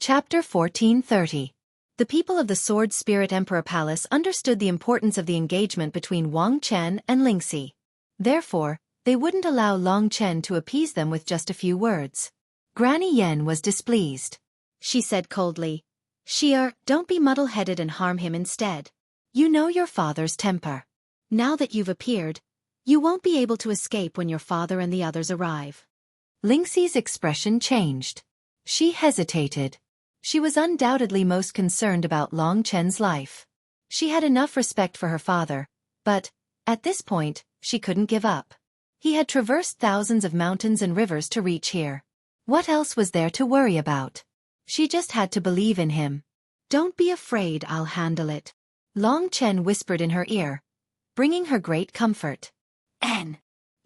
Chapter 1430. The people of the Sword Spirit Emperor Palace understood the importance of the engagement between Wang Chen and Lingxi. Therefore, they wouldn't allow Long Chen to appease them with just a few words. Granny Yen was displeased. She said coldly, "Xier, don't be muddle-headed and harm him instead. You know your father's temper. Now that you've appeared, you won't be able to escape when your father and the others arrive." Lingxi's expression changed. She hesitated. She was undoubtedly most concerned about Long Chen's life. She had enough respect for her father, but, at this point, she couldn't give up. He had traversed thousands of mountains and rivers to reach here. What else was there to worry about? She just had to believe in him. "Don't be afraid, I'll handle it," Long Chen whispered in her ear, bringing her great comfort.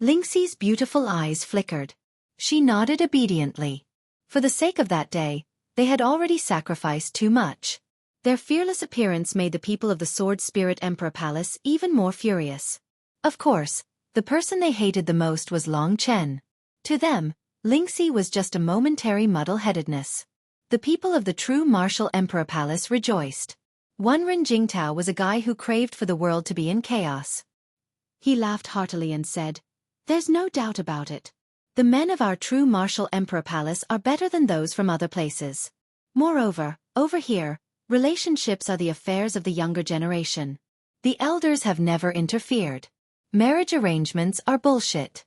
Lingxi's beautiful eyes flickered. She nodded obediently. For the sake of that day, they had already sacrificed too much. Their fearless appearance made the people of the Sword Spirit Emperor Palace even more furious. Of course, the person they hated the most was Long Chen. To them, Lingxi was just a momentary muddle-headedness. The people of the true martial Emperor Palace rejoiced. Wenren Jingtao was a guy who craved for the world to be in chaos. He laughed heartily and said, "There's no doubt about it. The men of our true martial Emperor Palace are better than those from other places. Moreover, over here, relationships are the affairs of the younger generation. The elders have never interfered. Marriage arrangements are bullshit.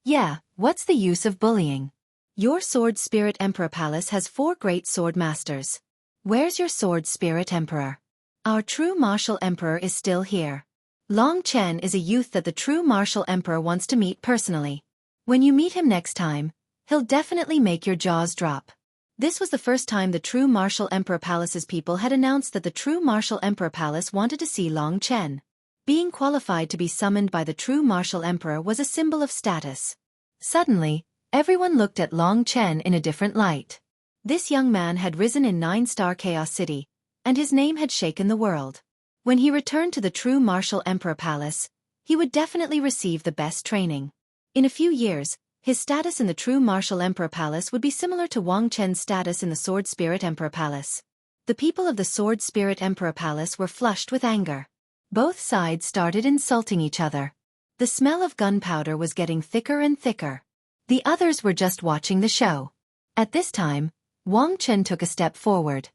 Yeah, what's the use of bullying? Your Sword Spirit Emperor Palace has 4 great sword masters. Where's your Sword Spirit Emperor? Our true martial emperor is still here. Long Chen is a youth that the true martial emperor wants to meet personally. When you meet him next time, he'll definitely make your jaws drop." This was the first time the true martial Emperor Palace's people had announced that the true martial Emperor Palace wanted to see Long Chen. Being qualified to be summoned by the true martial emperor was a symbol of status. Suddenly, everyone looked at Long Chen in a different light. This young man had risen in 9-star Chaos City, and his name had shaken the world. When he returned to the true martial Emperor Palace, he would definitely receive the best training. In a few years, his status in the true martial Emperor Palace would be similar to Wang Chen's status in the Sword Spirit Emperor Palace. The people of the Sword Spirit Emperor Palace were flushed with anger. Both sides started insulting each other. The smell of gunpowder was getting thicker and thicker. The others were just watching the show. At this time, Wang Chen took a step forward.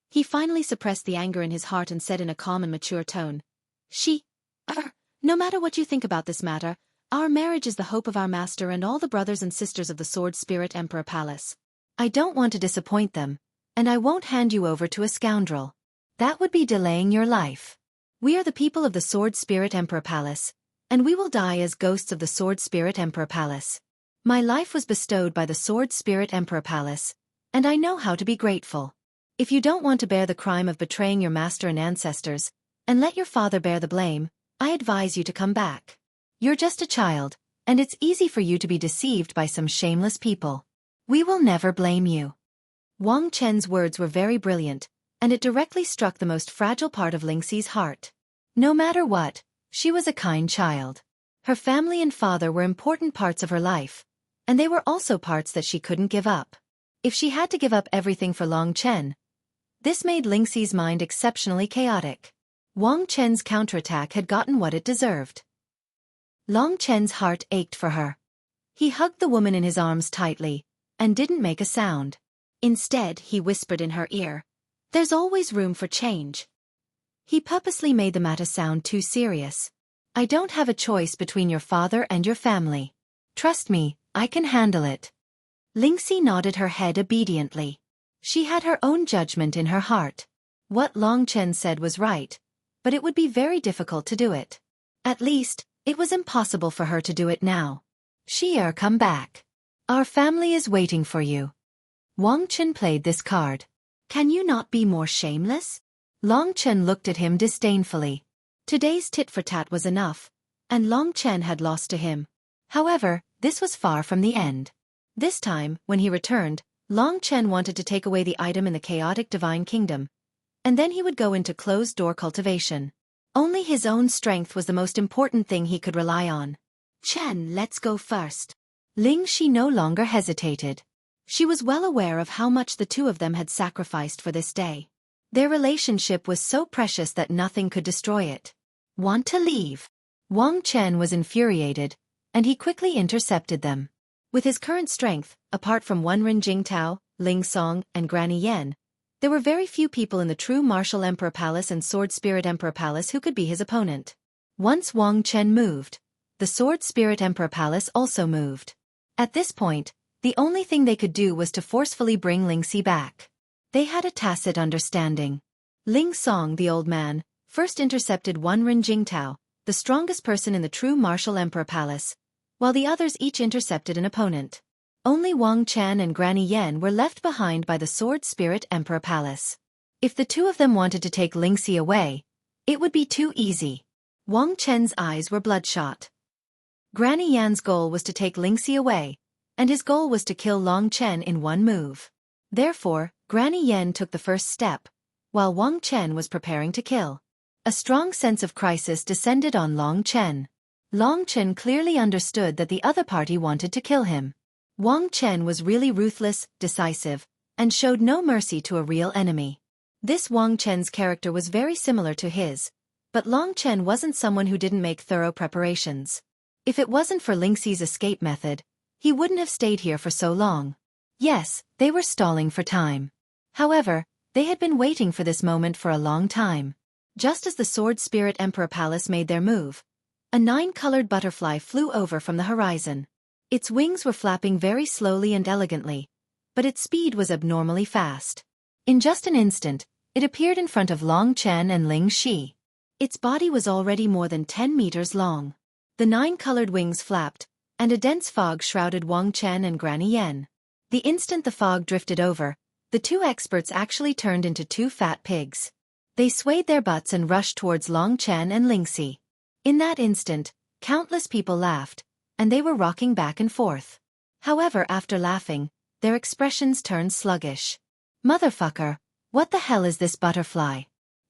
He finally suppressed the anger in his heart and said in a calm and mature tone, No matter what you think about this matter, our marriage is the hope of our master and all the brothers and sisters of the Sword Spirit Emperor Palace. I don't want to disappoint them, and I won't hand you over to a scoundrel. That would be delaying your life. We are the people of the Sword Spirit Emperor Palace, and we will die as ghosts of the Sword Spirit Emperor Palace. My life was bestowed by the Sword Spirit Emperor Palace, and I know how to be grateful. If you don't want to bear the crime of betraying your master and ancestors, and let your father bear the blame, I advise you to come back. You're just a child, and it's easy for you to be deceived by some shameless people. We will never blame you." Wang Chen's words were very brilliant, and it directly struck the most fragile part of Lingxi's heart. No matter what, she was a kind child. Her family and father were important parts of her life, and they were also parts that she couldn't give up. If she had to give up everything for Long Chen, this made Lingxi's mind exceptionally chaotic. Wang Chen's counterattack had gotten what it deserved. Long Chen's heart ached for her. He hugged the woman in his arms tightly, and didn't make a sound. Instead, he whispered in her ear, "There's always room for change." He purposely made the matter sound too serious. "I don't have a choice between your father and your family. Trust me, I can handle it." Lingxi nodded her head obediently. She had her own judgment in her heart. What Long Chen said was right, but it would be very difficult to do it. At least, it was impossible for her to do it now. "Xier, come back. Our family is waiting for you." Wang Chen played this card. "Can you not be more shameless?" Long Chen looked at him disdainfully. Today's tit-for-tat was enough, and Long Chen had lost to him. However, this was far from the end. This time, when he returned, Long Chen wanted to take away the item in the chaotic divine kingdom, and then he would go into closed-door cultivation. Only his own strength was the most important thing he could rely on. "Chen, let's go first." Lingxi no longer hesitated. She was well aware of how much the two of them had sacrificed for this day. Their relationship was so precious that nothing could destroy it. Want to leave? Wang Chen was infuriated, and he quickly intercepted them. With his current strength, apart from Wenren Jingtao, Ling Song, and Granny Yan, there were very few people in the true Martial Emperor Palace and Sword Spirit Emperor Palace who could be his opponent. Once Wang Chen moved, the Sword Spirit Emperor Palace also moved. At this point, the only thing they could do was to forcefully bring Lingxi back. They had a tacit understanding. Ling Song, the old man, first intercepted Wenren Jingtao, the strongest person in the true Martial Emperor Palace, while the others each intercepted an opponent. Only Wang Chen and Granny Yan were left behind by the Sword Spirit Emperor Palace. If the two of them wanted to take Lingxi away, it would be too easy. Wang Chen's eyes were bloodshot. Granny Yan's goal was to take Lingxi away, and his goal was to kill Long Chen in one move. Therefore, Granny Yan took the first step, while Wang Chen was preparing to kill. A strong sense of crisis descended on Long Chen. Long Chen clearly understood that the other party wanted to kill him. Wang Chen was really ruthless, decisive, and showed no mercy to a real enemy. This Wang Chen's character was very similar to his, but Long Chen wasn't someone who didn't make thorough preparations. If it wasn't for Lingxi's escape method, he wouldn't have stayed here for so long. Yes, they were stalling for time. However, they had been waiting for this moment for a long time. Just as the Sword Spirit Emperor Palace made their move, a 9-colored butterfly flew over from the horizon. Its wings were flapping very slowly and elegantly, but its speed was abnormally fast. In just an instant, it appeared in front of Long Chen and Ling Shi. Its body was already more than 10 meters long. The 9-colored wings flapped, and a dense fog shrouded Wang Chen and Granny Yan. The instant the fog drifted over, the two experts actually turned into two fat pigs. They swayed their butts and rushed towards Long Chen and Lingxi. In that instant, countless people laughed, and they were rocking back and forth. However, after laughing, their expressions turned sluggish. Motherfucker, what the hell is this butterfly?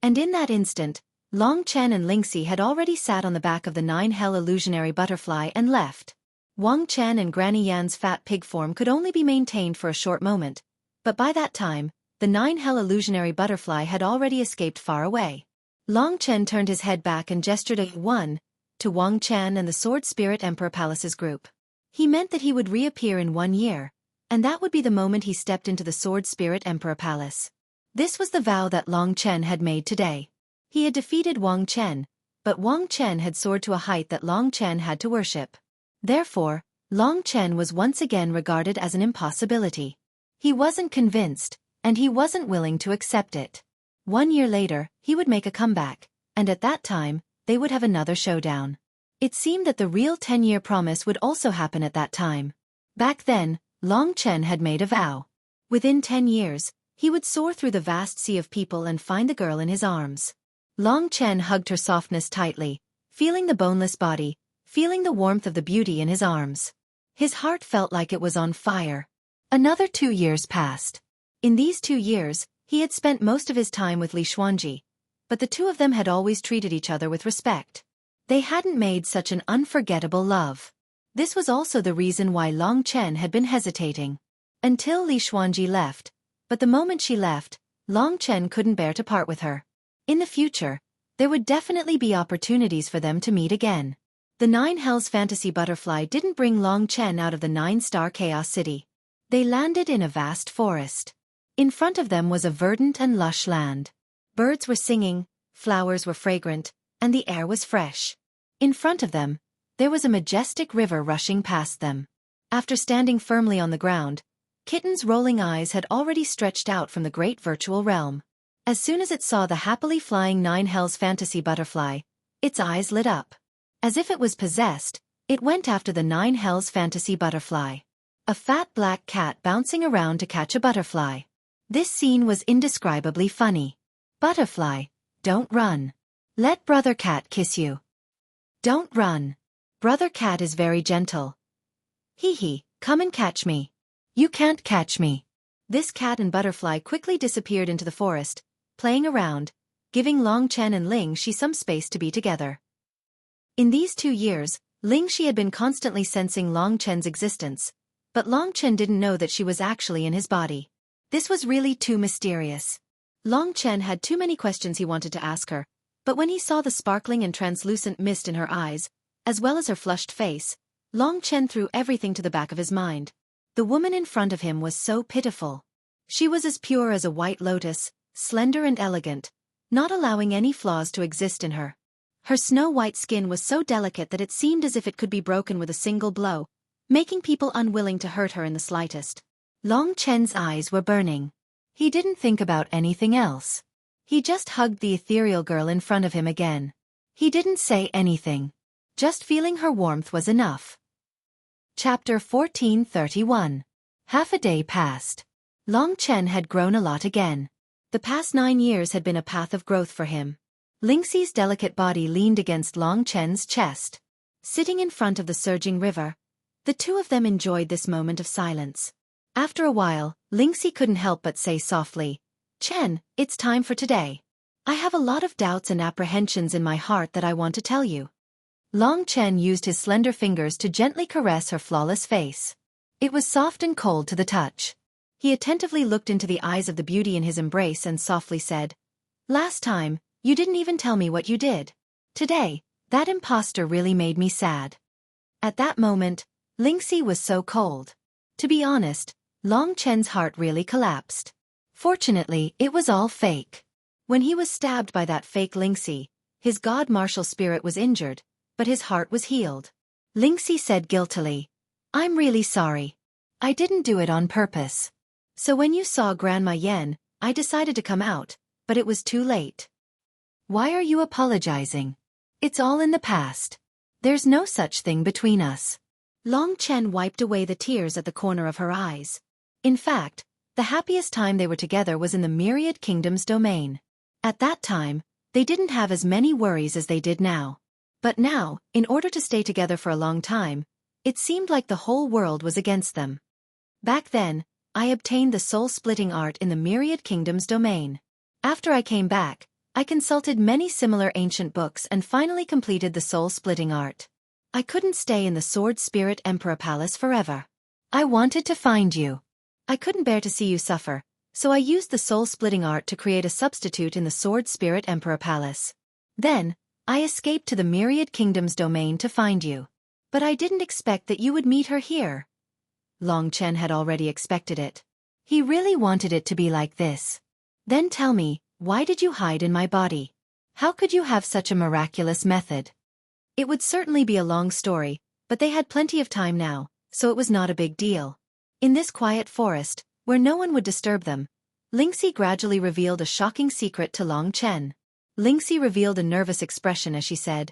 And in that instant, Long Chen and Lingxi had already sat on the back of the 9-hell illusionary butterfly and left. Wang Chen and Granny Yan's fat pig form could only be maintained for a short moment, but by that time, the 9-hell illusionary butterfly had already escaped far away. Long Chen turned his head back and gestured a 1 to Wang Chen and the Sword Spirit Emperor Palace's group. He meant that he would reappear in 1 year, and that would be the moment he stepped into the Sword Spirit Emperor Palace. This was the vow that Long Chen had made today. He had defeated Wang Chen, but Wang Chen had soared to a height that Long Chen had to worship. Therefore, Long Chen was once again regarded as an impossibility. He wasn't convinced, and he wasn't willing to accept it. 1 year later, he would make a comeback, and at that time, they would have another showdown. It seemed that the real 10-year promise would also happen at that time. Back then, Long Chen had made a vow. Within 10 years, he would soar through the vast sea of people and find the girl in his arms. Long Chen hugged her softness tightly, feeling the boneless body, feeling the warmth of the beauty in his arms. His heart felt like it was on fire. Another 2 years passed. In these 2 years, he had spent most of his time with Li Xuanji, but the two of them had always treated each other with respect. They hadn't made such an unforgettable love. This was also the reason why Long Chen had been hesitating. Until Li Xuanji left, but the moment she left, Long Chen couldn't bear to part with her. In the future, there would definitely be opportunities for them to meet again. The 9 Hells Fantasy Butterfly didn't bring Long Chen out of the 9-star Chaos City. They landed in a vast forest. In front of them was a verdant and lush land. Birds were singing, flowers were fragrant, and the air was fresh. In front of them, there was a majestic river rushing past them. After standing firmly on the ground, Kitten's rolling eyes had already stretched out from the great virtual realm. As soon as it saw the happily flying 9 Hells Fantasy Butterfly, its eyes lit up. As if it was possessed, it went after the 9 Hells Fantasy Butterfly. A fat black cat bouncing around to catch a butterfly. This scene was indescribably funny. Butterfly, don't run. Let Brother Cat kiss you. Don't run. Brother Cat is very gentle. Hee hee, come and catch me. You can't catch me. This cat and butterfly quickly disappeared into the forest, playing around, giving Long Chen and Ling Shi some space to be together. In these 2 years, Ling Shi had been constantly sensing Long Chen's existence, But Long Chen didn't know that she was actually in his body. This was really too mysterious. Long Chen had too many questions he wanted to ask her, but when he saw the sparkling and translucent mist in her eyes, as well as her flushed face, Long Chen threw everything to the back of his mind. The woman in front of him was so pitiful. She was as pure as a white lotus, slender and elegant, not allowing any flaws to exist in her. Her snow-white skin was so delicate that it seemed as if it could be broken with a single blow, making people unwilling to hurt her in the slightest. Long Chen's eyes were burning. He didn't think about anything else. He just hugged the ethereal girl in front of him again. He didn't say anything. Just feeling her warmth was enough. Chapter 1431. Half a day passed. Long Chen had grown a lot again. The past 9 years had been a path of growth for him. Lingxi's delicate body leaned against Long Chen's chest. Sitting in front of the surging river, the two of them enjoyed this moment of silence. After a while, Lingxi couldn't help but say softly, "Chen, it's time for today. I have a lot of doubts and apprehensions in my heart that I want to tell you." Long Chen used his slender fingers to gently caress her flawless face. It was soft and cold to the touch. He attentively looked into the eyes of the beauty in his embrace and softly said, "Last time, you didn't even tell me what you did. Today, that imposter really made me sad." At that moment, Lingxi was so cold. To be honest, Long Chen's heart really collapsed. Fortunately, it was all fake. When he was stabbed by that fake Lingxi, his god martial spirit was injured, but his heart was healed. Lingxi said guiltily, "I'm really sorry. I didn't do it on purpose. So when you saw Grandma Yen, I decided to come out, but it was too late." "Why are you apologizing? It's all in the past. There's no such thing between us." Long Chen wiped away the tears at the corner of her eyes. In fact, the happiest time they were together was in the Myriad Kingdom's domain. At that time, they didn't have as many worries as they did now. But now, in order to stay together for a long time, it seemed like the whole world was against them. "Back then, I obtained the soul-splitting art in the Myriad Kingdom's domain. After I came back, I consulted many similar ancient books and finally completed the soul-splitting art. I couldn't stay in the Sword Spirit Emperor Palace forever. I wanted to find you. I couldn't bear to see you suffer, so I used the soul-splitting art to create a substitute in the Sword Spirit Emperor Palace. Then, I escaped to the Myriad Kingdom's domain to find you. But I didn't expect that you would meet her here." Long Chen had already expected it. He really wanted it to be like this. "Then tell me, why did you hide in my body? How could you have such a miraculous method?" It would certainly be a long story, but they had plenty of time now, so it was not a big deal. In this quiet forest, where no one would disturb them, Lingxi gradually revealed a shocking secret to Long Chen. Lingxi revealed a nervous expression as she said,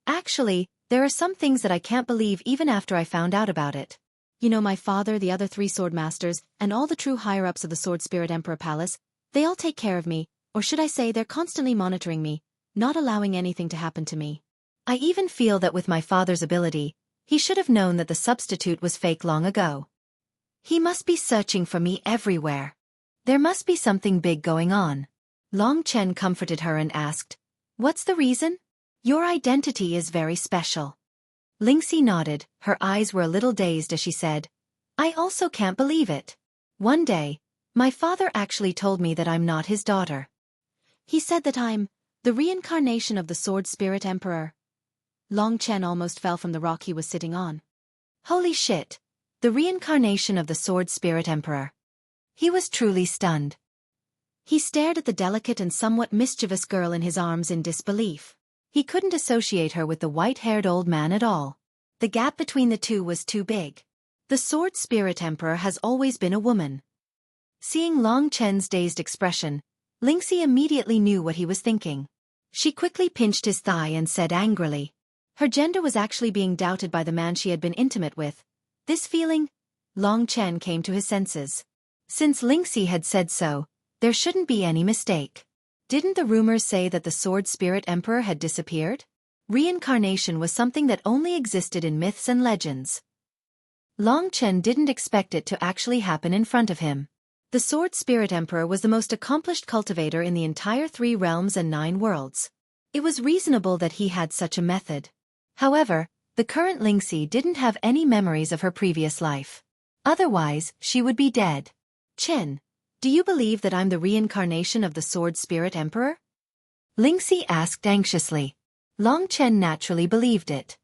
Actually, there are some things that I can't believe even after I found out about it. You know, my father, the other 3 sword masters, and all the true higher-ups of the Sword Spirit Emperor Palace, they all take care of me, or should I say they're constantly monitoring me, not allowing anything to happen to me. I even feel that with my father's ability, he should have known that the substitute was fake long ago. He must be searching for me everywhere. There must be something big going on." Long Chen comforted her and asked, "What's the reason? Your identity is very special." Lingxi nodded, her eyes were a little dazed as she said, "I also can't believe it. One day, my father actually told me that I'm not his daughter. He said that I'm the reincarnation of the Sword Spirit Emperor." Long Chen almost fell from the rock he was sitting on. Holy shit! The reincarnation of the Sword Spirit Emperor. He was truly stunned. He stared at the delicate and somewhat mischievous girl in his arms in disbelief. He couldn't associate her with the white-haired old man at all. The gap between the two was too big. The Sword Spirit Emperor has always been a woman. Seeing Long Chen's dazed expression, Lingxi immediately knew what he was thinking. She quickly pinched his thigh and said angrily. Her gender was actually being doubted by the man she had been intimate with. This feeling? Long Chen came to his senses. Since Lingxi had said so, there shouldn't be any mistake. Didn't the rumors say that the Sword Spirit Emperor had disappeared? Reincarnation was something that only existed in myths and legends. Long Chen didn't expect it to actually happen in front of him. The Sword Spirit Emperor was the most accomplished cultivator in the entire 3 realms and 9 worlds. It was reasonable that he had such a method. However, The current Lingxi didn't have any memories of her previous life. Otherwise, she would be dead. Chen, do you believe that I'm the reincarnation of the Sword Spirit Emperor? Lingxi asked anxiously. Long Chen naturally believed it.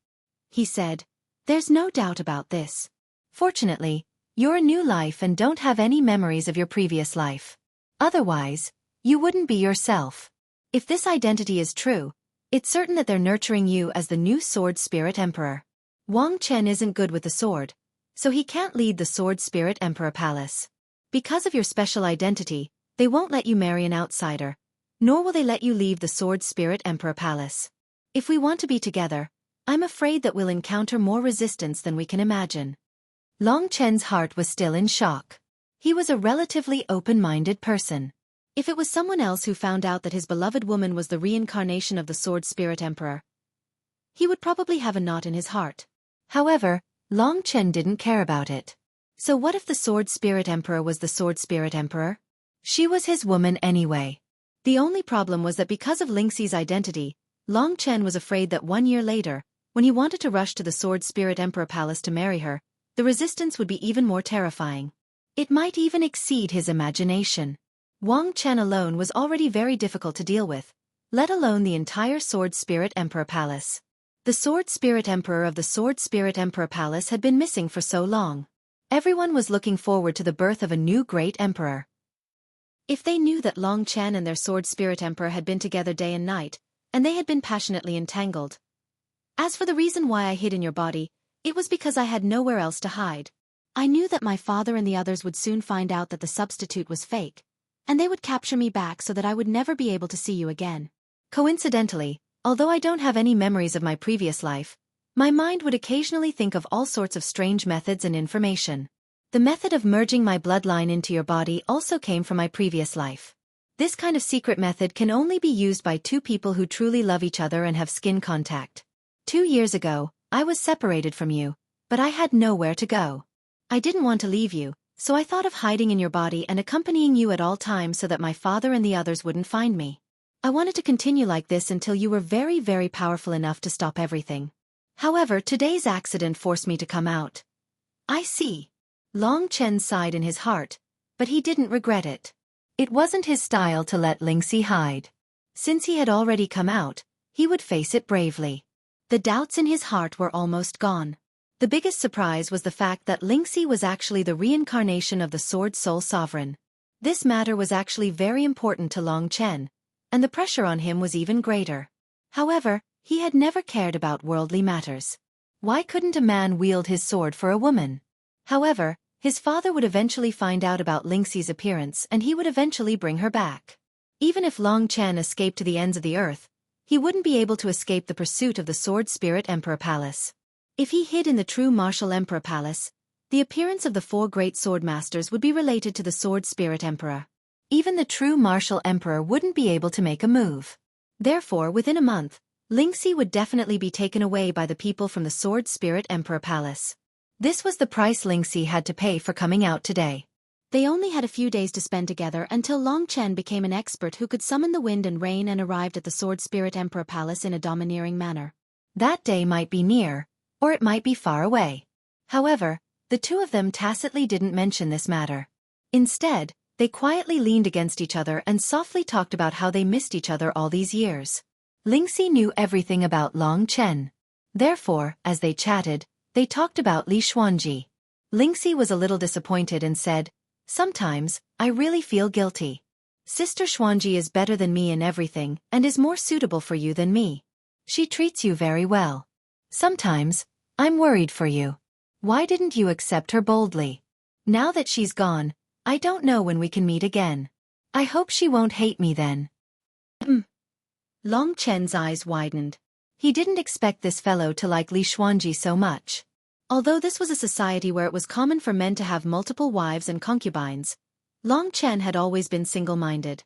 He said, there's no doubt about this. Fortunately, you're a new life and don't have any memories of your previous life. Otherwise, you wouldn't be yourself. If this identity is true, it's certain that they're nurturing you as the new Sword Spirit Emperor. Wang Chen isn't good with the sword, so he can't lead the Sword Spirit Emperor Palace. Because of your special identity, they won't let you marry an outsider, nor will they let you leave the Sword Spirit Emperor Palace. If we want to be together, I'm afraid that we'll encounter more resistance than we can imagine. Long Chen's heart was still in shock. He was a relatively open-minded person. If it was someone else who found out that his beloved woman was the reincarnation of the Sword Spirit Emperor, he would probably have a knot in his heart. However, Long Chen didn't care about it. So what if the Sword Spirit Emperor was the Sword Spirit Emperor? She was his woman anyway. The only problem was that because of Lingxi's identity, Long Chen was afraid that 1 year later, when he wanted to rush to the Sword Spirit Emperor Palace to marry her, the resistance would be even more terrifying. It might even exceed his imagination. Wang Chen alone was already very difficult to deal with, let alone the entire Sword Spirit Emperor Palace. The Sword Spirit Emperor of the Sword Spirit Emperor Palace had been missing for so long. Everyone was looking forward to the birth of a new great emperor. If they knew that Long Chen and their Sword Spirit Emperor had been together day and night, and they had been passionately entangled. As for the reason why I hid in your body, it was because I had nowhere else to hide. I knew that my father and the others would soon find out that the substitute was fake, and they would capture me back so that I would never be able to see you again. Coincidentally, although I don't have any memories of my previous life, my mind would occasionally think of all sorts of strange methods and information. The method of merging my bloodline into your body also came from my previous life. This kind of secret method can only be used by two people who truly love each other and have skin contact. 2 years ago, I was separated from you, but I had nowhere to go. I didn't want to leave you, so I thought of hiding in your body and accompanying you at all times so that my father and the others wouldn't find me. I wanted to continue like this until you were very, very powerful enough to stop everything. However, today's accident forced me to come out. I see. Long Chen sighed in his heart, but he didn't regret it. It wasn't his style to let Lingxi hide. Since he had already come out, he would face it bravely. The doubts in his heart were almost gone. The biggest surprise was the fact that Lingxi was actually the reincarnation of the Sword Soul Sovereign. This matter was actually very important to Long Chen, and the pressure on him was even greater. However, he had never cared about worldly matters. Why couldn't a man wield his sword for a woman? However, his father would eventually find out about Lingxi's appearance and he would eventually bring her back. Even if Long Chen escaped to the ends of the earth, he wouldn't be able to escape the pursuit of the Sword Spirit Emperor Palace. If he hid in the true Martial Emperor Palace, the appearance of the 4 great sword masters would be related to the Sword Spirit Emperor. Even the true Martial Emperor wouldn't be able to make a move. Therefore, within a month, Lingxi would definitely be taken away by the people from the Sword Spirit Emperor Palace. This was the price Lingxi had to pay for coming out today. They only had a few days to spend together until Long Chen became an expert who could summon the wind and rain and arrived at the Sword Spirit Emperor Palace in a domineering manner. That day might be near, or it might be far away. However, the two of them tacitly didn't mention this matter. Instead, they quietly leaned against each other and softly talked about how they missed each other all these years. Lingxi knew everything about Long Chen. Therefore, as they chatted, they talked about Li Xuanji. Lingxi was a little disappointed and said, "Sometimes, I really feel guilty. Sister Xuanji is better than me in everything and is more suitable for you than me. She treats you very well. Sometimes, I'm worried for you. Why didn't you accept her boldly? Now that she's gone, I don't know when we can meet again. I hope she won't hate me then." Long Chen's eyes widened. He didn't expect this fellow to like Li Xuanji so much. Although this was a society where it was common for men to have multiple wives and concubines, Long Chen had always been single-minded.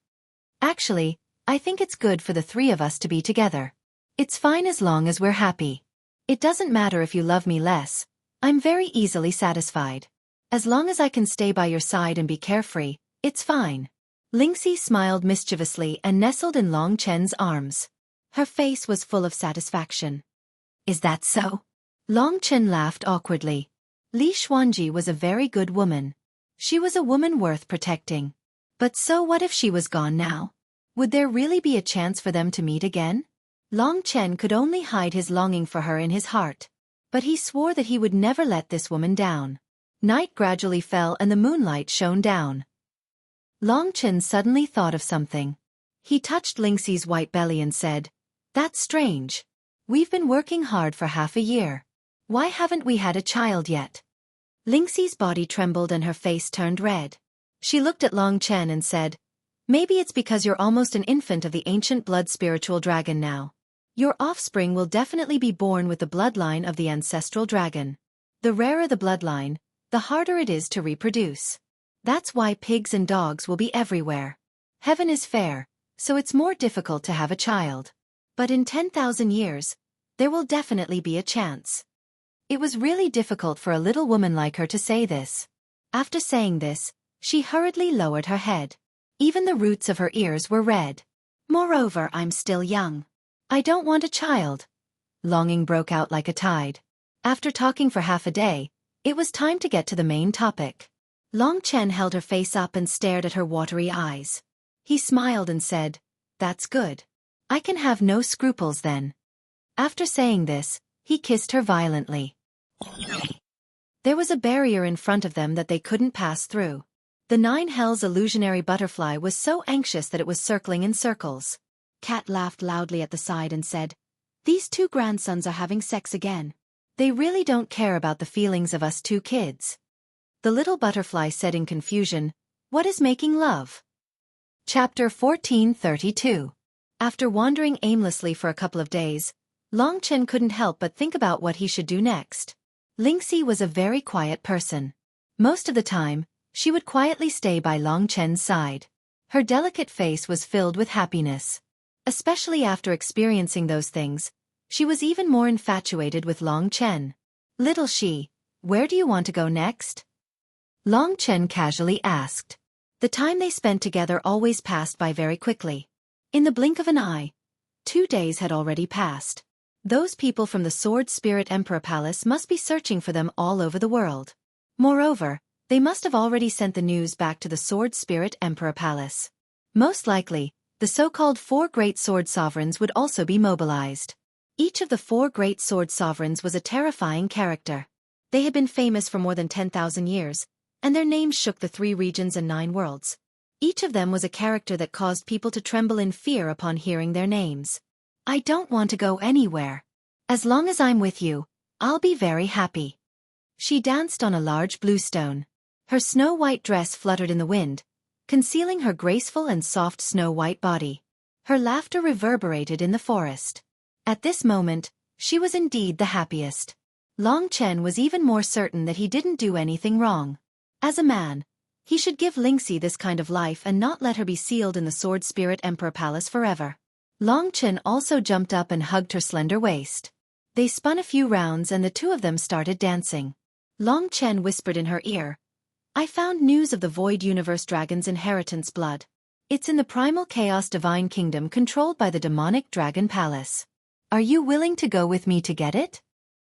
"Actually, I think it's good for the 3 of us to be together. It's fine as long as we're happy. It doesn't matter if you love me less. I'm very easily satisfied. As long as I can stay by your side and be carefree, it's fine." Lingxi smiled mischievously and nestled in Long Chen's arms. Her face was full of satisfaction. "Is that so?" Long Chen laughed awkwardly. Li Xuanji was a very good woman. She was a woman worth protecting. But so what if she was gone now? Would there really be a chance for them to meet again? Long Chen could only hide his longing for her in his heart. But he swore that he would never let this woman down. Night gradually fell and the moonlight shone down. Long Chen suddenly thought of something. He touched Lingxi's white belly and said, "That's strange. We've been working hard for half a year. Why haven't we had a child yet?" Lingxi's body trembled and her face turned red. She looked at Long Chen and said, "Maybe it's because you're almost an infant of the ancient blood spiritual dragon now. Your offspring will definitely be born with the bloodline of the ancestral dragon. The rarer the bloodline, the harder it is to reproduce. That's why pigs and dogs will be everywhere. Heaven is fair, so it's more difficult to have a child. But in 10,000 years, there will definitely be a chance." It was really difficult for a little woman like her to say this. After saying this, she hurriedly lowered her head. Even the roots of her ears were red. "Moreover, I'm still young. I don't want a child." Longing broke out like a tide. After talking for half a day, it was time to get to the main topic. Long Chen held her face up and stared at her watery eyes. He smiled and said, "That's good. I can have no scruples then." After saying this, he kissed her violently. There was a barrier in front of them that they couldn't pass through. The Nine Hells illusionary butterfly was so anxious that it was circling in circles. Cat laughed loudly at the side and said, "These two grandsons are having sex again. They really don't care about the feelings of us two kids." The little butterfly said in confusion, "What is making love?" Chapter 1432. After wandering aimlessly for a couple of days, Long Chen couldn't help but think about what he should do next. Lingxi was a very quiet person. Most of the time, she would quietly stay by Long Chen's side. Her delicate face was filled with happiness. Especially after experiencing those things, she was even more infatuated with Long Chen. "Little Shi, where do you want to go next?" Long Chen casually asked. The time they spent together always passed by very quickly. In the blink of an eye, 2 days had already passed. Those people from the Sword Spirit Emperor Palace must be searching for them all over the world. Moreover, they must have already sent the news back to the Sword Spirit Emperor Palace. Most likely, the so-called 4 great sword sovereigns would also be mobilized. Each of the 4 great sword sovereigns was a terrifying character. They had been famous for more than 10,000 years, and their names shook the 3 regions and 9 worlds. Each of them was a character that caused people to tremble in fear upon hearing their names. "I don't want to go anywhere. As long as I'm with you, I'll be very happy." She danced on a large blue stone. Her snow-white dress fluttered in the wind, concealing her graceful and soft snow-white body. Her laughter reverberated in the forest. At this moment, she was indeed the happiest. Long Chen was even more certain that he didn't do anything wrong. As a man, he should give Lingxi this kind of life and not let her be sealed in the Sword Spirit Emperor Palace forever. Long Chen also jumped up and hugged her slender waist. They spun a few rounds and the two of them started dancing. Long Chen whispered in her ear, "I found news of the Void Universe Dragon's inheritance blood. It's in the Primal Chaos Divine Kingdom controlled by the demonic Dragon Palace. Are you willing to go with me to get it?"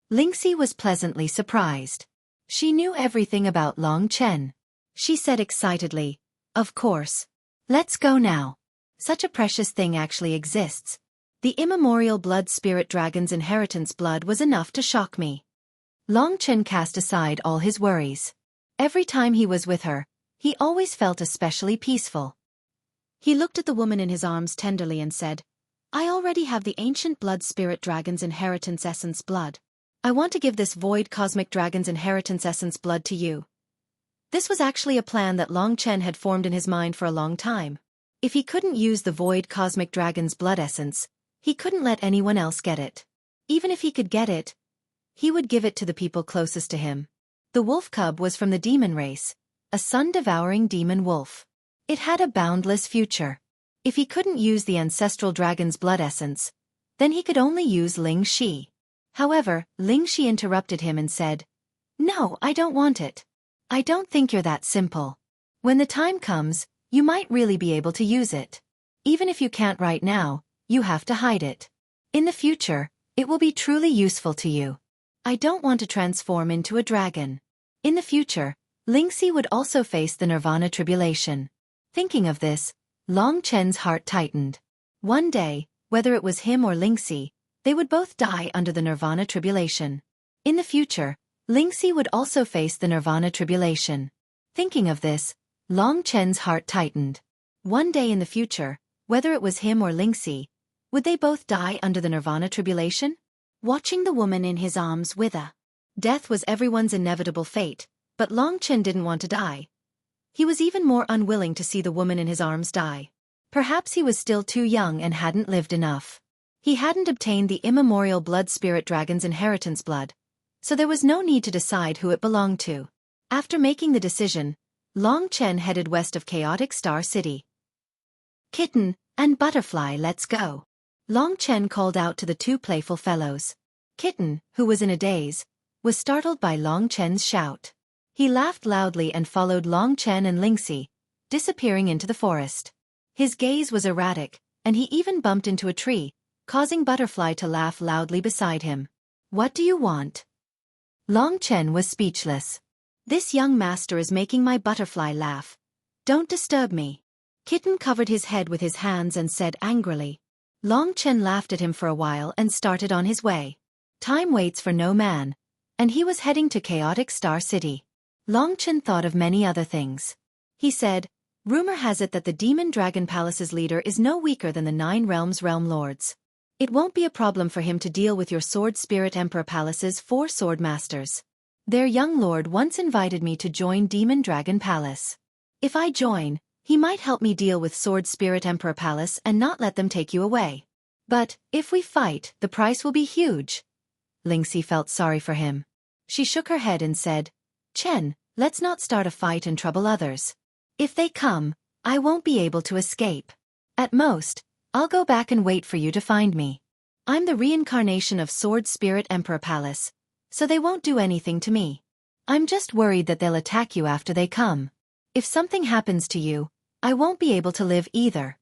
Lingxi was pleasantly surprised. She knew everything about Long Chen. She said excitedly, "Of course. Let's go now. Such a precious thing actually exists. The immemorial blood spirit dragon's inheritance blood was enough to shock me." Long Chen cast aside all his worries. Every time he was with her, he always felt especially peaceful. He looked at the woman in his arms tenderly and said, "I already have the ancient blood spirit dragon's inheritance essence blood. I want to give this void cosmic dragon's inheritance essence blood to you." This was actually a plan that Long Chen had formed in his mind for a long time. If he couldn't use the void cosmic dragon's blood essence, he couldn't let anyone else get it. Even if he could get it, he would give it to the people closest to him. The wolf cub was from the demon race, a sun-devouring demon wolf. It had a boundless future. If he couldn't use the ancestral dragon's blood essence, then he could only use Ling Shi. However, Ling Shi interrupted him and said, "No, I don't want it. I don't think you're that simple. When the time comes, you might really be able to use it. Even if you can't right now, you have to hide it. In the future, it will be truly useful to you." I don't want to transform into a dragon. In the future, Lingxi would also face the Nirvana tribulation. Thinking of this, Long Chen's heart tightened. One day, whether it was him or Lingxi, they would both die under the Nirvana tribulation. In the future, Lingxi would also face the Nirvana tribulation. Thinking of this, Long Chen's heart tightened. One day in the future, whether it was him or Lingxi, would they both die under the Nirvana tribulation? Watching the woman in his arms wither. Death was everyone's inevitable fate, but Long Chen didn't want to die. He was even more unwilling to see the woman in his arms die. Perhaps he was still too young and hadn't lived enough. He hadn't obtained the immemorial blood spirit dragon's inheritance blood, so there was no need to decide who it belonged to. After making the decision, Long Chen headed west of Chaotic Star City. Kitten and Butterfly, let's go. Long Chen called out to the two playful fellows. Kitten, who was in a daze, was startled by Long Chen's shout. He laughed loudly and followed Long Chen and Lingxi, disappearing into the forest. His gaze was erratic, and he even bumped into a tree, causing Butterfly to laugh loudly beside him. What do you want? Long Chen was speechless. This young master is making my Butterfly laugh. Don't disturb me. Kitten covered his head with his hands and said angrily. Long Chen laughed at him for a while and started on his way. Time waits for no man, and he was heading to Chaotic Star City. Long Chen thought of many other things. He said, rumor has it that the Demon Dragon Palace's leader is no weaker than the 9 Realms Realm Lords. It won't be a problem for him to deal with your Sword Spirit Emperor Palace's 4 sword masters. Their young lord once invited me to join Demon Dragon Palace. If I join, he might help me deal with Sword Spirit Emperor Palace and not let them take you away. But, if we fight, the price will be huge. Lingxi felt sorry for him. She shook her head and said, Chen, let's not start a fight and trouble others. If they come, I won't be able to escape. At most, I'll go back and wait for you to find me. I'm the reincarnation of Sword Spirit Emperor Palace, so they won't do anything to me. I'm just worried that they'll attack you after they come. If something happens to you, I won't be able to live either.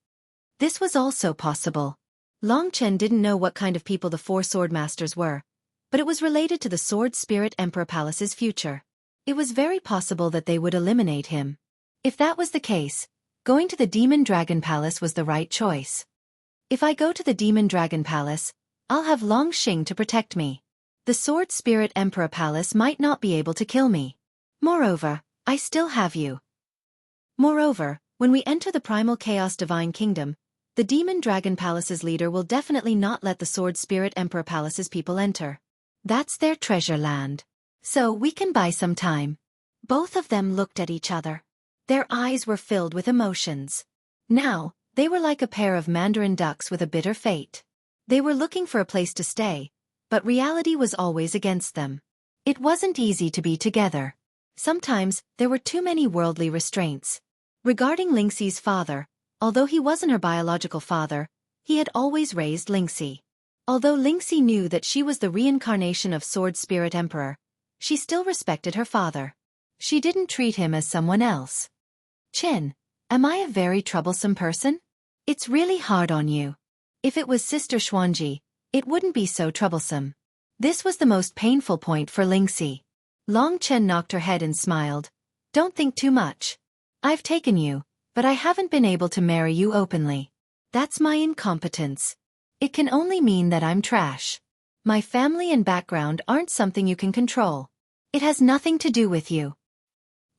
This was also possible. Long Chen didn't know what kind of people the 4 sword masters were, but it was related to the Sword Spirit Emperor Palace's future. It was very possible that they would eliminate him. If that was the case, going to the Demon Dragon Palace was the right choice. If I go to the Demon Dragon Palace, I'll have Long Xing to protect me. The Sword Spirit Emperor Palace might not be able to kill me. Moreover, I still have you. Moreover, when we enter the Primal Chaos Divine Kingdom, the Demon Dragon Palace's leader will definitely not let the Sword Spirit Emperor Palace's people enter. That's their treasure land. So we can buy some time. Both of them looked at each other. Their eyes were filled with emotions. Now, they were like a pair of mandarin ducks with a bitter fate. They were looking for a place to stay, but reality was always against them. It wasn't easy to be together. Sometimes, there were too many worldly restraints. Regarding Lingxi's father, although he wasn't her biological father, he had always raised Lingxi. Although Lingxi knew that she was the reincarnation of Sword Spirit Emperor, she still respected her father. She didn't treat him as someone else. Chen, am I a very troublesome person? It's really hard on you. If it was Sister Xuanji, it wouldn't be so troublesome. This was the most painful point for Lingxi. Long Chen knocked her head and smiled. Don't think too much. I've taken you, but I haven't been able to marry you openly. That's my incompetence. It can only mean that I'm trash. My family and background aren't something you can control. It has nothing to do with you.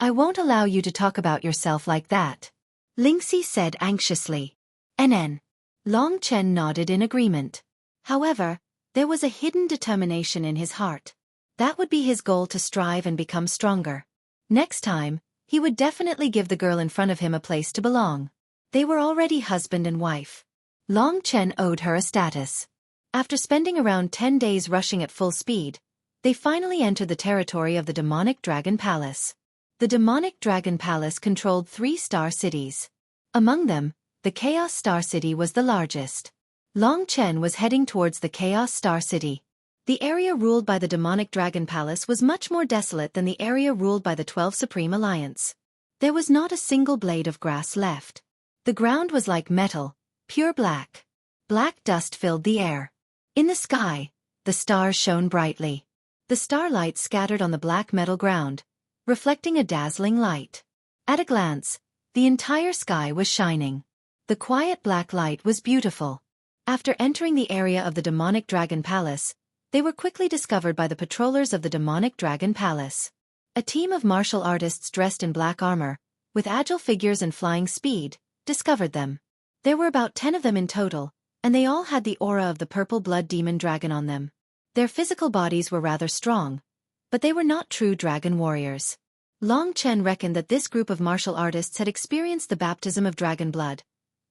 I won't allow you to talk about yourself like that. Lingxi said anxiously. NN. Long Chen nodded in agreement. However, there was a hidden determination in his heart. That would be his goal, to strive and become stronger. Next time, he would definitely give the girl in front of him a place to belong. They were already husband and wife. Long Chen owed her a status. After spending around 10 days rushing at full speed, they finally entered the territory of the Demonic Dragon Palace. The Demonic Dragon Palace controlled 3 star cities. Among them, the Chaos Star City was the largest. Long Chen was heading towards the Chaos Star City. The area ruled by the Demonic Dragon Palace was much more desolate than the area ruled by the 12 Supreme Alliance. There was not a single blade of grass left. The ground was like metal, pure black. Black dust filled the air. In the sky, the stars shone brightly. The The starlight scattered on the black metal ground, reflecting a dazzling light. At a glance, the entire sky was shining. The quiet black light was beautiful. After entering the area of the demonic dragon palace, they were quickly discovered by the patrollers of the demonic dragon palace. A team of martial artists dressed in black armor, with agile figures and flying speed, discovered them. There were about 10 of them in total, and they all had the aura of the purple blood demon dragon on them. Their physical bodies were rather strong, but they were not true dragon warriors. Long Chen reckoned that this group of martial artists had experienced the baptism of dragon blood,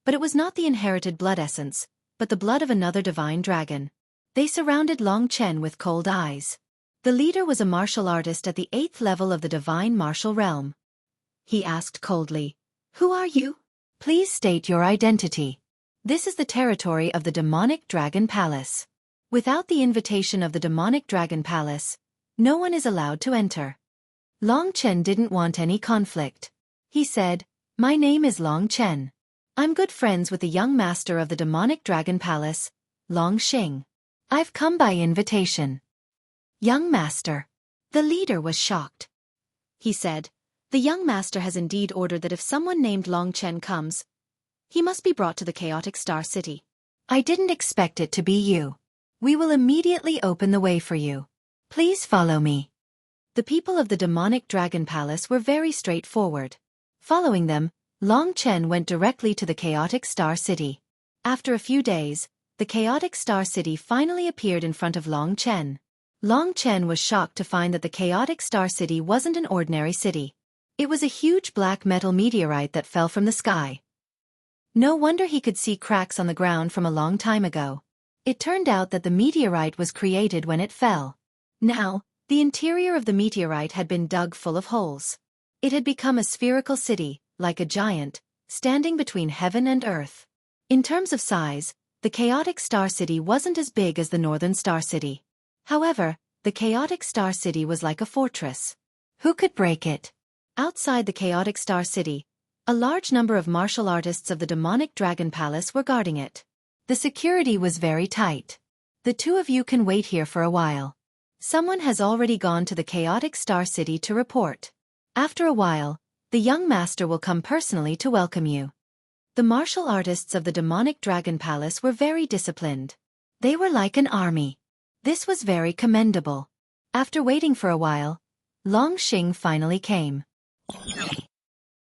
but it was not the inherited blood essence, but the blood of another divine dragon. They surrounded Long Chen with cold eyes. The leader was a martial artist at the 8th level of the divine martial realm. He asked coldly, "Who are you? Please state your identity. This is the territory of the demonic dragon palace. Without the invitation of the demonic dragon palace, no one is allowed to enter." Long Chen didn't want any conflict. He said, "My name is Long Chen. I'm good friends with the young master of the demonic dragon palace, Long Xing. I've come by invitation." "Young master." The leader was shocked. He said, "The young master has indeed ordered that if someone named Long Chen comes, he must be brought to the chaotic Star City. I didn't expect it to be you. We will immediately open the way for you. Please follow me." The people of the demonic dragon palace were very straightforward. Following them, Long Chen went directly to the chaotic Star City. After a few days, the chaotic Star City finally appeared in front of Long Chen. Long Chen was shocked to find that the chaotic Star City wasn't an ordinary city. It was a huge black metal meteorite that fell from the sky. No wonder he could see cracks on the ground from a long time ago. It turned out that the meteorite was created when it fell. Now, the interior of the meteorite had been dug full of holes. It had become a spherical city, like a giant, standing between heaven and earth. In terms of size, the chaotic Star City wasn't as big as the Northern Star City. However, the chaotic Star City was like a fortress. Who could break it? Outside the chaotic Star City, a large number of martial artists of the demonic dragon palace were guarding it. The security was very tight. "The two of you can wait here for a while. Someone has already gone to the chaotic Star City to report. After a while, the young master will come personally to welcome you." The martial artists of the demonic dragon palace were very disciplined. They were like an army. This was very commendable. After waiting for a while, Long Xing finally came.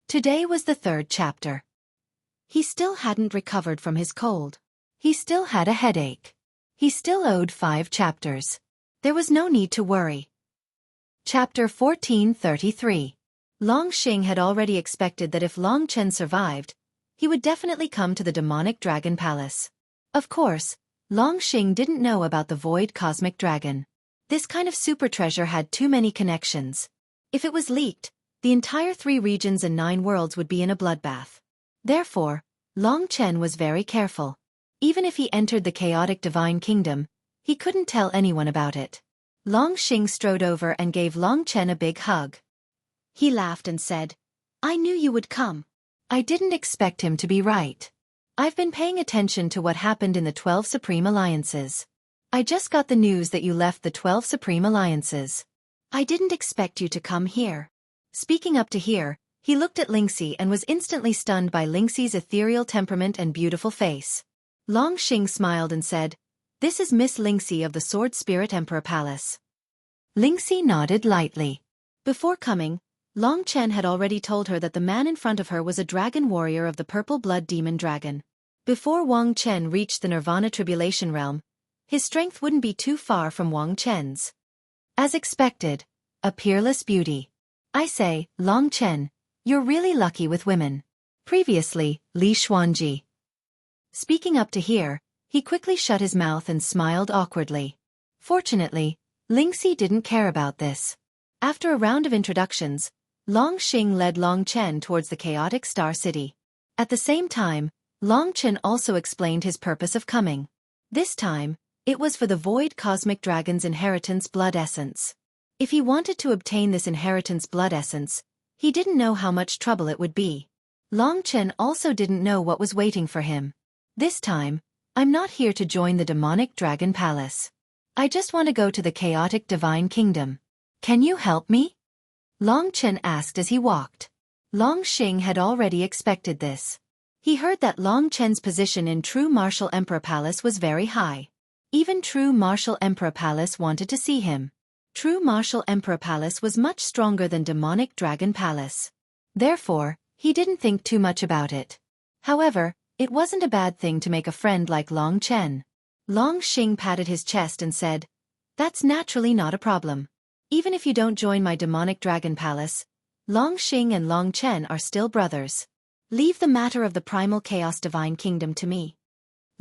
Today was the 3rd chapter. He still hadn't recovered from his cold. He still had a headache. He still owed 5 chapters. There was no need to worry. Chapter 1433. Long Xing had already expected that if Long Chen survived, he would definitely come to the demonic dragon palace. Of course, Long Xing didn't know about the void cosmic dragon. This kind of super treasure had too many connections. If it was leaked, the entire 3 regions and 9 worlds would be in a bloodbath. Therefore, Long Chen was very careful. Even if he entered the chaotic divine kingdom, he couldn't tell anyone about it. Long Xing strode over and gave Long Chen a big hug. He laughed and said, "I knew you would come. I didn't expect him to be right. I've been paying attention to what happened in the 12 Supreme Alliances. I just got the news that you left the 12 Supreme Alliances. I didn't expect you to come here." Speaking up to here, he looked at Lingxi and was instantly stunned by Lingxi's ethereal temperament and beautiful face. Long Xing smiled and said, "This is Miss Lingxi of the Sword Spirit Emperor Palace." Lingxi nodded lightly. Before coming, Long Chen had already told her that the man in front of her was a dragon warrior of the purple blood demon dragon. Before Wang Chen reached the Nirvana Tribulation Realm, his strength wouldn't be too far from Wang Chen's. As expected, a peerless beauty. "I say, Long Chen, you're really lucky with women." Previously, Li Xuanji. Speaking up to here, he quickly shut his mouth and smiled awkwardly. Fortunately, Lingxi didn't care about this. After a round of introductions, Long Xing led Long Chen towards the chaotic Star City. At the same time, Long Chen also explained his purpose of coming. This time, it was for the Void Cosmic Dragon's inheritance blood essence. If he wanted to obtain this inheritance blood essence, he didn't know how much trouble it would be. Long Chen also didn't know what was waiting for him. This time, "I'm not here to join the demonic dragon palace. I just want to go to the chaotic divine kingdom. Can you help me? Long Chen asked as he walked. Long Xing had already expected this. He heard that Long Chen's position in True Martial Emperor Palace was very high. Even True Martial Emperor Palace wanted to see him. True Martial Emperor Palace was much stronger than Demonic Dragon Palace. Therefore, he didn't think too much about it. However, it wasn't a bad thing to make a friend like Long Chen. Long Xing patted his chest and said, "That's naturally not a problem. Even if you don't join my Demonic Dragon Palace, Long Xing and Long Chen are still brothers. Leave the matter of the Primal Chaos Divine Kingdom to me."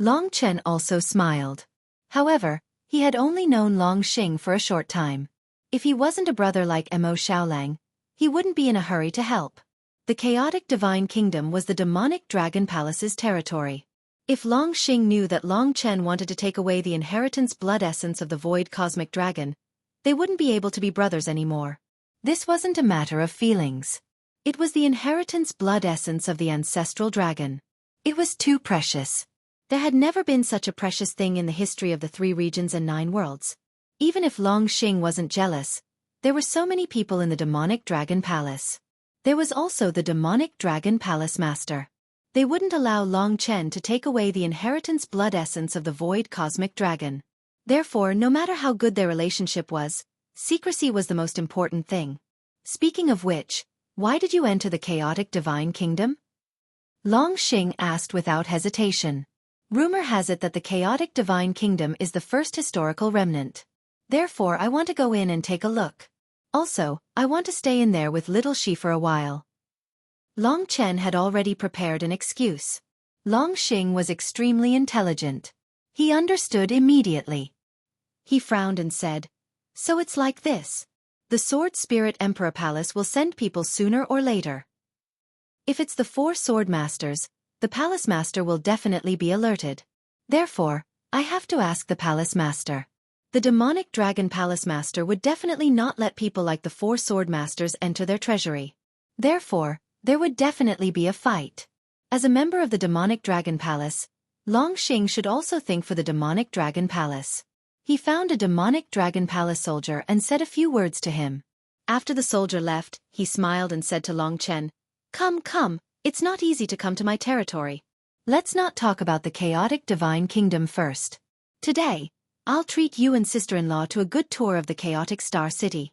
Long Chen also smiled. However, he had only known Long Xing for a short time. If he wasn't a brother like Mo Xiaolang, he wouldn't be in a hurry to help. The Chaotic Divine Kingdom was the Demonic Dragon Palace's territory. If Long Xing knew that Long Chen wanted to take away the inheritance blood essence of the Void Cosmic Dragon, they wouldn't be able to be brothers anymore. This wasn't a matter of feelings. It was the inheritance blood essence of the ancestral dragon. It was too precious. There had never been such a precious thing in the history of the 3 regions and 9 worlds. Even if Long Xing wasn't jealous, there were so many people in the Demonic Dragon Palace. There was also the Demonic Dragon Palace Master. They wouldn't allow Long Chen to take away the inheritance blood essence of the Void Cosmic Dragon. Therefore, no matter how good their relationship was, secrecy was the most important thing. Speaking of which, why did you enter the Chaotic Divine Kingdom? Long Xing asked without hesitation. Rumor has it that the Chaotic Divine Kingdom is the first historical remnant. Therefore, I want to go in and take a look. Also, I want to stay in there with little Shi for a while. Long Chen had already prepared an excuse. Long Xing was extremely intelligent. He understood immediately. He frowned and said, "So it's like this. The Sword Spirit Emperor Palace will send people sooner or later. If it's the 4 Sword Masters, the Palace Master will definitely be alerted. Therefore, I have to ask the Palace Master. The Demonic Dragon Palace Master would definitely not let people like the 4 Sword Masters enter their treasury. Therefore, there would definitely be a fight. As a member of the Demonic Dragon Palace, Long Xing should also think for the Demonic Dragon Palace." He found a Demonic Dragon Palace soldier and said a few words to him. After the soldier left, he smiled and said to Long Chen, Come, it's not easy to come to my territory. Let's not talk about the Chaotic Divine Kingdom first. Today, I'll treat you and sister-in-law to a good tour of the Chaotic Star City."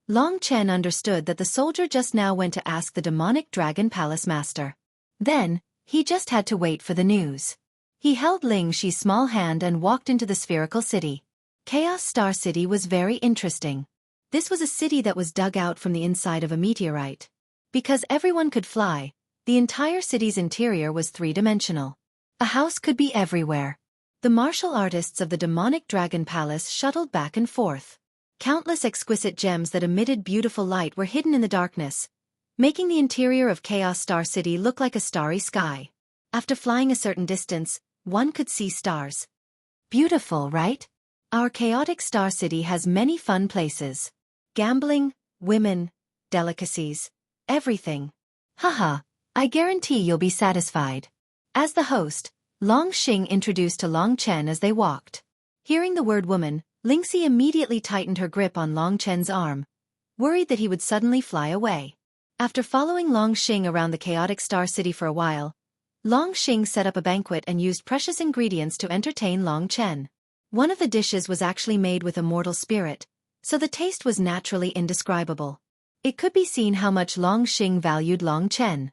Long Chen understood that the soldier just now went to ask the Demonic Dragon Palace Master. Then, he just had to wait for the news. He held Ling Shi's small hand and walked into the spherical city. Chaos Star City was very interesting. This was a city that was dug out from the inside of a meteorite. Because everyone could fly, the entire city's interior was 3-dimensional. A house could be everywhere. The martial artists of the Demonic Dragon Palace shuttled back and forth. Countless exquisite gems that emitted beautiful light were hidden in the darkness, making the interior of Chaos Star City look like a starry sky. After flying a certain distance, one could see stars. Beautiful, right? Our Chaotic Star City has many fun places. Gambling, women, delicacies, everything. Haha, I guarantee you'll be satisfied. As the host, Long Xing introduced to Long Chen as they walked. Hearing the word woman, Lingxi immediately tightened her grip on Long Chen's arm, worried that he would suddenly fly away. After following Long Xing around the Chaotic Star City for a while, Long Xing set up a banquet and used precious ingredients to entertain Long Chen. One of the dishes was actually made with a mortal spirit, so the taste was naturally indescribable. It could be seen how much Long Xing valued Long Chen.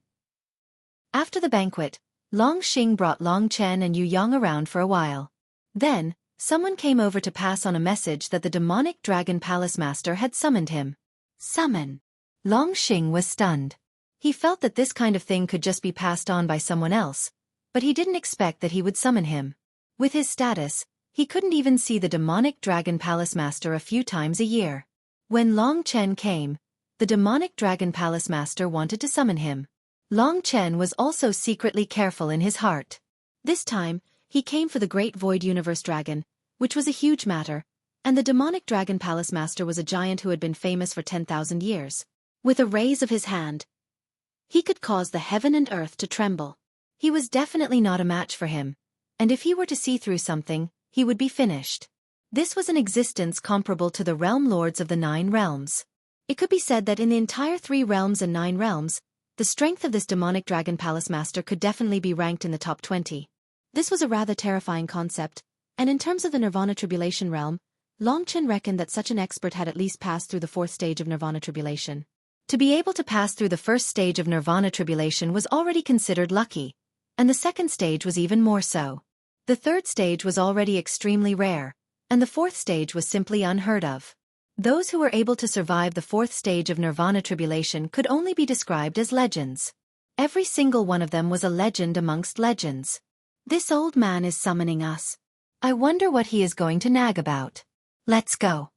After the banquet, Long Xing brought Long Chen and Yu Yang around for a while. Then, someone came over to pass on a message that the Demonic Dragon Palace Master had summoned him. Summon. Long Xing was stunned. He felt that this kind of thing could just be passed on by someone else, but he didn't expect that he would summon him. With his status, he couldn't even see the Demonic Dragon Palace Master a few times a year. When Long Chen came, the Demonic Dragon Palace Master wanted to summon him. Long Chen was also secretly careful in his heart. This time, he came for the Great Void Universe Dragon, which was a huge matter, and the Demonic Dragon Palace Master was a giant who had been famous for 10,000 years. With a raise of his hand, he could cause the heaven and earth to tremble. He was definitely not a match for him, and if he were to see through something, he would be finished. This was an existence comparable to the realm lords of the 9 realms. It could be said that in the entire 3 realms and 9 realms, the strength of this demonic dragon palace master could definitely be ranked in the top 20. This was a rather terrifying concept, and in terms of the Nirvana Tribulation realm, Longchen reckoned that such an expert had at least passed through the 4th stage of Nirvana Tribulation. To be able to pass through the 1st stage of Nirvana Tribulation was already considered lucky, and the 2nd stage was even more so. The 3rd stage was already extremely rare, and the 4th stage was simply unheard of. Those who were able to survive the 4th stage of Nirvana Tribulation could only be described as legends. Every single one of them was a legend amongst legends. This old man is summoning us. I wonder what he is going to nag about. Let's go.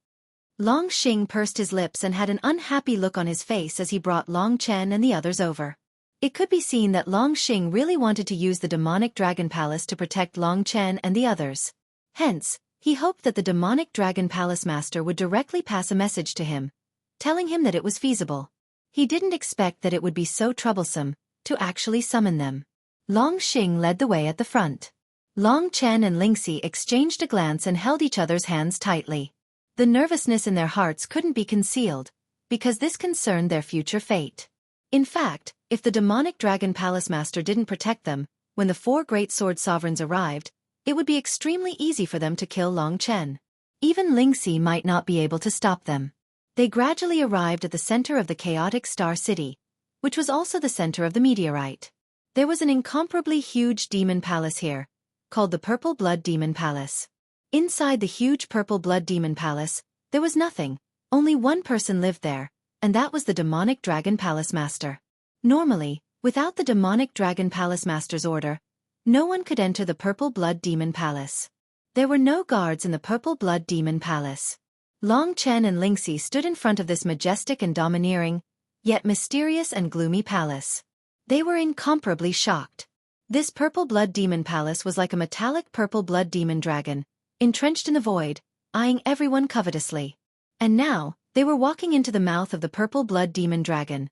Long Xing pursed his lips and had an unhappy look on his face as he brought Long Chen and the others over. It could be seen that Long Xing really wanted to use the demonic dragon palace to protect Long Chen and the others. Hence, he hoped that the demonic dragon palace master would directly pass a message to him, telling him that it was feasible. He didn't expect that it would be so troublesome to actually summon them. Long Xing led the way at the front. Long Chen and Lingxi exchanged a glance and held each other's hands tightly. The nervousness in their hearts couldn't be concealed, because this concerned their future fate. In fact, if the demonic dragon palace master didn't protect them, when the 4 great sword sovereigns arrived, it would be extremely easy for them to kill Long Chen. Even Lingxi might not be able to stop them. They gradually arrived at the center of the chaotic Star City, which was also the center of the meteorite. There was an incomparably huge demon palace here, called the Purple Blood Demon Palace. Inside the huge Purple Blood Demon Palace, there was nothing, only one person lived there, and that was the demonic dragon palace master. Normally, without the demonic dragon palace master's order, no one could enter the Purple Blood Demon Palace. There were no guards in the Purple Blood Demon Palace. Long Chen and Lingxi stood in front of this majestic and domineering, yet mysterious and gloomy palace. They were incomparably shocked. This Purple Blood Demon Palace was like a metallic purple blood demon dragon, entrenched in the void, eyeing everyone covetously. And now, they were walking into the mouth of the Purple Blood Demon Dragon.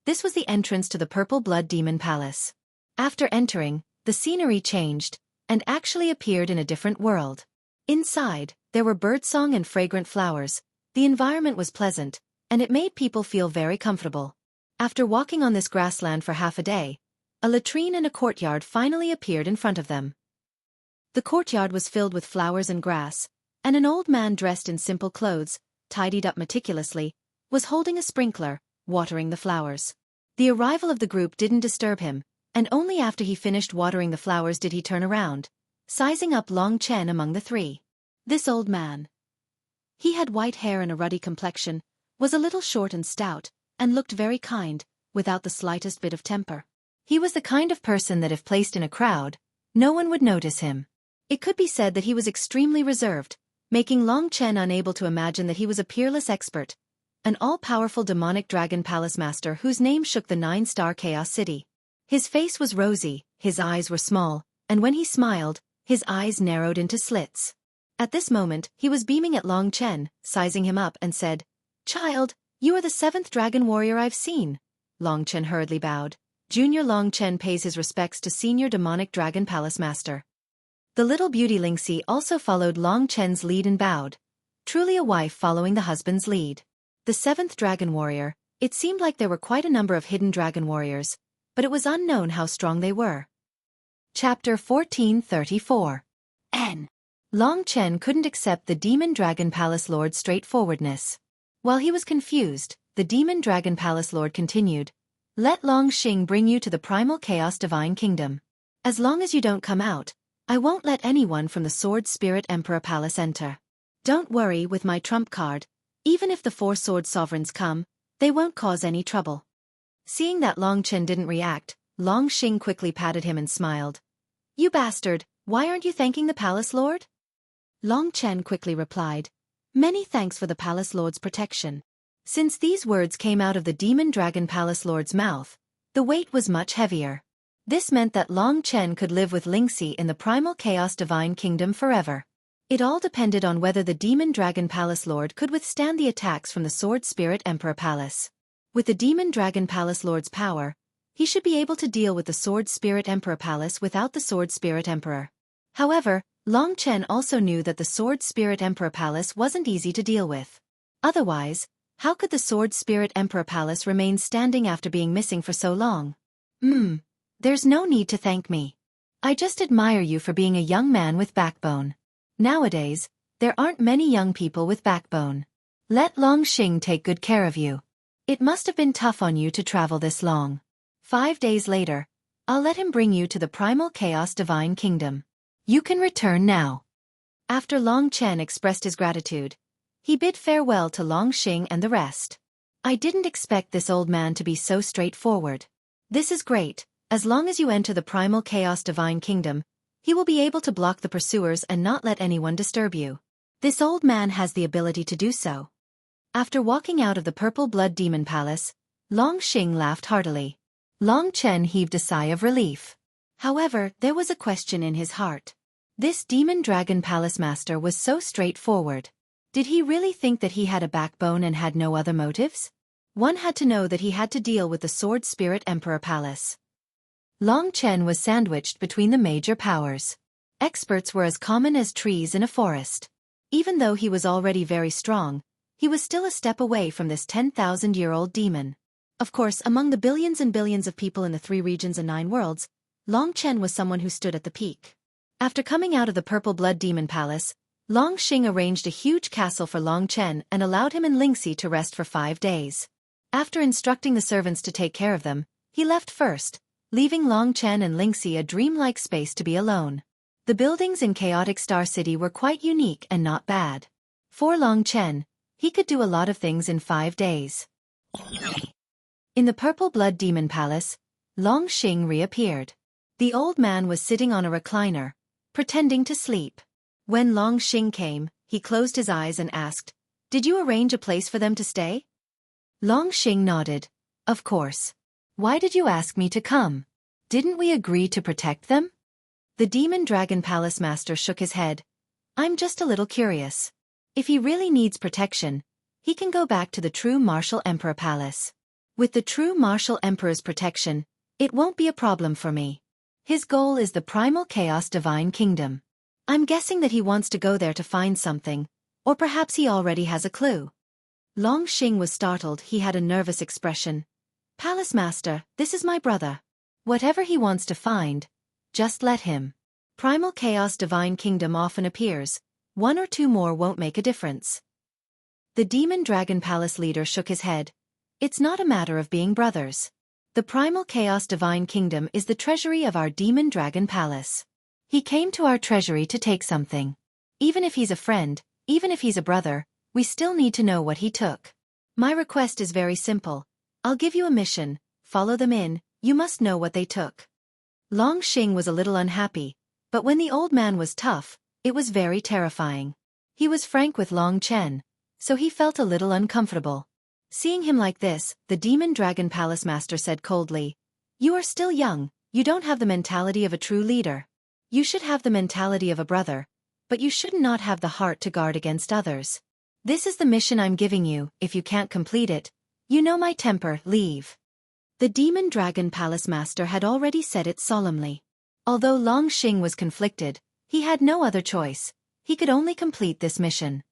This was the entrance to the Purple Blood Demon Palace. After entering, the scenery changed, and actually appeared in a different world. Inside, there were birdsong and fragrant flowers, the environment was pleasant, and it made people feel very comfortable. After walking on this grassland for half a day, a latrine and a courtyard finally appeared in front of them. The courtyard was filled with flowers and grass, and an old man dressed in simple clothes, tidied up meticulously, was holding a sprinkler, watering the flowers. The arrival of the group didn't disturb him, and only after he finished watering the flowers did he turn around, sizing up Long Chen among the 3. This old man. He had white hair and a ruddy complexion, was a little short and stout, and looked very kind, without the slightest bit of temper. He was the kind of person that if placed in a crowd, no one would notice him. It could be said that he was extremely reserved, making Long Chen unable to imagine that he was a peerless expert, an all-powerful demonic dragon palace master whose name shook the 9-star Chaos City. His face was rosy, his eyes were small, and when he smiled, his eyes narrowed into slits. At this moment, he was beaming at Long Chen, sizing him up, and said, "Child, you are the 7th dragon warrior I've seen." Long Chen hurriedly bowed. Junior Long Chen pays his respects to senior demonic dragon palace master. The little beauty Lingxi also followed Long Chen's lead and bowed. Truly a wife following the husband's lead. The 7th dragon warrior, it seemed like there were quite a number of hidden dragon warriors, but it was unknown how strong they were. Chapter 1434. N. Long Chen couldn't accept the Demon Dragon Palace Lord's straightforwardness. While he was confused, the Demon Dragon Palace Lord continued, "Let Long Xing bring you to the Primal Chaos Divine Kingdom. As long as you don't come out, I won't let anyone from the Sword Spirit Emperor Palace enter. Don't worry with my trump card, even if the 4 sword sovereigns come, they won't cause any trouble." Seeing that Long Chen didn't react, Long Xing quickly patted him and smiled. "You bastard, why aren't you thanking the Palace Lord?" Long Chen quickly replied, "Many thanks for the Palace Lord's protection." Since these words came out of the Demon Dragon Palace Lord's mouth, the weight was much heavier. This meant that Long Chen could live with Lingxi in the Primal Chaos Divine Kingdom forever. It all depended on whether the Demon Dragon Palace Lord could withstand the attacks from the Sword Spirit Emperor Palace. With the Demon Dragon Palace Lord's power, he should be able to deal with the Sword Spirit Emperor Palace without the Sword Spirit Emperor. However, Long Chen also knew that the Sword Spirit Emperor Palace wasn't easy to deal with. Otherwise, how could the Sword Spirit Emperor Palace remain standing after being missing for so long? There's no need to thank me. I just admire you for being a young man with backbone. Nowadays, there aren't many young people with backbone. Let Long Xing take good care of you. It must have been tough on you to travel this long. 5 days later, I'll let him bring you to the Primal Chaos Divine Kingdom. You can return now. After Long Chen expressed his gratitude, he bid farewell to Long Xing and the rest. I didn't expect this old man to be so straightforward. This is great. As long as you enter the Primal Chaos Divine Kingdom, he will be able to block the pursuers and not let anyone disturb you. This old man has the ability to do so. After walking out of the Purple Blood Demon Palace, Long Xing laughed heartily. Long Chen heaved a sigh of relief. However, there was a question in his heart. This Demon Dragon Palace Master was so straightforward. Did he really think that he had a backbone and had no other motives? One had to know that he had to deal with the Sword Spirit Emperor Palace. Long Chen was sandwiched between the major powers. Experts were as common as trees in a forest. Even though he was already very strong, he was still a step away from this 10,000-year-old demon. Of course, among the billions and billions of people in the 3 regions and 9 worlds, Long Chen was someone who stood at the peak. After coming out of the Purple Blood Demon Palace, Long Xing arranged a huge castle for Long Chen and allowed him and Lingxi to rest for 5 days. After instructing the servants to take care of them, he left first, leaving Long Chen and Lingxi a dreamlike space to be alone. The buildings in Chaotic Star City were quite unique and not bad. For Long Chen, he could do a lot of things in 5 days. In the Purple Blood Demon Palace, Long Xing reappeared. The old man was sitting on a recliner, pretending to sleep. When Long Xing came, he closed his eyes and asked, "Did you arrange a place for them to stay?" Long Xing nodded. "Of course. Why did you ask me to come? Didn't we agree to protect them?" The Demon Dragon Palace Master shook his head. "I'm just a little curious. If he really needs protection, he can go back to the True Martial Emperor Palace. With the True Martial Emperor's protection, it won't be a problem for me. His goal is the Primal Chaos Divine Kingdom. I'm guessing that he wants to go there to find something, or perhaps he already has a clue." Long Xing was startled. He had a nervous expression. "Palace Master, this is my brother. Whatever he wants to find, just let him. Primal Chaos Divine Kingdom often appears. 1 or 2 more won't make a difference." The Demon Dragon Palace leader shook his head. "It's not a matter of being brothers. The Primal Chaos Divine Kingdom is the treasury of our Demon Dragon Palace. He came to our treasury to take something. Even if he's a friend, even if he's a brother, we still need to know what he took. My request is very simple. I'll give you a mission, follow them in, you must know what they took." Long Xing was a little unhappy, but when the old man was tough, it was very terrifying. He was frank with Long Chen, so he felt a little uncomfortable. Seeing him like this, the Demon Dragon Palace Master said coldly, "You are still young, you don't have the mentality of a true leader. You should have the mentality of a brother, but you should not have the heart to guard against others. This is the mission I'm giving you. If you can't complete it, you know my temper, leave." The Demon Dragon Palace Master had already said it solemnly. Although Long Xing was conflicted, he had no other choice. He could only complete this mission.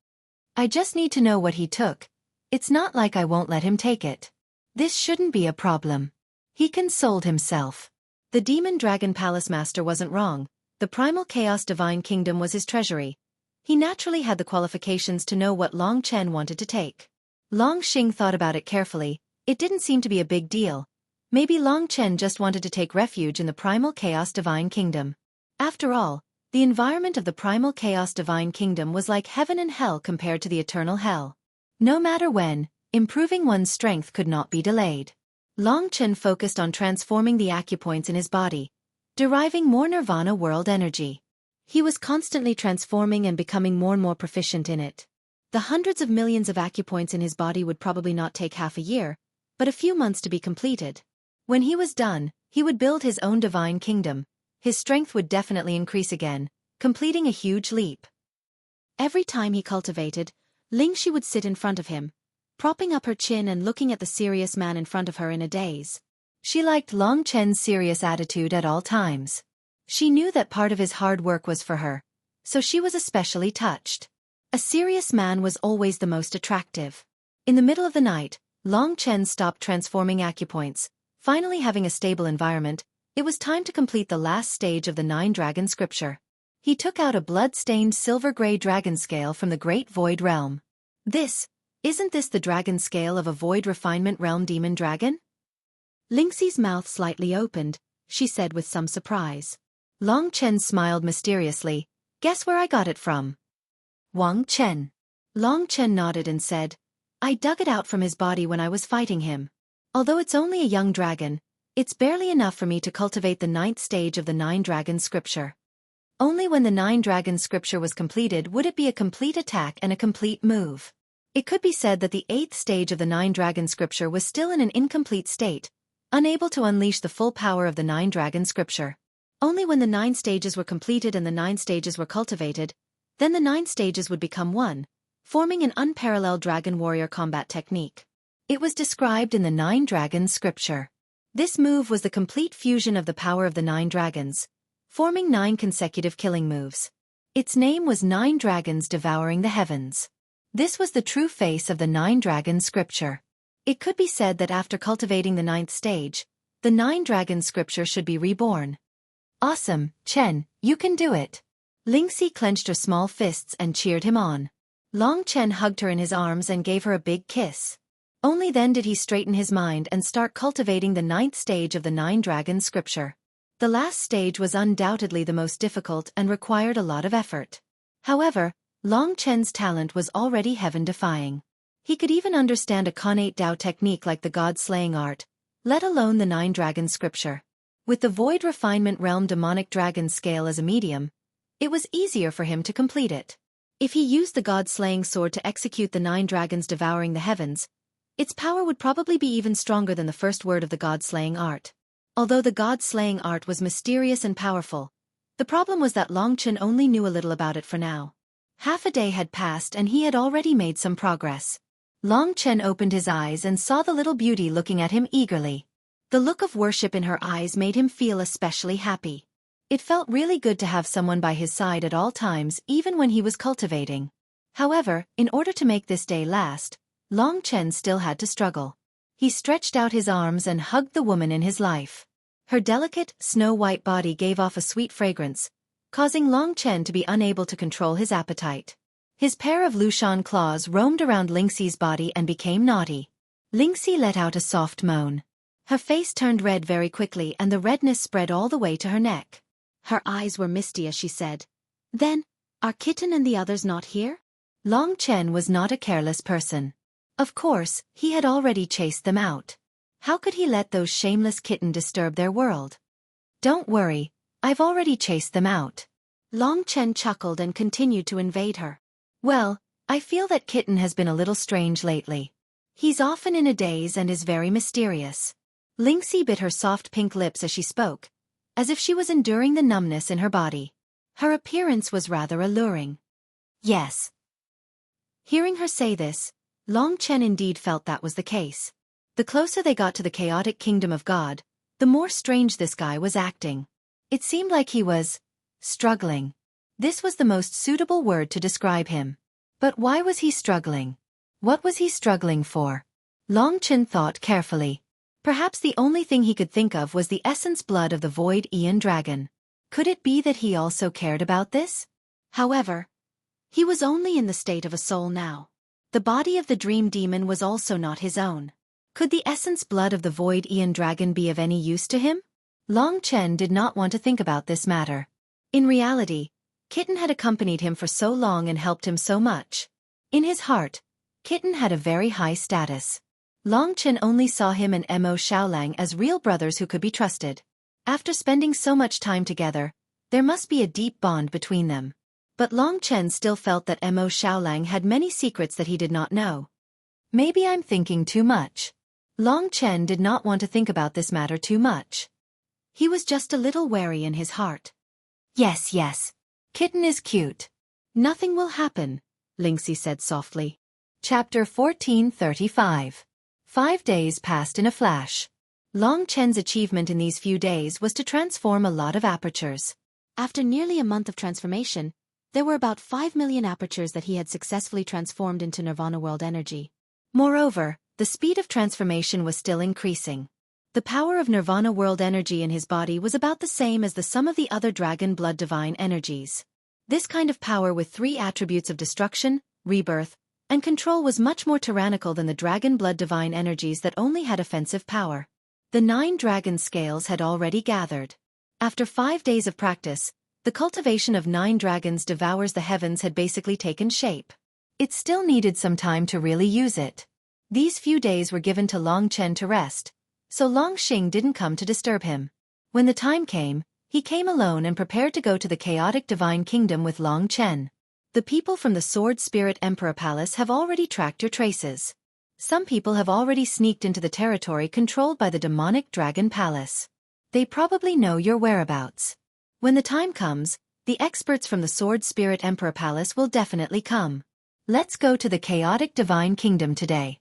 "I just need to know what he took. It's not like I won't let him take it. This shouldn't be a problem." He consoled himself. The Demon Dragon Palace Master wasn't wrong. The Primal Chaos Divine Kingdom was his treasury. He naturally had the qualifications to know what Long Chen wanted to take. Long Xing thought about it carefully. It didn't seem to be a big deal. Maybe Long Chen just wanted to take refuge in the Primal Chaos Divine Kingdom. After all, the environment of the Primal Chaos Divine Kingdom was like heaven and hell compared to the eternal hell. No matter when, improving one's strength could not be delayed. Long Chen focused on transforming the acupoints in his body, deriving more Nirvana world energy. He was constantly transforming and becoming more and more proficient in it. The hundreds of millions of acupoints in his body would probably not take half a year, but a few months to be completed. When he was done, he would build his own divine kingdom. His strength would definitely increase again, completing a huge leap. Every time he cultivated, Lingxi would sit in front of him, propping up her chin and looking at the serious man in front of her in a daze. She liked Long Chen's serious attitude at all times. She knew that part of his hard work was for her, so she was especially touched. A serious man was always the most attractive. In the middle of the night, Long Chen stopped transforming acupoints. Finally having a stable environment, it was time to complete the last stage of the 9-dragon scripture. He took out a blood-stained silver-gray dragon scale from the Great Void Realm. Isn't this the dragon scale of a Void Refinement Realm demon dragon? Lingxi's mouth slightly opened, she said with some surprise. Long Chen smiled mysteriously. Guess where I got it from? Wang Chen. Long Chen nodded and said, I dug it out from his body when I was fighting him. Although it's only a young dragon, it's barely enough for me to cultivate the 9th stage of the 9-dragon scripture. Only when the 9-dragon scripture was completed would it be a complete attack and a complete move. It could be said that the 8th stage of the 9-dragon scripture was still in an incomplete state, unable to unleash the full power of the 9-dragon scripture. Only when the 9 stages were completed and the 9 stages were cultivated, then the 9 stages would become one, forming an unparalleled dragon warrior combat technique. It was described in the 9-dragon scripture. This move was the complete fusion of the power of the 9 dragons, forming 9 consecutive killing moves. Its name was 9 dragons devouring the heavens. This was the true face of the 9-dragon scripture. It could be said that after cultivating the 9th stage, the 9-dragon scripture should be reborn. Awesome, Chen, you can do it. Lingxi clenched her small fists and cheered him on. Long Chen hugged her in his arms and gave her a big kiss. Only then did he straighten his mind and start cultivating the 9th stage of the 9-dragon scripture. The last stage was undoubtedly the most difficult and required a lot of effort. However, Long Chen's talent was already heaven-defying. He could even understand a connate Dao technique like the god-slaying art, let alone the 9-dragon scripture. With the Void Refinement Realm demonic dragon scale as a medium, it was easier for him to complete it. If he used the god-slaying sword to execute the 9 dragons devouring the heavens, its power would probably be even stronger than the first word of the god-slaying art. Although the god-slaying art was mysterious and powerful, the problem was that Long Chen only knew a little about it for now. Half a day had passed and he had already made some progress. Long Chen opened his eyes and saw the little beauty looking at him eagerly. The look of worship in her eyes made him feel especially happy. It felt really good to have someone by his side at all times, even when he was cultivating. However, in order to make this day last, Long Chen still had to struggle. He stretched out his arms and hugged the woman in his life. Her delicate, snow-white body gave off a sweet fragrance, causing Long Chen to be unable to control his appetite. His pair of Lushan claws roamed around Lingxi's body and became naughty. Lingxi let out a soft moan. Her face turned red very quickly and the redness spread all the way to her neck. Her eyes were misty as she said, "Then, are Kitten and the others not here?" Long Chen was not a careless person. Of course, he had already chased them out. How could he let those shameless kitten disturb their world? "Don't worry, I've already chased them out." Long Chen chuckled and continued to invade her. "Well, I feel that Kitten has been a little strange lately. He's often in a daze and is very mysterious." Lingxi bit her soft pink lips as she spoke, as if she was enduring the numbness in her body. Her appearance was rather alluring. Yes. Hearing her say this, Long Chen indeed felt that was the case. The closer they got to the chaotic kingdom of God, the more strange this guy was acting. It seemed like he was struggling. This was the most suitable word to describe him. But why was he struggling? What was he struggling for? Long Chen thought carefully. Perhaps the only thing he could think of was the essence blood of the Void Aeon Dragon. Could it be that he also cared about this? However, he was only in the state of a soul now. The body of the dream demon was also not his own. Could the essence blood of the Void Aeon Dragon be of any use to him? Long Chen did not want to think about this matter. In reality, Kitten had accompanied him for so long and helped him so much. In his heart, Kitten had a very high status. Long Chen only saw him and Mo Xiaolang as real brothers who could be trusted. After spending so much time together, there must be a deep bond between them. But Long Chen still felt that Mo Xiaolang had many secrets that he did not know. Maybe I'm thinking too much. Long Chen did not want to think about this matter too much. He was just a little wary in his heart. Yes. Kitten is cute. Nothing will happen, Lingxi said softly. Chapter 1435. 5 days passed in a flash. Long Chen's achievement in these few days was to transform a lot of apertures. After nearly a month of transformation, There were about 5 million apertures that he had successfully transformed into Nirvana world energy. Moreover, the speed of transformation was still increasing. The power of Nirvana world energy in his body was about the same as the sum of the other dragon blood divine energies. This kind of power with 3 attributes of destruction, rebirth, and control was much more tyrannical than the dragon blood divine energies that only had offensive power. The 9 dragon scales had already gathered. After 5 days of practice, the cultivation of 9 dragons devours the heavens had basically taken shape. It still needed some time to really use it. These few days were given to Long Chen to rest, so Long Xing didn't come to disturb him. When the time came, he came alone and prepared to go to the chaotic divine kingdom with Long Chen. The people from the Sword Spirit Emperor Palace have already tracked your traces. Some people have already sneaked into the territory controlled by the demonic Dragon Palace. They probably know your whereabouts. When the time comes, the experts from the Sword Spirit Emperor Palace will definitely come. Let's go to the chaotic divine kingdom today.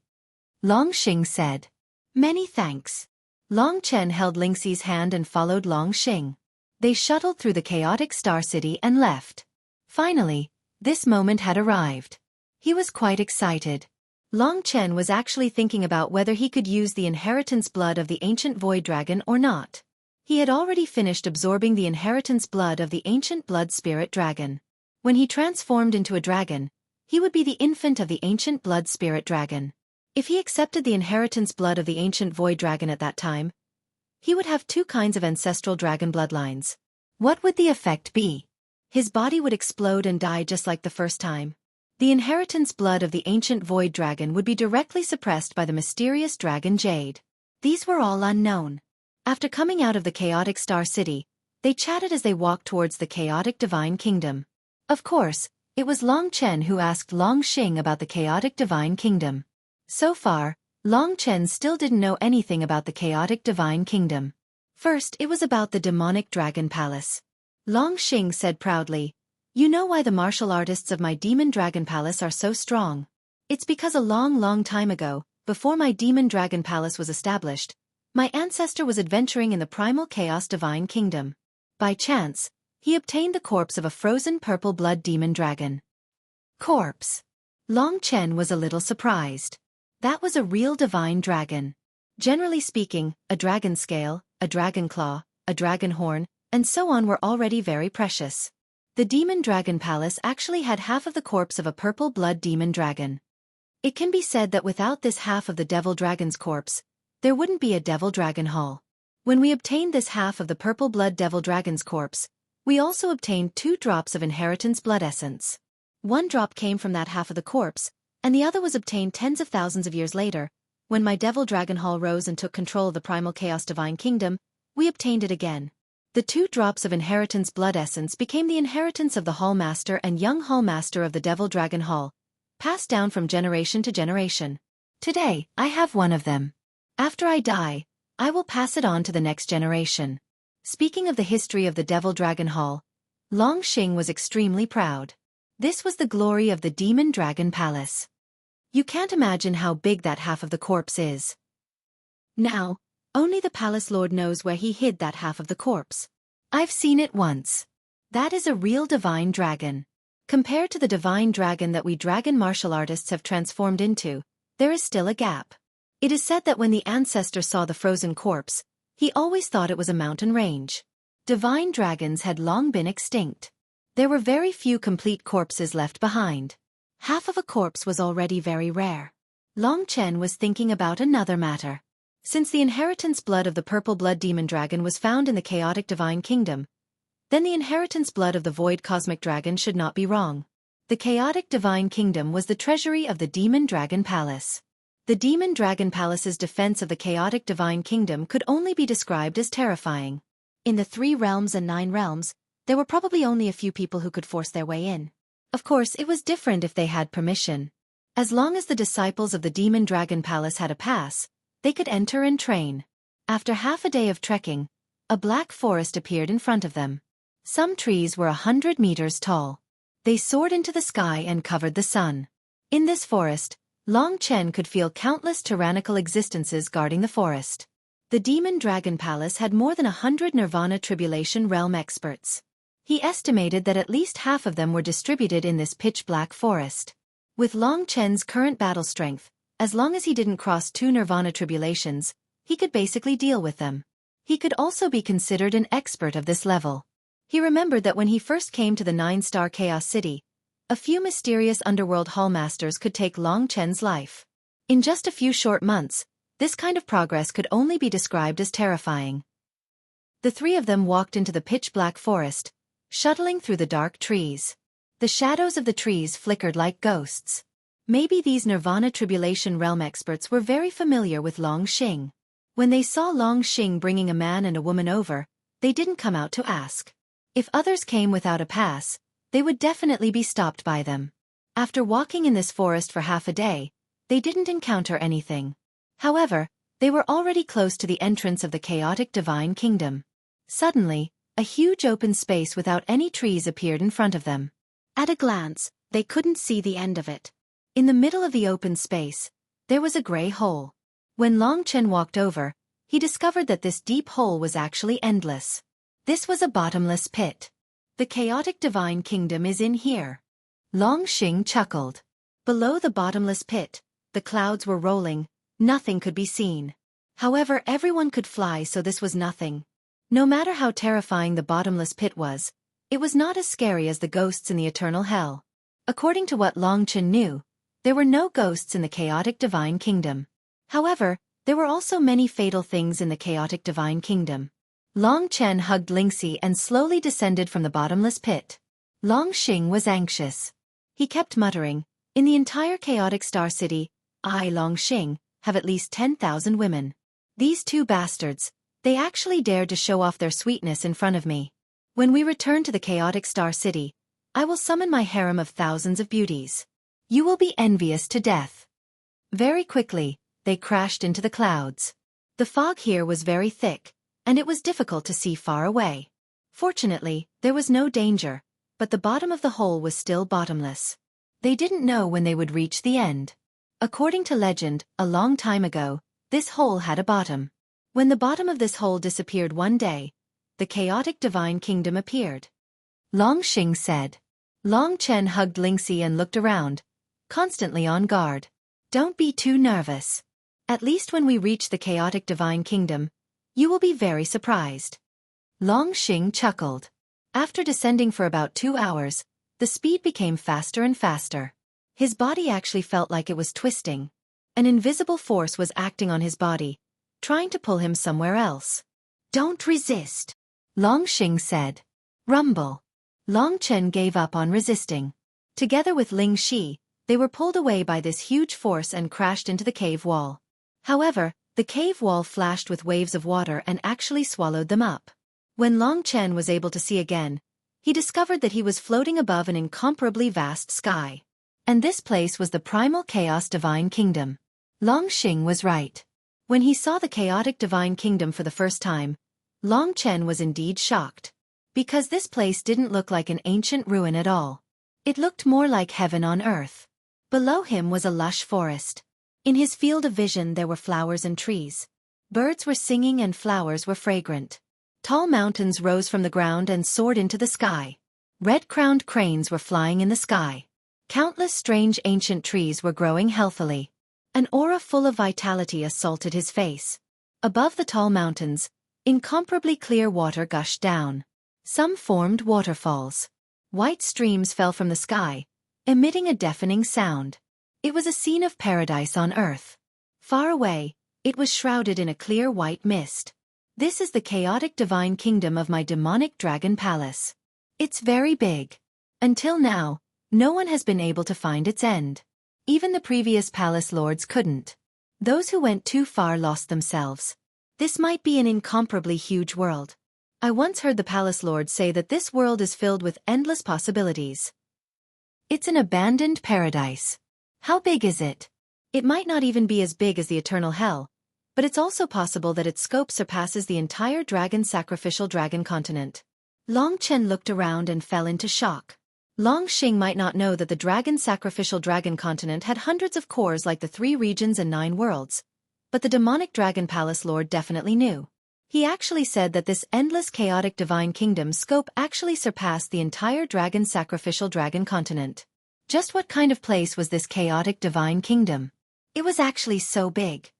Long Xing said. Many thanks. Long Chen held Lingxi's hand and followed Long Xing. They shuttled through the chaotic Star City and left. Finally, this moment had arrived. He was quite excited. Long Chen was actually thinking about whether he could use the inheritance blood of the ancient void dragon or not. He had already finished absorbing the inheritance blood of the ancient blood spirit dragon. When he transformed into a dragon, he would be the infant of the ancient blood spirit dragon. If he accepted the inheritance blood of the ancient void dragon at that time, he would have 2 kinds of ancestral dragon bloodlines. What would the effect be? His body would explode and die just like the first time. The inheritance blood of the ancient void dragon would be directly suppressed by the mysterious dragon Jade. These were all unknown. After coming out of the chaotic Star City, they chatted as they walked towards the chaotic divine kingdom. Of course, it was Long Chen who asked Long Xing about the chaotic divine kingdom. So far, Long Chen still didn't know anything about the chaotic divine kingdom. First, it was about the demonic dragon palace. Long Xing said proudly, "You know why the martial artists of my demon dragon palace are so strong? It's because a long time ago, before my demon dragon palace was established, my ancestor was adventuring in the primal chaos divine kingdom. By chance, he obtained the corpse of a frozen purple blood demon dragon." Corpse. Long Chen was a little surprised. That was a real divine dragon. Generally speaking, a dragon scale, a dragon claw, a dragon horn, and so on were already very precious. The demon dragon palace actually had half of the corpse of a purple blood demon dragon. It can be said that without this half of the devil dragon's corpse, there wouldn't be a devil dragon hall. When we obtained this half of the purple blood devil dragon's corpse, we also obtained 2 drops of inheritance blood essence. 1 drop came from that half of the corpse, and the other was obtained tens of thousands of years later. When my devil dragon hall rose and took control of the primal chaos divine kingdom, we obtained it again. The 2 drops of inheritance blood essence became the inheritance of the hall master and young hall master of the devil dragon hall, passed down from generation to generation. Today, I have 1 of them. After I die, I will pass it on to the next generation. Speaking of the history of the devil dragon hall, Long Xing was extremely proud. This was the glory of the demon dragon palace. You can't imagine how big that half of the corpse is. Now, only the palace lord knows where he hid that half of the corpse. I've seen it once. That is a real divine dragon. Compared to the divine dragon that we dragon martial artists have transformed into, there is still a gap. It is said that when the ancestor saw the frozen corpse, he always thought it was a mountain range. Divine dragons had long been extinct. There were very few complete corpses left behind. Half of a corpse was already very rare. Long Chen was thinking about another matter. Since the inheritance blood of the purple blood demon dragon was found in the chaotic divine kingdom, then the inheritance blood of the void cosmic dragon should not be wrong. The chaotic divine kingdom was the treasury of the demon dragon palace. The demon dragon palace's defense of the chaotic divine kingdom could only be described as terrifying. In the 3 realms and 9 realms, there were probably only a few people who could force their way in. Of course, it was different if they had permission. As long as the disciples of the demon dragon palace had a pass, they could enter and train. After half a day of trekking, a black forest appeared in front of them. Some trees were 100 meters tall. They soared into the sky and covered the sun. In this forest, Long Chen could feel countless tyrannical existences guarding the forest. The demon dragon palace had more than 100 Nirvana Tribulation Realm experts. He estimated that at least half of them were distributed in this pitch-black forest. With Long Chen's current battle strength, as long as he didn't cross 2 nirvana tribulations, he could basically deal with them. He could also be considered an expert of this level. He remembered that when he first came to the 9-star Chaos City, a few mysterious underworld hallmasters could take Long Chen's life. In just a few short months, this kind of progress could only be described as terrifying. The 3 of them walked into the pitch-black forest, shuttling through the dark trees. The shadows of the trees flickered like ghosts. Maybe these Nirvana Tribulation Realm experts were very familiar with Long Xing. When they saw Long Xing bringing a man and a woman over, they didn't come out to ask. If others came without a pass, they would definitely be stopped by them. After walking in this forest for half a day, they didn't encounter anything. However, they were already close to the entrance of the chaotic divine kingdom. Suddenly, a huge open space without any trees appeared in front of them. At a glance, they couldn't see the end of it. In the middle of the open space, there was a gray hole. When Long Chen walked over, he discovered that this deep hole was actually endless. This was a bottomless pit. The chaotic divine kingdom is in here. Long Xing chuckled. Below the bottomless pit, the clouds were rolling, nothing could be seen. However, everyone could fly, so this was nothing. No matter how terrifying the bottomless pit was, it was not as scary as the ghosts in the eternal hell. According to what Long Chen knew, there were no ghosts in the chaotic divine kingdom. However, there were also many fatal things in the chaotic divine kingdom. Long Chen hugged Lingxi and slowly descended from the bottomless pit. Long Xing was anxious. He kept muttering, "In the entire chaotic star city, I, Long Xing, have at least 10,000 women. These 2 bastards, they actually dared to show off their sweetness in front of me. When we return to the chaotic star city, I will summon my harem of thousands of beauties. You will be envious to death." Very quickly, they crashed into the clouds. The fog here was very thick, and it was difficult to see far away. Fortunately, there was no danger, but the bottom of the hole was still bottomless. They didn't know when they would reach the end. According to legend, a long time ago, this hole had a bottom. When the bottom of this hole disappeared one day, the chaotic divine kingdom appeared. Long Xing said. Long Chen hugged Lingxi and looked around, constantly on guard. "Don't be too nervous. At least when we reach the chaotic divine kingdom, you will be very surprised." Long Xing chuckled. After descending for about 2 hours, the speed became faster and faster. His body actually felt like it was twisting. An invisible force was acting on his body, trying to pull him somewhere else. "Don't resist," Long Xing said. Rumble. Long Chen gave up on resisting. Together with Ling Shi, they were pulled away by this huge force and crashed into the cave wall. However, the cave wall flashed with waves of water and actually swallowed them up. When Long Chen was able to see again, he discovered that he was floating above an incomparably vast sky. And this place was the primal chaos divine kingdom. Long Xing was right. When he saw the chaotic divine kingdom for the first time, Long Chen was indeed shocked. Because this place didn't look like an ancient ruin at all. It looked more like heaven on earth. Below him was a lush forest. In his field of vision there were flowers and trees. Birds were singing and flowers were fragrant. Tall mountains rose from the ground and soared into the sky. Red-crowned cranes were flying in the sky. Countless strange ancient trees were growing healthily. An aura full of vitality assaulted his face. Above the tall mountains, incomparably clear water gushed down. Some formed waterfalls. White streams fell from the sky, emitting a deafening sound. It was a scene of paradise on earth. Far away, it was shrouded in a clear white mist. "This is the chaotic divine kingdom of my demonic dragon palace. It's very big. Until now, no one has been able to find its end. Even the previous palace lords couldn't. Those who went too far lost themselves. This might be an incomparably huge world. I once heard the palace lord say that this world is filled with endless possibilities. It's an abandoned paradise. How big is it? It might not even be as big as the eternal hell, but it's also possible that its scope surpasses the entire dragon sacrificial dragon continent." Long Chen looked around and fell into shock. Long Xing might not know that the dragon sacrificial dragon continent had hundreds of cores like the 3 regions and 9 worlds, but the demonic dragon palace lord definitely knew. He actually said that this endless chaotic divine kingdom scope actually surpassed the entire dragon sacrificial dragon continent. Just what kind of place was this chaotic divine kingdom? It was actually so big.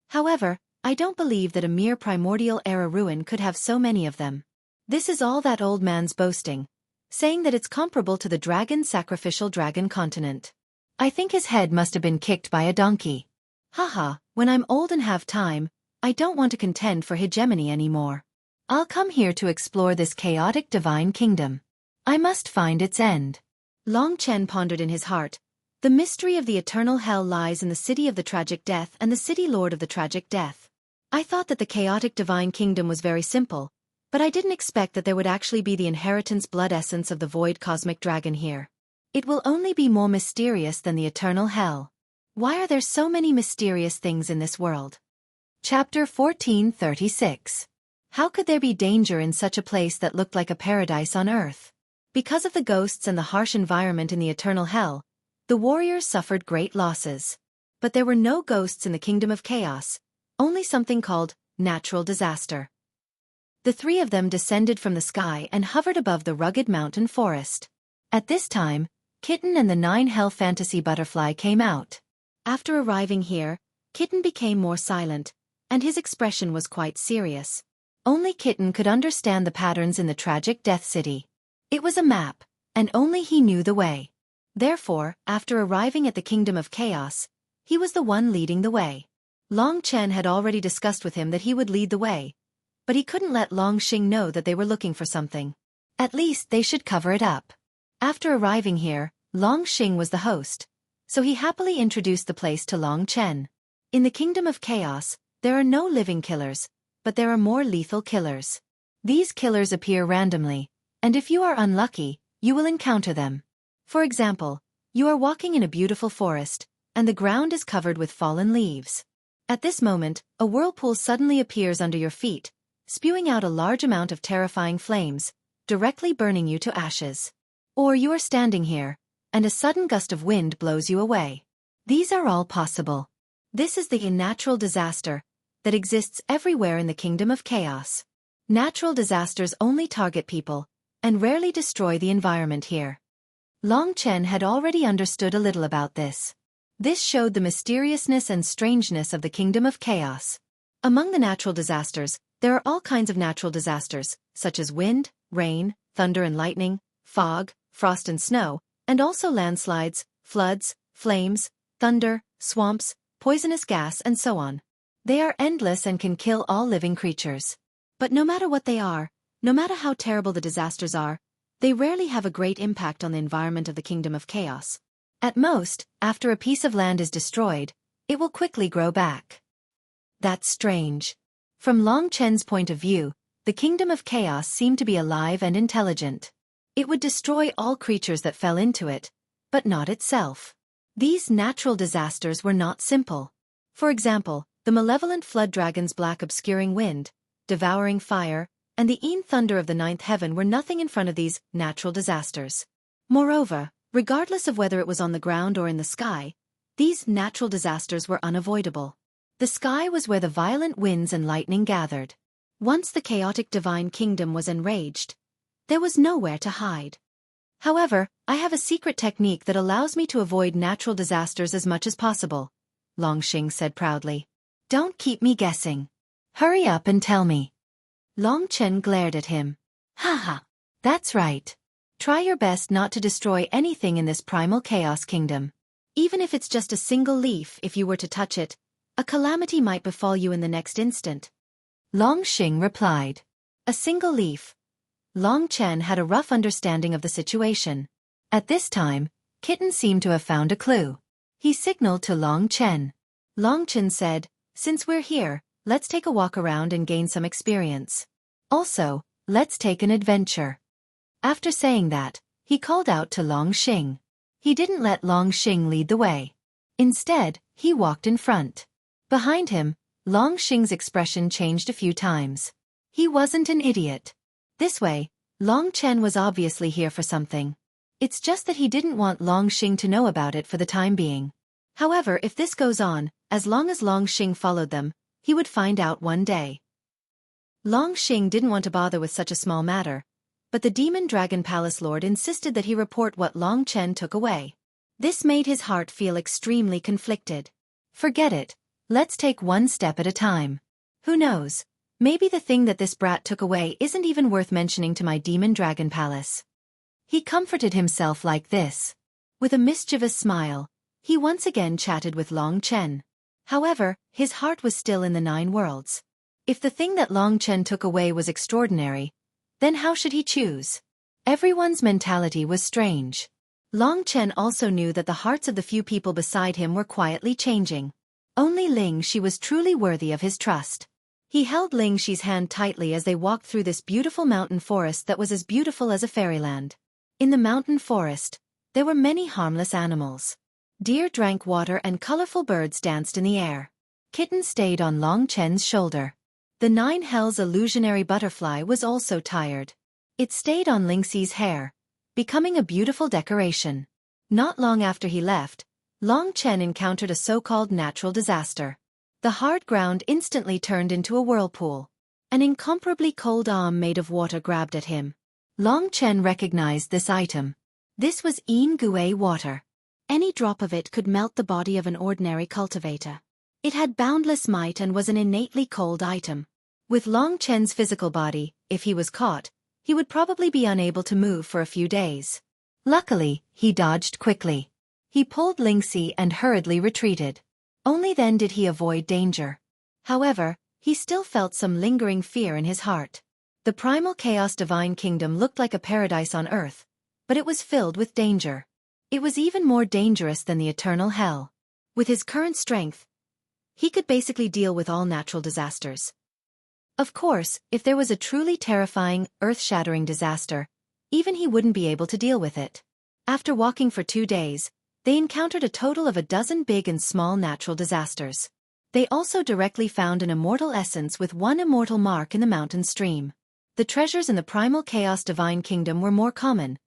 However, I don't believe that a mere primordial era ruin could have so many of them. This is all that old man's boasting, saying that it's comparable to the dragon sacrificial dragon continent. I think his head must have been kicked by a donkey. Haha, when I'm old and have time, I don't want to contend for hegemony anymore. I'll come here to explore this chaotic divine kingdom. I must find its end. Long Chen pondered in his heart. The mystery of the eternal hell lies in the city of the tragic death and the city lord of the tragic death. I thought that the chaotic divine kingdom was very simple, but I didn't expect that there would actually be the inheritance blood essence of the void cosmic dragon here. It will only be more mysterious than the eternal hell. Why are there so many mysterious things in this world? Chapter 1436. How could there be danger in such a place that looked like a paradise on earth? Because of the ghosts and the harsh environment in the eternal hell, the warriors suffered great losses. But there were no ghosts in the kingdom of chaos, only something called natural disaster. The three of them descended from the sky and hovered above the rugged mountain forest. At this time, Kitten and the 9 hell fantasy butterfly came out. After arriving here, Kitten became more silent, and his expression was quite serious. Only Kitten could understand the patterns in the tragic death city. It was a map, and only he knew the way. Therefore, after arriving at the kingdom of chaos, he was the one leading the way. Long Chen had already discussed with him that he would lead the way, but he couldn't let Long Xing know that they were looking for something. At least they should cover it up. After arriving here, Long Xing was the host, so he happily introduced the place to Long Chen. In the kingdom of chaos, there are no living killers, but there are more lethal killers. These killers appear randomly, and if you are unlucky, you will encounter them. For example, you are walking in a beautiful forest, and the ground is covered with fallen leaves. At this moment, a whirlpool suddenly appears under your feet, spewing out a large amount of terrifying flames, directly burning you to ashes. Or you are standing here, and a sudden gust of wind blows you away. These are all possible. This is the unnatural disaster that exists everywhere in the kingdom of chaos. Natural disasters only target people, and rarely destroy the environment here. Long Chen had already understood a little about this. This showed the mysteriousness and strangeness of the kingdom of chaos. Among the natural disasters, there are all kinds of natural disasters, such as wind, rain, thunder and lightning, fog, frost and snow, and also landslides, floods, flames, thunder, swamps, poisonous gas and so on. They are endless and can kill all living creatures. But no matter what they are, no matter how terrible the disasters are, they rarely have a great impact on the environment of the kingdom of chaos. At most, after a piece of land is destroyed, it will quickly grow back. That's strange. From Long Chen's point of view, the kingdom of chaos seemed to be alive and intelligent. It would destroy all creatures that fell into it, but not itself. These natural disasters were not simple. For example, the malevolent flood dragon's black obscuring wind, devouring fire, and the thunder of the 9th heaven were nothing in front of these natural disasters. Moreover, regardless of whether it was on the ground or in the sky, these natural disasters were unavoidable. The sky was where the violent winds and lightning gathered. Once the chaotic divine kingdom was enraged, there was nowhere to hide. However, I have a secret technique that allows me to avoid natural disasters as much as possible, Long Xing said proudly. Don't keep me guessing. Hurry up and tell me. Long Chen glared at him. Haha, that's right. Try your best not to destroy anything in this primal chaos kingdom. Even if it's just a single leaf, if you were to touch it, a calamity might befall you in the next instant. Long Xing replied. A single leaf. Long Chen had a rough understanding of the situation. At this time, Kitten seemed to have found a clue. He signaled to Long Chen. Long Chen said, "Since we're here, let's take a walk around and gain some experience. Also, let's take an adventure." After saying that, he called out to Long Xing. He didn't let Long Xing lead the way. Instead, he walked in front. Behind him, Long Xing's expression changed a few times. He wasn't an idiot. This way, Long Chen was obviously here for something. It's just that he didn't want Long Xing to know about it for the time being. However, if this goes on, as long as Long Xing followed them, he would find out one day. Long Xing didn't want to bother with such a small matter, but the Demon Dragon Palace Lord insisted that he report what Long Chen took away. This made his heart feel extremely conflicted. Forget it, let's take one step at a time. Who knows, maybe the thing that this brat took away isn't even worth mentioning to my Demon Dragon Palace. He comforted himself like this. With a mischievous smile, he once again chatted with Long Chen. However, his heart was still in the 9 worlds. If the thing that Long Chen took away was extraordinary, then how should he choose? Everyone's mentality was strange. Long Chen also knew that the hearts of the few people beside him were quietly changing. Only Ling Shi was truly worthy of his trust. He held Ling Shi's hand tightly as they walked through this beautiful mountain forest that was as beautiful as a fairyland. In the mountain forest, there were many harmless animals. Deer drank water and colorful birds danced in the air. Kitten stayed on Long Chen's shoulder. The 9 Hells illusionary butterfly was also tired. It stayed on Ling Xi's hair, becoming a beautiful decoration. Not long after he left, Long Chen encountered a so-called natural disaster. The hard ground instantly turned into a whirlpool. An incomparably cold arm made of water grabbed at him. Long Chen recognized this item. This was Yin Gui water. Any drop of it could melt the body of an ordinary cultivator. It had boundless might and was an innately cold item. With Long Chen's physical body, if he was caught, he would probably be unable to move for a few days. Luckily, he dodged quickly. He pulled Ling Xi and hurriedly retreated. Only then did he avoid danger. However, he still felt some lingering fear in his heart. The primal chaos divine kingdom looked like a paradise on earth, but it was filled with danger. It was even more dangerous than the eternal hell. With his current strength, he could basically deal with all natural disasters. Of course, if there was a truly terrifying, earth-shattering disaster, even he wouldn't be able to deal with it. After walking for 2 days, they encountered a total of 12 big and small natural disasters. They also directly found an immortal essence with 1 immortal mark in the mountain stream. The treasures in the primal chaos divine kingdom were more common,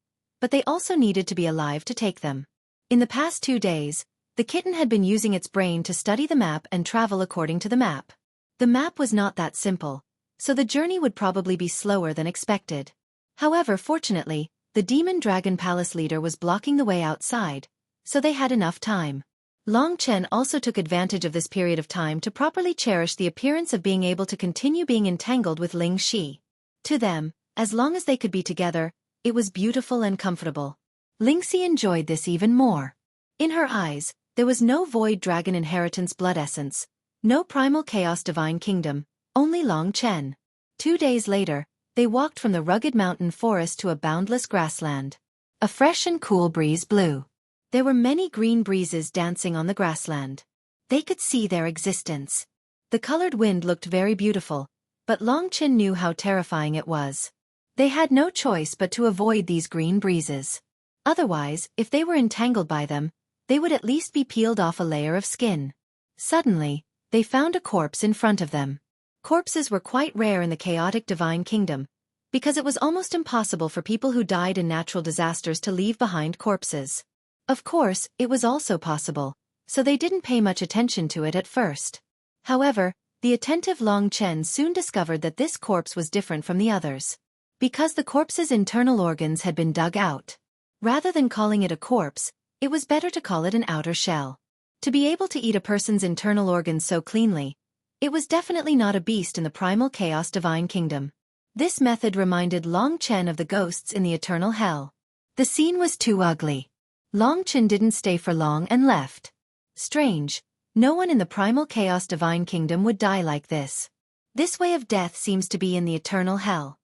but they also needed to be alive to take them. In the past 2 days, the kitten had been using its brain to study the map and travel according to the map. The map was not that simple, so the journey would probably be slower than expected. However, fortunately, the Demon Dragon Palace leader was blocking the way outside, so they had enough time. Long Chen also took advantage of this period of time to properly cherish the appearance of being able to continue being entangled with Ling Shi. To them, as long as they could be together, it was beautiful and comfortable. Ling Xi enjoyed this even more. In her eyes, there was no void dragon inheritance blood essence, no primal chaos divine kingdom, only Long Chen. 2 days later, they walked from the rugged mountain forest to a boundless grassland. A fresh and cool breeze blew. There were many green breezes dancing on the grassland. They could see their existence. The colored wind looked very beautiful, but Long Chen knew how terrifying it was. They had no choice but to avoid these green breezes. Otherwise, if they were entangled by them, they would at least be peeled off a layer of skin. Suddenly, they found a corpse in front of them. Corpses were quite rare in the chaotic divine kingdom, because it was almost impossible for people who died in natural disasters to leave behind corpses. Of course, it was also possible, so they didn't pay much attention to it at first. However, the attentive Long Chen soon discovered that this corpse was different from the others. Because the corpse's internal organs had been dug out. Rather than calling it a corpse, it was better to call it an outer shell. To be able to eat a person's internal organs so cleanly, it was definitely not a beast in the primal chaos divine kingdom. This method reminded Long Chen of the ghosts in the eternal hell. The scene was too ugly. Long Chen didn't stay for long and left. Strange, no one in the primal chaos divine kingdom would die like this. This way of death seems to be in the eternal hell.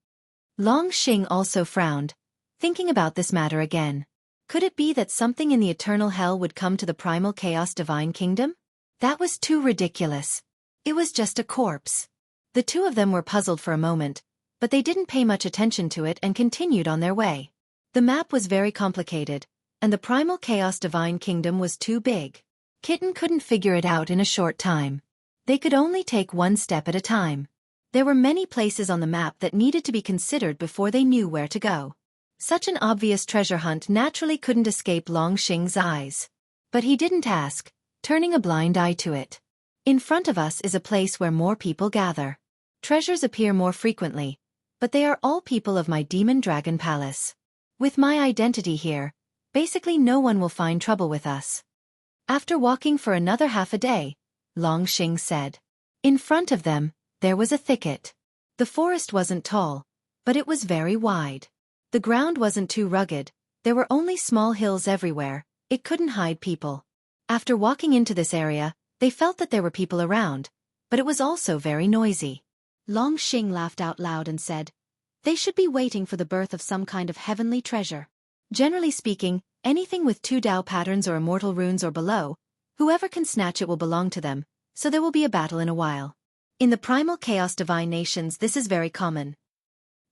Long Xing also frowned, thinking about this matter again. Could it be that something in the eternal hell would come to the primal chaos divine kingdom? That was too ridiculous. It was just a corpse. The 2 of them were puzzled for a moment, but they didn't pay much attention to it and continued on their way. The map was very complicated, and the primal chaos divine kingdom was too big. Kitten couldn't figure it out in a short time. They could only take 1 step at a time. There were many places on the map that needed to be considered before they knew where to go. Such an obvious treasure hunt naturally couldn't escape Long Xing's eyes. But he didn't ask, turning a blind eye to it. In front of us is a place where more people gather. Treasures appear more frequently, but they are all people of my demon dragon palace. With my identity here, basically no one will find trouble with us. After walking for another half a day, Long Xing said. In front of them, there was a thicket. The forest wasn't tall, but it was very wide. The ground wasn't too rugged, there were only small hills everywhere, it couldn't hide people. After walking into this area, they felt that there were people around, but it was also very noisy. Long Xing laughed out loud and said, "They should be waiting for the birth of some kind of heavenly treasure. Generally speaking, anything with 2 Dao patterns or immortal runes or below, whoever can snatch it will belong to them, so there will be a battle in a while. In the primal chaos divine nations this is very common.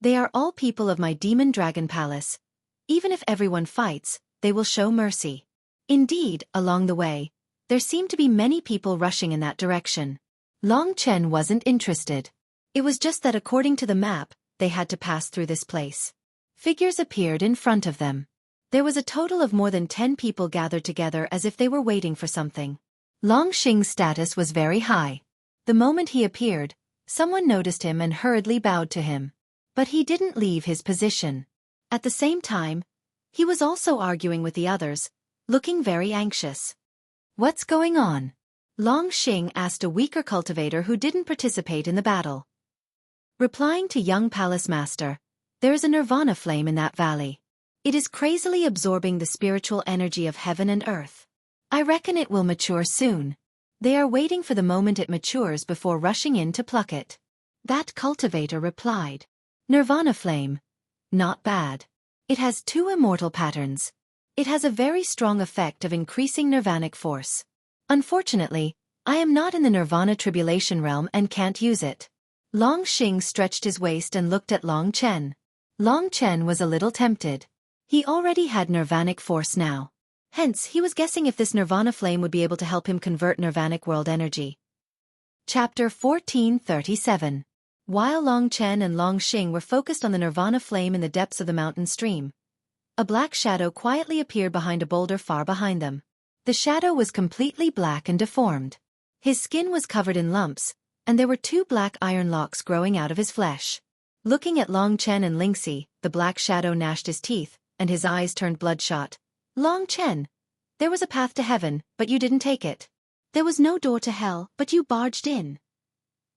They are all people of my demon dragon palace. Even if everyone fights, they will show mercy." Indeed, along the way, there seemed to be many people rushing in that direction. Long Chen wasn't interested. It was just that according to the map, they had to pass through this place. Figures appeared in front of them. There was a total of more than 10 people gathered together as if they were waiting for something. Long Xing's status was very high. The moment he appeared, someone noticed him and hurriedly bowed to him. But he didn't leave his position. At the same time, he was also arguing with the others, looking very anxious. "What's going on?" Long Xing asked a weaker cultivator who didn't participate in the battle. Replying to young palace master, "There is a nirvana flame in that valley. It is crazily absorbing the spiritual energy of heaven and earth. I reckon it will mature soon. They are waiting for the moment it matures before rushing in to pluck it." That cultivator replied. "Nirvana flame. Not bad. It has 2 immortal patterns. It has a very strong effect of increasing nirvanic force. Unfortunately, I am not in the nirvana tribulation realm and can't use it." Long Xing stretched his waist and looked at Long Chen. Long Chen was a little tempted. He already had nirvanic force now. Hence, he was guessing if this nirvana flame would be able to help him convert nirvanic world energy. Chapter 1437. While Long Chen and Long Xing were focused on the nirvana flame in the depths of the mountain stream, a black shadow quietly appeared behind a boulder far behind them. The shadow was completely black and deformed. His skin was covered in lumps, and there were 2 black iron locks growing out of his flesh. Looking at Long Chen and Lingxi, the black shadow gnashed his teeth, and his eyes turned bloodshot. "Long Chen, there was a path to heaven, but you didn't take it. There was no door to hell, but you barged in."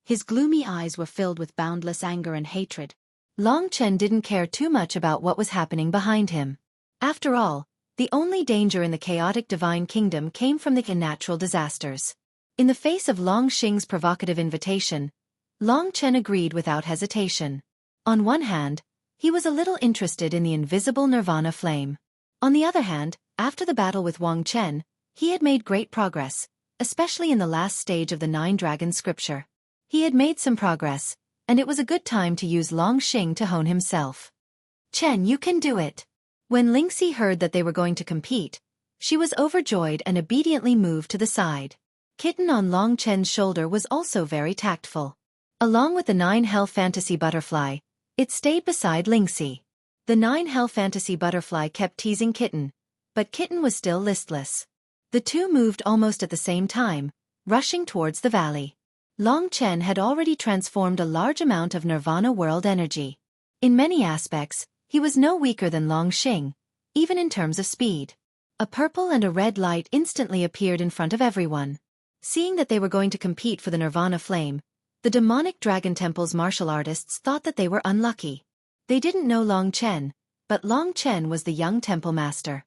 His gloomy eyes were filled with boundless anger and hatred. Long Chen didn't care too much about what was happening behind him. After all, the only danger in the chaotic divine kingdom came from the natural disasters. In the face of Long Xing's provocative invitation, Long Chen agreed without hesitation. On one hand, he was a little interested in the invisible nirvana flame. On the other hand, after the battle with Wang Chen, he had made great progress, especially in the last stage of the 9 Dragons scripture. He had made some progress, and it was a good time to use Long Xing to hone himself. "Chen, you can do it." When Lingxi heard that they were going to compete, she was overjoyed and obediently moved to the side. Kitten on Long Chen's shoulder was also very tactful. Along with the 9 Hell Fantasy Butterfly, it stayed beside Lingxi. The 9 Hell Fantasy Butterfly kept teasing Kitten, but Kitten was still listless. The 2 moved almost at the same time, rushing towards the valley. Long Chen had already transformed a large amount of Nirvana world energy. In many aspects, he was no weaker than Long Xing, even in terms of speed. A purple and a red light instantly appeared in front of everyone. Seeing that they were going to compete for the Nirvana flame, the demonic Dragon Temple's martial artists thought that they were unlucky. They didn't know Long Chen, but Long Chen was the young temple master.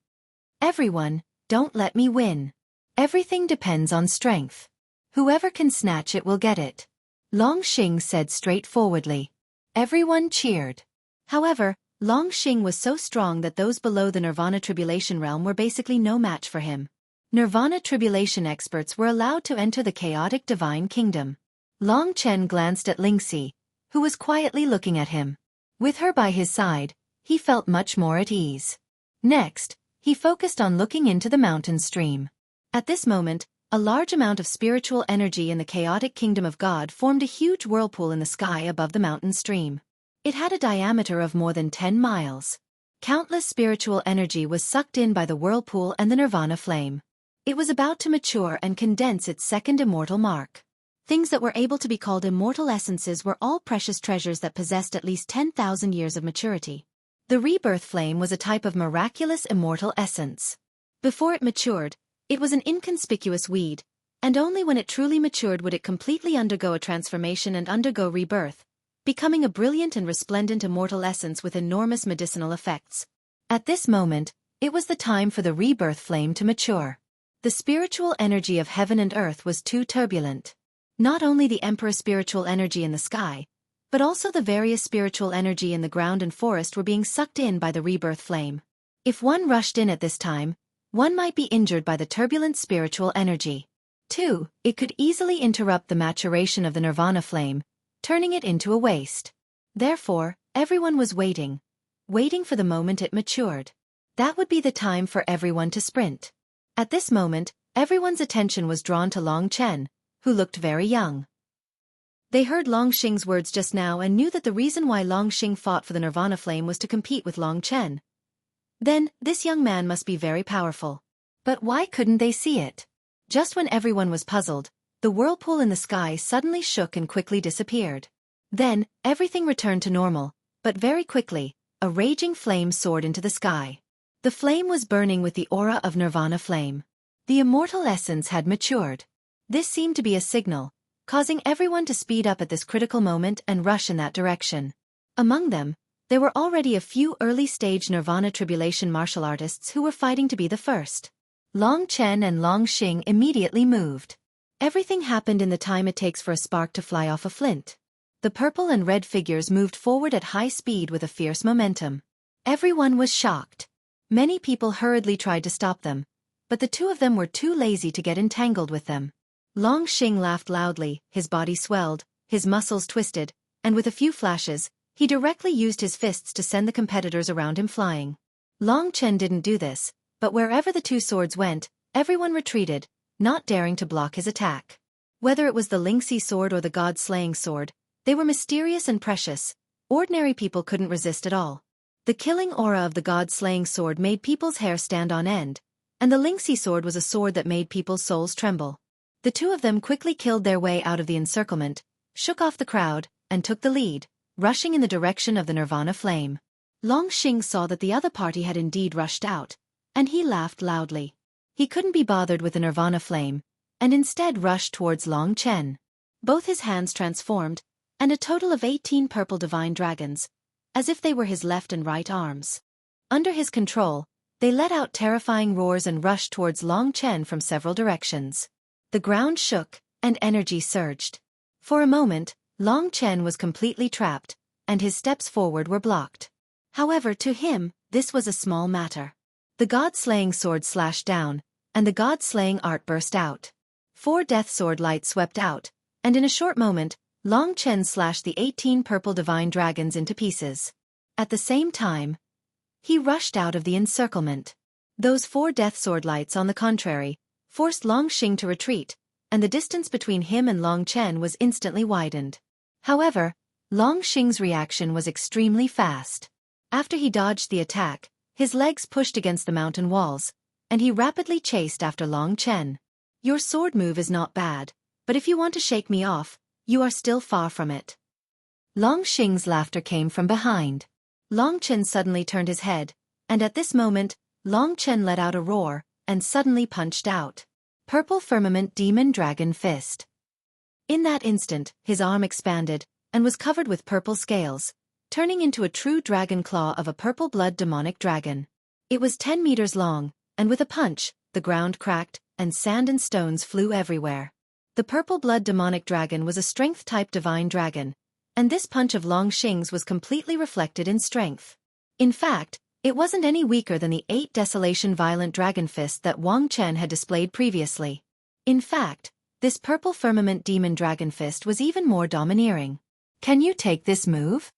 "Everyone, don't let me win. Everything depends on strength. Whoever can snatch it will get it," Long Xing said straightforwardly. Everyone cheered. However, Long Xing was so strong that those below the Nirvana Tribulation realm were basically no match for him. Nirvana Tribulation experts were allowed to enter the chaotic divine kingdom. Long Chen glanced at Lingxi, who was quietly looking at him. With her by his side, he felt much more at ease. Next, he focused on looking into the mountain stream. At this moment, a large amount of spiritual energy in the chaotic kingdom of God formed a huge whirlpool in the sky above the mountain stream. It had a diameter of more than 10 miles. Countless spiritual energy was sucked in by the whirlpool and the Nirvana flame. It was about to mature and condense its second immortal mark. Things that were able to be called immortal essences were all precious treasures that possessed at least 10,000 years of maturity. The rebirth flame was a type of miraculous immortal essence. Before it matured, it was an inconspicuous weed, and only when it truly matured would it completely undergo a transformation and undergo rebirth, becoming a brilliant and resplendent immortal essence with enormous medicinal effects. At this moment, it was the time for the rebirth flame to mature. The spiritual energy of heaven and earth was too turbulent. Not only the Emperor's spiritual energy in the sky, but also the various spiritual energy in the ground and forest were being sucked in by the rebirth flame. If one rushed in at this time, one might be injured by the turbulent spiritual energy. 2. It could easily interrupt the maturation of the nirvana flame, turning it into a waste. Therefore, everyone was waiting for the moment it matured. That would be the time for everyone to sprint. At this moment, everyone's attention was drawn to Long Chen, who looked very young. They heard Long Xing's words just now and knew that the reason why Long Xing fought for the nirvana flame was to compete with Long Chen. Then, this young man must be very powerful. But why couldn't they see it? Just when everyone was puzzled, the whirlpool in the sky suddenly shook and quickly disappeared. Then, everything returned to normal, but very quickly, a raging flame soared into the sky. The flame was burning with the aura of nirvana flame. The immortal essence had matured. This seemed to be a signal, causing everyone to speed up at this critical moment and rush in that direction. Among them, there were already a few early-stage nirvana tribulation martial artists who were fighting to be the first. Long Chen and Long Xing immediately moved. Everything happened in the time it takes for a spark to fly off a flint. The purple and red figures moved forward at high speed with a fierce momentum. Everyone was shocked. Many people hurriedly tried to stop them, but the two of them were too lazy to get entangled with them. Long Xing laughed loudly, his body swelled, his muscles twisted, and with a few flashes, he directly used his fists to send the competitors around him flying. Long Chen didn't do this, but wherever the two swords went, everyone retreated, not daring to block his attack. Whether it was the Lingxi sword or the god-slaying sword, they were mysterious and precious. Ordinary people couldn't resist at all. The killing aura of the god-slaying sword made people's hair stand on end, and the Lingxi sword was a sword that made people's souls tremble. The two of them quickly killed their way out of the encirclement, shook off the crowd, and took the lead, rushing in the direction of the nirvana flame. Long Xing saw that the other party had indeed rushed out, and he laughed loudly. He couldn't be bothered with the nirvana flame, and instead rushed towards Long Chen. Both his hands transformed, and a total of 18 purple divine dragons, as if they were his left and right arms. Under his control, they let out terrifying roars and rushed towards Long Chen from several directions. The ground shook, and energy surged. For a moment, Long Chen was completely trapped, and his steps forward were blocked. However, to him, this was a small matter. The god-slaying sword slashed down, and the god-slaying art burst out. 4 death sword lights swept out, and in a short moment, Long Chen slashed the 18 purple divine dragons into pieces. At the same time, he rushed out of the encirclement. Those 4 death sword lights, on the contrary, forced Long Xing to retreat, and the distance between him and Long Chen was instantly widened. However, Long Xing's reaction was extremely fast. After he dodged the attack, his legs pushed against the mountain walls, and he rapidly chased after Long Chen. Your sword move is not bad, but if you want to shake me off, you are still far from it. Long Xing's laughter came from behind. Long Chen suddenly turned his head, and at this moment, Long Chen let out a roar, and suddenly punched out. Purple Firmament Demon Dragon Fist. In that instant, his arm expanded, and was covered with purple scales, turning into a true dragon claw of a purple blood demonic dragon. It was 10 meters long, and with a punch, the ground cracked, and sand and stones flew everywhere. The purple blood demonic dragon was a strength-type divine dragon, and this punch of Long Xing's was completely reflected in strength. In fact, it wasn't any weaker than the 8 Desolation Violent Dragon Fist that Wang Chen had displayed previously. In fact, this purple firmament demon dragon fist was even more domineering. Can you take this move?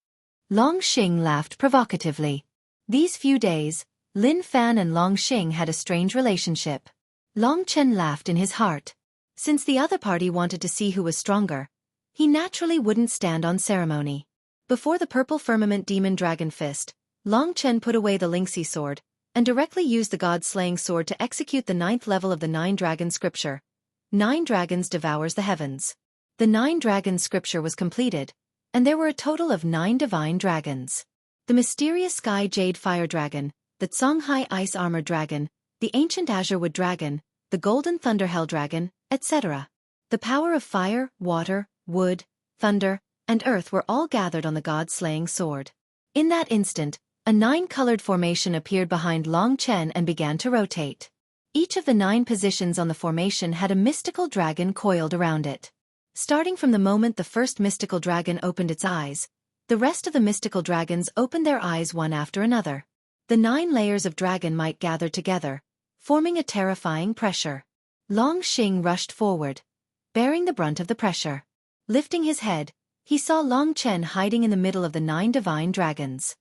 Long Xing laughed provocatively. These few days, Lin Fan and Long Xing had a strange relationship. Long Chen laughed in his heart. Since the other party wanted to see who was stronger, he naturally wouldn't stand on ceremony. Before the purple firmament demon dragon fist, Long Chen put away the Lingxi sword, and directly used the god-slaying sword to execute the 9th level of the 9 dragon scripture. 9 dragons devours the heavens. The 9 dragons scripture was completed, and there were a total of 9 divine dragons. The mysterious Sky Jade Fire Dragon, the Songhai Ice Armor Dragon, the Ancient Azure Wood Dragon, the Golden Thunder Hell Dragon, etc. The power of fire, water, wood, thunder, and earth were all gathered on the god-slaying sword. In that instant, a 9-colored formation appeared behind Long Chen and began to rotate. Each of the 9 positions on the formation had a mystical dragon coiled around it. Starting from the moment the first mystical dragon opened its eyes, the rest of the mystical dragons opened their eyes one after another. The 9 layers of dragon might gathered together, forming a terrifying pressure. Long Xing rushed forward, bearing the brunt of the pressure. Lifting his head, he saw Long Chen hiding in the middle of the 9 divine dragons.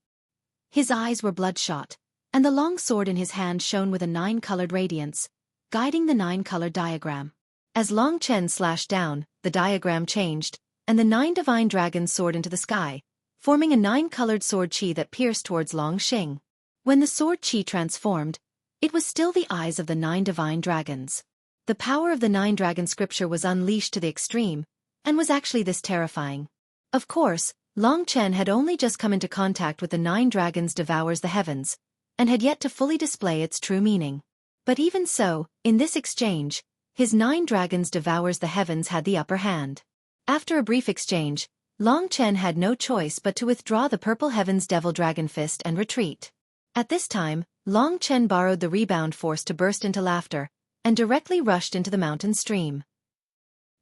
His eyes were bloodshot, and the long sword in his hand shone with a 9-colored radiance, guiding the 9-colored diagram. As Long Chen slashed down, the diagram changed, and the 9 divine dragons soared into the sky, forming a 9-colored sword chi that pierced towards Long Xing. When the sword chi transformed, it was still the eyes of the 9 divine dragons. The power of the 9-dragon scripture was unleashed to the extreme, and was actually this terrifying. Of course, Long Chen had only just come into contact with the 9 dragons devours the heavens, and had yet to fully display its true meaning. But even so, in this exchange, his 9 dragons devours the heavens had the upper hand. After a brief exchange, Long Chen had no choice but to withdraw the purple heaven's devil dragon fist and retreat. At this time, Long Chen borrowed the rebound force to burst into laughter, and directly rushed into the mountain stream.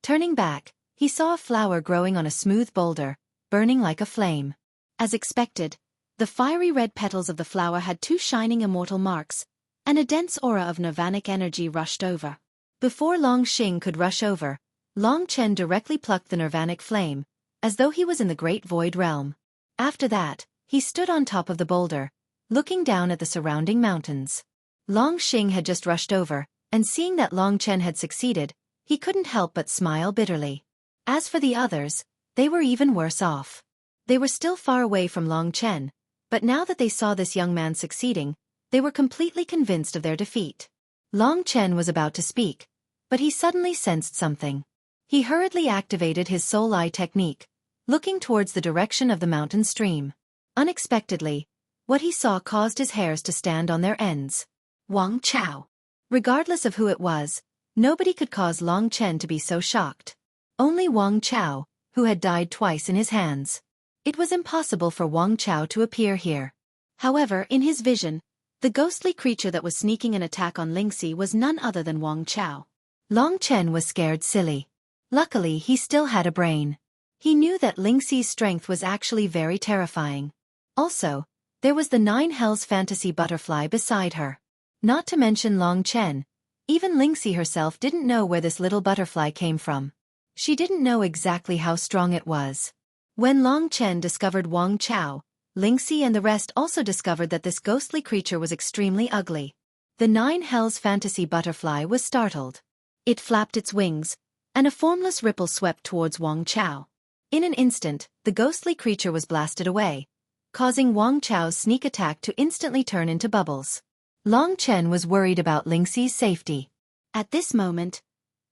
Turning back, he saw a flower growing on a smooth boulder, burning like a flame. As expected, the fiery red petals of the flower had 2 shining immortal marks, and a dense aura of nirvanic energy rushed over. Before Long Xing could rush over, Long Chen directly plucked the nirvanic flame, as though he was in the great void realm. After that, he stood on top of the boulder, looking down at the surrounding mountains. Long Xing had just rushed over, and seeing that Long Chen had succeeded, he couldn't help but smile bitterly. As for the others, they were even worse off. They were still far away from Long Chen, but now that they saw this young man succeeding, they were completely convinced of their defeat. Long Chen was about to speak, but he suddenly sensed something. He hurriedly activated his soul eye technique, looking towards the direction of the mountain stream. Unexpectedly, what he saw caused his hairs to stand on their ends. Wang Chao. Regardless of who it was, nobody could cause Long Chen to be so shocked. Only Wang Chao, who had died twice in his hands. It was impossible for Wang Chao to appear here. However, in his vision, the ghostly creature that was sneaking an attack on Lingxi was none other than Wang Chao. Long Chen was scared silly. Luckily, he still had a brain. He knew that Lingxi's strength was actually very terrifying. Also, there was the 9 Hells fantasy butterfly beside her. Not to mention Long Chen, even Lingxi herself didn't know where this little butterfly came from. She didn't know exactly how strong it was. When Long Chen discovered Wang Chao, Lingxi and the rest also discovered that this ghostly creature was extremely ugly. The 9 Hells fantasy butterfly was startled. It flapped its wings, and a formless ripple swept towards Wang Chao. In an instant, the ghostly creature was blasted away, causing Wang Chao's sneak attack to instantly turn into bubbles. Long Chen was worried about Lingxi's safety. At this moment,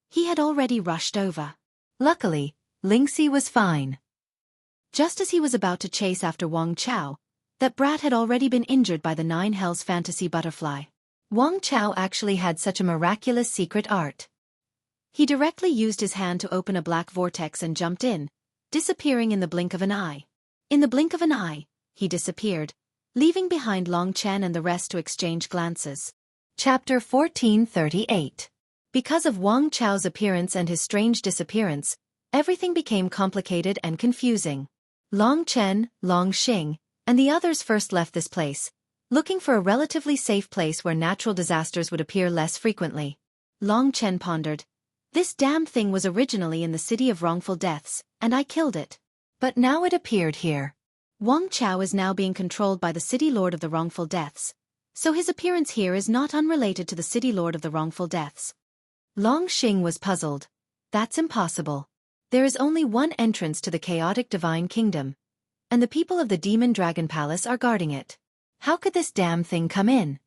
he had already rushed over. Luckily, Lingxi was fine. Just as he was about to chase after Wang Chao, that brat had already been injured by the 9 Hells fantasy butterfly. Wang Chao actually had such a miraculous secret art. He directly used his hand to open a black vortex and jumped in, disappearing in the blink of an eye. In the blink of an eye, he disappeared, leaving behind Long Chen and the rest to exchange glances. Chapter 1438. Because of Wang Chao's appearance and his strange disappearance, everything became complicated and confusing. Long Chen, Long Xing, and the others first left this place, looking for a relatively safe place where natural disasters would appear less frequently. Long Chen pondered. This damn thing was originally in the city of wrongful deaths, and I killed it. But now it appeared here. Wang Chao is now being controlled by the city lord of the wrongful deaths, so his appearance here is not unrelated to the city lord of the wrongful deaths. Long Xing was puzzled. That's impossible. There is only one entrance to the chaotic divine kingdom, and the people of the demon dragon palace are guarding it. How could this damn thing come in?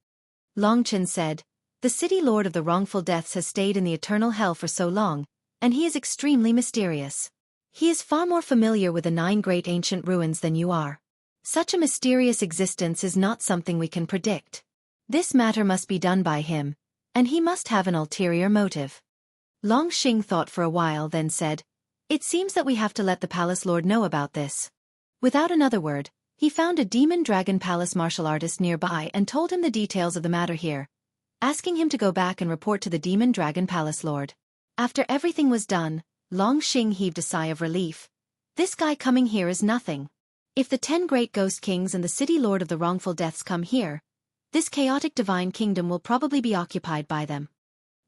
Long Chen said, the city lord of the wrongful deaths has stayed in the eternal hell for so long, and he is extremely mysterious. He is far more familiar with the 9 great ancient ruins than you are. Such a mysterious existence is not something we can predict. This matter must be done by him, and he must have an ulterior motive. Long Xing thought for a while, then said, "It seems that we have to let the palace lord know about this." Without another word, he found a demon dragon palace martial artist nearby and told him the details of the matter here, asking him to go back and report to the demon dragon palace lord. After everything was done, Long Xing heaved a sigh of relief. This guy coming here is nothing. If the 10 great ghost kings and the city lord of the wrongful deaths come here, this chaotic divine kingdom will probably be occupied by them.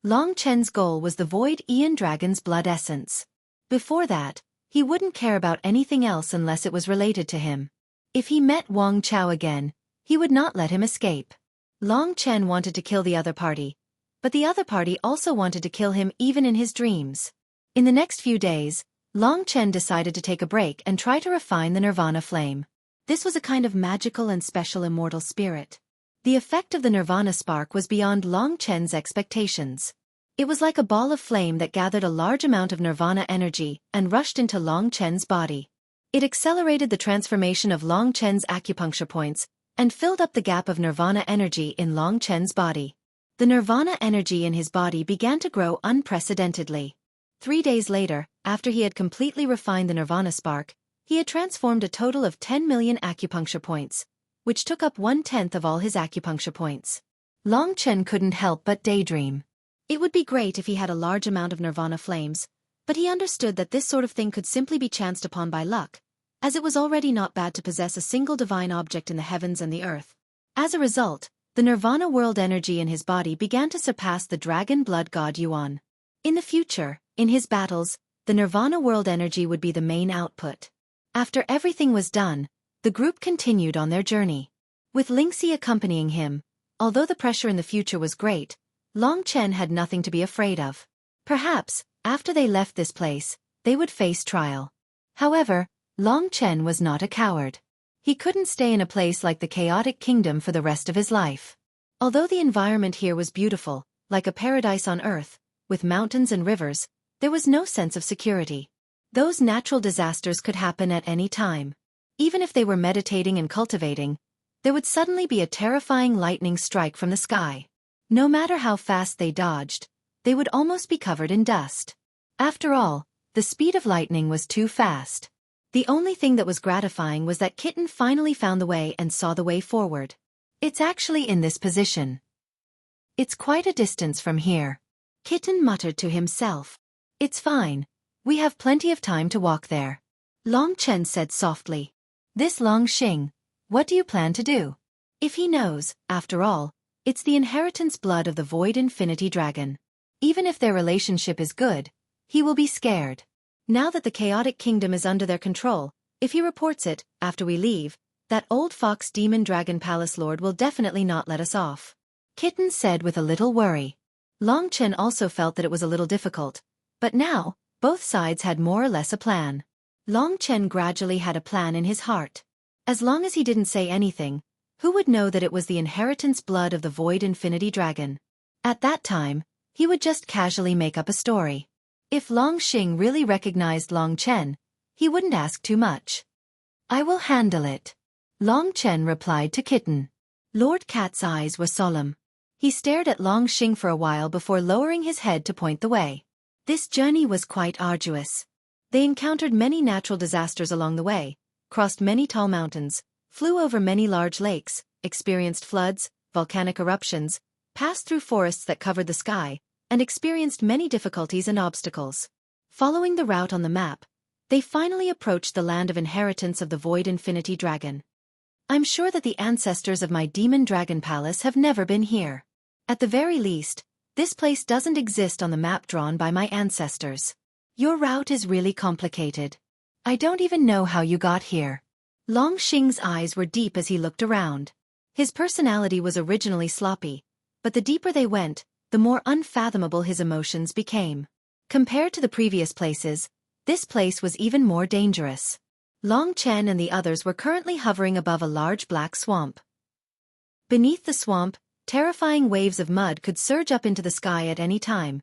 Long Chen's goal was the void Aeon Dragon's blood essence. Before that, he wouldn't care about anything else unless it was related to him. If he met Wang Chao again, he would not let him escape. Long Chen wanted to kill the other party, but the other party also wanted to kill him even in his dreams. In the next few days, Long Chen decided to take a break and try to refine the Nirvana flame. This was a kind of magical and special immortal spirit. The effect of the Nirvana spark was beyond Long Chen's expectations. It was like a ball of flame that gathered a large amount of Nirvana energy and rushed into Long Chen's body. It accelerated the transformation of Long Chen's acupuncture points and filled up the gap of Nirvana energy in Long Chen's body. The Nirvana energy in his body began to grow unprecedentedly. 3 days later, after he had completely refined the Nirvana spark, he had transformed a total of 10 million acupuncture points, which took up 1/10 of all his acupuncture points. Long Chen couldn't help but daydream. It would be great if he had a large amount of Nirvana flames, but he understood that this sort of thing could simply be chanced upon by luck, as it was already not bad to possess a single divine object in the heavens and the earth. As a result, the Nirvana world energy in his body began to surpass the dragon blood god Yuan. In the future, in his battles, the Nirvana world energy would be the main output. After everything was done, the group continued on their journey. With Lingxi accompanying him, although the pressure in the future was great, Long Chen had nothing to be afraid of. Perhaps, after they left this place, they would face trial. However, Long Chen was not a coward. He couldn't stay in a place like the chaotic kingdom for the rest of his life. Although the environment here was beautiful, like a paradise on earth, with mountains and rivers, there was no sense of security. Those natural disasters could happen at any time. Even if they were meditating and cultivating, there would suddenly be a terrifying lightning strike from the sky. No matter how fast they dodged, they would almost be covered in dust. After all, the speed of lightning was too fast. The only thing that was gratifying was that Kitten finally found the way and saw the way forward. It's actually in this position. It's quite a distance from here. Kitten muttered to himself. It's fine. We have plenty of time to walk there. Long Chen said softly. This Long Xing, what do you plan to do? If he knows, after all, it's the inheritance blood of the Void Infinity Dragon. Even if their relationship is good, he will be scared. Now that the chaotic kingdom is under their control, if he reports it, after we leave, that old fox demon dragon palace lord will definitely not let us off. Kitten said with a little worry. Long Chen also felt that it was a little difficult, but now, both sides had more or less a plan. Long Chen gradually had a plan in his heart. As long as he didn't say anything, who would know that it was the inheritance blood of the Void Infinity Dragon? At that time, he would just casually make up a story. If Long Xing really recognized Long Chen, he wouldn't ask too much. I will handle it. Long Chen replied to Kitten. Lord Cat's eyes were solemn. He stared at Long Xing for a while before lowering his head to point the way. This journey was quite arduous. They encountered many natural disasters along the way, crossed many tall mountains, flew over many large lakes, experienced floods, volcanic eruptions, passed through forests that covered the sky, and experienced many difficulties and obstacles. Following the route on the map, they finally approached the land of inheritance of the Void Infinity Dragon. I'm sure that the ancestors of my demon dragon palace have never been here. At the very least, this place doesn't exist on the map drawn by my ancestors. Your route is really complicated. I don't even know how you got here. Long Xing's eyes were deep as he looked around. His personality was originally sloppy, but the deeper they went, the more unfathomable his emotions became. Compared to the previous places, this place was even more dangerous. Long Chen and the others were currently hovering above a large black swamp. Beneath the swamp, terrifying waves of mud could surge up into the sky at any time,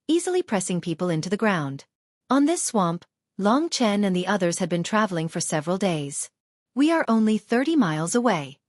easily pressing people into the ground. On this swamp, Long Chen and the others had been traveling for several days. "We are only 30 miles away."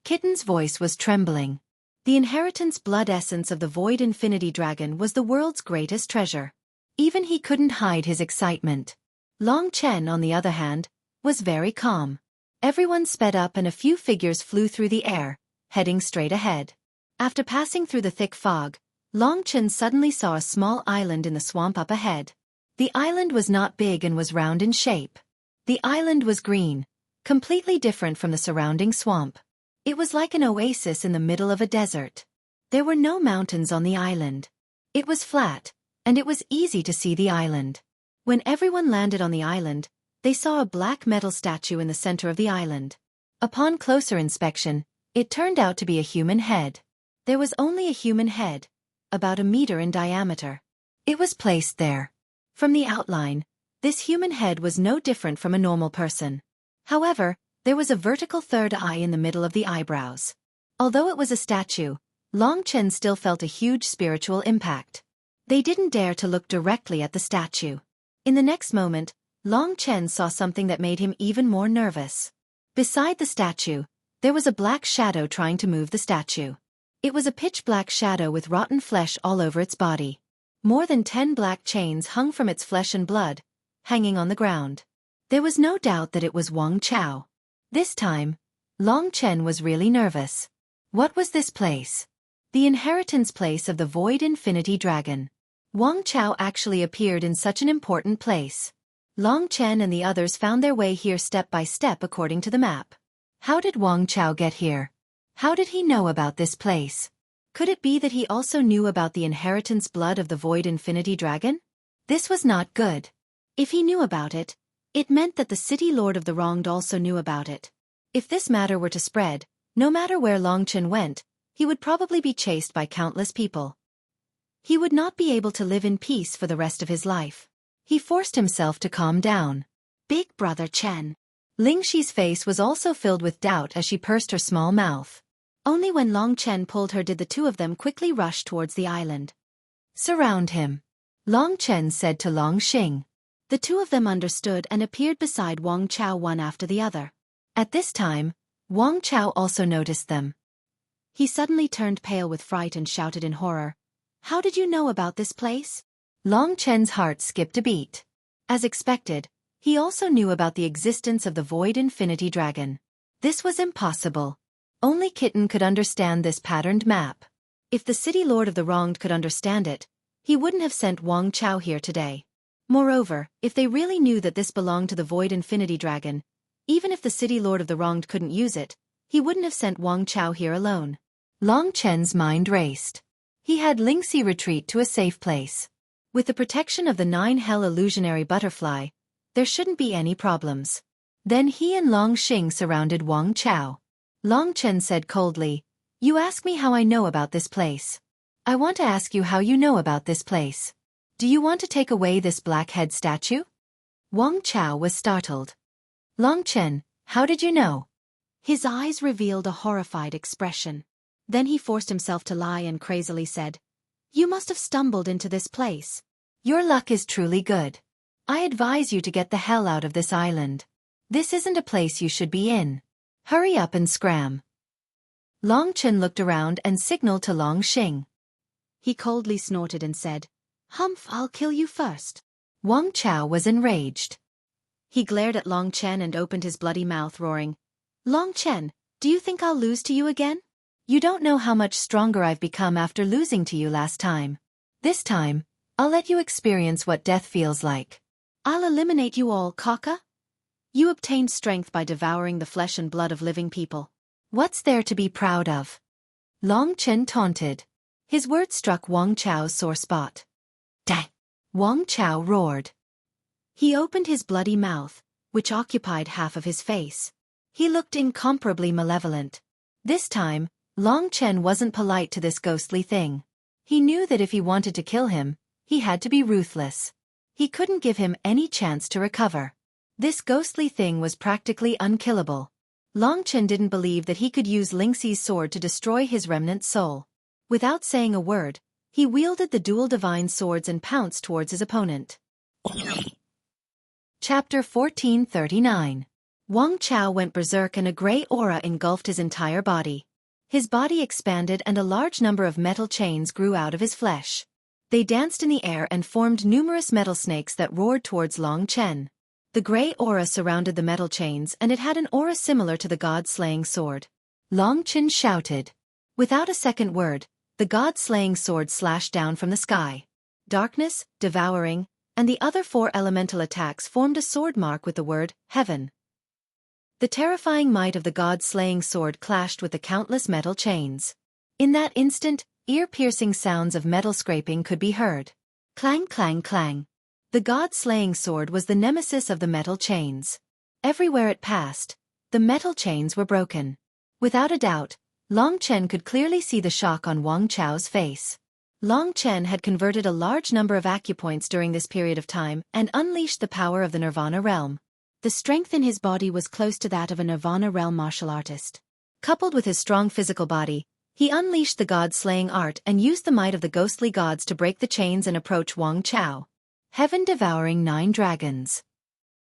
Kitten's voice was trembling. The inheritance blood essence of the Void Infinity Dragon was the world's greatest treasure. Even he couldn't hide his excitement. Long Chen, on the other hand, was very calm. Everyone sped up and a few figures flew through the air, heading straight ahead. After passing through the thick fog, Long Chen suddenly saw a small island in the swamp up ahead. The island was not big and was round in shape. The island was green, completely different from the surrounding swamp. It was like an oasis in the middle of a desert. There were no mountains on the island. It was flat, and it was easy to see the island. When everyone landed on the island, they saw a black metal statue in the center of the island. Upon closer inspection, it turned out to be a human head. There was only a human head, about a meter in diameter. It was placed there. From the outline, this human head was no different from a normal person. However, there was a vertical third eye in the middle of the eyebrows. Although it was a statue, Long Chen still felt a huge spiritual impact. They didn't dare to look directly at the statue. In the next moment, Long Chen saw something that made him even more nervous. Beside the statue, there was a black shadow trying to move the statue. It was a pitch-black shadow with rotten flesh all over its body. More than 10 black chains hung from its flesh and blood, hanging on the ground. There was no doubt that it was Wang Chao. This time, Long Chen was really nervous. What was this place? The inheritance place of the Void Infinity Dragon. Wang Chao actually appeared in such an important place. Long Chen and the others found their way here step by step according to the map. How did Wang Chao get here? How did he know about this place? Could it be that he also knew about the inheritance blood of the Void Infinity Dragon? This was not good. If he knew about it, it meant that the City Lord of the Wronged also knew about it. If this matter were to spread, no matter where Long Chen went, he would probably be chased by countless people. He would not be able to live in peace for the rest of his life. He forced himself to calm down. Big Brother Chen. Ling Xi's face was also filled with doubt as she pursed her small mouth. Only when Long Chen pulled her did the two of them quickly rush towards the island. "Surround him," Long Chen said to Long Xing. The two of them understood and appeared beside Wang Chao one after the other. At this time, Wang Chao also noticed them. He suddenly turned pale with fright and shouted in horror, "How did you know about this place?" Long Chen's heart skipped a beat. As expected, he also knew about the existence of the Void Infinity Dragon. This was impossible. Only Kitten could understand this patterned map. If the City Lord of the Wronged could understand it, he wouldn't have sent Wang Chao here today. Moreover, if they really knew that this belonged to the Void Infinity Dragon, even if the City Lord of the Wronged couldn't use it, he wouldn't have sent Wang Chao here alone. Long Chen's mind raced. He had Lingxi retreat to a safe place. With the protection of the 9 Hell illusionary butterfly, there shouldn't be any problems. Then he and Long Xing surrounded Wang Chao. Long Chen said coldly, "You ask me how I know about this place. I want to ask you how you know about this place. Do you want to take away this black-head statue?" Wang Chao was startled. "Long Chen, how did you know?" His eyes revealed a horrified expression. Then he forced himself to lie and crazily said, "You must have stumbled into this place. Your luck is truly good. I advise you to get the hell out of this island. This isn't a place you should be in. Hurry up and scram." Long Chen looked around and signaled to Long Xing. He coldly snorted and said, "Humph, I'll kill you first." Wang Chao was enraged. He glared at Long Chen and opened his bloody mouth, roaring, "Long Chen, do you think I'll lose to you again? You don't know how much stronger I've become after losing to you last time. This time, I'll let you experience what death feels like. I'll eliminate you all, Kaka. You obtained strength by devouring the flesh and blood of living people. What's there to be proud of?" Long Chen taunted. His words struck Wang Chao's sore spot. "Dang!" Wang Chao roared. He opened his bloody mouth, which occupied half of his face. He looked incomparably malevolent. This time, Long Chen wasn't polite to this ghostly thing. He knew that if he wanted to kill him, he had to be ruthless. He couldn't give him any chance to recover. This ghostly thing was practically unkillable. Long Chen didn't believe that he could use Lingxi's sword to destroy his remnant soul. Without saying a word, He wielded the dual divine swords and pounced towards his opponent. Chapter 1439. Wang Chao went berserk and a grey aura engulfed his entire body. His body expanded and a large number of metal chains grew out of his flesh. They danced in the air and formed numerous metal snakes that roared towards Long Chen. The grey aura surrounded the metal chains and it had an aura similar to the god-slaying sword. Long Chen shouted. Without a second word, the god-slaying sword slashed down from the sky. Darkness, devouring, and the other 4 elemental attacks formed a sword mark with the word, heaven. The terrifying might of the god-slaying sword clashed with the countless metal chains. In that instant, ear-piercing sounds of metal scraping could be heard. Clang clang clang. The god-slaying sword was the nemesis of the metal chains. Everywhere it passed, the metal chains were broken. Without a doubt, Long Chen could clearly see the shock on Wang Chao's face. Long Chen had converted a large number of acupoints during this period of time and unleashed the power of the Nirvana realm. The strength in his body was close to that of a Nirvana realm martial artist. Coupled with his strong physical body, he unleashed the god-slaying art and used the might of the ghostly gods to break the chains and approach Wang Chao. Heaven-devouring 9 dragons.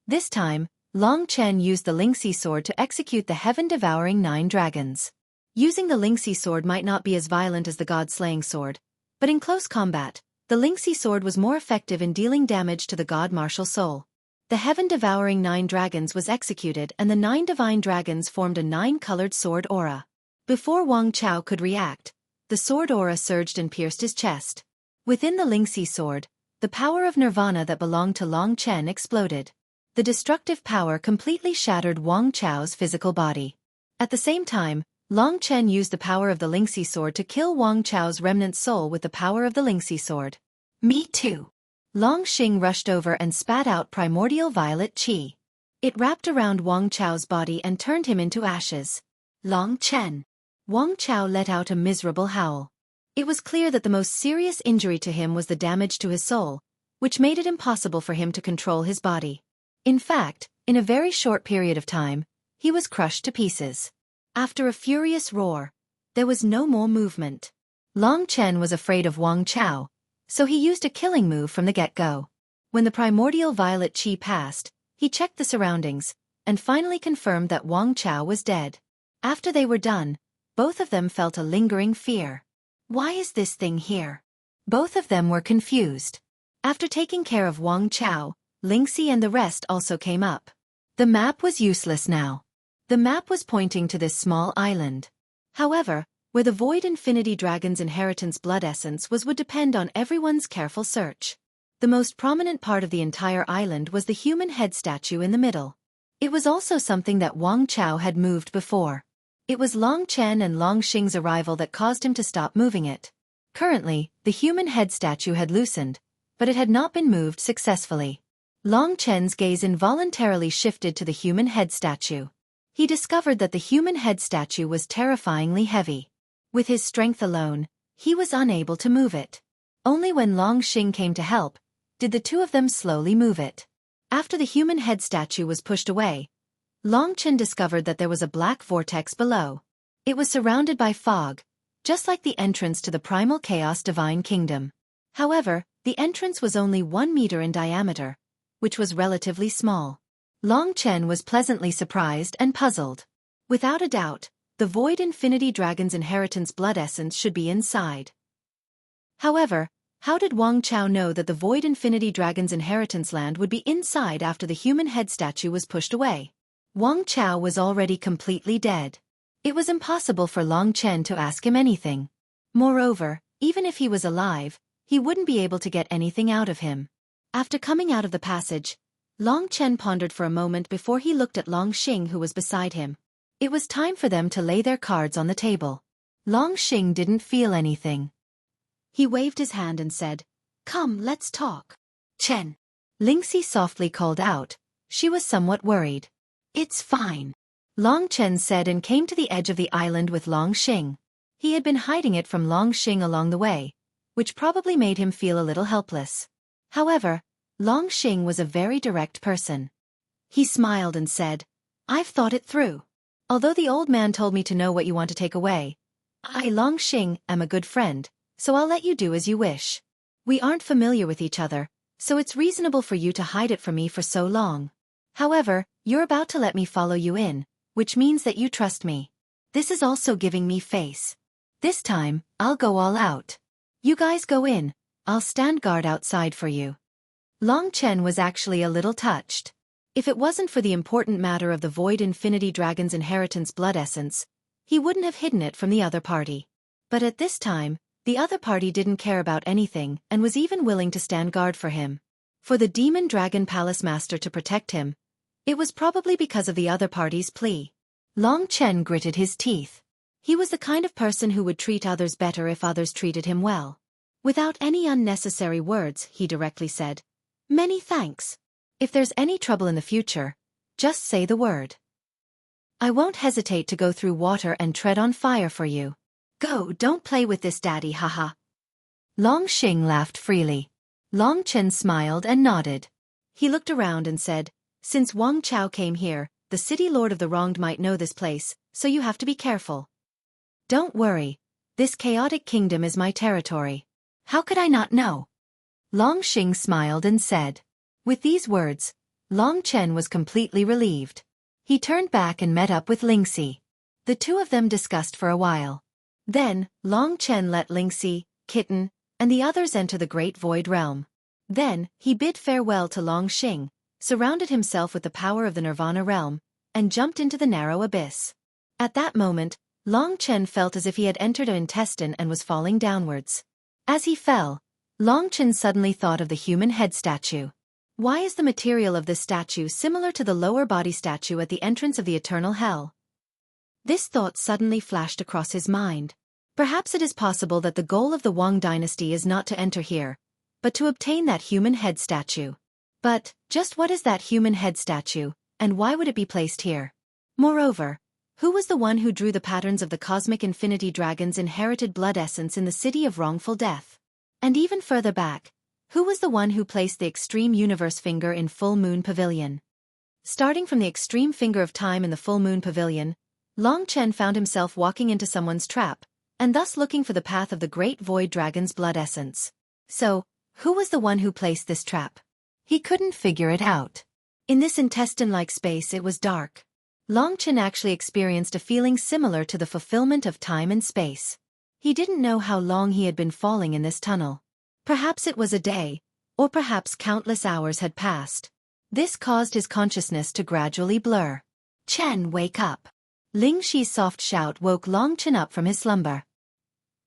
This time, Long Chen used the Lingxi sword to execute the heaven-devouring 9 dragons. Using the Lingxi sword might not be as violent as the god-slaying sword, but in close combat, the Lingxi sword was more effective in dealing damage to the god martial soul. The heaven-devouring 9 dragons was executed and the 9 divine dragons formed a 9-colored sword aura. Before Wang Chao could react, the sword aura surged and pierced his chest. Within the Lingxi sword, the power of nirvana that belonged to Long Chen exploded. The destructive power completely shattered Wang Chao's physical body. At the same time, Long Chen used the power of the Lingxi sword to kill Wang Chao's remnant soul with the power of the Lingxi sword. Me too. Long Xing rushed over and spat out primordial violet qi. It wrapped around Wang Chao's body and turned him into ashes. Long Chen. Wang Chao let out a miserable howl. It was clear that the most serious injury to him was the damage to his soul, which made it impossible for him to control his body. In fact, in a very short period of time, he was crushed to pieces. After a furious roar, there was no more movement. Long Chen was afraid of Wang Chao, so he used a killing move from the get-go. When the primordial violet qi passed, he checked the surroundings, and finally confirmed that Wang Chao was dead. After they were done, both of them felt a lingering fear. Why is this thing here? Both of them were confused. After taking care of Wang Chao, Lingxi and the rest also came up. The map was useless now. The map was pointing to this small island. However, where the Void Infinity Dragon's inheritance blood essence was would depend on everyone's careful search. The most prominent part of the entire island was the human head statue in the middle. It was also something that Wang Chao had moved before. It was Long Chen and Long Xing's arrival that caused him to stop moving it. Currently, the human head statue had loosened, but it had not been moved successfully. Long Chen's gaze involuntarily shifted to the human head statue. He discovered that the human head statue was terrifyingly heavy. With his strength alone, he was unable to move it. Only when Long Xing came to help, did the two of them slowly move it. After the human head statue was pushed away, Long Chen discovered that there was a black vortex below. It was surrounded by fog, just like the entrance to the primal chaos divine kingdom. However, the entrance was only 1 meter in diameter, which was relatively small. Long Chen was pleasantly surprised and puzzled. Without a doubt, the Void Infinity Dragon's inheritance blood essence should be inside. However, how did Wang Chao know that the Void Infinity Dragon's inheritance land would be inside after the human head statue was pushed away? Wang Chao was already completely dead. It was impossible for Long Chen to ask him anything. Moreover, even if he was alive, he wouldn't be able to get anything out of him. After coming out of the passage, Long Chen pondered for a moment before he looked at Long Xing who was beside him. It was time for them to lay their cards on the table. Long Xing didn't feel anything. He waved his hand and said, "Come, let's talk." "Chen." Lingxi softly called out. She was somewhat worried. "It's fine," Long Chen said and came to the edge of the island with Long Xing. He had been hiding it from Long Xing along the way, which probably made him feel a little helpless. However, Long Xing was a very direct person. He smiled and said, "I've thought it through. Although the old man told me to know what you want to take away, I, Long Xing, am a good friend, so I'll let you do as you wish. We aren't familiar with each other, so it's reasonable for you to hide it from me for so long. However, you're about to let me follow you in, which means that you trust me. This is also giving me face. This time, I'll go all out. You guys go in, I'll stand guard outside for you. Long Chen was actually a little touched. If it wasn't for the important matter of the Void Infinity Dragon's inheritance blood essence, he wouldn't have hidden it from the other party. But at this time, the other party didn't care about anything and was even willing to stand guard for him. For the Demon Dragon Palace Master to protect him, it was probably because of the other party's plea. Long Chen gritted his teeth. He was the kind of person who would treat others better if others treated him well. Without any unnecessary words, he directly said, "Many thanks. If there's any trouble in the future, just say the word. I won't hesitate to go through water and tread on fire for you. Go, don't play with this, daddy, haha." Long Xing laughed freely. Long Chen smiled and nodded. He looked around and said, "Since Wang Chao came here, the city lord of the wronged might know this place, so you have to be careful. Don't worry, this chaotic kingdom is my territory. How could I not know?" Long Xing smiled and said. With these words, Long Chen was completely relieved. He turned back and met up with Lingxi. The two of them discussed for a while. Then, Long Chen let Lingxi, Kitten, and the others enter the Great Void Realm. Then, he bid farewell to Long Xing, surrounded himself with the power of the Nirvana Realm, and jumped into the narrow abyss. At that moment, Long Chen felt as if he had entered an intestine and was falling downwards. As he fell, Long Chen suddenly thought of the human head statue. Why is the material of this statue similar to the lower body statue at the entrance of the eternal hell? This thought suddenly flashed across his mind. Perhaps it is possible that the goal of the Wang dynasty is not to enter here, but to obtain that human head statue. But, just what is that human head statue, and why would it be placed here? Moreover, who was the one who drew the patterns of the Cosmic Infinity Dragon's inherited blood essence in the City of Wrongful Death? And even further back, who was the one who placed the Extreme Universe Finger in Full Moon Pavilion? Starting from the Extreme Finger of Time in the Full Moon Pavilion, Long Chen found himself walking into someone's trap, and thus looking for the path of the Great Void Dragon's blood essence. So, who was the one who placed this trap? He couldn't figure it out. In this intestine-like space it was dark. Long Chen actually experienced a feeling similar to the fulfillment of time and space. He didn't know how long he had been falling in this tunnel. Perhaps it was a day, or perhaps countless hours had passed. This caused his consciousness to gradually blur. "Chen, wake up!" Ling Shi's soft shout woke Long Chen up from his slumber.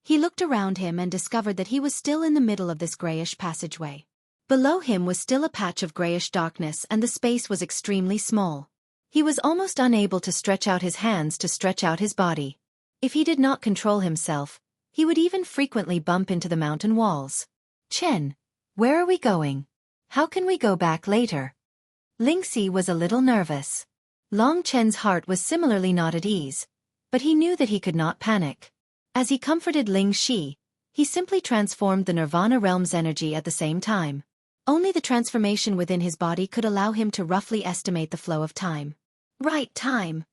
He looked around him and discovered that he was still in the middle of this grayish passageway. Below him was still a patch of grayish darkness and the space was extremely small. He was almost unable to stretch out his hands to stretch out his body. If he did not control himself, he would even frequently bump into the mountain walls. "Chen, where are we going? How can we go back later?" Lingxi was a little nervous. Long Chen's heart was similarly not at ease, but he knew that he could not panic. As he comforted Ling Shi, he simply transformed the Nirvana Realm's energy at the same time. Only the transformation within his body could allow him to roughly estimate the flow of time. Right time!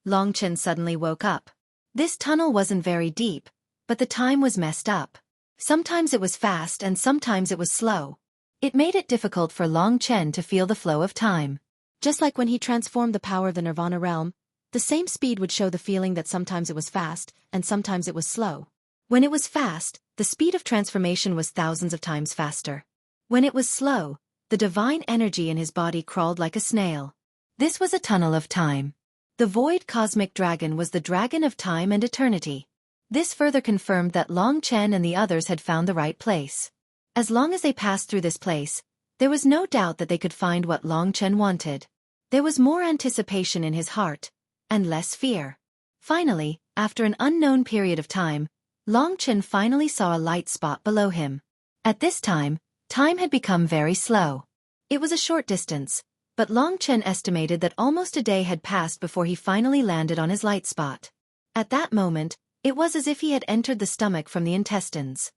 Long Chen suddenly woke up. This tunnel wasn't very deep, but the time was messed up. Sometimes it was fast and sometimes it was slow. It made it difficult for Long Chen to feel the flow of time. Just like when he transformed the power of the Nirvana Realm, the same speed would show the feeling that sometimes it was fast and sometimes it was slow. When it was fast, the speed of transformation was thousands of times faster. When it was slow, the divine energy in his body crawled like a snail. This was a tunnel of time. The Void Cosmic Dragon was the dragon of time and eternity. This further confirmed that Long Chen and the others had found the right place. As long as they passed through this place, there was no doubt that they could find what Long Chen wanted. There was more anticipation in his heart, and less fear. Finally, after an unknown period of time, Long Chen finally saw a light spot below him. At this time, time had become very slow. It was a short distance, but Long Chen estimated that almost a day had passed before he finally landed on his light spot. At that moment, it was as if he had entered the stomach from the intestines.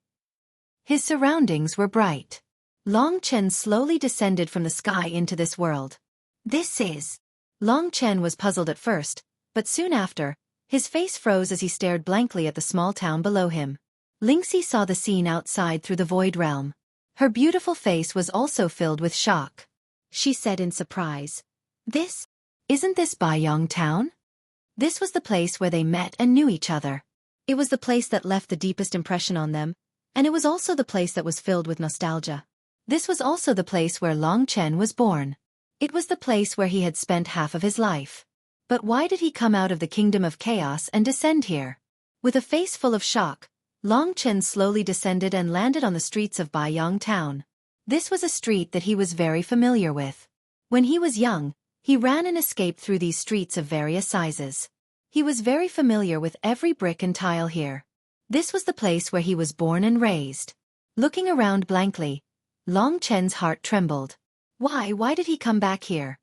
His surroundings were bright. Long Chen slowly descended from the sky into this world. This is... Long Chen was puzzled at first, but soon after, his face froze as he stared blankly at the small town below him. Lingxi saw the scene outside through the void realm. Her beautiful face was also filled with shock. She said in surprise, Isn't this Baiyang town? This was the place where they met and knew each other. It was the place that left the deepest impression on them, and it was also the place that was filled with nostalgia. This was also the place where Long Chen was born. It was the place where he had spent half of his life. But why did he come out of the kingdom of chaos and descend here? With a face full of shock, Long Chen slowly descended and landed on the streets of Baiyang town. This was a street that he was very familiar with. When he was young, he ran and escaped through these streets of various sizes. He was very familiar with every brick and tile here. This was the place where he was born and raised. Looking around blankly, Long Chen's heart trembled. Why did he come back here?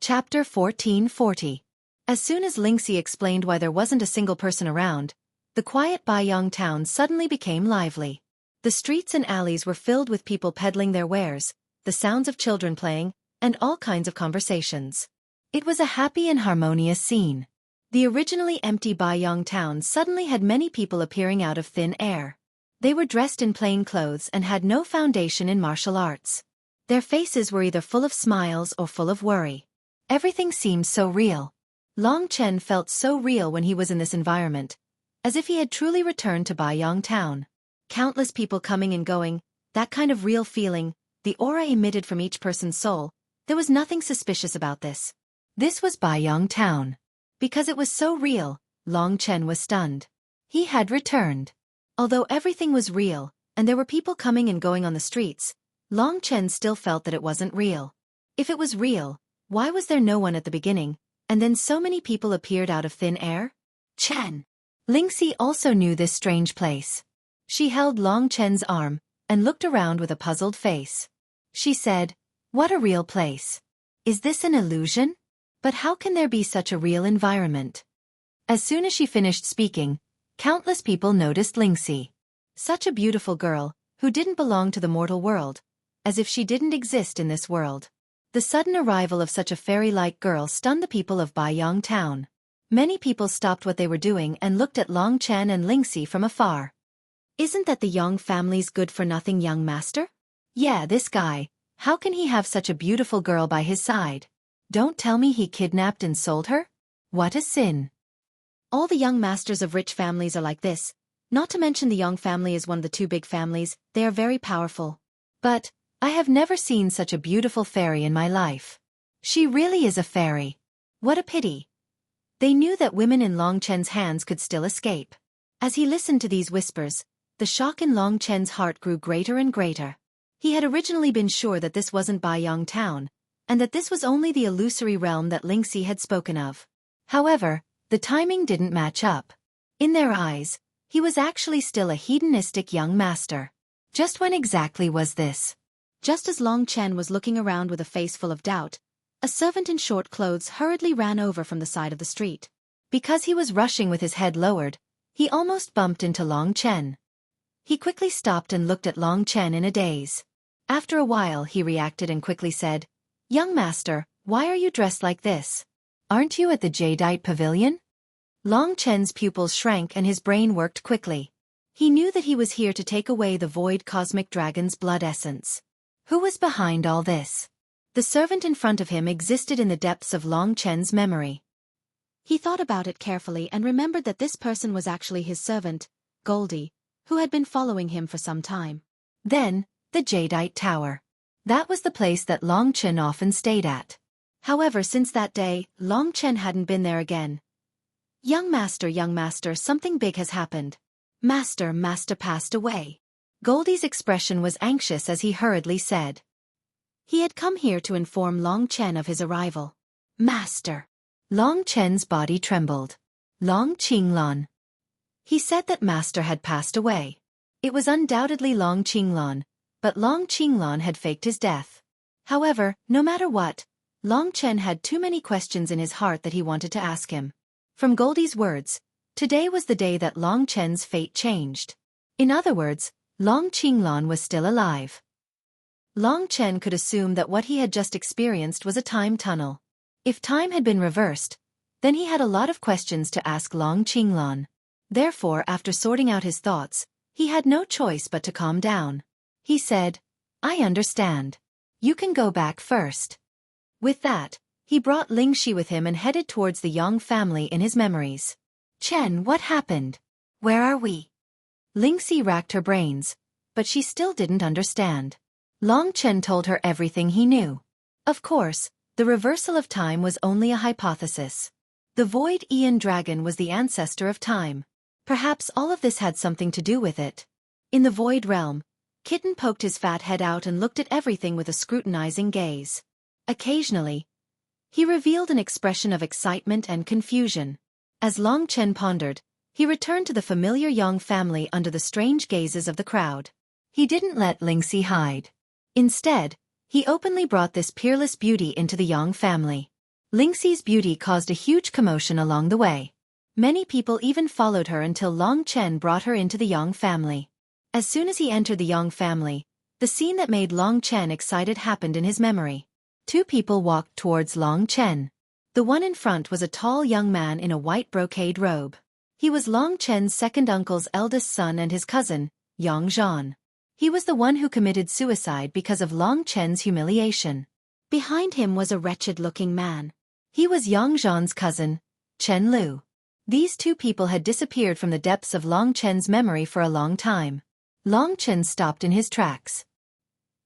Chapter 1440. As soon as Lingxi explained why there wasn't a single person around, the quiet Baiyang town suddenly became lively. The streets and alleys were filled with people peddling their wares, the sounds of children playing, and all kinds of conversations. It was a happy and harmonious scene. The originally empty Baiyang town suddenly had many people appearing out of thin air. They were dressed in plain clothes and had no foundation in martial arts. Their faces were either full of smiles or full of worry. Everything seemed so real. Long Chen felt so real when he was in this environment, as if he had truly returned to Baiyang town. Countless people coming and going, that kind of real feeling, the aura emitted from each person's soul, there was nothing suspicious about this. This was Baiyang town. Because it was so real, Long Chen was stunned. He had returned. Although everything was real, and there were people coming and going on the streets, Long Chen still felt that it wasn't real. If it was real, why was there no one at the beginning, and then so many people appeared out of thin air? Chen. Lingxi also knew this strange place. She held Long Chen's arm, and looked around with a puzzled face. She said, "What a real place. Is this an illusion? But how can there be such a real environment?" As soon as she finished speaking, countless people noticed Lingxi. Such a beautiful girl, who didn't belong to the mortal world, as if she didn't exist in this world. The sudden arrival of such a fairy-like girl stunned the people of Baiyang town. Many people stopped what they were doing and looked at Long Chen and Lingxi from afar. Isn't that the Yang family's good-for-nothing young master? Yeah, this guy. How can he have such a beautiful girl by his side? Don't tell me he kidnapped and sold her? What a sin. All the young masters of rich families are like this. Not to mention the Yang family is one of the two big families, they are very powerful. But I have never seen such a beautiful fairy in my life. She really is a fairy. What a pity. They knew that women in Long Chen's hands could still escape. As he listened to these whispers, the shock in Long Chen's heart grew greater and greater. He had originally been sure that this wasn't Baiyang town, and that this was only the illusory realm that Lingxi had spoken of. However, the timing didn't match up. In their eyes, he was actually still a hedonistic young master. Just when exactly was this? Just as Long Chen was looking around with a face full of doubt, a servant in short clothes hurriedly ran over from the side of the street. Because he was rushing with his head lowered, he almost bumped into Long Chen. He quickly stopped and looked at Long Chen in a daze. After a while he reacted and quickly said, "Young master, why are you dressed like this? Aren't you at the Jadeite pavilion?" Long Chen's pupils shrank and his brain worked quickly. He knew that he was here to take away the void cosmic dragon's blood essence. Who was behind all this? The servant in front of him existed in the depths of Long Chen's memory. He thought about it carefully and remembered that this person was actually his servant, Goldie, who had been following him for some time. Then, the Jadeite Tower. That was the place that Long Chen often stayed at. However, since that day, Long Chen hadn't been there again. Young master, something big has happened. Master passed away." Goldie's expression was anxious as he hurriedly said. He had come here to inform Long Chen of his arrival. "Master." Long Chen's body trembled. Long Qinglan. He said that Master had passed away. It was undoubtedly Long Qinglan, but Long Qinglan had faked his death. However, no matter what, Long Chen had too many questions in his heart that he wanted to ask him. From Goldie's words, today was the day that Long Chen's fate changed. In other words, Long Qinglan was still alive. Long Chen could assume that what he had just experienced was a time tunnel. If time had been reversed, then he had a lot of questions to ask Long Qinglan. Therefore, after sorting out his thoughts, He had no choice but to calm down. He said, "I understand. You can go back first." With that, he brought Lingxi with him and headed towards the Yang family in his memories. "Chen, what happened? Where are we?" Lingxi racked her brains, but she still didn't understand. Long Chen told her everything he knew. Of course, the reversal of time was only a hypothesis. The Void Aeon Dragon was the ancestor of time. Perhaps all of this had something to do with it. In the Void Realm, Kitten poked his fat head out and looked at everything with a scrutinizing gaze. Occasionally, he revealed an expression of excitement and confusion. As Long Chen pondered, he returned to the familiar Yang family under the strange gazes of the crowd. He didn't let Lingxi hide. Instead, he openly brought this peerless beauty into the Yang family. Lingxi's beauty caused a huge commotion along the way. Many people even followed her until Long Chen brought her into the Yang family. As soon as he entered the Yang family, the scene that made Long Chen excited happened in his memory. Two people walked towards Long Chen. The one in front was a tall young man in a white brocade robe. He was Long Chen's second uncle's eldest son and his cousin, Yang Zhan. He was the one who committed suicide because of Long Chen's humiliation. Behind him was a wretched-looking man. He was Yang Zhan's cousin, Chen Lu. These two people had disappeared from the depths of Long Chen's memory for a long time. Long Chen stopped in his tracks.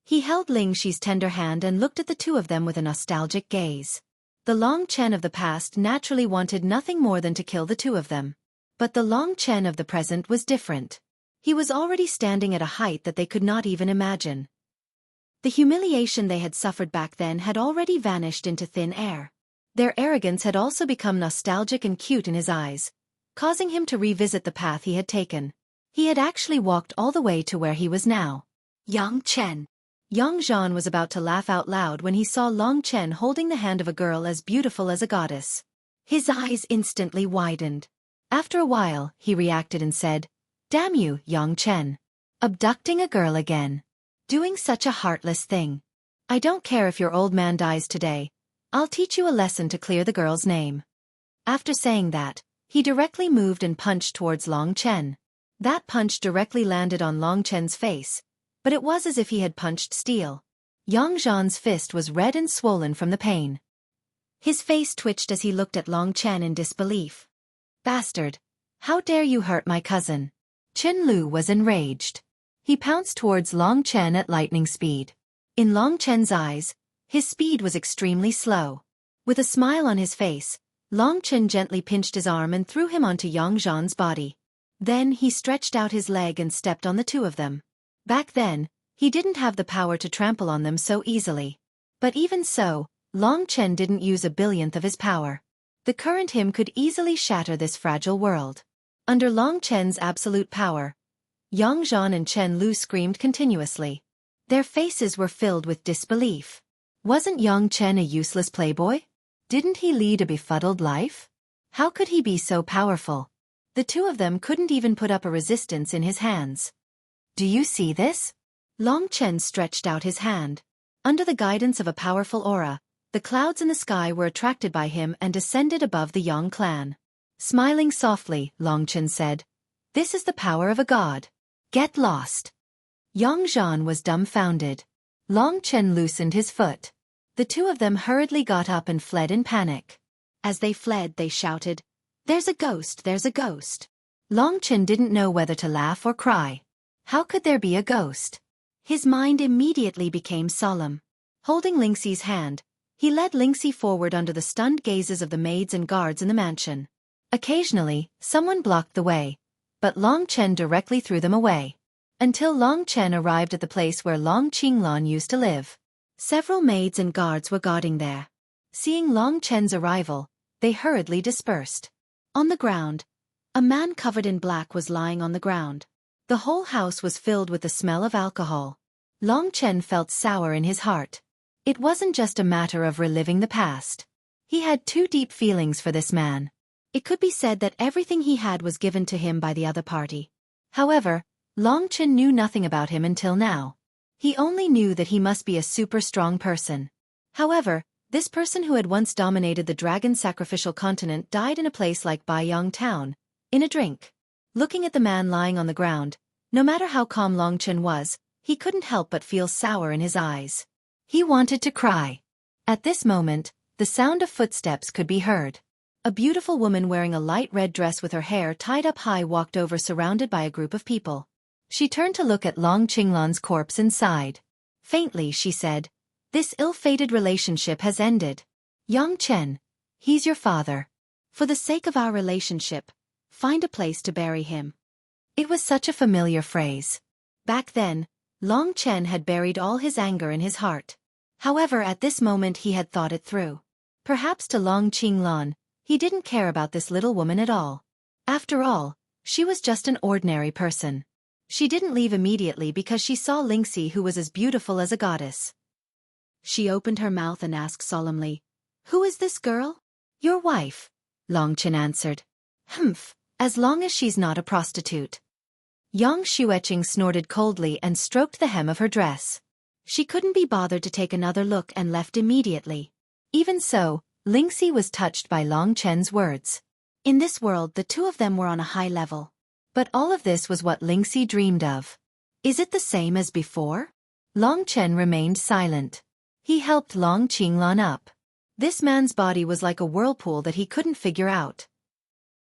He held Lingxi's tender hand and looked at the two of them with a nostalgic gaze. The Long Chen of the past naturally wanted nothing more than to kill the two of them. But the Long Chen of the present was different. He was already standing at a height that they could not even imagine. The humiliation they had suffered back then had already vanished into thin air. Their arrogance had also become nostalgic and cute in his eyes, causing him to revisit the path he had taken. He had actually walked all the way to where he was now. Yang Chen. Yang Zhan was about to laugh out loud when he saw Long Chen holding the hand of a girl as beautiful as a goddess. His eyes instantly widened. After a while, he reacted and said, "Damn you, Yang Chen. Abducting a girl again. Doing such a heartless thing. I don't care if your old man dies today. I'll teach you a lesson to clear the girl's name." After saying that, he directly moved and punched towards Long Chen. That punch directly landed on Long Chen's face, but it was as if he had punched steel. Yang Zhan's fist was red and swollen from the pain. His face twitched as he looked at Long Chen in disbelief. "Bastard! How dare you hurt my cousin?" Chen Lu was enraged. He pounced towards Long Chen at lightning speed. In Long Chen's eyes, his speed was extremely slow. With a smile on his face, Long Chen gently pinched his arm and threw him onto Yang Zhan's body. Then he stretched out his leg and stepped on the two of them. Back then, he didn't have the power to trample on them so easily. But even so, Long Chen didn't use a billionth of his power. The current him could easily shatter this fragile world. Under Long Chen's absolute power, Yang Zhan and Chen Lu screamed continuously. Their faces were filled with disbelief. Wasn't Yang Chen a useless playboy? Didn't he lead a befuddled life? How could he be so powerful? The two of them couldn't even put up a resistance in his hands. "Do you see this?" Long Chen stretched out his hand. Under the guidance of a powerful aura, the clouds in the sky were attracted by him and descended above the Yang clan. Smiling softly, Long Chen said, "This is the power of a god. Get lost." Yang Zhan was dumbfounded. Long Chen loosened his foot. The two of them hurriedly got up and fled in panic. As they fled, they shouted, "There's a ghost, there's a ghost." Long Chen didn't know whether to laugh or cry. How could there be a ghost? His mind immediately became solemn. Holding Lingxi's hand, he led Lingxi forward under the stunned gazes of the maids and guards in the mansion. Occasionally, someone blocked the way, but Long Chen directly threw them away. Until Long Chen arrived at the place where Long Qinglan used to live. Several maids and guards were guarding there. Seeing Long Chen's arrival, they hurriedly dispersed. On the ground, a man covered in black was lying on the ground. The whole house was filled with the smell of alcohol. Long Chen felt sour in his heart. It wasn't just a matter of reliving the past. He had two deep feelings for this man. It could be said that everything he had was given to him by the other party. However, Long Chen knew nothing about him until now. He only knew that he must be a super strong person. However, this person who had once dominated the dragon sacrificial continent died in a place like Baiyang Town, in a drink. Looking at the man lying on the ground, No matter how calm Long Chen was, he couldn't help but feel sour in his eyes. He wanted to cry. At this moment, the sound of footsteps could be heard. A beautiful woman wearing a light red dress with her hair tied up high walked over surrounded by a group of people. She turned to look at Long Qinglan's corpse and sighed. Faintly, she said, "This ill-fated relationship has ended. Yang Chen, he's your father. For the sake of our relationship, find a place to bury him." It was such a familiar phrase. Back then, Long Chen had buried all his anger in his heart. However, at this moment he had thought it through. Perhaps to Long Qinglan, he didn't care about this little woman at all. After all, she was just an ordinary person. She didn't leave immediately because she saw Lingxi, who was as beautiful as a goddess. She opened her mouth and asked solemnly, "Who is this girl?" "Your wife," Long Chen answered. "Humph, as long as she's not a prostitute." Yang Xueqi snorted coldly and stroked the hem of her dress. She couldn't be bothered to take another look and left immediately. Even so, Lingxi was touched by Long Chen's words. In this world, the two of them were on a high level. But all of this was what Lingxi dreamed of. Is it the same as before? Long Chen remained silent. He helped Long Qinglan up. This man's body was like a whirlpool that he couldn't figure out.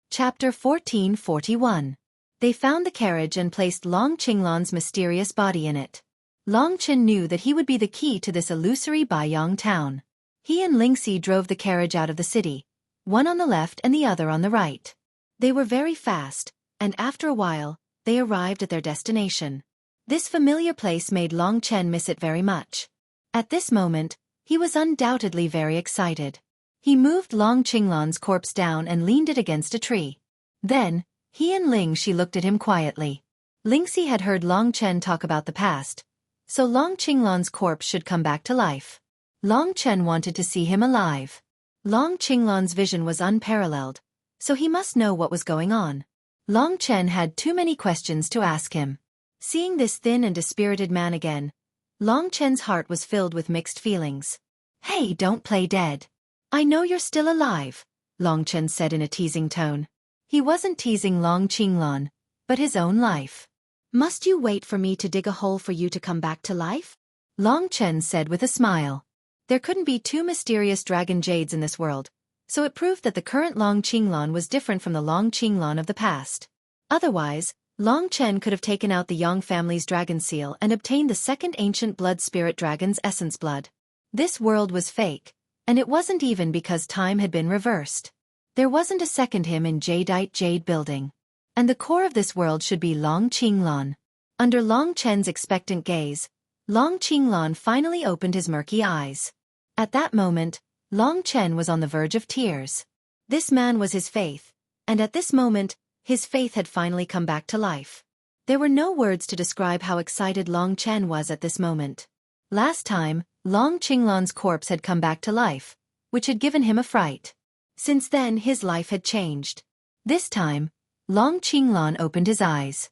Chapter 1441. They found the carriage and placed Long Qinglan's mysterious body in it. Long Chen knew that he would be the key to this illusory Baiyang town. He and Lingxi drove the carriage out of the city, one on the left and the other on the right. They were very fast, and after a while, they arrived at their destination. This familiar place made Long Chen miss it very much. At this moment, he was undoubtedly very excited. He moved Long Qinglan's corpse down and leaned it against a tree. Then, he and Lingxi looked at him quietly. Lingxi had heard Long Chen talk about the past, so Long Qinglan's corpse should come back to life. Long Chen wanted to see him alive. Long Qinglan's vision was unparalleled, so he must know what was going on. Long Chen had too many questions to ask him. Seeing this thin and dispirited man again, Long Chen's heart was filled with mixed feelings. "Hey, don't play dead. I know you're still alive," Long Chen said in a teasing tone. He wasn't teasing Long Qinglan, but his own life. "Must you wait for me to dig a hole for you to come back to life?" Long Chen said with a smile. There couldn't be two mysterious dragon jades in this world, so it proved that the current Long Qinglan was different from the Long Qinglan of the past. Otherwise, Long Chen could have taken out the Yang family's dragon seal and obtained the second ancient blood spirit dragon's essence blood. This world was fake, and it wasn't even because time had been reversed. There wasn't a second him in Jadeite Jade building. And the core of this world should be Long Qinglan. Under Long Chen's expectant gaze, Long Qinglan finally opened his murky eyes. At that moment, Long Chen was on the verge of tears. This man was his faith, and at this moment, his faith had finally come back to life. There were no words to describe how excited Long Chen was at this moment. Last time, Long Qinglan's corpse had come back to life, which had given him a fright. Since then, his life had changed. This time, Long Qinglan opened his eyes.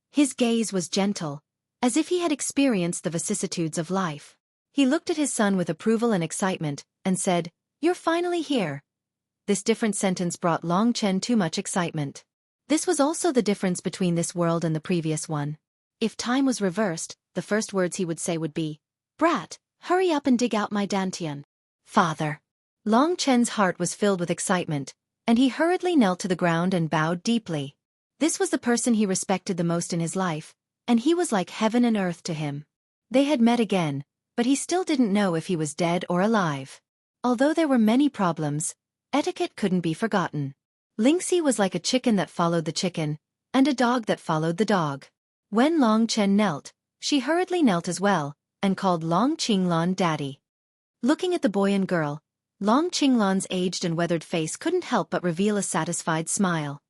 His gaze was gentle, as if he had experienced the vicissitudes of life. He looked at his son with approval and excitement, and said, "You're finally here." This different sentence brought Long Chen too much excitement. This was also the difference between this world and the previous one. If time was reversed, the first words he would say would be, "Brat, hurry up and dig out my dantian." "Father." Long Chen's heart was filled with excitement, and he hurriedly knelt to the ground and bowed deeply. This was the person he respected the most in his life, and he was like heaven and earth to him. They had met again, but he still didn't know if he was dead or alive. Although there were many problems, etiquette couldn't be forgotten. Lingxi was like a chicken that followed the chicken, and a dog that followed the dog. When Long Chen knelt, she hurriedly knelt as well, and called Long Qinglan daddy. Looking at the boy and girl, Long Qinglan's aged and weathered face couldn't help but reveal a satisfied smile.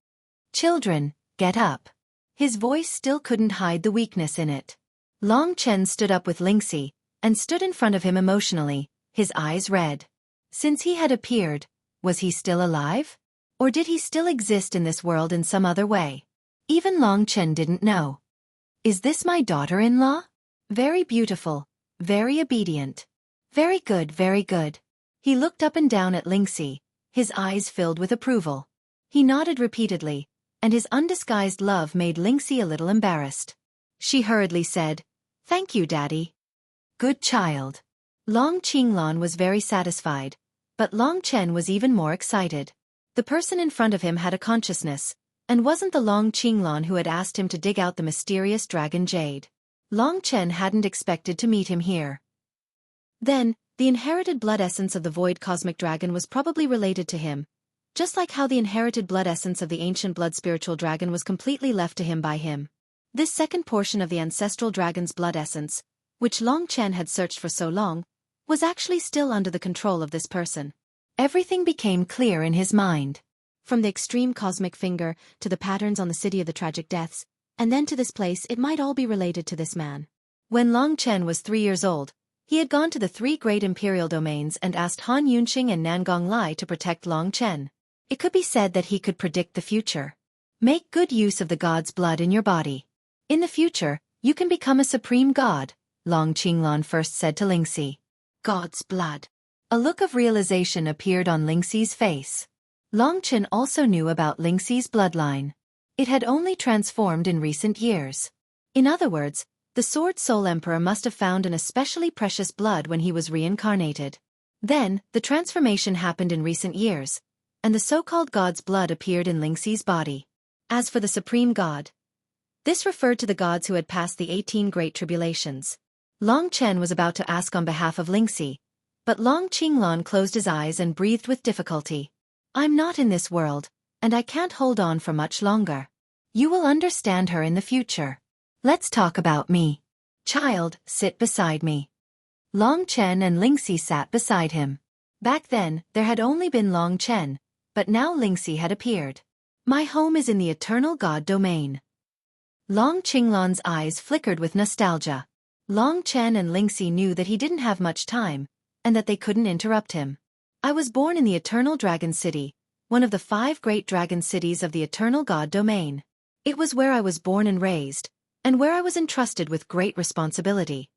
"Children, get up." His voice still couldn't hide the weakness in it. Long Chen stood up with Lingxi, and stood in front of him emotionally, his eyes red. Since he had appeared, was he still alive? Or did he still exist in this world in some other way? Even Long Chen didn't know. "Is this my daughter-in-law? Very beautiful, very obedient. Very good, very good." He looked up and down at Lingxi, his eyes filled with approval. He nodded repeatedly, and his undisguised love made Lingxi a little embarrassed. She hurriedly said, "Thank you, Daddy." "Good child." Long Qinglan was very satisfied, but Long Chen was even more excited. The person in front of him had a consciousness, and wasn't the Long Qinglan who had asked him to dig out the mysterious dragon jade. Long Chen hadn't expected to meet him here. Then, the inherited blood essence of the void cosmic dragon was probably related to him, just like how the inherited blood essence of the ancient blood spiritual dragon was completely left to him by him. This second portion of the ancestral dragon's blood essence, which Long Chen had searched for so long, was actually still under the control of this person. Everything became clear in his mind. From the extreme cosmic finger, to the patterns on the city of the tragic deaths, and then to this place, it might all be related to this man. When Long Chen was 3 years old, he had gone to the 3 great imperial domains and asked Han Yunxing and Nangong Lai to protect Long Chen. It could be said that he could predict the future. Make good use of the god's blood in your body. In the future, you can become a supreme god, Long Qinglan first said to Lingxi. God's blood. A look of realization appeared on Lingxi's face. Long Chen also knew about Lingxi's bloodline. It had only transformed in recent years. In other words, the Sword Soul Emperor must have found an especially precious blood when he was reincarnated. Then, the transformation happened in recent years, and the so-called god's blood appeared in Lingxi's body. As for the supreme god, this referred to the gods who had passed the 18 great tribulations. Long Chen was about to ask on behalf of Lingxi, but Long Qinglan closed his eyes and breathed with difficulty. "I'm not in this world, and I can't hold on for much longer. You will understand her in the future. Let's talk about me. Child, sit beside me." Long Chen and Lingxi sat beside him. Back then, there had only been Long Chen, but now Lingxi had appeared. "My home is in the eternal god domain." Long Qinglan's eyes flickered with nostalgia. Long Chen and Lingxi knew that he didn't have much time, and that they couldn't interrupt him. "I was born in the Eternal Dragon City, one of the 5 great dragon cities of the Eternal God domain. It was where I was born and raised, and where I was entrusted with great responsibility.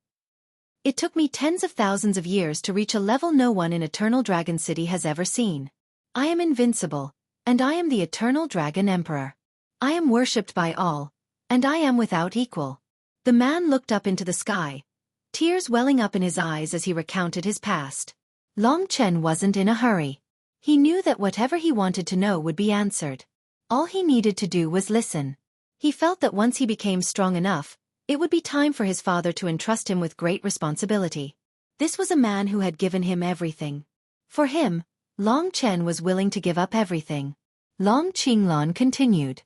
It took me tens of thousands of years to reach a level no one in Eternal Dragon City has ever seen. I am invincible, and I am the Eternal Dragon Emperor. I am worshipped by all, and I am without equal." The man looked up into the sky, tears welling up in his eyes as he recounted his past. Long Chen wasn't in a hurry. He knew that whatever he wanted to know would be answered. All he needed to do was listen. He felt that once he became strong enough, it would be time for his father to entrust him with great responsibility. This was a man who had given him everything. For him, Long Chen was willing to give up everything. Long Qinglan continued.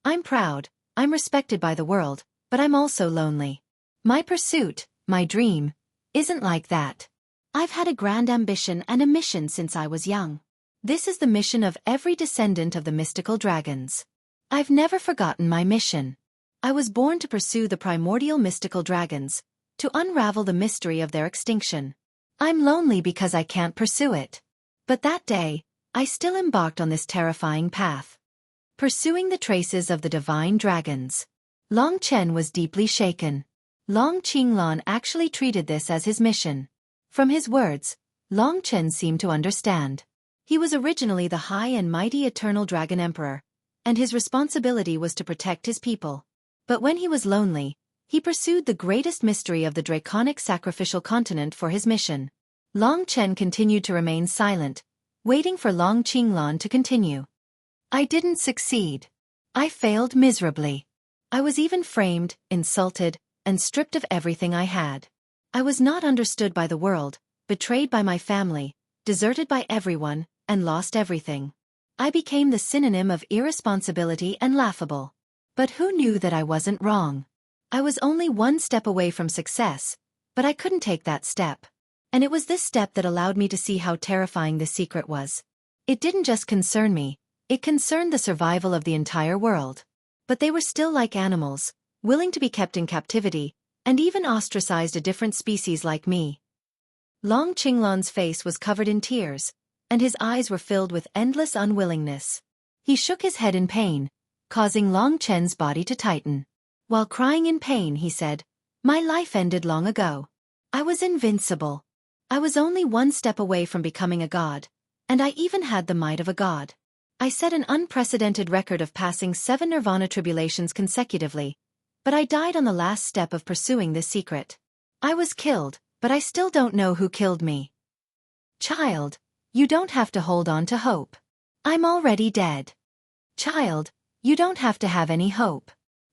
"I'm proud, I'm respected by the world, but I'm also lonely. My pursuit, my dream, isn't like that. I've had a grand ambition and a mission since I was young. This is the mission of every descendant of the mystical dragons. I've never forgotten my mission. I was born to pursue the primordial mystical dragons, to unravel the mystery of their extinction. I'm lonely because I can't pursue it. But that day, I still embarked on this terrifying path, pursuing the traces of the divine dragons." Long Chen was deeply shaken. Long Qinglan actually treated this as his mission. From his words, Long Chen seemed to understand. He was originally the high and mighty Eternal Dragon Emperor, and his responsibility was to protect his people. But when he was lonely, he pursued the greatest mystery of the draconic sacrificial continent for his mission. Long Chen continued to remain silent, waiting for Long Qinglan to continue. "I didn't succeed. I failed miserably. I was even framed, insulted, and stripped of everything I had. I was not understood by the world, betrayed by my family, deserted by everyone, and lost everything. I became the synonym of irresponsibility and laughable. But who knew that I wasn't wrong? I was only one step away from success, but I couldn't take that step. And it was this step that allowed me to see how terrifying the secret was. It didn't just concern me, it concerned the survival of the entire world. But they were still like animals, willing to be kept in captivity, and even ostracized a different species like me." Long Qinglan's face was covered in tears, and his eyes were filled with endless unwillingness. He shook his head in pain, causing Long Chen's body to tighten. While crying in pain, he said, "My life ended long ago. I was invincible. I was only one step away from becoming a god, and I even had the might of a god. I set an unprecedented record of passing 7 nirvana tribulations consecutively, but I died on the last step of pursuing this secret. I was killed, but I still don't know who killed me. Child, you don't have to hold on to hope. I'm already dead. Child, you don't have to have any hope.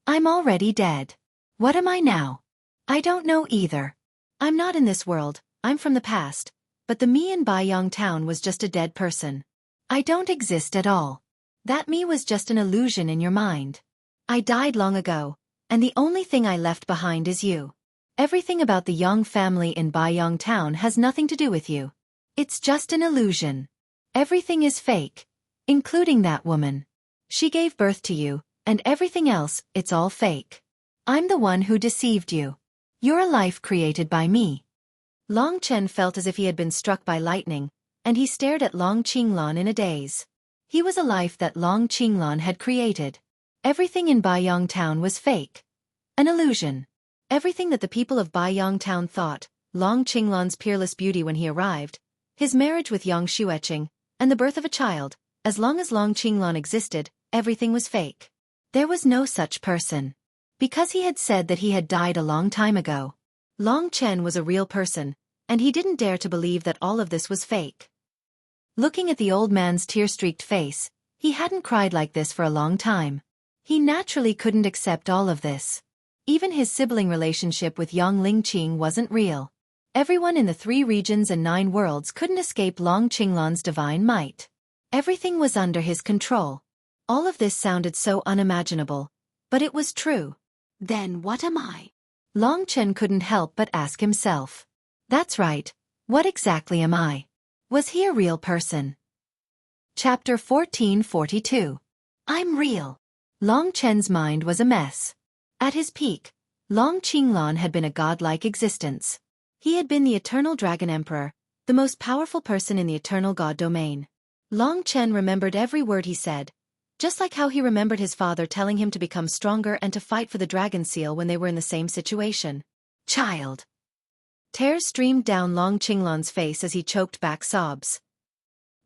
I'm already dead. What am I now? I don't know either. I'm not in this world, I'm from the past, but the me in Baiyang town was just a dead person. I don't exist at all. That me was just an illusion in your mind. I died long ago, and the only thing I left behind is you. Everything about the Yang family in Baiyang town has nothing to do with you. It's just an illusion. Everything is fake, including that woman. She gave birth to you, and everything else, it's all fake. I'm the one who deceived you. You're a life created by me. Long Chen felt as if he had been struck by lightning, and he stared at Long Qinglan in a daze. He was a life that Long Qinglan had created. Everything in Baiyang town was fake. An illusion. Everything that the people of Baiyang town thought, Long Qinglan's peerless beauty when he arrived, his marriage with young Xueqi, and the birth of a child, as long as Long Qinglan existed, everything was fake. There was no such person. Because he had said that he had died a long time ago. Long Chen was a real person, and he didn't dare to believe that all of this was fake. Looking at the old man's tear-streaked face, he hadn't cried like this for a long time. He naturally couldn't accept all of this. Even his sibling relationship with young Lingqing wasn't real. Everyone in the 3 regions and 9 worlds couldn't escape Long Qinglan's divine might. Everything was under his control. All of this sounded so unimaginable, but it was true. Then what am I? Long Chen couldn't help but ask himself. That's right, what exactly am I? Was he a real person? Chapter 1442. I'm real. Long Chen's mind was a mess. At his peak, Long Qinglan had been a godlike existence. He had been the Eternal Dragon Emperor, the most powerful person in the Eternal God domain. Long Chen remembered every word he said, just like how he remembered his father telling him to become stronger and to fight for the Dragon Seal when they were in the same situation. Child. Tears streamed down Long Qinglan's face as he choked back sobs.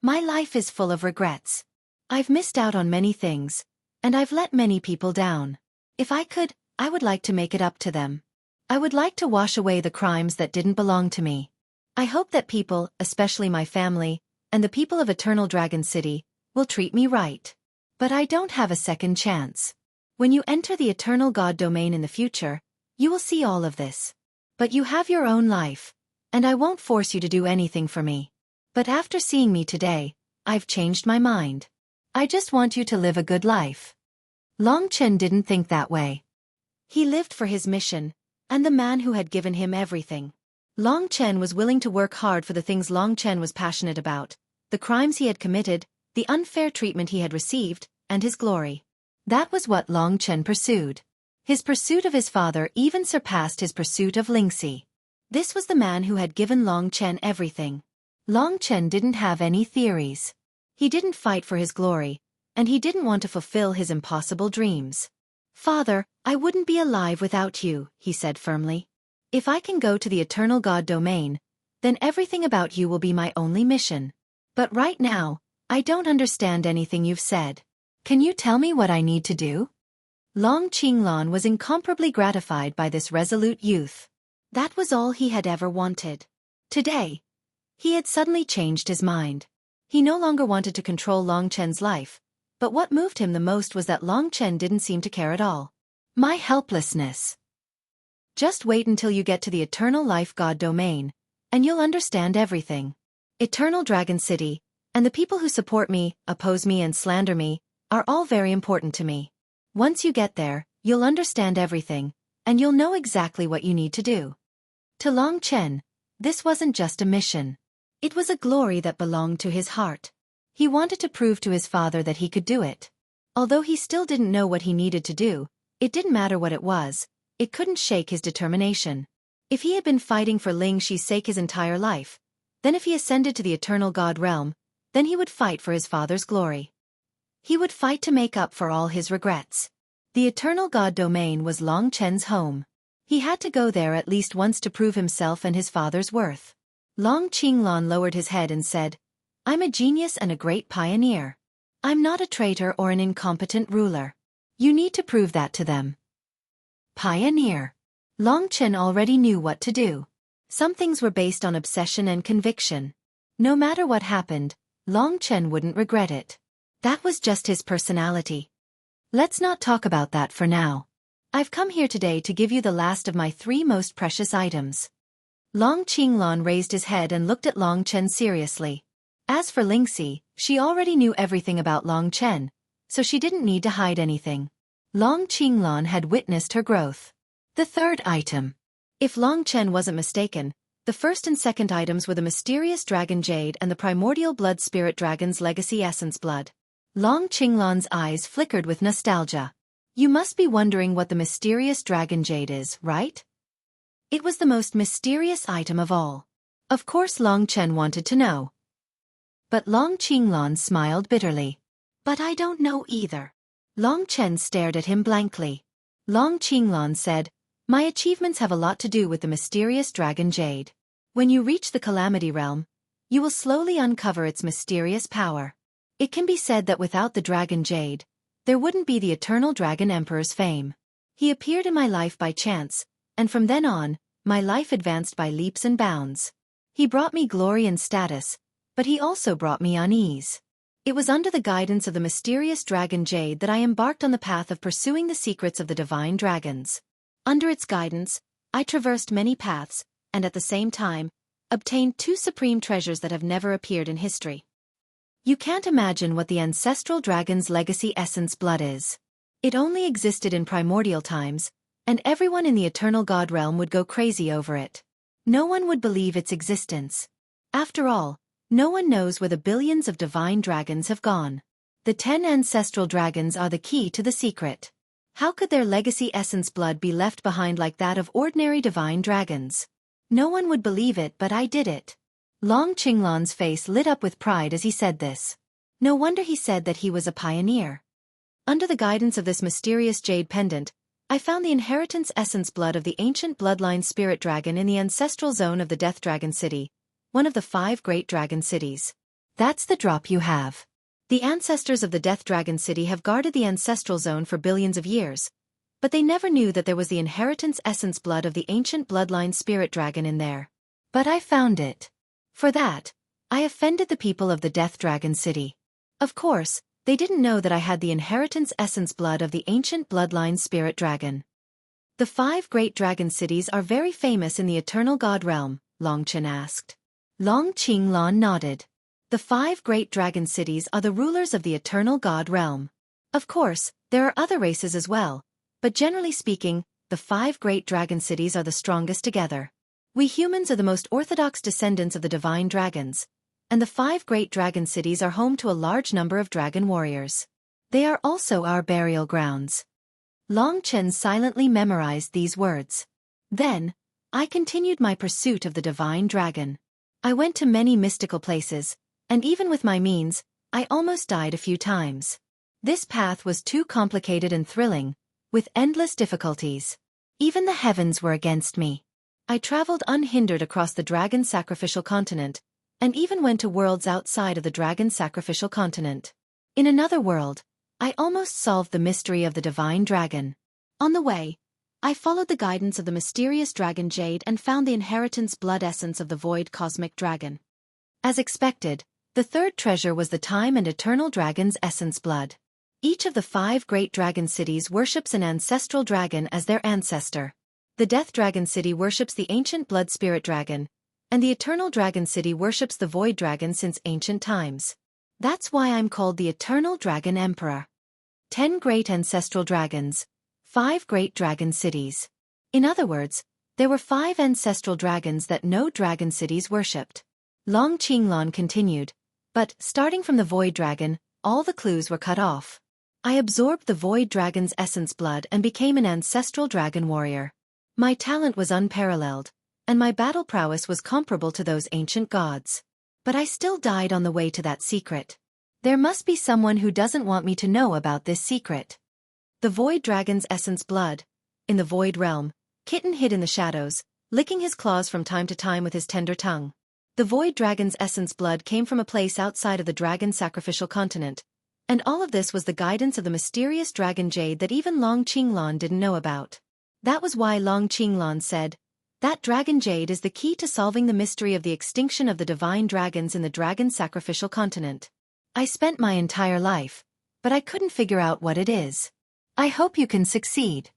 My life is full of regrets. I've missed out on many things, and I've let many people down. If I could, I would like to make it up to them. I would like to wash away the crimes that didn't belong to me. I hope that people, especially my family, and the people of Eternal Dragon City, will treat me right. But I don't have a second chance. When you enter the Eternal God domain in the future, you will see all of this. But you have your own life, and I won't force you to do anything for me. But after seeing me today, I've changed my mind. I just want you to live a good life. Long Chen didn't think that way. He lived for his mission, and the man who had given him everything. Long Chen was willing to work hard for the things Long Chen was passionate about, the crimes he had committed, the unfair treatment he had received, and his glory. That was what Long Chen pursued. His pursuit of his father even surpassed his pursuit of Lingxi. This was the man who had given Long Chen everything. Long Chen didn't have any theories. He didn't fight for his glory, and he didn't want to fulfill his impossible dreams. Father, I wouldn't be alive without you, he said firmly. If I can go to the Eternal God domain, then everything about you will be my only mission. But right now, I don't understand anything you've said. Can you tell me what I need to do? Long Qinglan was incomparably gratified by this resolute youth. That was all he had ever wanted. Today, he had suddenly changed his mind. He no longer wanted to control Long Chen's life, but what moved him the most was that Long Chen didn't seem to care at all. My helplessness. Just wait until you get to the Eternal Life God domain, and you'll understand everything. Eternal Dragon City, and the people who support me, oppose me and slander me, are all very important to me. Once you get there, you'll understand everything, and you'll know exactly what you need to do. To Long Chen, this wasn't just a mission. It was a glory that belonged to his heart. He wanted to prove to his father that he could do it. Although he still didn't know what he needed to do, it didn't matter what it was, it couldn't shake his determination. If he had been fighting for Ling Xi's sake his entire life, then if he ascended to the Eternal God realm, then he would fight for his father's glory. He would fight to make up for all his regrets. The Eternal God domain was Long Chen's home. He had to go there at least once to prove himself and his father's worth. Long Qinglan lowered his head and said, I'm a genius and a great pioneer. I'm not a traitor or an incompetent ruler. You need to prove that to them. Pioneer. Long Chen already knew what to do. Some things were based on obsession and conviction. No matter what happened, Long Chen wouldn't regret it. That was just his personality. Let's not talk about that for now. I've come here today to give you the last of my 3 most precious items. Long Qinglan raised his head and looked at Long Chen seriously. As for Lingxi, she already knew everything about Long Chen, so she didn't need to hide anything. Long Qinglan had witnessed her growth. The 3rd item. If Long Chen wasn't mistaken, the 1st and 2nd items were the mysterious dragon jade and the primordial blood spirit dragon's legacy essence blood. Long Qinglan's eyes flickered with nostalgia. You must be wondering what the mysterious dragon jade is, right? It was the most mysterious item of all. Of course Long Chen wanted to know. But Long Qinglan smiled bitterly. But I don't know either. Long Chen stared at him blankly. Long Qinglan said, my achievements have a lot to do with the mysterious dragon jade. When you reach the Calamity Realm, you will slowly uncover its mysterious power. It can be said that without the dragon jade, there wouldn't be the Eternal Dragon Emperor's fame. He appeared in my life by chance, and from then on, my life advanced by leaps and bounds. He brought me glory and status, but he also brought me unease. It was under the guidance of the mysterious dragon jade that I embarked on the path of pursuing the secrets of the divine dragons. Under its guidance, I traversed many paths, and at the same time, obtained 2 supreme treasures that have never appeared in history. You can't imagine what the ancestral dragon's legacy essence blood is. It only existed in primordial times, and everyone in the eternal god realm would go crazy over it. No one would believe its existence. After all, no one knows where the billions of divine dragons have gone. The 10 ancestral dragons are the key to the secret. How could their legacy essence blood be left behind like that of ordinary divine dragons? No one would believe it, but I did it. Long Qinglan's face lit up with pride as he said this. No wonder he said that he was a pioneer. Under the guidance of this mysterious jade pendant, I found the inheritance essence blood of the ancient bloodline spirit dragon in the ancestral zone of the Death Dragon City, one of the 5 great dragon cities. That's the drop you have. The ancestors of the Death Dragon City have guarded the ancestral zone for billions of years, but they never knew that there was the inheritance essence blood of the ancient bloodline spirit dragon in there. But I found it. For that, I offended the people of the Death Dragon City. Of course, they didn't know that I had the inheritance essence blood of the ancient bloodline spirit dragon. The 5 great dragon cities are very famous in the eternal god realm, Long Chen asked. Long Qinglan nodded. The 5 great dragon cities are the rulers of the eternal god realm. Of course, there are other races as well, but generally speaking, the 5 great dragon cities are the strongest together. We humans are the most orthodox descendants of the divine dragons, and the 5 great dragon cities are home to a large number of dragon warriors. They are also our burial grounds. Long Chen silently memorized these words. Then, I continued my pursuit of the divine dragon. I went to many mystical places, and even with my means, I almost died a few times. This path was too complicated and thrilling, with endless difficulties. Even the heavens were against me. I traveled unhindered across the dragon sacrificial continent, and even went to worlds outside of the dragon sacrificial continent. In another world, I almost solved the mystery of the divine dragon. On the way, I followed the guidance of the mysterious dragon jade and found the inheritance blood essence of the void cosmic dragon. As expected, the 3rd treasure was the time and eternal dragon's essence blood. Each of the 5 great dragon cities worships an ancestral dragon as their ancestor. The Death Dragon City worships the ancient blood spirit dragon, and the Eternal Dragon City worships the void dragon since ancient times. That's why I'm called the Eternal Dragon Emperor. 10 great ancestral dragons, 5 great dragon cities. In other words, there were 5 ancestral dragons that no dragon cities worshipped. Long Qinglan continued, but, starting from the void dragon, all the clues were cut off. I absorbed the void dragon's essence blood and became an ancestral dragon warrior. My talent was unparalleled, and my battle prowess was comparable to those ancient gods. But I still died on the way to that secret. There must be someone who doesn't want me to know about this secret. The void dragon's essence blood. In the void realm, Kitten hid in the shadows, licking his claws from time to time with his tender tongue. The void dragon's essence blood came from a place outside of the dragon sacrificial continent, And all of this was the guidance of the mysterious dragon jade that even Long Qinglan didn't know about. That was why Long Qinglan said, "That dragon jade is the key to solving the mystery of the extinction of the divine dragons in the dragon sacrificial continent. I spent my entire life, but I couldn't figure out what it is. I hope you can succeed."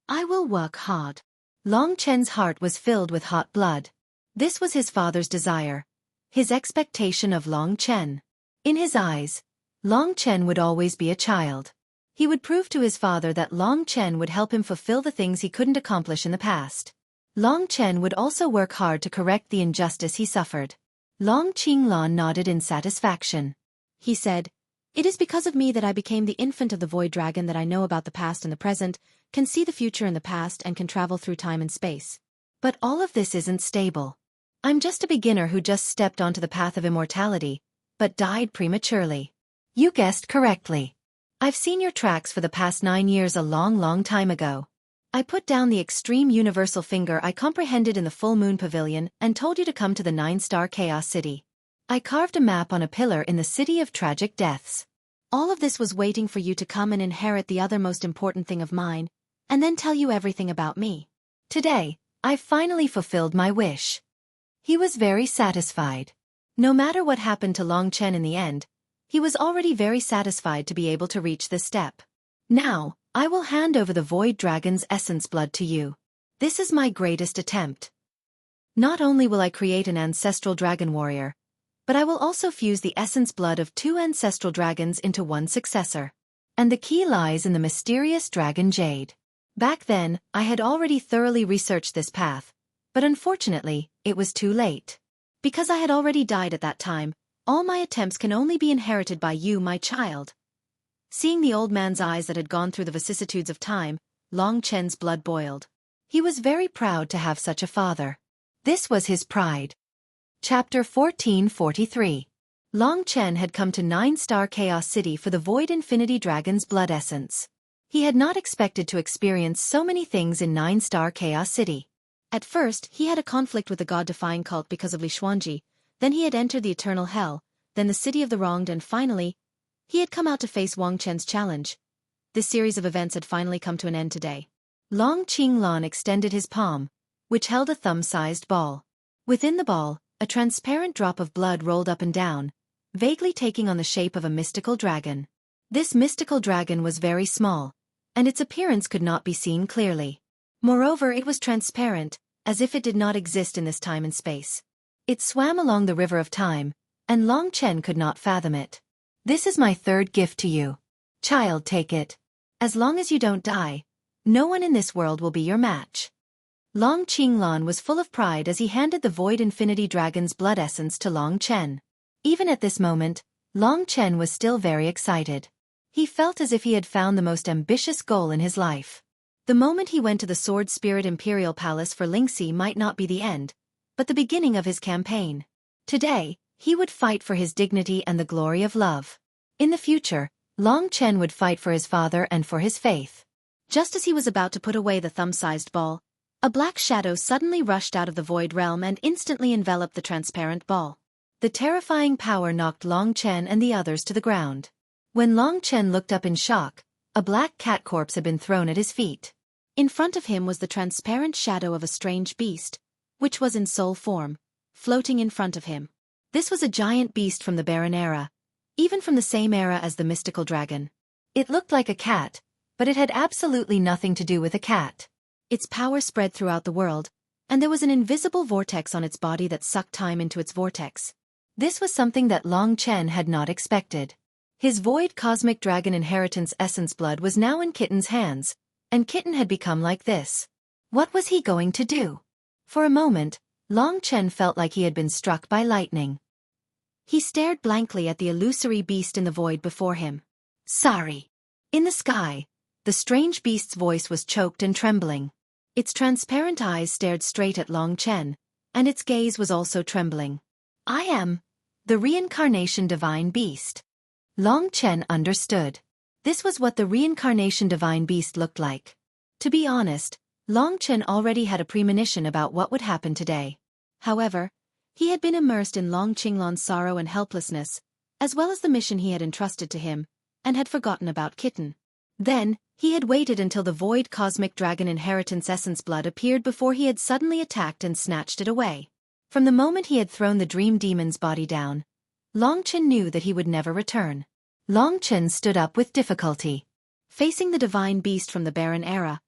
"I will work hard." Long Chen's heart was filled with hot blood. This was his father's desire, his expectation of Long Chen. In his eyes, Long Chen would always be a child. He would prove to his father that Long Chen would help him fulfill the things he couldn't accomplish in the past. Long Chen would also work hard to correct the injustice he suffered. Long Qinglan nodded in satisfaction. He said, "It is because of me that I became the infant of the void dragon that I know about the past and the present, can see the future in the past and can travel through time and space." But all of this isn't stable. I'm just a beginner who just stepped onto the path of immortality, but died prematurely. You guessed correctly. I've seen your tracks for the past 9 years a long time ago. I put down the extreme universal finger I comprehended in the full moon pavilion and told you to come to the 9-star chaos city. I carved a map on a pillar in the city of tragic deaths. All of this was waiting for you to come and inherit the other most important thing of mine, and then tell you everything about me. Today, I've finally fulfilled my wish. He was very satisfied. No matter what happened to Long Chen in the end, he was already very satisfied to be able to reach this step. Now, I will hand over the Void Dragon's essence blood to you. This is my greatest attempt. Not only will I create an ancestral dragon warrior, but I will also fuse the essence blood of 2 ancestral dragons into one successor. And the key lies in the mysterious dragon jade. Back then, I had already thoroughly researched this path, but unfortunately, it was too late. Because I had already died at that time, all my attempts can only be inherited by you, my child. Seeing the old man's eyes that had gone through the vicissitudes of time, Long Chen's blood boiled. He was very proud to have such a father. This was his pride. Chapter 1443. Long Chen had come to 9-star Chaos City for the Void Infinity Dragon's blood essence. He had not expected to experience so many things in 9-star Chaos City. At first, he had a conflict with the god-defying cult because of Li Xuanji, then he had entered the eternal hell, then the city of the wronged, and finally, he had come out to face Wang Chen's challenge. This series of events had finally come to an end today. Long Qinglan extended his palm, which held a thumb-sized ball. Within the ball, a transparent drop of blood rolled up and down, vaguely taking on the shape of a mystical dragon. This mystical dragon was very small, and its appearance could not be seen clearly. Moreover, it was transparent, as if it did not exist in this time and space. It swam along the river of time, and Long Chen could not fathom it. This is my third gift to you. Child, take it. As long as you don't die, no one in this world will be your match. Long Qinglan was full of pride as he handed the Void Infinity Dragon's blood essence to Long Chen. Even at this moment, Long Chen was still very excited. He felt as if he had found the most ambitious goal in his life. The moment he went to the Sword Spirit Imperial Palace for Lingxi might not be the end, but the beginning of his campaign. Today, he would fight for his dignity and the glory of love. In the future, Long Chen would fight for his father and for his faith. Just as he was about to put away the thumb-sized ball, a black shadow suddenly rushed out of the void realm and instantly enveloped the transparent ball. The terrifying power knocked Long Chen and the others to the ground. When Long Chen looked up in shock, a black cat corpse had been thrown at his feet. In front of him was the transparent shadow of a strange beast, which was in soul form, floating in front of him. This was a giant beast from the Barren Era, even from the same era as the mystical dragon. It looked like a cat, but it had absolutely nothing to do with a cat. Its power spread throughout the world, and there was an invisible vortex on its body that sucked time into its vortex. This was something that Long Chen had not expected. His Void Cosmic Dragon Inheritance Essence blood was now in Kitten's hands, and Kitten had become like this. What was he going to do? For a moment, Long Chen felt like he had been struck by lightning. He stared blankly at the illusory beast in the void before him. Sorry. In the sky, the strange beast's voice was choked and trembling. Its transparent eyes stared straight at Long Chen, and its gaze was also trembling. I am the reincarnation divine beast. Long Chen understood. This was what the reincarnation divine beast looked like. To be honest, Long Chen already had a premonition about what would happen today. However, he had been immersed in Long Qinglan's sorrow and helplessness, as well as the mission he had entrusted to him, and had forgotten about Kitten. Then, he had waited until the void cosmic dragon inheritance essence blood appeared before he had suddenly attacked and snatched it away. From the moment he had thrown the dream demon's body down, Long Chen knew that he would never return. Long Chen stood up with difficulty. Facing the divine beast from the barren era,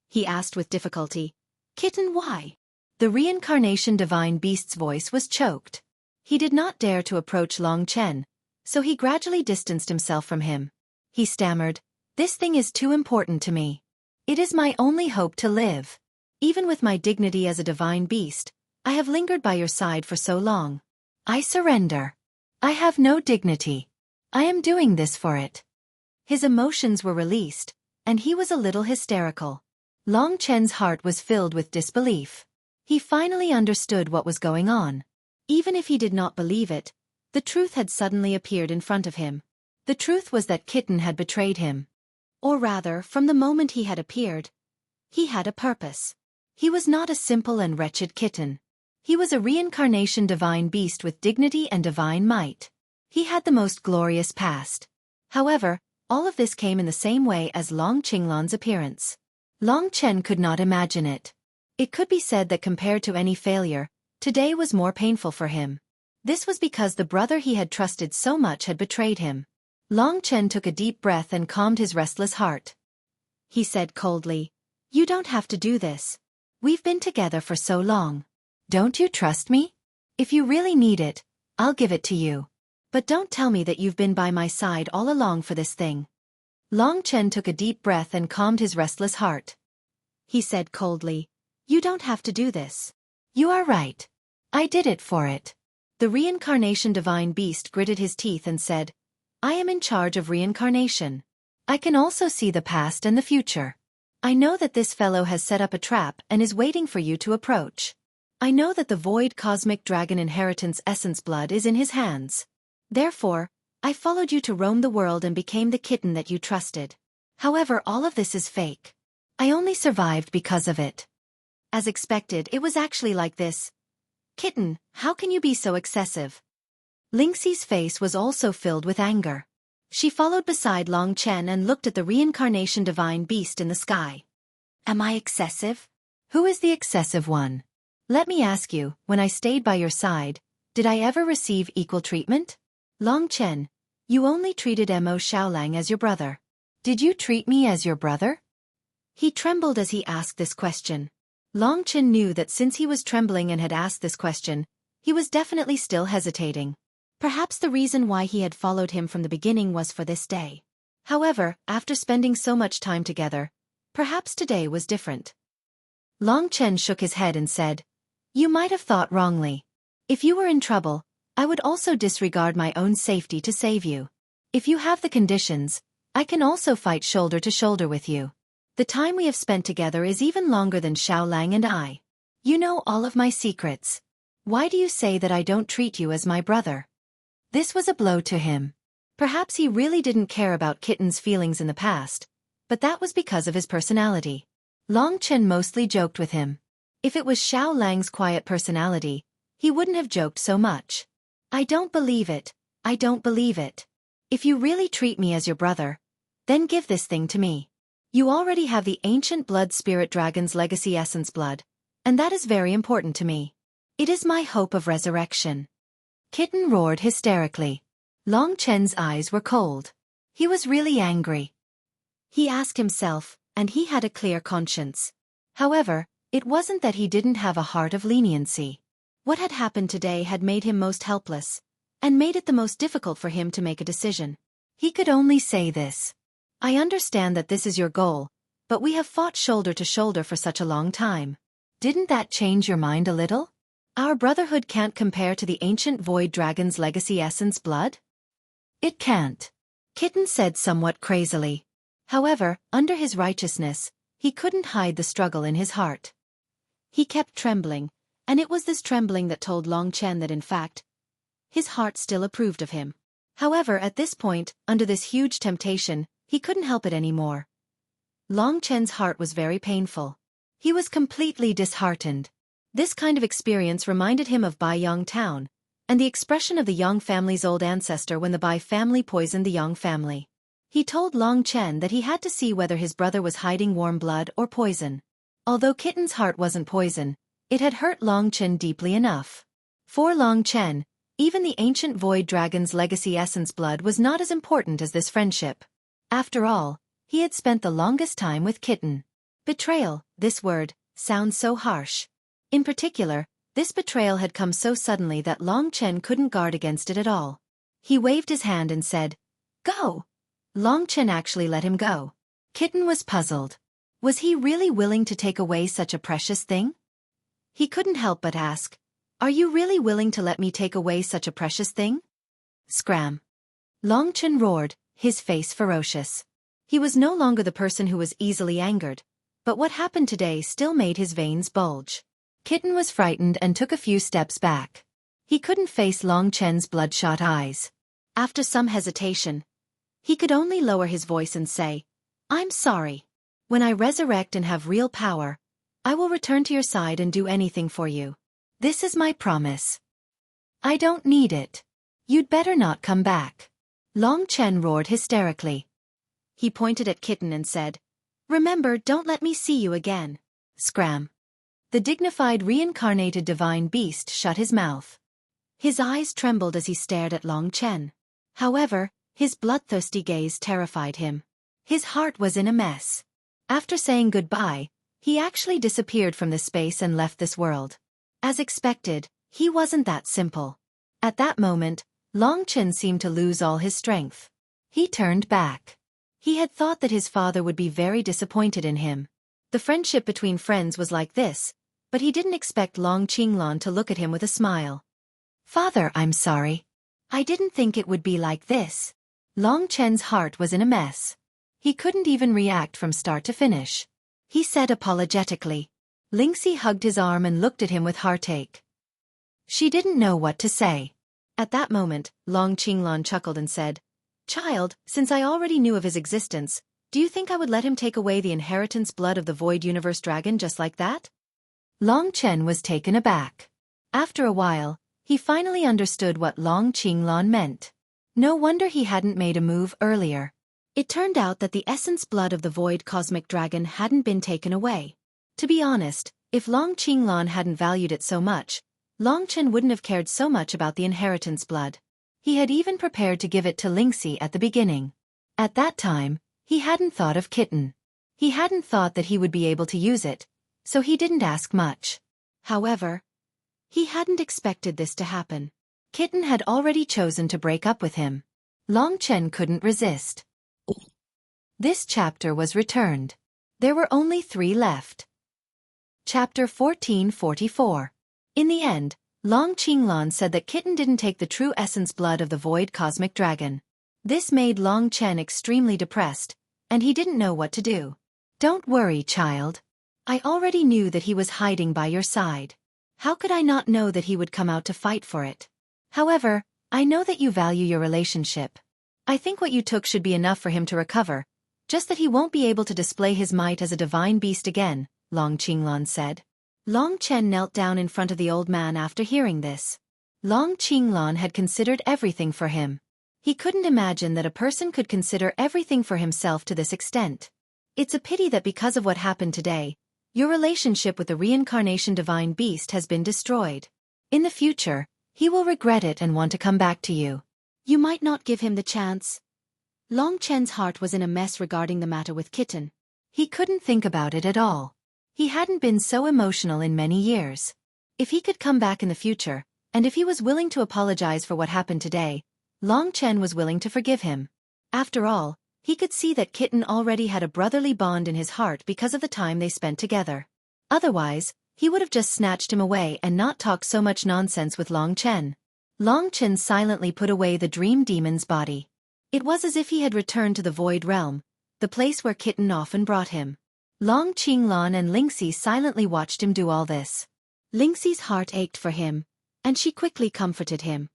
he asked with difficulty, "Kitten, why?" The reincarnation divine beast's voice was choked. He did not dare to approach Long Chen, so he gradually distanced himself from him. He stammered, "This thing is too important to me. It is my only hope to live. Even with my dignity as a divine beast, I have lingered by your side for so long. I surrender. I have no dignity. I am doing this for it." His emotions were released, and he was a little hysterical. Long Chen's heart was filled with disbelief. He finally understood what was going on. Even if he did not believe it, the truth had suddenly appeared in front of him. The truth was that Kitten had betrayed him. Or rather, from the moment he had appeared, he had a purpose. He was not a simple and wretched kitten. He was a reincarnation divine beast with dignity and divine might. He had the most glorious past. However, all of this came in the same way as Long Qinglan's appearance. Long Chen could not imagine it. It could be said that compared to any failure, today was more painful for him. This was because the brother he had trusted so much had betrayed him. Long Chen took a deep breath and calmed his restless heart. He said coldly, "You don't have to do this. We've been together for so long. Don't you trust me? If you really need it, I'll give it to you. But don't tell me that you've been by my side all along for this thing." Long Chen took a deep breath and calmed his restless heart. He said coldly, "You don't have to do this. You are right. I did it for it." The reincarnation divine beast gritted his teeth and said, "I am in charge of reincarnation. I can also see the past and the future. I know that this fellow has set up a trap and is waiting for you to approach. I know that the void cosmic dragon inheritance essence blood is in his hands. Therefore, I followed you to roam the world and became the kitten that you trusted. However, all of this is fake. I only survived because of it." As expected, it was actually like this. "Kitten, how can you be so excessive?" Lingxi's face was also filled with anger. She followed beside Long Chen and looked at the reincarnation divine beast in the sky. "Am I excessive? Who is the excessive one? Let me ask you, when I stayed by your side, did I ever receive equal treatment? Long Chen, you only treated Mo Xiaolang as your brother. Did you treat me as your brother?" He trembled as he asked this question. Long Chen knew that since he was trembling and had asked this question, he was definitely still hesitating. Perhaps the reason why he had followed him from the beginning was for this day. However, after spending so much time together, perhaps today was different. Long Chen shook his head and said, "You might have thought wrongly. If you were in trouble, I would also disregard my own safety to save you. If you have the conditions, I can also fight shoulder to shoulder with you. The time we have spent together is even longer than Xiaolang and I. You know all of my secrets. Why do you say that I don't treat you as my brother?" This was a blow to him. Perhaps he really didn't care about Kitten's feelings in the past, but that was because of his personality. Long Chen mostly joked with him. If it was Xiaolang's quiet personality, he wouldn't have joked so much. "I don't believe it. I don't believe it. If you really treat me as your brother, then give this thing to me. You already have the ancient blood spirit dragon's legacy essence blood, and that is very important to me. It is my hope of resurrection." Kitten roared hysterically. Long Chen's eyes were cold. He was really angry. He asked himself, and he had a clear conscience. However, it wasn't that he didn't have a heart of leniency. What had happened today had made him most helpless, and made it the most difficult for him to make a decision. He could only say this. "I understand that this is your goal, but we have fought shoulder to shoulder for such a long time. Didn't that change your mind a little? Our brotherhood can't compare to the ancient void dragon's legacy essence blood?" "It can't," Kitten said somewhat crazily. However, under his righteousness, he couldn't hide the struggle in his heart. He kept trembling, and it was this trembling that told Long Chen that in fact, his heart still approved of him. However, at this point, under this huge temptation, he couldn't help it anymore. Long Chen's heart was very painful. He was completely disheartened. This kind of experience reminded him of Bai Yong Town, and the expression of the Yong family's old ancestor when the Bai family poisoned the Yong family. He told Long Chen that he had to see whether his brother was hiding warm blood or poison. Although Kitten's heart wasn't poison, it had hurt Long Chen deeply enough. For Long Chen, even the ancient void dragon's legacy essence blood was not as important as this friendship. After all, he had spent the longest time with Kitten. Betrayal, this word, sounds so harsh. In particular, this betrayal had come so suddenly that Long Chen couldn't guard against it at all. He waved his hand and said, "Go!" Long Chen actually let him go. Kitten was puzzled. Was he really willing to take away such a precious thing? He couldn't help but ask, "Are you really willing to let me take away such a precious thing?" Scram! Long Chen roared, his face ferocious. He was no longer the person who was easily angered, but what happened today still made his veins bulge. Kitten was frightened and took a few steps back. He couldn't face Long Chen's bloodshot eyes. After some hesitation, he could only lower his voice and say, "I'm sorry. When I resurrect and have real power, I will return to your side and do anything for you. This is my promise." "I don't need it. You'd better not come back." Long Chen roared hysterically. He pointed at Kitten and said, "Remember, don't let me see you again." Scram! The dignified reincarnated divine beast shut his mouth. His eyes trembled as he stared at Long Chen. However, his bloodthirsty gaze terrified him. His heart was in a mess. After saying goodbye, he actually disappeared from this space and left this world. As expected, he wasn't that simple. At that moment, Long Chen seemed to lose all his strength. He turned back. He had thought that his father would be very disappointed in him. The friendship between friends was like this, but he didn't expect Long Qinglan to look at him with a smile. "Father, I'm sorry. I didn't think it would be like this." Long Chen's heart was in a mess. He couldn't even react from start to finish. He said apologetically. Lingxi hugged his arm and looked at him with heartache. She didn't know what to say. At that moment, Long Qinglan chuckled and said, "Child, since I already knew of his existence, do you think I would let him take away the inheritance blood of the Void Universe Dragon just like that?" Long Chen was taken aback. After a while, he finally understood what Long Qinglan meant. No wonder he hadn't made a move earlier. It turned out that the essence blood of the Void Cosmic Dragon hadn't been taken away. To be honest, if Long Qinglan hadn't valued it so much, Long Chen wouldn't have cared so much about the inheritance blood. He had even prepared to give it to Lingxi at the beginning. At that time, he hadn't thought of Kitten. He hadn't thought that he would be able to use it, so he didn't ask much. However, he hadn't expected this to happen. Kitten had already chosen to break up with him. Long Chen couldn't resist. This chapter was returned. There were only 3 left. Chapter 1444. In the end, Long Qinglan said that Kitten didn't take the true essence blood of the Void Cosmic Dragon. This made Long Chen extremely depressed, and he didn't know what to do. "Don't worry, child. I already knew that he was hiding by your side. How could I not know that he would come out to fight for it? However, I know that you value your relationship. I think what you took should be enough for him to recover, just that he won't be able to display his might as a divine beast again," Long Qinglan said. Long Chen knelt down in front of the old man after hearing this. Long Qinglan had considered everything for him. He couldn't imagine that a person could consider everything for himself to this extent. It's a pity that because of what happened today, your relationship with the reincarnation divine beast has been destroyed. In the future, he will regret it and want to come back to you. You might not give him the chance. Long Chen's heart was in a mess regarding the matter with Kitten. He couldn't think about it at all. He hadn't been so emotional in many years. If he could come back in the future, and if he was willing to apologize for what happened today, Long Chen was willing to forgive him. After all, he could see that Kitten already had a brotherly bond in his heart because of the time they spent together. Otherwise, he would have just snatched him away and not talked so much nonsense with Long Chen. Long Chen silently put away the dream demon's body. It was as if he had returned to the Void Realm, the place where Kitten often brought him. Long Qinglan and Lingxi silently watched him do all this. Lingxi's heart ached for him, and she quickly comforted him.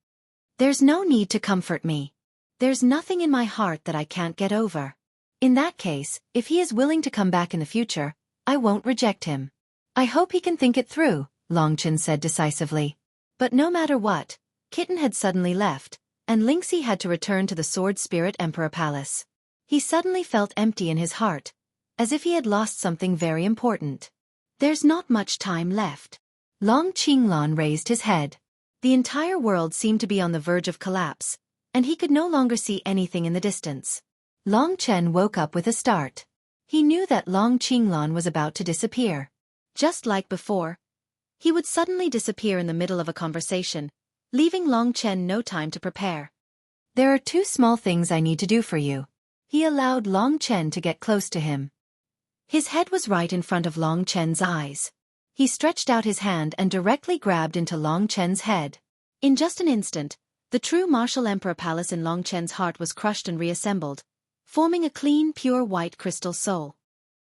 "There's no need to comfort me. There's nothing in my heart that I can't get over. In that case, if he is willing to come back in the future, I won't reject him. I hope he can think it through," Long Chen said decisively. But no matter what, Kitten had suddenly left, and Lingxi had to return to the Sword Spirit Emperor Palace. He suddenly felt empty in his heart, as if he had lost something very important. There's not much time left. Long Qinglan raised his head. The entire world seemed to be on the verge of collapse, and he could no longer see anything in the distance. Long Chen woke up with a start. He knew that Long Qinglan was about to disappear. Just like before, he would suddenly disappear in the middle of a conversation, leaving Long Chen no time to prepare. There are 2 small things I need to do for you. He allowed Long Chen to get close to him. His head was right in front of Long Chen's eyes. He stretched out his hand and directly grabbed into Long Chen's head. In just an instant, the true martial emperor palace in Long Chen's heart was crushed and reassembled, forming a clean, pure white crystal soul.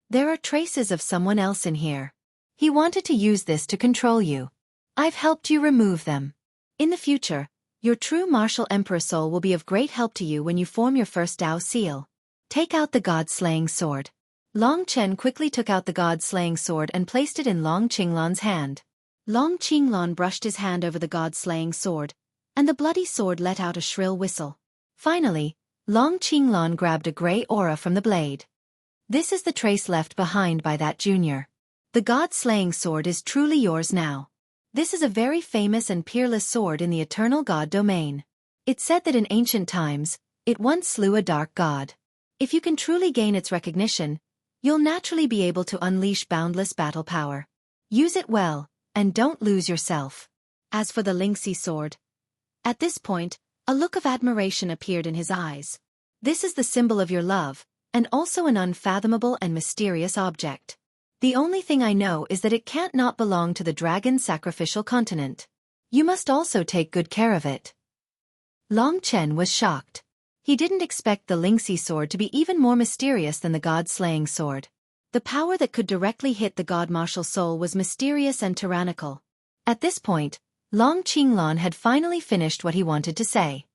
There are traces of someone else in here. He wanted to use this to control you. I've helped you remove them. In the future, your true martial emperor soul will be of great help to you when you form your first Dao seal. Take out the god-slaying sword. Long Chen quickly took out the god-slaying sword and placed it in Long Qinglan's hand. Long Qinglan brushed his hand over the god-slaying sword, and the bloody sword let out a shrill whistle. Finally, Long Qinglan grabbed a gray aura from the blade. This is the trace left behind by that junior. The god-slaying sword is truly yours now. This is a very famous and peerless sword in the eternal god domain. It's said that in ancient times, it once slew a dark god. If you can truly gain its recognition, you'll naturally be able to unleash boundless battle power. Use it well, and don't lose yourself. As for the Lingxi sword, at this point, a look of admiration appeared in his eyes. This is the symbol of your love, and also an unfathomable and mysterious object. The only thing I know is that it can't not belong to the dragon sacrificial continent. You must also take good care of it. Long Chen was shocked. He didn't expect the Lingxi sword to be even more mysterious than the god-slaying sword. The power that could directly hit the god martial soul was mysterious and tyrannical. At this point, Long Qinglan had finally finished what he wanted to say.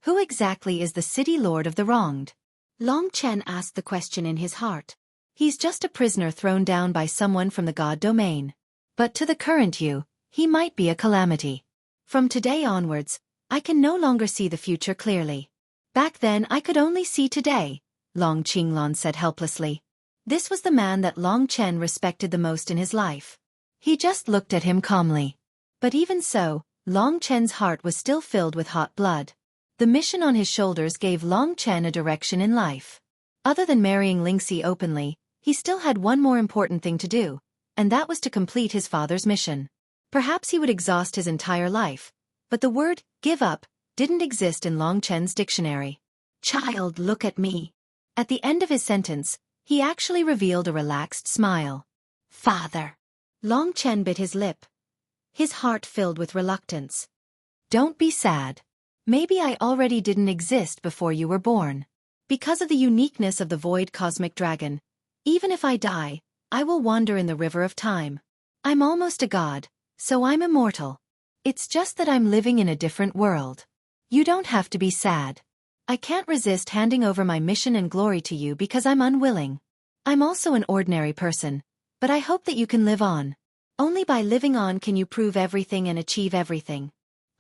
Who exactly is the city lord of the wronged? Long Chen asked the question in his heart. He's just a prisoner thrown down by someone from the god domain. But to the current you, he might be a calamity. From today onwards, I can no longer see the future clearly. Back then I could only see today, Long Qinglan said helplessly. This was the man that Long Chen respected the most in his life. He just looked at him calmly. But even so, Long Chen's heart was still filled with hot blood. The mission on his shoulders gave Long Chen a direction in life. Other than marrying Lingxi openly, he still had one more important thing to do, and that was to complete his father's mission. Perhaps he would exhaust his entire life, but the word, give up, didn't exist in Long Chen's dictionary. Child, look at me. At the end of his sentence, he actually revealed a relaxed smile. Father. Long Chen bit his lip. His heart filled with reluctance. Don't be sad. Maybe I already didn't exist before you were born. Because of the uniqueness of the void cosmic dragon, even if I die, I will wander in the river of time. I'm almost a god, so I'm immortal. It's just that I'm living in a different world. You don't have to be sad. I can't resist handing over my mission and glory to you because I'm unwilling. I'm also an ordinary person, but I hope that you can live on. Only by living on can you prove everything and achieve everything.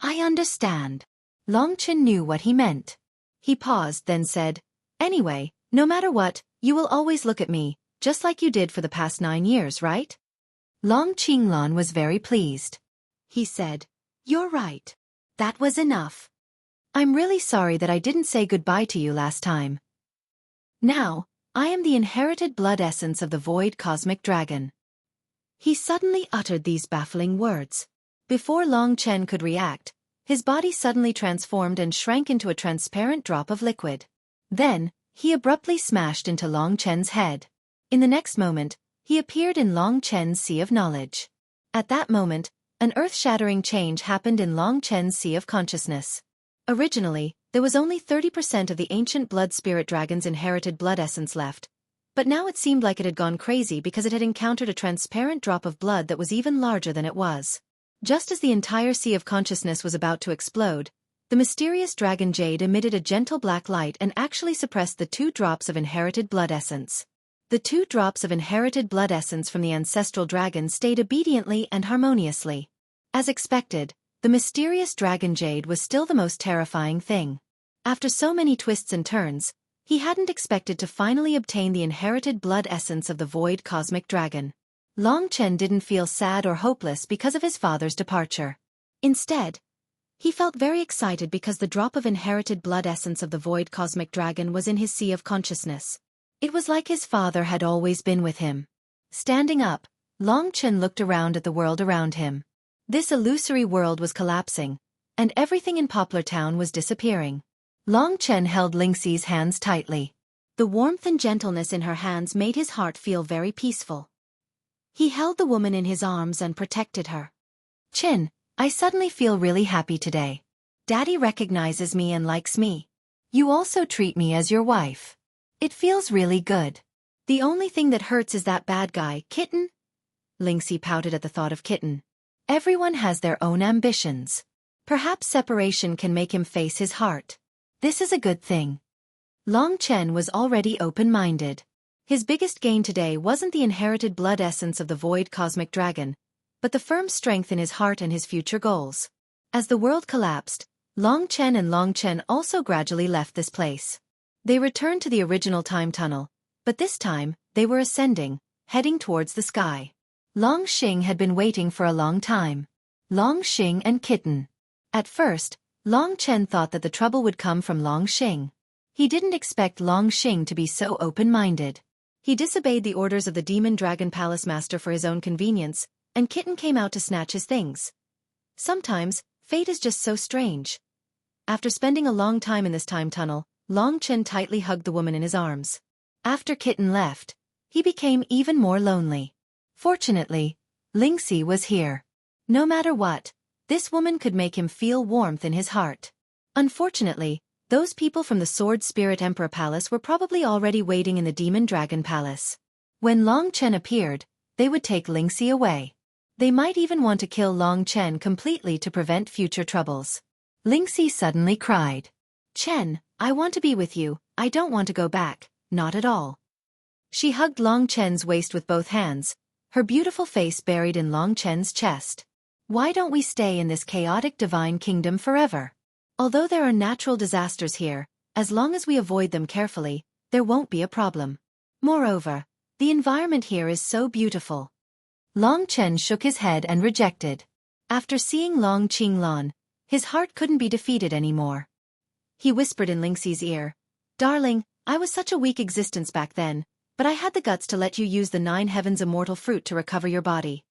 I understand. Long Chen knew what he meant. He paused, then said, Anyway, no matter what, you will always look at me, just like you did for the past 9 years, right? Long Qinglan was very pleased. He said, You're right. That was enough. I'm really sorry that I didn't say goodbye to you last time. Now, I am the inherited blood essence of the void cosmic dragon. He suddenly uttered these baffling words. Before Long Chen could react, his body suddenly transformed and shrank into a transparent drop of liquid. Then, he abruptly smashed into Long Chen's head. In the next moment, he appeared in Long Chen's sea of knowledge. At that moment, an earth-shattering change happened in Long Chen's sea of consciousness. Originally, there was only 30% of the ancient blood spirit dragon's inherited blood essence left, but now it seemed like it had gone crazy because it had encountered a transparent drop of blood that was even larger than it was. Just as the entire sea of consciousness was about to explode, the mysterious dragon jade emitted a gentle black light and actually suppressed the 2 drops of inherited blood essence. The 2 drops of inherited blood essence from the ancestral dragon stayed obediently and harmoniously. As expected, the mysterious dragon jade was still the most terrifying thing. After so many twists and turns, He hadn't expected to finally obtain the inherited blood essence of the void cosmic dragon. Long Chen didn't feel sad or hopeless because of his father's departure. Instead, he felt very excited because the drop of inherited blood essence of the void cosmic dragon was in his sea of consciousness. It was like his father had always been with him. Standing up, Long Chen looked around at the world around him. This illusory world was collapsing, and everything in Poplar Town was disappearing. Long Chen held Lingxi's hands tightly. The warmth and gentleness in her hands made his heart feel very peaceful. He held the woman in his arms and protected her. Chen, I suddenly feel really happy today. Daddy recognizes me and likes me. You also treat me as your wife. It feels really good. The only thing that hurts is that bad guy, Kitten. Lingxi pouted at the thought of Kitten. Everyone has their own ambitions. Perhaps separation can make him face his heart. This is a good thing. Long Chen was already open-minded. His biggest gain today wasn't the inherited blood essence of the void cosmic dragon, but the firm strength in his heart and his future goals. As the world collapsed, Long Chen also gradually left this place. They returned to the original time tunnel, but this time, they were ascending, heading towards the sky. Long Xing had been waiting for a long time. Long Xing and Kitten. At first, Long Chen thought that the trouble would come from Long Xing. He didn't expect Long Xing to be so open-minded. He disobeyed the orders of the Demon Dragon Palace Master for his own convenience, and Kitten came out to snatch his things. Sometimes, fate is just so strange. After spending a long time in this time tunnel, Long Chen tightly hugged the woman in his arms. After Kitten left, he became even more lonely. Fortunately, Lingxi was here. No matter what, this woman could make him feel warmth in his heart. Unfortunately, those people from the Sword Spirit Emperor Palace were probably already waiting in the Demon Dragon Palace. When Long Chen appeared, they would take Lingxi away. They might even want to kill Long Chen completely to prevent future troubles. Lingxi suddenly cried. Chen, I want to be with you, I don't want to go back, not at all. She hugged Long Chen's waist with both hands, her beautiful face buried in Long Chen's chest. Why don't we stay in this chaotic divine kingdom forever? Although there are natural disasters here, as long as we avoid them carefully, there won't be a problem. Moreover, the environment here is so beautiful. Long Chen shook his head and rejected. After seeing Long Qinglan, his heart couldn't be defeated anymore. He whispered in Lingxi's ear, Darling, I was such a weak existence back then, but I had the guts to let you use the 9 Heavens immortal fruit to recover your body.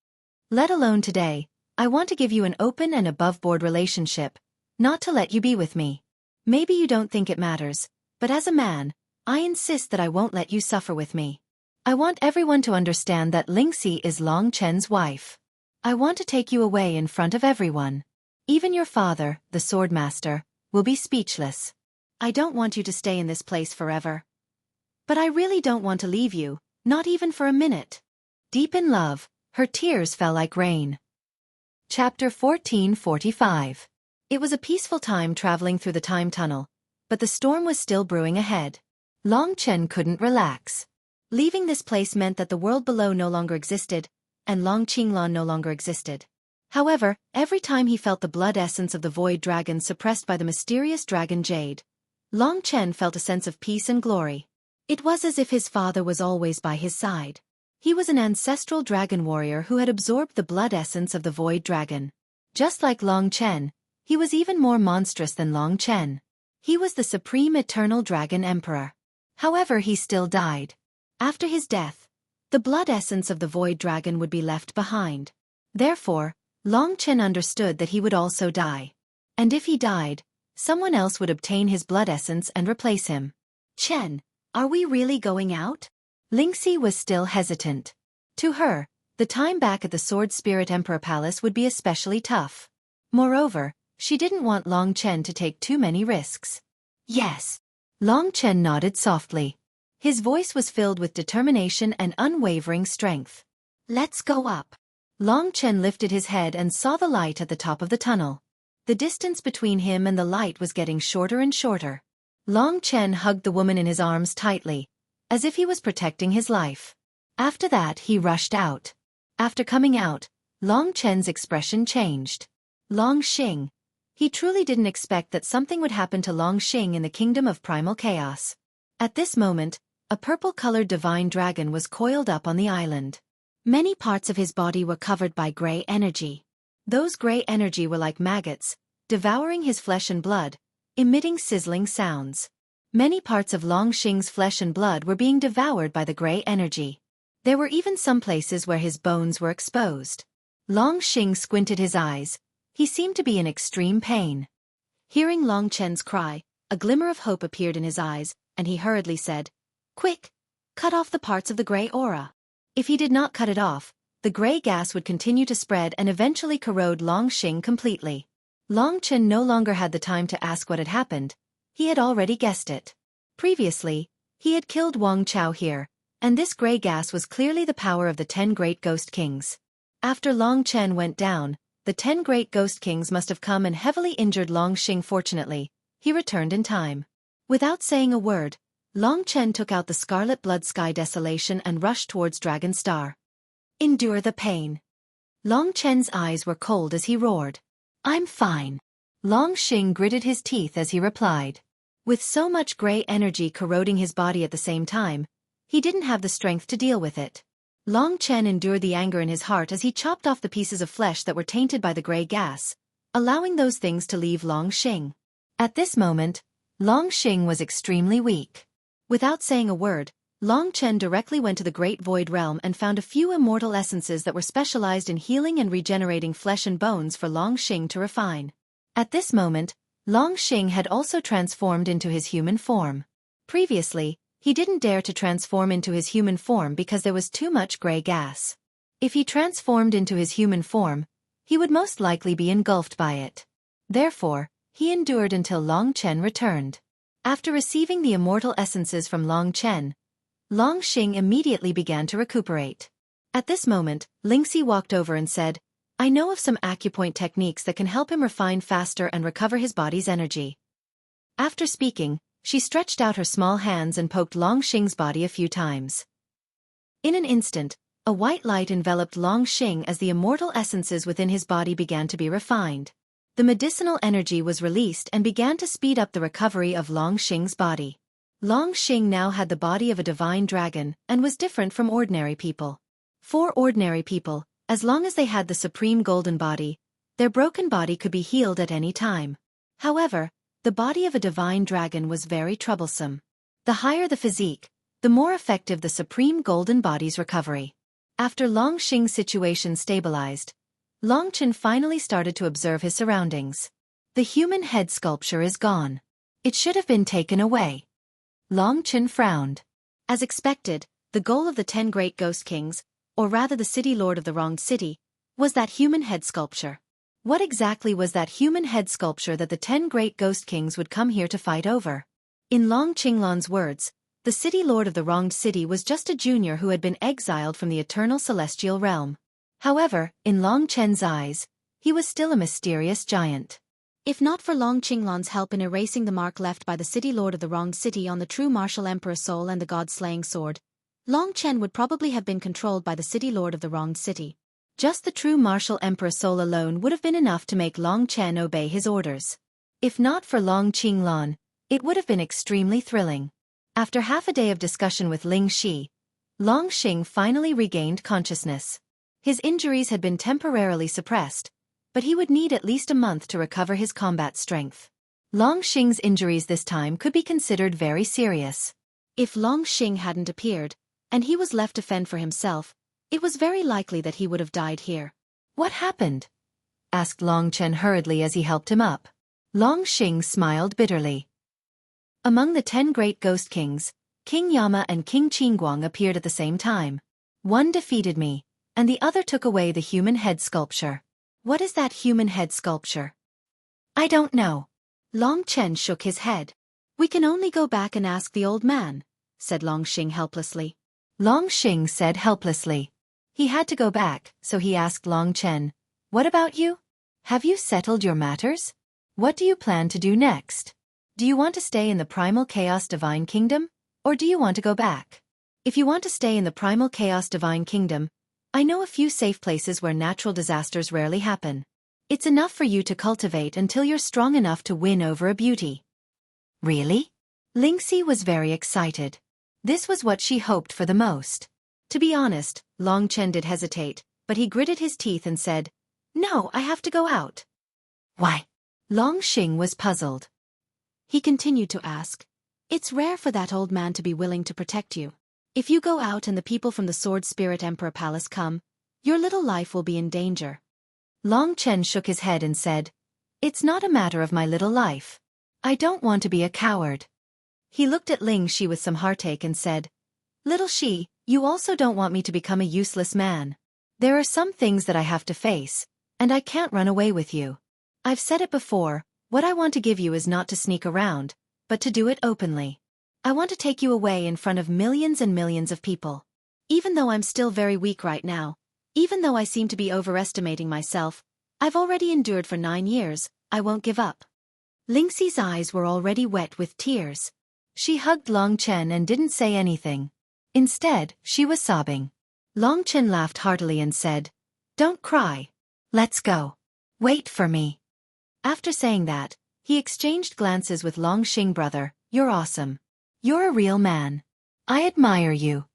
Let alone today, I want to give you an open and above-board relationship, not to let you be with me. Maybe you don't think it matters, but as a man, I insist that I won't let you suffer with me. I want everyone to understand that Lingxi is Long Chen's wife. I want to take you away in front of everyone. Even your father, the sword master, will be speechless. I don't want you to stay in this place forever. But I really don't want to leave you, not even for a minute. Deep in love, her tears fell like rain. Chapter 1445. It was a peaceful time traveling through the time tunnel, but the storm was still brewing ahead. Long Chen couldn't relax. Leaving this place meant that the world below no longer existed, and Long Qinglan no longer existed. However, every time he felt the blood essence of the void dragon suppressed by the mysterious dragon Jade, Long Chen felt a sense of peace and glory. It was as if his father was always by his side. He was an ancestral dragon warrior who had absorbed the blood essence of the void dragon. Just like Long Chen, he was even more monstrous than Long Chen. He was the supreme eternal dragon emperor. However, he still died. After his death, the blood essence of the void dragon would be left behind. Therefore, Long Chen understood that he would also die. And if he died, someone else would obtain his blood essence and replace him. Chen, are we really going out? Lingxi was still hesitant. To her, the time back at the Sword Spirit Emperor Palace would be especially tough. Moreover, she didn't want Long Chen to take too many risks. Yes. Long Chen nodded softly. His voice was filled with determination and unwavering strength. Let's go up. Long Chen lifted his head and saw the light at the top of the tunnel. The distance between him and the light was getting shorter and shorter. Long Chen hugged the woman in his arms tightly, as if he was protecting his life. After that, he rushed out. After coming out, Long Chen's expression changed. Long Xing. He truly didn't expect that something would happen to Long Xing in the kingdom of primal chaos. At this moment, a purple-colored divine dragon was coiled up on the island. Many parts of his body were covered by gray energy. Those gray energy were like maggots, devouring his flesh and blood, emitting sizzling sounds. Many parts of Long Xing's flesh and blood were being devoured by the gray energy. There were even some places where his bones were exposed. Long Xing squinted his eyes. He seemed to be in extreme pain. Hearing Long Chen's cry, a glimmer of hope appeared in his eyes, and he hurriedly said, "Quick! Cut off the parts of the gray aura." If he did not cut it off, the gray gas would continue to spread and eventually corrode Long Xing completely. Long Chen no longer had the time to ask what had happened. He had already guessed it. Previously, he had killed Wang Chao here, and this gray gas was clearly the power of the 10 Great Ghost Kings. After Long Chen went down, the 10 Great Ghost Kings must have come and heavily injured Long Xing. Fortunately, he returned in time. Without saying a word, Long Chen took out the Scarlet Blood Sky Desolation and rushed towards Dragon Star. "Endure the pain." Long Chen's eyes were cold as he roared. "I'm fine." Long Xing gritted his teeth as he replied. With so much gray energy corroding his body at the same time, he didn't have the strength to deal with it. Long Chen endured the anger in his heart as he chopped off the pieces of flesh that were tainted by the gray gas, allowing those things to leave Long Xing. At this moment, Long Xing was extremely weak. Without saying a word, Long Chen directly went to the Great Void Realm and found a few immortal essences that were specialized in healing and regenerating flesh and bones for Long Xing to refine. At this moment, Long Xing had also transformed into his human form. Previously, he didn't dare to transform into his human form because there was too much gray gas. If he transformed into his human form, he would most likely be engulfed by it. Therefore, he endured until Long Chen returned. After receiving the immortal essences from Long Chen, Long Xing immediately began to recuperate. At this moment, Lingxi walked over and said, "I know of some acupoint techniques that can help him refine faster and recover his body's energy." After speaking, she stretched out her small hands and poked Long Xing's body a few times. In an instant, a white light enveloped Long Xing as the immortal essences within his body began to be refined. The medicinal energy was released and began to speed up the recovery of Long Xing's body. Long Xing now had the body of a divine dragon and was different from ordinary people. For ordinary people, as long as they had the supreme golden body, their broken body could be healed at any time. However, the body of a divine dragon was very troublesome. The higher the physique, the more effective the supreme golden body's recovery. After Long Xing's situation stabilized, Long Chen finally started to observe his surroundings. The human head sculpture is gone. It should have been taken away. Long Chen frowned. As expected, the goal of the 10 Great Ghost Kings, or rather the City Lord of the Wronged City, was that human head sculpture. What exactly was that human head sculpture that the 10 Great Ghost Kings would come here to fight over? In Long Qinglan's words, the City Lord of the Wronged City was just a junior who had been exiled from the eternal celestial realm. However, in Long Chen's eyes, he was still a mysterious giant. If not for Long Qinglan's help in erasing the mark left by the City Lord of the Wronged City on the true martial emperor soul and the god-slaying sword, Long Chen would probably have been controlled by the City Lord of the Wronged City. Just the true martial emperor soul alone would have been enough to make Long Chen obey his orders. If not for Long Qinglan, it would have been extremely thrilling. After half a day of discussion with Ling Shi, Long Xing finally regained consciousness. His injuries had been temporarily suppressed, but he would need at least a month to recover his combat strength. Long Xing's injuries this time could be considered very serious. If Long Xing hadn't appeared, and he was left to fend for himself, it was very likely that he would have died here. "What happened?" asked Long Chen hurriedly as he helped him up. Long Xing smiled bitterly. Among the 10 Great Ghost Kings, King Yama and King Qingguang appeared at the same time. One defeated me, and the other took away the human head sculpture. What is that human head sculpture? I don't know. Long Chen shook his head. "We can only go back and ask the old man," said Long Xing helplessly. Long Xing said helplessly. He had to go back, so he asked Long Chen, "What about you? Have you settled your matters? What do you plan to do next? Do you want to stay in the Primal Chaos Divine Kingdom, or do you want to go back? If you want to stay in the Primal Chaos Divine Kingdom, I know a few safe places where natural disasters rarely happen. It's enough for you to cultivate until you're strong enough to win over a beauty." "Really?" Lingxi was very excited. This was what she hoped for the most. To be honest, Long Chen did hesitate, but he gritted his teeth and said, "No, I have to go out." "Why?" Long Xing was puzzled. He continued to ask, "It's rare for that old man to be willing to protect you. If you go out and the people from the Sword Spirit Emperor Palace come, your little life will be in danger." Long Chen shook his head and said, "It's not a matter of my little life. I don't want to be a coward." He looked at Ling Shi with some heartache and said, "Little Shi, you also don't want me to become a useless man. There are some things that I have to face, and I can't run away with you. I've said it before, what I want to give you is not to sneak around, but to do it openly. I want to take you away in front of millions and millions of people. Even though I'm still very weak right now, even though I seem to be overestimating myself, I've already endured for 9 years, I won't give up." Lingxi's eyes were already wet with tears. She hugged Long Chen and didn't say anything. Instead, she was sobbing. Long Chen laughed heartily and said, "Don't cry. Let's go. Wait for me." After saying that, he exchanged glances with Long Xing. "Brother, you're awesome. You're a real man. I admire you."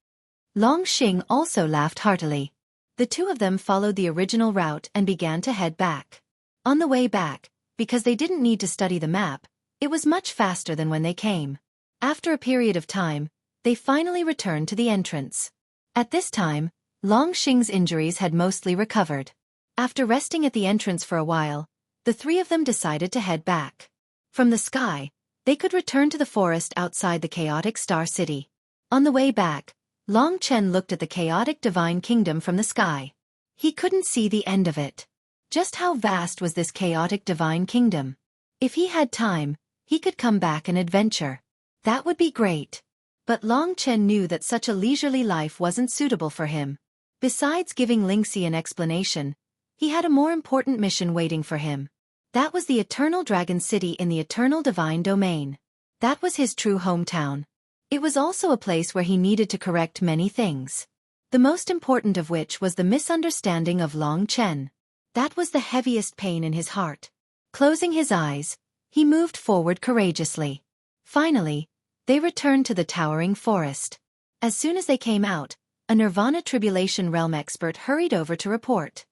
Long Xing also laughed heartily. The two of them followed the original route and began to head back. On the way back, because they didn't need to study the map, it was much faster than when they came. After a period of time, they finally returned to the entrance. At this time, Long Xing's injuries had mostly recovered. After resting at the entrance for a while, the three of them decided to head back. From the sky, they could return to the forest outside the chaotic Star City. On the way back, Long Chen looked at the chaotic divine kingdom from the sky. He couldn't see the end of it. Just how vast was this chaotic divine kingdom? If he had time, he could come back and adventure. That would be great. But Long Chen knew that such a leisurely life wasn't suitable for him. Besides giving Lingxi an explanation, he had a more important mission waiting for him. That was the Eternal Dragon City in the Eternal Divine Domain. That was his true hometown. It was also a place where he needed to correct many things. The most important of which was the misunderstanding of Long Chen. That was the heaviest pain in his heart. Closing his eyes, he moved forward courageously. Finally, they returned to the towering forest. As soon as they came out, a Nirvana Tribulation Realm expert hurried over to report.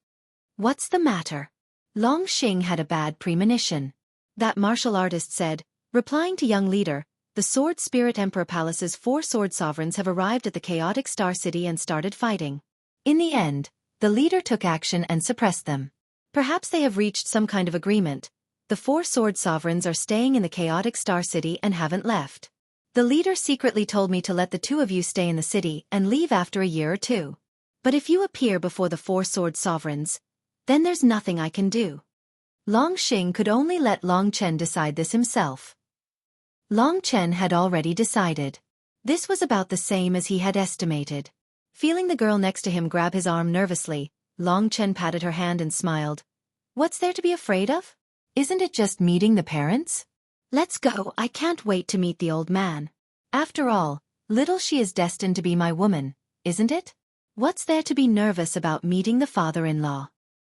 "What's the matter?" Long Xing had a bad premonition. That martial artist said, replying to young leader, "The Sword Spirit Emperor Palace's 4 sword sovereigns have arrived at the chaotic Star City and started fighting. In the end, the leader took action and suppressed them. Perhaps they have reached some kind of agreement. The 4 sword sovereigns are staying in the chaotic Star City and haven't left. The leader secretly told me to let the 2 of you stay in the city and leave after a year or 2. But if you appear before the 4 sword sovereigns, then there's nothing I can do." Long Xing could only let Long Chen decide this himself. Long Chen had already decided. This was about the same as he had estimated. Feeling the girl next to him grab his arm nervously, Long Chen patted her hand and smiled. "What's there to be afraid of? Isn't it just meeting the parents? Let's go, I can't wait to meet the old man. After all, little she is destined to be my woman, isn't it? What's there to be nervous about meeting the father-in-law?"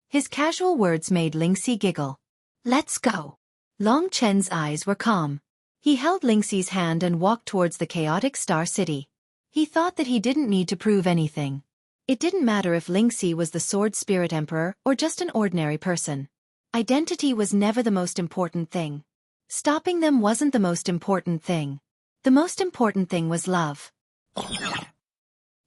His casual words made Lingxi giggle. "Let's go." Long Chen's eyes were calm. He held Lingxi's hand and walked towards the chaotic Star City. He thought that he didn't need to prove anything. It didn't matter if Lingxi was the Sword Spirit Emperor or just an ordinary person. Identity was never the most important thing. Stopping them wasn't the most important thing. The most important thing was love.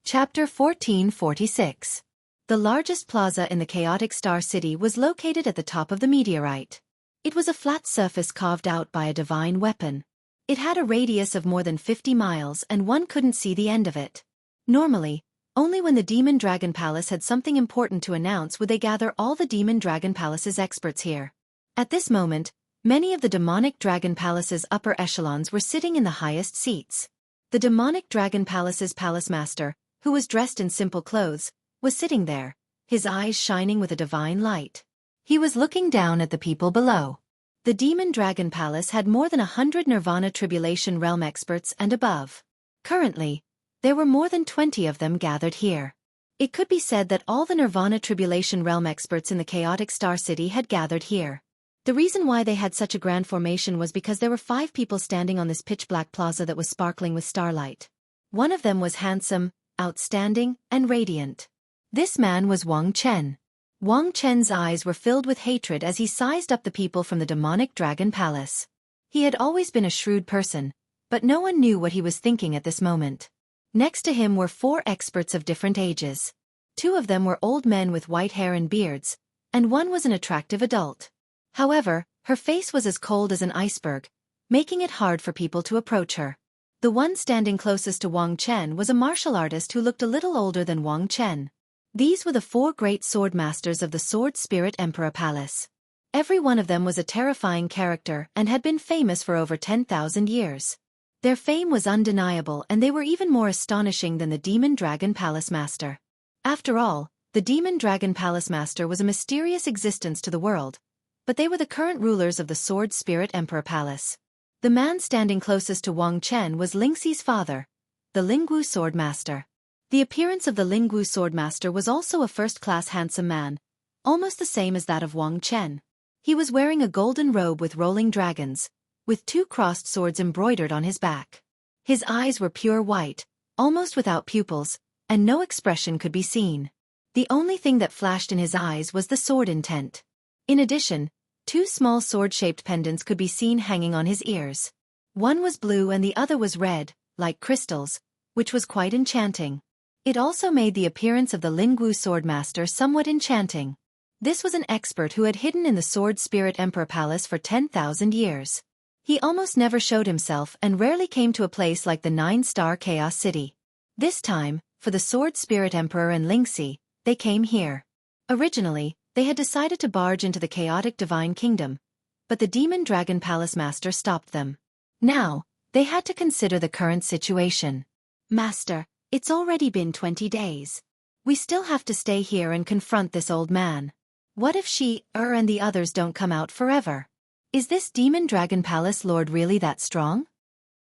Chapter 1446. The largest plaza in the chaotic Star City was located at the top of the meteorite. It was a flat surface carved out by a divine weapon. It had a radius of more than 50 miles and one couldn't see the end of it. Normally, only when the Demon Dragon Palace had something important to announce would they gather all the Demon Dragon Palace's experts here. At this moment, many of the Demonic Dragon Palace's upper echelons were sitting in the highest seats. The Demonic Dragon Palace's palace master, who was dressed in simple clothes, was sitting there, his eyes shining with a divine light. He was looking down at the people below. The Demon Dragon Palace had more than 100 Nirvana Tribulation Realm experts and above. Currently, there were more than 20 of them gathered here. It could be said that all the Nirvana Tribulation Realm experts in the chaotic Star City had gathered here. The reason why they had such a grand formation was because there were 5 people standing on this pitch-black plaza that was sparkling with starlight. One of them was handsome, outstanding, and radiant. This man was Wang Chen. Wang Chen's eyes were filled with hatred as he sized up the people from the demonic dragon palace. He had always been a shrewd person, but no one knew what he was thinking at this moment. Next to him were 4 experts of different ages. 2 of them were old men with white hair and beards, and one was an attractive adult. However, her face was as cold as an iceberg, making it hard for people to approach her. The one standing closest to Wang Chen was a martial artist who looked a little older than Wang Chen. These were the 4 great sword masters of the Sword Spirit Emperor Palace. Every one of them was a terrifying character and had been famous for over 10,000 years. Their fame was undeniable, and they were even more astonishing than the Demon Dragon Palace Master. After all, the Demon Dragon Palace Master was a mysterious existence to the world, but they were the current rulers of the Sword Spirit Emperor Palace. The man standing closest to Wang Chen was Lingxi's father, the Lingwu Sword Master. The appearance of the Lingwu Sword Master was also a first-class handsome man, almost the same as that of Wang Chen. He was wearing a golden robe with rolling dragons, with 2 crossed swords embroidered on his back. His eyes were pure white, almost without pupils, and no expression could be seen. The only thing that flashed in his eyes was the sword intent. In addition, 2 small sword-shaped pendants could be seen hanging on his ears. One was blue and the other was red, like crystals, which was quite enchanting. It also made the appearance of the Lingwu Swordmaster somewhat enchanting. This was an expert who had hidden in the Sword Spirit Emperor Palace for 10,000 years. He almost never showed himself and rarely came to a place like the 9-star Chaos City. This time, for the Sword Spirit Emperor and Lingxi, they came here. Originally, they had decided to barge into the chaotic Divine Kingdom, but the Demon Dragon Palace Master stopped them. Now, they had to consider the current situation. Master, it's already been 20 days. We still have to stay here and confront this old man. What if she, and the others don't come out forever? Is this Demon Dragon Palace Lord really that strong?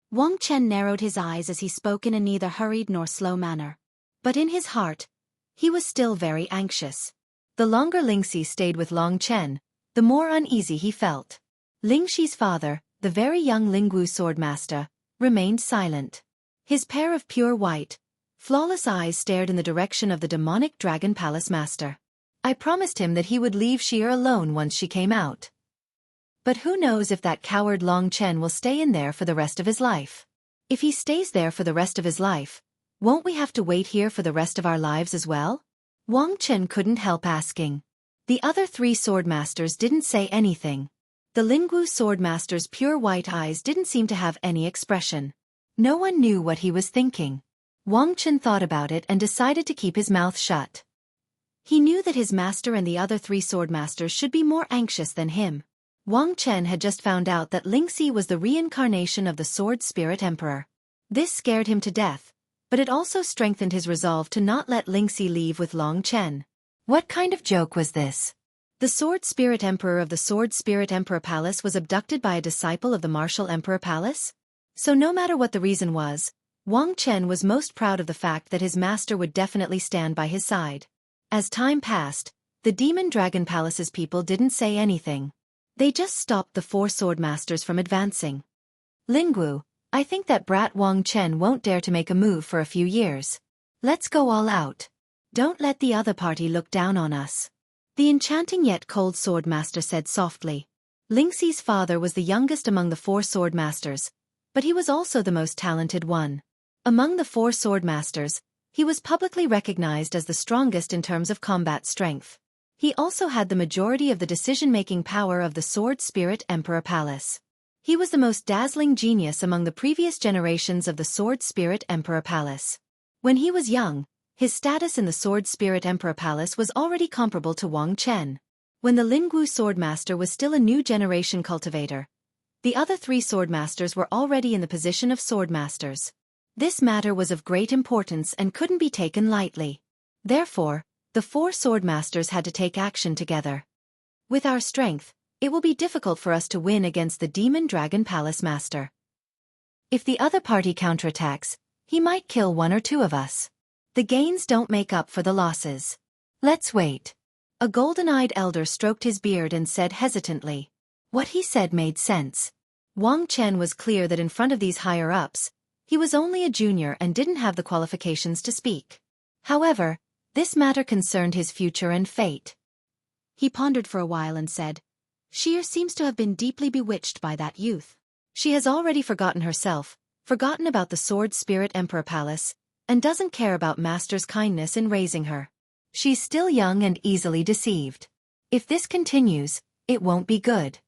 Wang Chen narrowed his eyes as he spoke in a neither hurried nor slow manner. But in his heart, he was still very anxious. The longer Lingxi stayed with Long Chen, the more uneasy he felt. Lingxi's father, the very young Lingwu Swordmaster, remained silent. His pair of pure white, flawless eyes stared in the direction of the demonic Dragon Palace Master. I promised him that he would leave Xi'er alone once she came out. But who knows if that coward Long Chen will stay in there for the rest of his life. If he stays there for the rest of his life, won't we have to wait here for the rest of our lives as well? Wang Chen couldn't help asking. The other 3 swordmasters didn't say anything. The Lingwu Swordmaster's pure white eyes didn't seem to have any expression. No one knew what he was thinking. Wang Chen thought about it and decided to keep his mouth shut. He knew that his master and the other 3 swordmasters should be more anxious than him. Wang Chen had just found out that Lingxi was the reincarnation of the Sword Spirit Emperor. This scared him to death, but it also strengthened his resolve to not let Lingxi leave with Long Chen. What kind of joke was this? The Sword Spirit Emperor of the Sword Spirit Emperor Palace was abducted by a disciple of the Martial Emperor Palace? So no matter what the reason was, Wang Chen was most proud of the fact that his master would definitely stand by his side. As time passed, the Demon Dragon Palace's people didn't say anything. They just stopped the 4 swordmasters from advancing. Lingwu, I think that brat Wang Chen won't dare to make a move for a few years. Let's go all out. Don't let the other party look down on us. The enchanting yet cold swordmaster said softly. Lingxi's father was the youngest among the 4 swordmasters, but he was also the most talented one. Among the 4 swordmasters, he was publicly recognized as the strongest in terms of combat strength. He also had the majority of the decision-making power of the Sword Spirit Emperor Palace. He was the most dazzling genius among the previous generations of the Sword Spirit Emperor Palace. When he was young, his status in the Sword Spirit Emperor Palace was already comparable to Wang Chen. When the Lingwu Swordmaster was still a new generation cultivator, the other 3 swordmasters were already in the position of swordmasters. This matter was of great importance and couldn't be taken lightly. Therefore, the 4 swordmasters had to take action together. With our strength, it will be difficult for us to win against the Demon Dragon Palace Master. If the other party counterattacks, he might kill 1 or 2 of us. The gains don't make up for the losses. Let's wait. A golden-eyed elder stroked his beard and said hesitantly. What he said made sense. Wang Chen was clear that in front of these higher-ups, he was only a junior and didn't have the qualifications to speak. However, this matter concerned his future and fate. He pondered for a while and said, "Sheer seems to have been deeply bewitched by that youth. She has already forgotten herself, forgotten about the Sword Spirit Emperor Palace, and doesn't care about Master's kindness in raising her. She's still young and easily deceived. If this continues, it won't be good."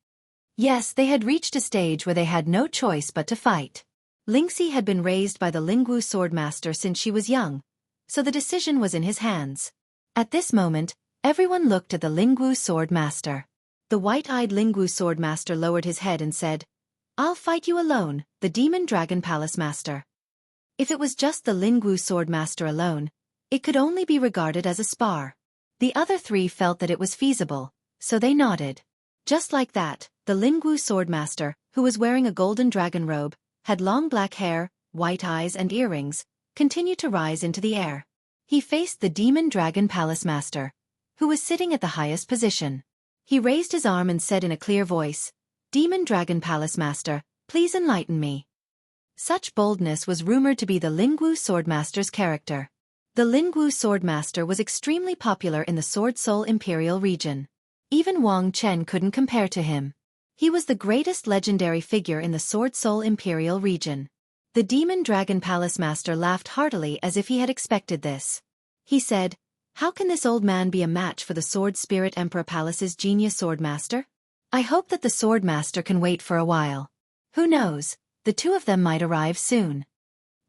Yes, they had reached a stage where they had no choice but to fight. Lingxi had been raised by the Lingwu Sword Master since she was young, so the decision was in his hands. At this moment, everyone looked at the Lingwu Sword Master. The white-eyed Lingwu Sword Master lowered his head and said, "I'll fight you alone, the Demon Dragon Palace Master." If it was just the Lingwu Sword Master alone, it could only be regarded as a spar. The other three felt that it was feasible, so they nodded. Just like that, the Lingwu Sword Master, who was wearing a golden dragon robe, had long black hair, white eyes and earrings, continued to rise into the air. He faced the Demon Dragon Palace Master, who was sitting at the highest position. He raised his arm and said in a clear voice, "Demon Dragon Palace Master, please enlighten me." Such boldness was rumored to be the Lingwu Sword Master's character. The Lingwu Sword Master was extremely popular in the Sword Soul Imperial region. Even Wang Chen couldn't compare to him. He was the greatest legendary figure in the Sword Soul Imperial region. The Demon Dragon Palace Master laughed heartily as if he had expected this. He said, "How can this old man be a match for the Sword Spirit Emperor Palace's genius Sword Master? I hope that the Sword Master can wait for a while. Who knows, the two of them might arrive soon."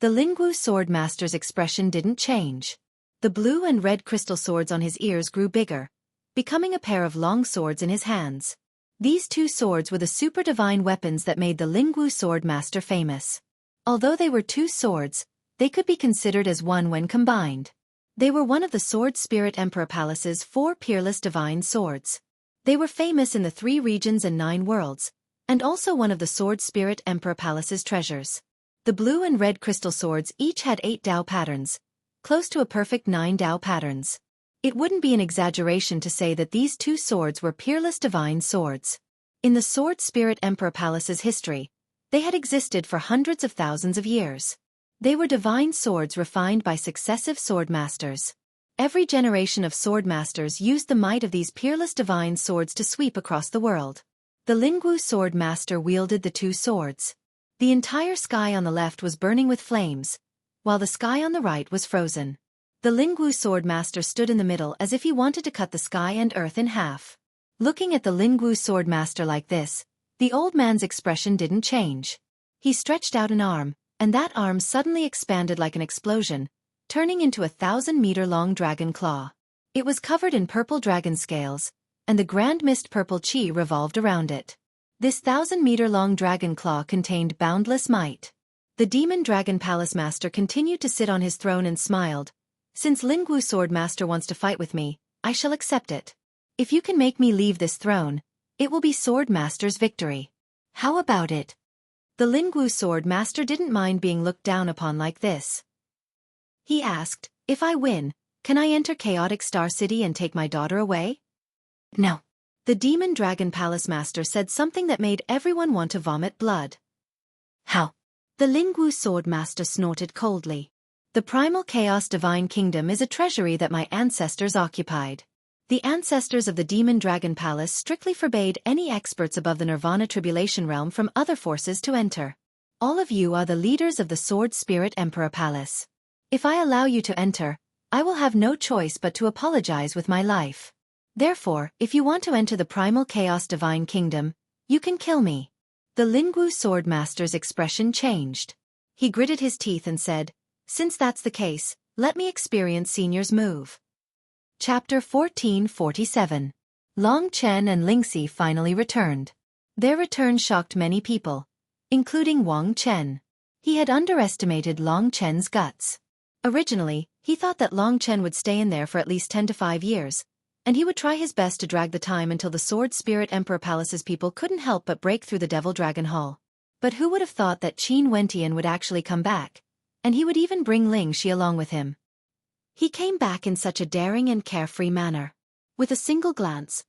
The Lingwu Sword Master's expression didn't change. The blue and red crystal swords on his ears grew bigger, becoming a pair of long swords in his hands. These two swords were the super divine weapons that made the Lingwu Sword Master famous. Although they were two swords, they could be considered as one when combined. They were one of the Sword Spirit Emperor Palace's 4 peerless divine swords. They were famous in the 3 regions and 9 worlds, and also one of the Sword Spirit Emperor Palace's treasures. The blue and red crystal swords each had 8 Dao patterns, close to a perfect 9 Dao patterns. It wouldn't be an exaggeration to say that these two swords were peerless divine swords. In the Sword Spirit Emperor Palace's history, they had existed for hundreds of thousands of years. They were divine swords refined by successive sword masters. Every generation of sword masters used the might of these peerless divine swords to sweep across the world. The Lingwu Sword Master wielded the two swords. The entire sky on the left was burning with flames, while the sky on the right was frozen. The Lingwu Sword Master stood in the middle as if he wanted to cut the sky and earth in half. Looking at the Lingwu Sword Master like this, the old man's expression didn't change. He stretched out an arm, and that arm suddenly expanded like an explosion, turning into a 1,000-meter-long dragon claw. It was covered in purple dragon scales, and the grand mist purple chi revolved around it. This 1,000-meter-long dragon claw contained boundless might. The Demon Dragon Palace Master continued to sit on his throne and smiled. "Since Lingwu Sword Master wants to fight with me, I shall accept it. If you can make me leave this throne, it will be Sword Master's victory. How about it?" The Lingwu Sword Master didn't mind being looked down upon like this. He asked, "If I win, can I enter Chaotic Star City and take my daughter away?" "No." The Demon Dragon Palace Master said something that made everyone want to vomit blood. "How?" The Lingwu Sword Master snorted coldly. "The Primal Chaos Divine Kingdom is a treasury that my ancestors occupied. The ancestors of the Demon Dragon Palace strictly forbade any experts above the Nirvana Tribulation Realm from other forces to enter. All of you are the leaders of the Sword Spirit Emperor Palace. If I allow you to enter, I will have no choice but to apologize with my life. Therefore, if you want to enter the Primal Chaos Divine Kingdom, you can kill me." The Lingwu Sword Master's expression changed. He gritted his teeth and said, "Since that's the case, let me experience Senior's move." Chapter 1447. Long Chen and Lingxi finally returned. Their return shocked many people, including Wang Chen. He had underestimated Long Chen's guts. Originally, he thought that Long Chen would stay in there for at least 10 to 5 years, and he would try his best to drag the time until the Sword Spirit Emperor Palace's people couldn't help but break through the Devil Dragon Hall. But who would have thought that Qin Wentian would actually come back, and he would even bring Ling Xi along with him. He came back in such a daring and carefree manner. With a single glance,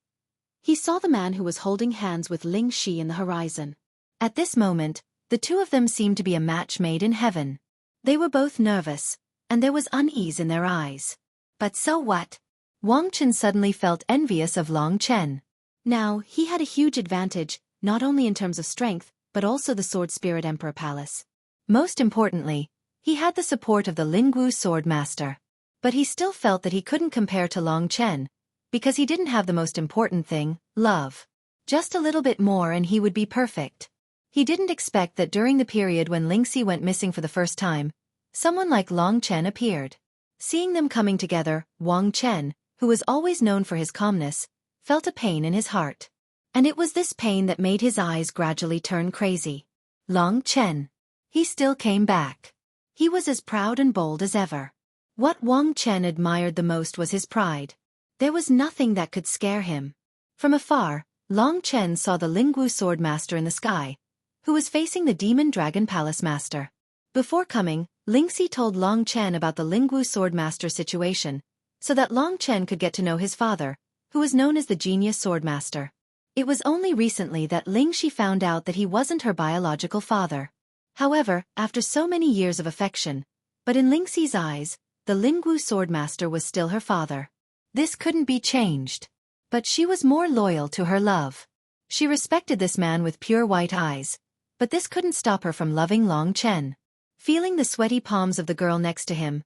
He saw the man who was holding hands with Ling Shi in the horizon. At this moment, the two of them seemed to be a match made in heaven. They were both nervous, and there was unease in their eyes. But so what? Wang Chen suddenly felt envious of Long Chen. Now, he had a huge advantage, not only in terms of strength, but also the Sword Spirit Emperor Palace. Most importantly, he had the support of the Lingwu Sword Master. But he still felt that he couldn't compare to Long Chen, because he didn't have the most important thing, love. Just a little bit more and he would be perfect. He didn't expect that during the period when Lingxi went missing for the first time, someone like Long Chen appeared. Seeing them coming together, Wang Chen, who was always known for his calmness, felt a pain in his heart. And it was this pain that made his eyes gradually turn crazy. Long Chen. He still came back. He was as proud and bold as ever. What Wang Chen admired the most was his pride. There was nothing that could scare him. From afar, Long Chen saw the Lingwu Sword Master in the sky, who was facing the Demon Dragon Palace Master. Before coming, Lingxi told Long Chen about the Lingwu Sword Master situation, so that Long Chen could get to know his father, who was known as the Genius Sword Master. It was only recently that Lingxi found out that he wasn't her biological father. However, after so many years of affection, but in Lingxi's eyes, the Lingwu Sword Master was still her father. This couldn't be changed. But she was more loyal to her love. She respected this man with pure white eyes, but this couldn't stop her from loving Long Chen. Feeling the sweaty palms of the girl next to him,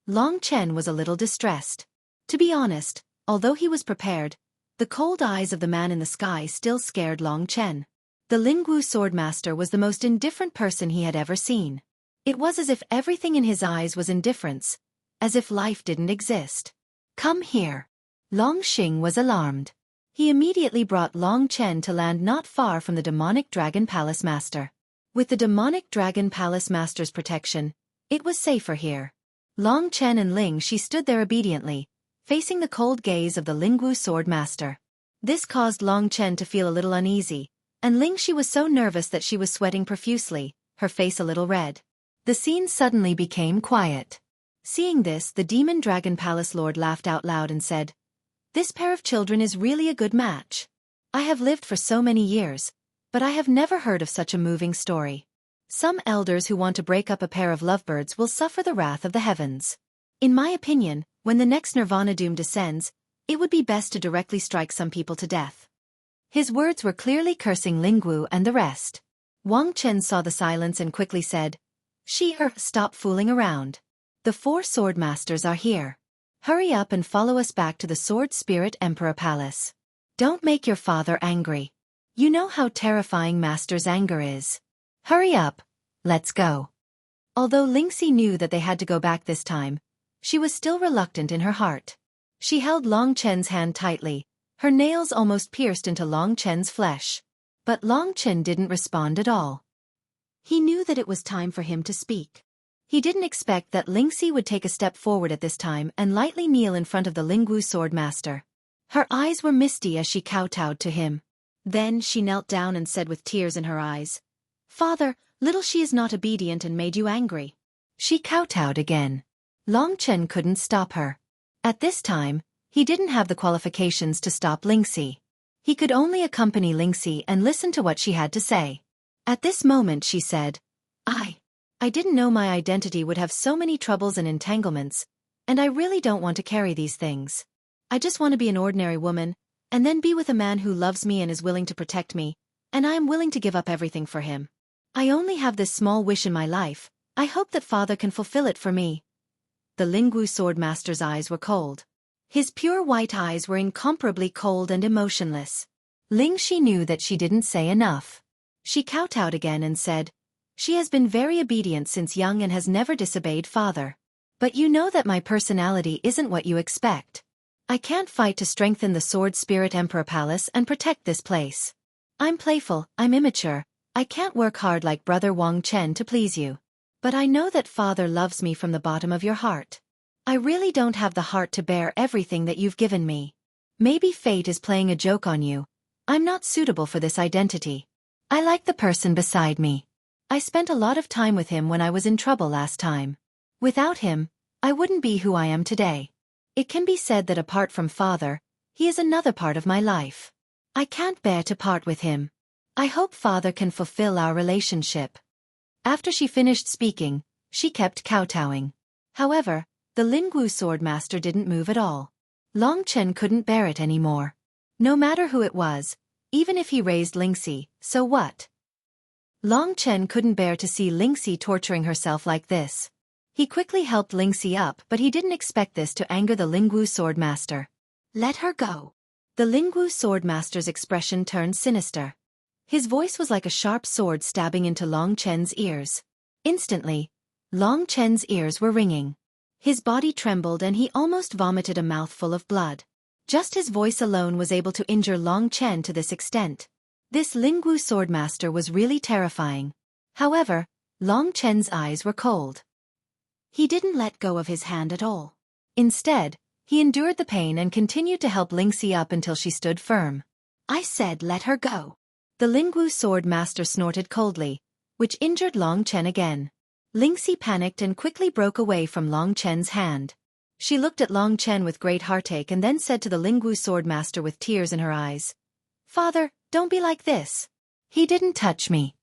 Long Chen was a little distressed. To be honest, although he was prepared, the cold eyes of the man in the sky still scared Long Chen. The Lingwu Sword Master was the most indifferent person he had ever seen. It was as if everything in his eyes was indifference, as if life didn't exist. Come here. Long Xing was alarmed. He immediately brought Long Chen to land not far from the Demonic Dragon Palace Master. With the Demonic Dragon Palace Master's protection, it was safer here. Long Chen and Ling Shi stood there obediently, facing the cold gaze of the Lingwu Sword Master. This caused Long Chen to feel a little uneasy, and Ling Shi was so nervous that she was sweating profusely, her face a little red. The scene suddenly became quiet. Seeing this, the Demon Dragon Palace Lord laughed out loud and said, "This pair of children is really a good match. I have lived for so many years, but I have never heard of such a moving story. Some elders who want to break up a pair of lovebirds will suffer the wrath of the heavens. In my opinion, when the next Nirvana doom descends, it would be best to directly strike some people to death." His words were clearly cursing Lingwu and the rest. Wang Chen saw the silence and quickly said, Stop fooling around. The 4 sword masters are here. Hurry up and follow us back to the Sword Spirit Emperor Palace. Don't make your father angry. You know how terrifying Master's anger is. Hurry up. Let's go." Although Lingxi knew that they had to go back this time, she was still reluctant in her heart. She held Long Chen's hand tightly, her nails almost pierced into Long Chen's flesh. But Long Chen didn't respond at all. He knew that it was time for him to speak. He didn't expect that Lingxi would take a step forward at this time and lightly kneel in front of the Lingwu Sword Master. Her eyes were misty as she kowtowed to him. Then she knelt down and said with tears in her eyes, "Father, little she is not obedient and made you angry." She kowtowed again. Long Chen couldn't stop her. At this time, he didn't have the qualifications to stop Lingxi. He could only accompany Lingxi and listen to what she had to say. At this moment she said, I didn't know my identity would have so many troubles and entanglements, and I really don't want to carry these things. I just want to be an ordinary woman, and then be with a man who loves me and is willing to protect me, and I am willing to give up everything for him. I only have this small wish in my life. I hope that Father can fulfill it for me." The Lingwu Sword Master's eyes were cold. His pure white eyes were incomparably cold and emotionless. Lingxi knew that she didn't say enough. She kowtowed again and said, "She has been very obedient since young and has never disobeyed Father. But you know that my personality isn't what you expect. I can't fight to strengthen the Sword Spirit Emperor Palace and protect this place. I'm playful, I'm immature, I can't work hard like Brother Wang Chen to please you. But I know that Father loves me from the bottom of your heart. I really don't have the heart to bear everything that you've given me. Maybe fate is playing a joke on you. I'm not suitable for this identity. I like the person beside me. I spent a lot of time with him when I was in trouble last time. Without him, I wouldn't be who I am today. It can be said that apart from Father, he is another part of my life. I can't bear to part with him. I hope father can fulfill our relationship. After she finished speaking, she kept kowtowing. However, the Lingwu swordmaster didn't move at all. Long Chen couldn't bear it anymore. No matter who it was, even if he raised Lingxi, so what? Long Chen couldn't bear to see Lingxi torturing herself like this. He quickly helped Lingxi up, but he didn't expect this to anger the Lingwu swordmaster. Let her go. The Lingwu swordmaster's expression turned sinister. His voice was like a sharp sword stabbing into Long Chen's ears. Instantly, Long Chen's ears were ringing. His body trembled and he almost vomited a mouthful of blood. Just his voice alone was able to injure Long Chen to this extent. This Lingwu swordmaster was really terrifying. However, Long Chen's eyes were cold. He didn't let go of his hand at all. Instead, he endured the pain and continued to help Lingxi up until she stood firm. I said let her go. The Lingwu sword master snorted coldly, which injured Long Chen again. Lingxi panicked and quickly broke away from Long Chen's hand. She looked at Long Chen with great heartache and then said to the Lingwu sword master with tears in her eyes, "Father, don't be like this. He didn't touch me."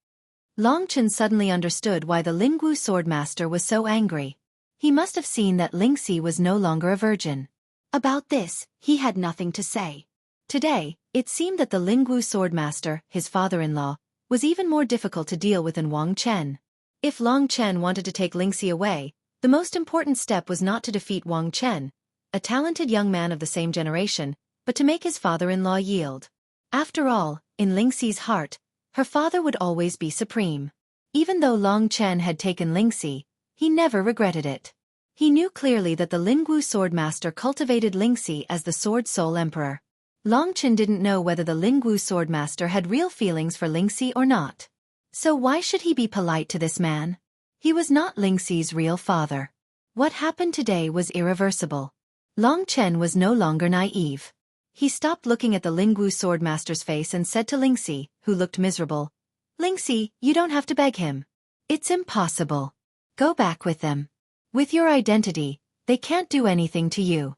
Long Chen suddenly understood why the Lingwu sword master was so angry. He must have seen that Lingxi was no longer a virgin. About this, he had nothing to say. Today, it seemed that the Lingwu swordmaster, his father-in-law, was even more difficult to deal with than Wang Chen. If Long Chen wanted to take Lingxi away, the most important step was not to defeat Wang Chen, a talented young man of the same generation, but to make his father-in-law yield. After all, in Lingxi's heart, her father would always be supreme. Even though Long Chen had taken Lingxi, he never regretted it. He knew clearly that the Lingwu swordmaster cultivated Lingxi as the sword soul emperor. Long Chen didn't know whether the Lingwu swordmaster had real feelings for Lingxi or not. So why should he be polite to this man? He was not Lingxi's real father. What happened today was irreversible. Long Chen was no longer naive. He stopped looking at the Lingwu swordmaster's face and said to Lingxi, who looked miserable, "Lingxi, you don't have to beg him. It's impossible. Go back with them. With your identity, they can't do anything to you."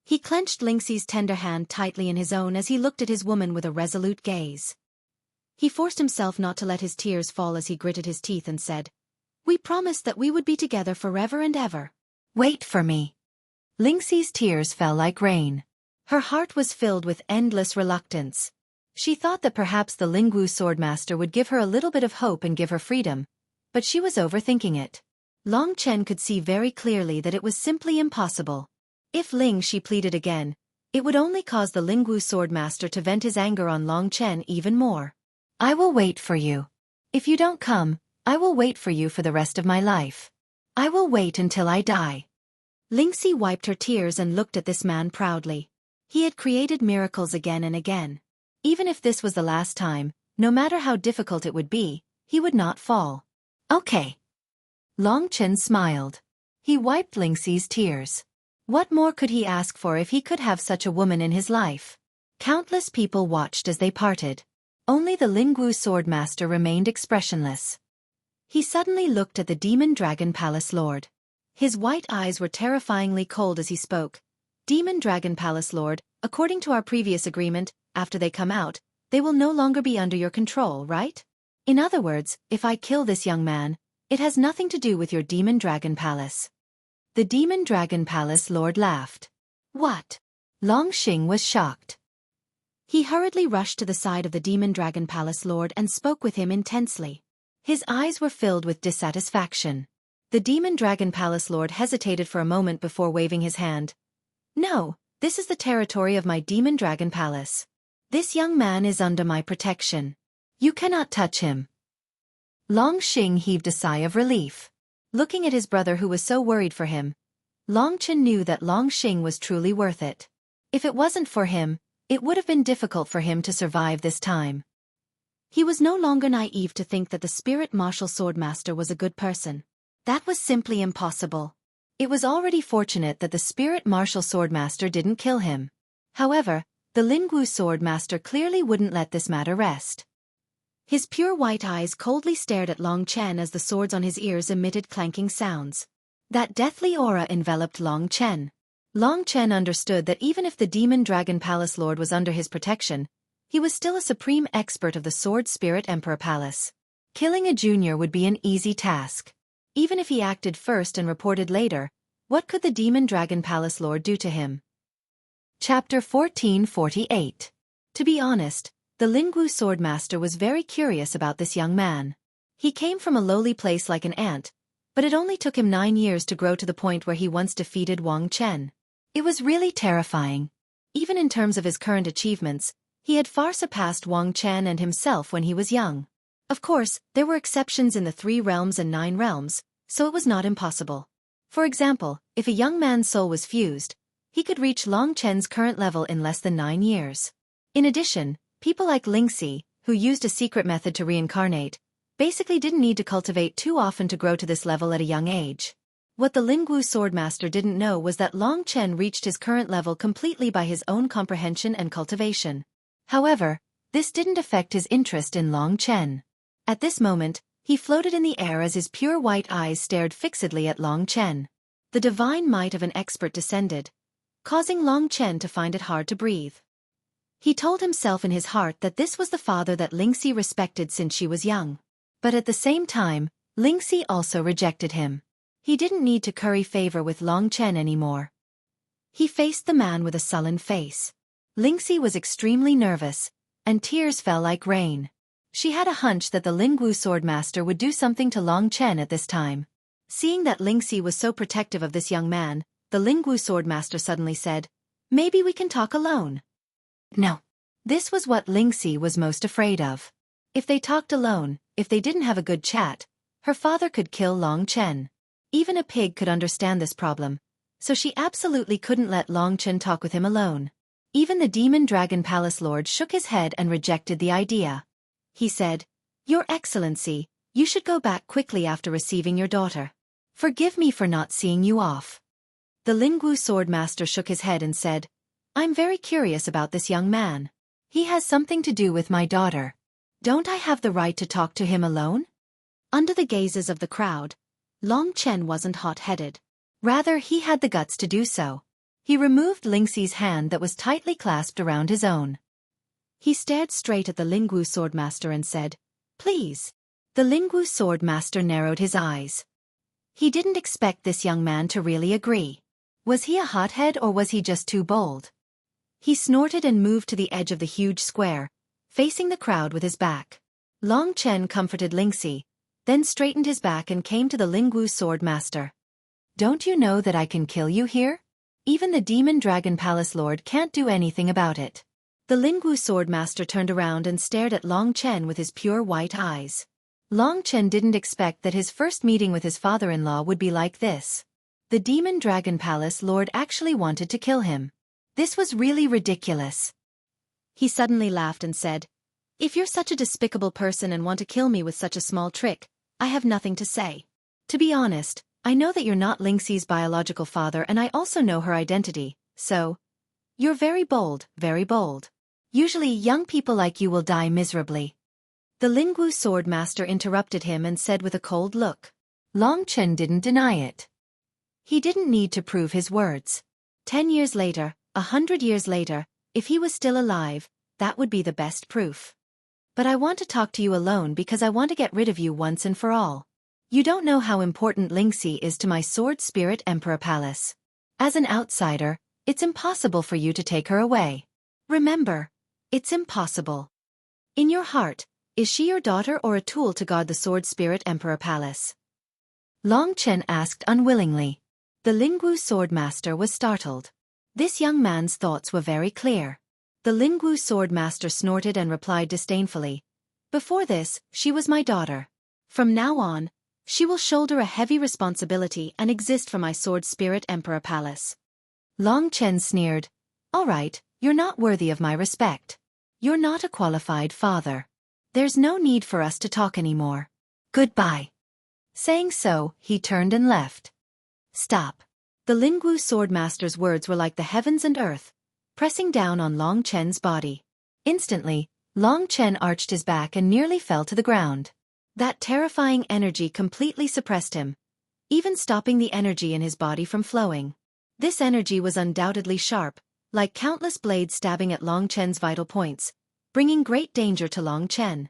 He clenched Lingxi's tender hand tightly in his own as he looked at his woman with a resolute gaze. He forced himself not to let his tears fall as he gritted his teeth and said, "We promised that we would be together forever and ever. Wait for me." Lingxi's tears fell like rain. Her heart was filled with endless reluctance. She thought that perhaps the Lingwu swordmaster would give her a little bit of hope and give her freedom, but she was overthinking it. Long Chen could see very clearly that it was simply impossible. If Lingxi pleaded again, it would only cause the Lingwu swordmaster to vent his anger on Long Chen even more. "I will wait for you. If you don't come, I will wait for you for the rest of my life. I will wait until I die." Lingxi wiped her tears and looked at this man proudly. He had created miracles again and again. Even if this was the last time, no matter how difficult it would be, he would not fall. "Okay." Long Chen smiled. He wiped Lingxi's tears. What more could he ask for if he could have such a woman in his life? Countless people watched as they parted. Only the Lingwu swordmaster remained expressionless. He suddenly looked at the Demon Dragon Palace Lord. His white eyes were terrifyingly cold as he spoke. "Demon Dragon Palace Lord, according to our previous agreement, after they come out, they will no longer be under your control, right? In other words, if I kill this young man, it has nothing to do with your Demon Dragon Palace." The Demon Dragon Palace Lord laughed. "What?" Long Xing was shocked. He hurriedly rushed to the side of the Demon Dragon Palace Lord and spoke with him intensely. His eyes were filled with dissatisfaction. The Demon Dragon Palace Lord hesitated for a moment before waving his hand. "No, this is the territory of my Demon Dragon Palace. This young man is under my protection. You cannot touch him." Long Xing heaved a sigh of relief. Looking at his brother who was so worried for him, Long Chen knew that Long Xing was truly worth it. If it wasn't for him, it would have been difficult for him to survive this time. He was no longer naive to think that the Spirit Martial Swordmaster was a good person. That was simply impossible. It was already fortunate that the Spirit Martial Swordmaster didn't kill him. However, the Lingwu Swordmaster clearly wouldn't let this matter rest. His pure white eyes coldly stared at Long Chen as the swords on his ears emitted clanking sounds. That deathly aura enveloped Long Chen. Long Chen understood that even if the Demon Dragon Palace Lord was under his protection, he was still a supreme expert of the Sword Spirit Emperor Palace. Killing a junior would be an easy task. Even if he acted first and reported later, what could the Demon Dragon Palace Lord do to him? Chapter 1448. To be honest, the Lingwu Swordmaster was very curious about this young man. He came from a lowly place like an ant, but it only took him 9 years to grow to the point where he once defeated Wang Chen. It was really terrifying. Even in terms of his current achievements, he had far surpassed Wang Chen and himself when he was young. Of course, there were exceptions in the 3 realms and 9 realms, so it was not impossible. For example, if a young man's soul was fused, he could reach Long Chen's current level in less than 9 years. In addition, people like Lingxi, who used a secret method to reincarnate, basically didn't need to cultivate too often to grow to this level at a young age. What the Lingwu Swordmaster didn't know was that Long Chen reached his current level completely by his own comprehension and cultivation. However, this didn't affect his interest in Long Chen. At this moment, he floated in the air as his pure white eyes stared fixedly at Long Chen. The divine might of an expert descended, causing Long Chen to find it hard to breathe. He told himself in his heart that this was the father that Lingxi respected since she was young. But at the same time, Lingxi also rejected him. He didn't need to curry favor with Long Chen anymore. He faced the man with a sullen face. Lingxi was extremely nervous, and tears fell like rain. She had a hunch that the Lingwu Swordmaster would do something to Long Chen at this time. Seeing that Lingxi was so protective of this young man, the Lingwu Swordmaster suddenly said, "Maybe we can talk alone." No. This was what Lingxi was most afraid of. If they talked alone, if they didn't have a good chat, her father could kill Long Chen. Even a pig could understand this problem, so she absolutely couldn't let Long Chen talk with him alone. Even the Demon Dragon Palace Lord shook his head and rejected the idea. He said, "Your Excellency, you should go back quickly after receiving your daughter. Forgive me for not seeing you off." The Lingwu Swordmaster shook his head and said, "I'm very curious about this young man. He has something to do with my daughter. Don't I have the right to talk to him alone?" Under the gazes of the crowd, Long Chen wasn't hot-headed. Rather, he had the guts to do so. He removed Lingxi's hand that was tightly clasped around his own. He stared straight at the Lingwu Swordmaster and said, "Please." The Lingwu Swordmaster narrowed his eyes. He didn't expect this young man to really agree. Was he a hothead or was he just too bold? He snorted and moved to the edge of the huge square, facing the crowd with his back. Long Chen comforted Lingxi, then straightened his back and came to the Lingwu Swordmaster. "Don't you know that I can kill you here? Even the Demon Dragon Palace Lord can't do anything about it." The Lingwu Swordmaster turned around and stared at Long Chen with his pure white eyes. Long Chen didn't expect that his first meeting with his father-in-law would be like this. The Demon Dragon Palace Lord actually wanted to kill him. This was really ridiculous. He suddenly laughed and said, "If you're such a despicable person and want to kill me with such a small trick, I have nothing to say. To be honest, I know that you're not Lingxi's biological father and I also know her identity, so... You're very bold, very bold. Usually young people like you will die miserably." The Lingwu Swordmaster interrupted him and said with a cold look. Long Chen didn't deny it. He didn't need to prove his words. 10 years later, 100 years later, if he was still alive, that would be the best proof. "But I want to talk to you alone because I want to get rid of you once and for all. You don't know how important Lingxi is to my Sword Spirit Emperor Palace. As an outsider, it's impossible for you to take her away. Remember, it's impossible. In your heart, is she your daughter or a tool to guard the Sword Spirit Emperor Palace?" Long Chen asked unwillingly. The Lingwu Swordmaster was startled. This young man's thoughts were very clear. The Lingwu Swordmaster snorted and replied disdainfully, "Before this, she was my daughter. From now on, she will shoulder a heavy responsibility and exist for my Sword Spirit Emperor Palace." Long Chen sneered, "All right, you're not worthy of my respect. You're not a qualified father. There's no need for us to talk anymore. Goodbye." Saying so, he turned and left. "Stop." The Lingwu Swordmaster's words were like the heavens and earth, pressing down on Long Chen's body. Instantly, Long Chen arched his back and nearly fell to the ground. That terrifying energy completely suppressed him, even stopping the energy in his body from flowing. This energy was undoubtedly sharp, like countless blades stabbing at Long Chen's vital points, bringing great danger to Long Chen.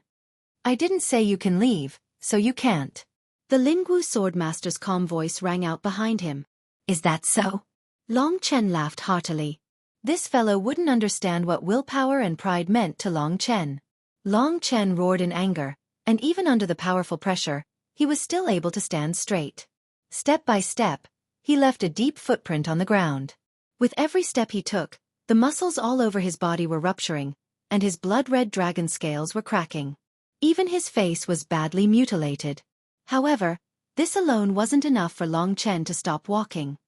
I didn't say you can leave, so you can't. The Lingwu Swordmaster's calm voice rang out behind him. Is that so? Long Chen laughed heartily. This fellow wouldn't understand what willpower and pride meant to Long Chen. Long Chen roared in anger, and even under the powerful pressure, he was still able to stand straight. Step by step, he left a deep footprint on the ground. With every step he took, the muscles all over his body were rupturing, and his blood-red dragon scales were cracking. Even his face was badly mutilated. However, this alone wasn't enough for Long Chen to stop walking.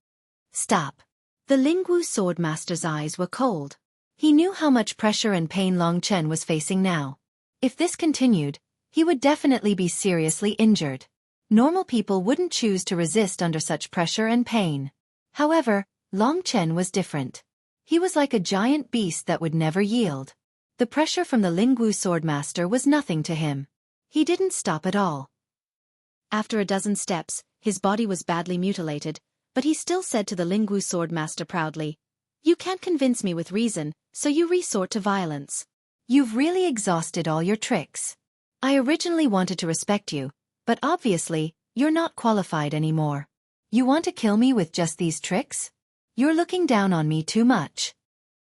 Stop. The Lingwu Swordmaster's eyes were cold. He knew how much pressure and pain Long Chen was facing now. If this continued, he would definitely be seriously injured. Normal people wouldn't choose to resist under such pressure and pain. However, Long Chen was different. He was like a giant beast that would never yield. The pressure from the Lingwu Swordmaster was nothing to him. He didn't stop at all. After a dozen steps, his body was badly mutilated, but he still said to the Lingwu Swordmaster proudly, "You can't convince me with reason, so you resort to violence. You've really exhausted all your tricks. I originally wanted to respect you, but obviously, you're not qualified anymore. You want to kill me with just these tricks? You're looking down on me too much."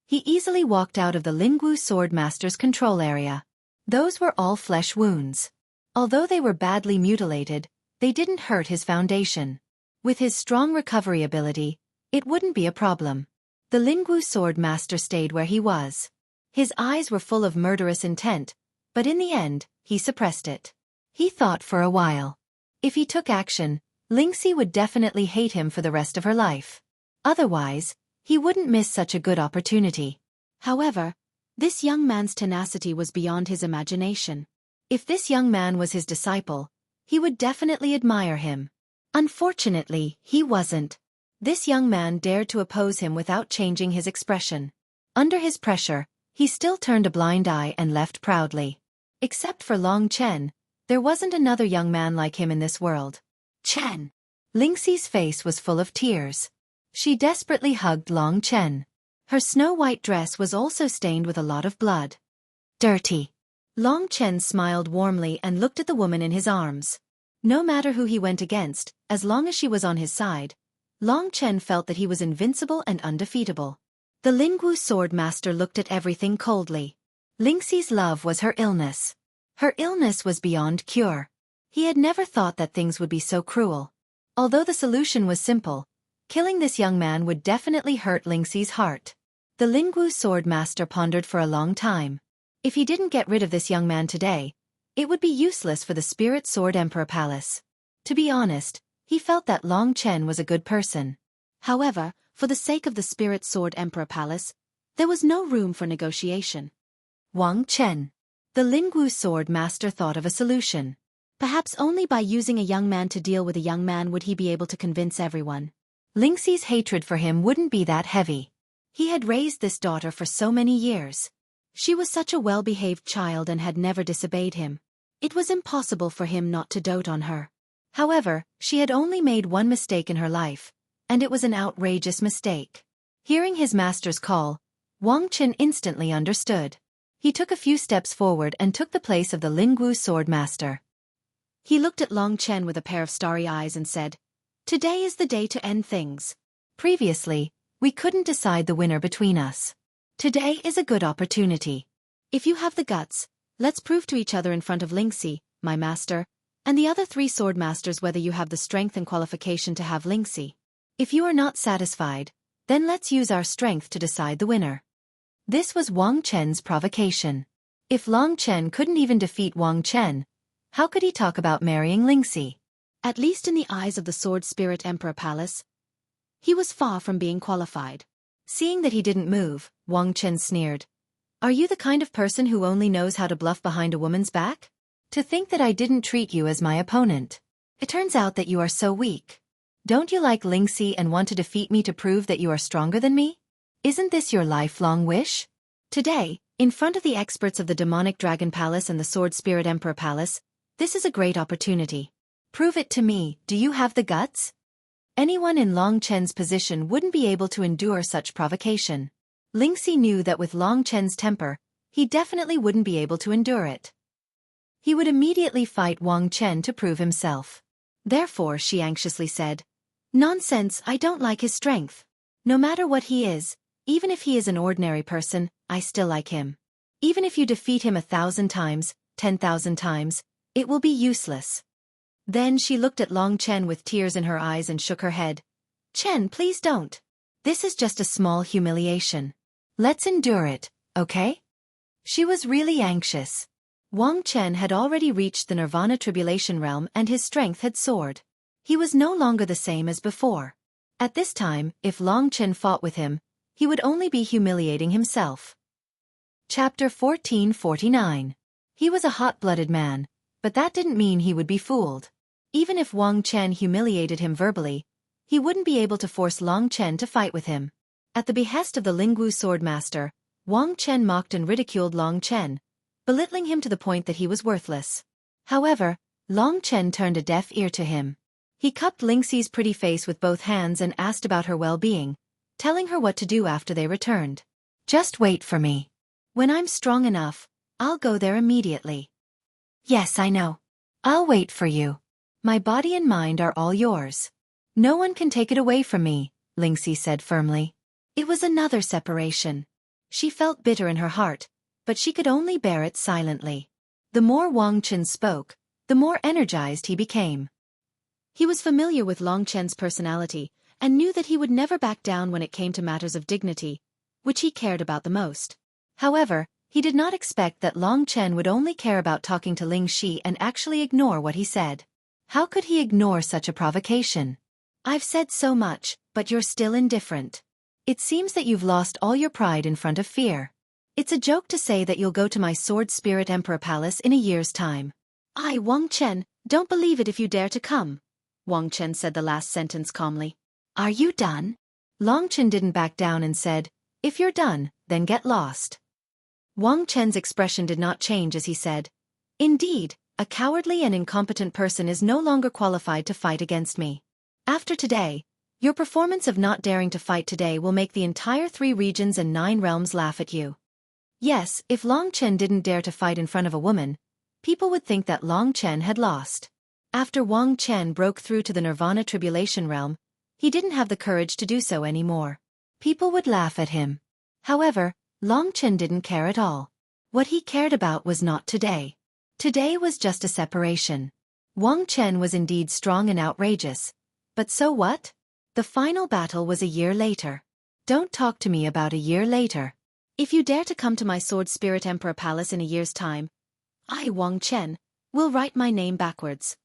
He easily walked out of the Lingwu Swordmaster's control area. Those were all flesh wounds. Although they were badly mutilated, they didn't hurt his foundation. With his strong recovery ability, it wouldn't be a problem. The Lingwu Swordmaster stayed where he was. His eyes were full of murderous intent, but in the end, he suppressed it. He thought for a while. If he took action, Lingxi would definitely hate him for the rest of her life. Otherwise, he wouldn't miss such a good opportunity. However, this young man's tenacity was beyond his imagination. If this young man was his disciple, he would definitely admire him. Unfortunately, he wasn't. This young man dared to oppose him without changing his expression. Under his pressure, he still turned a blind eye and left proudly. Except for Long Chen, there wasn't another young man like him in this world. Chen! Lingxi's face was full of tears. She desperately hugged Long Chen. Her snow-white dress was also stained with a lot of blood. Dirty. Long Chen smiled warmly and looked at the woman in his arms. No matter who he went against, as long as she was on his side, Long Chen felt that he was invincible and undefeatable. The Lingwu Swordmaster looked at everything coldly. Lingxi's love was her illness. Her illness was beyond cure. He had never thought that things would be so cruel. Although the solution was simple, killing this young man would definitely hurt Lingxi's heart. The Lingwu Swordmaster pondered for a long time. If he didn't get rid of this young man today, it would be useless for the Spirit Sword Emperor Palace. To be honest, he felt that Long Chen was a good person. However, for the sake of the Spirit Sword Emperor Palace, there was no room for negotiation. Wang Chen. The Lingwu Sword Master thought of a solution. Perhaps only by using a young man to deal with a young man would he be able to convince everyone. Lingxi's hatred for him wouldn't be that heavy. He had raised this daughter for so many years. She was such a well-behaved child and had never disobeyed him. It was impossible for him not to dote on her. However, she had only made one mistake in her life, and it was an outrageous mistake. Hearing his master's call, Wang Chen instantly understood. He took a few steps forward and took the place of the Lingwu Sword Master. He looked at Long Chen with a pair of starry eyes and said, "Today is the day to end things. Previously, we couldn't decide the winner between us. Today is a good opportunity. If you have the guts, let's prove to each other in front of Lingxi, my master, and the other 3 sword masters whether you have the strength and qualification to have Lingxi. If you are not satisfied, then let's use our strength to decide the winner." This was Wang Chen's provocation. If Long Chen couldn't even defeat Wang Chen, how could he talk about marrying Lingxi? At least in the eyes of the Sword Spirit Emperor Palace, he was far from being qualified. Seeing that he didn't move, Wang Chen sneered. "Are you the kind of person who only knows how to bluff behind a woman's back? To think that I didn't treat you as my opponent. It turns out that you are so weak. Don't you like Lingxi and want to defeat me to prove that you are stronger than me? Isn't this your lifelong wish? Today, in front of the experts of the Demonic Dragon Palace and the Sword Spirit Emperor Palace, this is a great opportunity. Prove it to me, do you have the guts?" Anyone in Long Chen's position wouldn't be able to endure such provocation. Lingxi knew that with Long Chen's temper, he definitely wouldn't be able to endure it. He would immediately fight Wang Chen to prove himself. Therefore, she anxiously said, "Nonsense, I don't like his strength. No matter what he is, even if he is an ordinary person, I still like him. Even if you defeat him 1,000 times, 10,000 times, it will be useless." Then she looked at Long Chen with tears in her eyes and shook her head. "Chen, please don't. This is just a small humiliation. Let's endure it, okay?" She was really anxious. Wang Chen had already reached the Nirvana Tribulation Realm and his strength had soared. He was no longer the same as before. At this time, if Long Chen fought with him, he would only be humiliating himself. Chapter 1449. He was a hot-blooded man, but that didn't mean he would be fooled. Even if Wang Chen humiliated him verbally, he wouldn't be able to force Long Chen to fight with him. At the behest of the Lingwu Swordmaster, Wang Chen mocked and ridiculed Long Chen, belittling him to the point that he was worthless. However, Long Chen turned a deaf ear to him. He cupped Lingxi's pretty face with both hands and asked about her well-being, telling her what to do after they returned. "Just wait for me. When I'm strong enough, I'll go there immediately." "Yes, I know. I'll wait for you. My body and mind are all yours. No one can take it away from me," Lingxi said firmly. It was another separation. She felt bitter in her heart, but she could only bear it silently. The more Wang Chen spoke, the more energized he became. He was familiar with Long Chen's personality and knew that he would never back down when it came to matters of dignity, which he cared about the most. However, he did not expect that Long Chen would only care about talking to Ling Shi and actually ignore what he said. How could he ignore such a provocation? "I've said so much, but you're still indifferent. It seems that you've lost all your pride in front of fear. It's a joke to say that you'll go to my Sword Spirit Emperor Palace in a year's time." "I, Wang Chen, don't believe it if you dare to come." Wang Chen said the last sentence calmly. "Are you done?" Long Chen didn't back down and said, "If you're done, then get lost." Wang Chen's expression did not change as he said, "Indeed, a cowardly and incompetent person is no longer qualified to fight against me. After today, your performance of not daring to fight today will make the entire 3 regions and 9 realms laugh at you." Yes, if Long Chen didn't dare to fight in front of a woman, people would think that Long Chen had lost. After Wang Chen broke through to the Nirvana Tribulation Realm, he didn't have the courage to do so anymore. People would laugh at him. However, Long Chen didn't care at all. What he cared about was not today. Today was just a separation. Wang Chen was indeed strong and outrageous. But so what? The final battle was a year later. Don't talk to me about a year later. If you dare to come to my Sword Spirit Emperor Palace in a year's time, I, Wang Chen, will write my name backwards.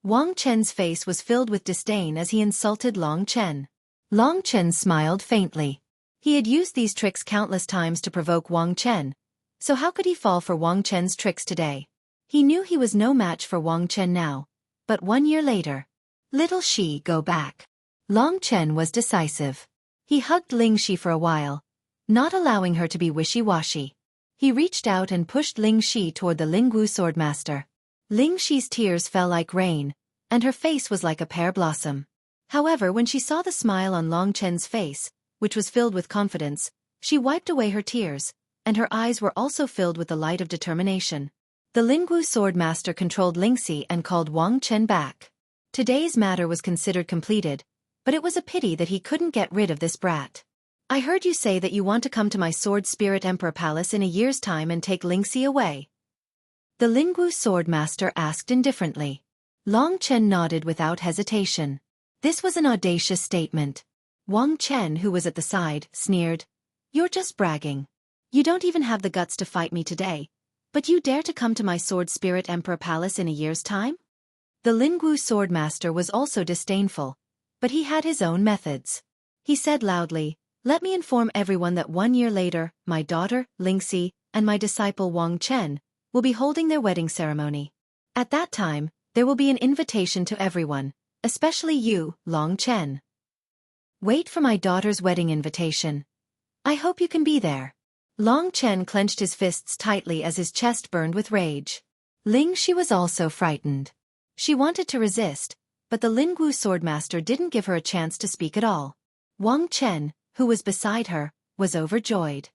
Wang Chen's face was filled with disdain as he insulted Long Chen. Long Chen smiled faintly. He had used these tricks countless times to provoke Wang Chen, so how could he fall for Wang Chen's tricks today? He knew he was no match for Wang Chen now, but 1 year later. "Little Shi, go back." Long Chen was decisive. He hugged Ling Shi for a while, not allowing her to be wishy-washy. He reached out and pushed Ling Shi toward the Lingwu Swordmaster. Ling Shi's tears fell like rain, and her face was like a pear blossom. However, when she saw the smile on Long Chen's face, which was filled with confidence, she wiped away her tears, and her eyes were also filled with the light of determination. The Lingwu Swordmaster controlled Lingxi and called Wang Chen back. Today's matter was considered completed, but it was a pity that he couldn't get rid of this brat. "I heard you say that you want to come to my Sword Spirit Emperor Palace in a year's time and take Lingxi away?" The Lingwu Swordmaster asked indifferently. Long Chen nodded without hesitation. This was an audacious statement. Wang Chen, who was at the side, sneered, "You're just bragging. You don't even have the guts to fight me today, but you dare to come to my Sword Spirit Emperor Palace in a year's time?" The Lingwu Swordmaster was also disdainful, but he had his own methods. He said loudly, "Let me inform everyone that 1 year later, my daughter, Lingxi, and my disciple Wang Chen will be holding their wedding ceremony. At that time, there will be an invitation to everyone, especially you, Long Chen. Wait for my daughter's wedding invitation. I hope you can be there." Long Chen clenched his fists tightly as his chest burned with rage. Ling Shi was also frightened. She wanted to resist, but the Lingwu Swordmaster didn't give her a chance to speak at all. Wang Chen, who was beside her, was overjoyed.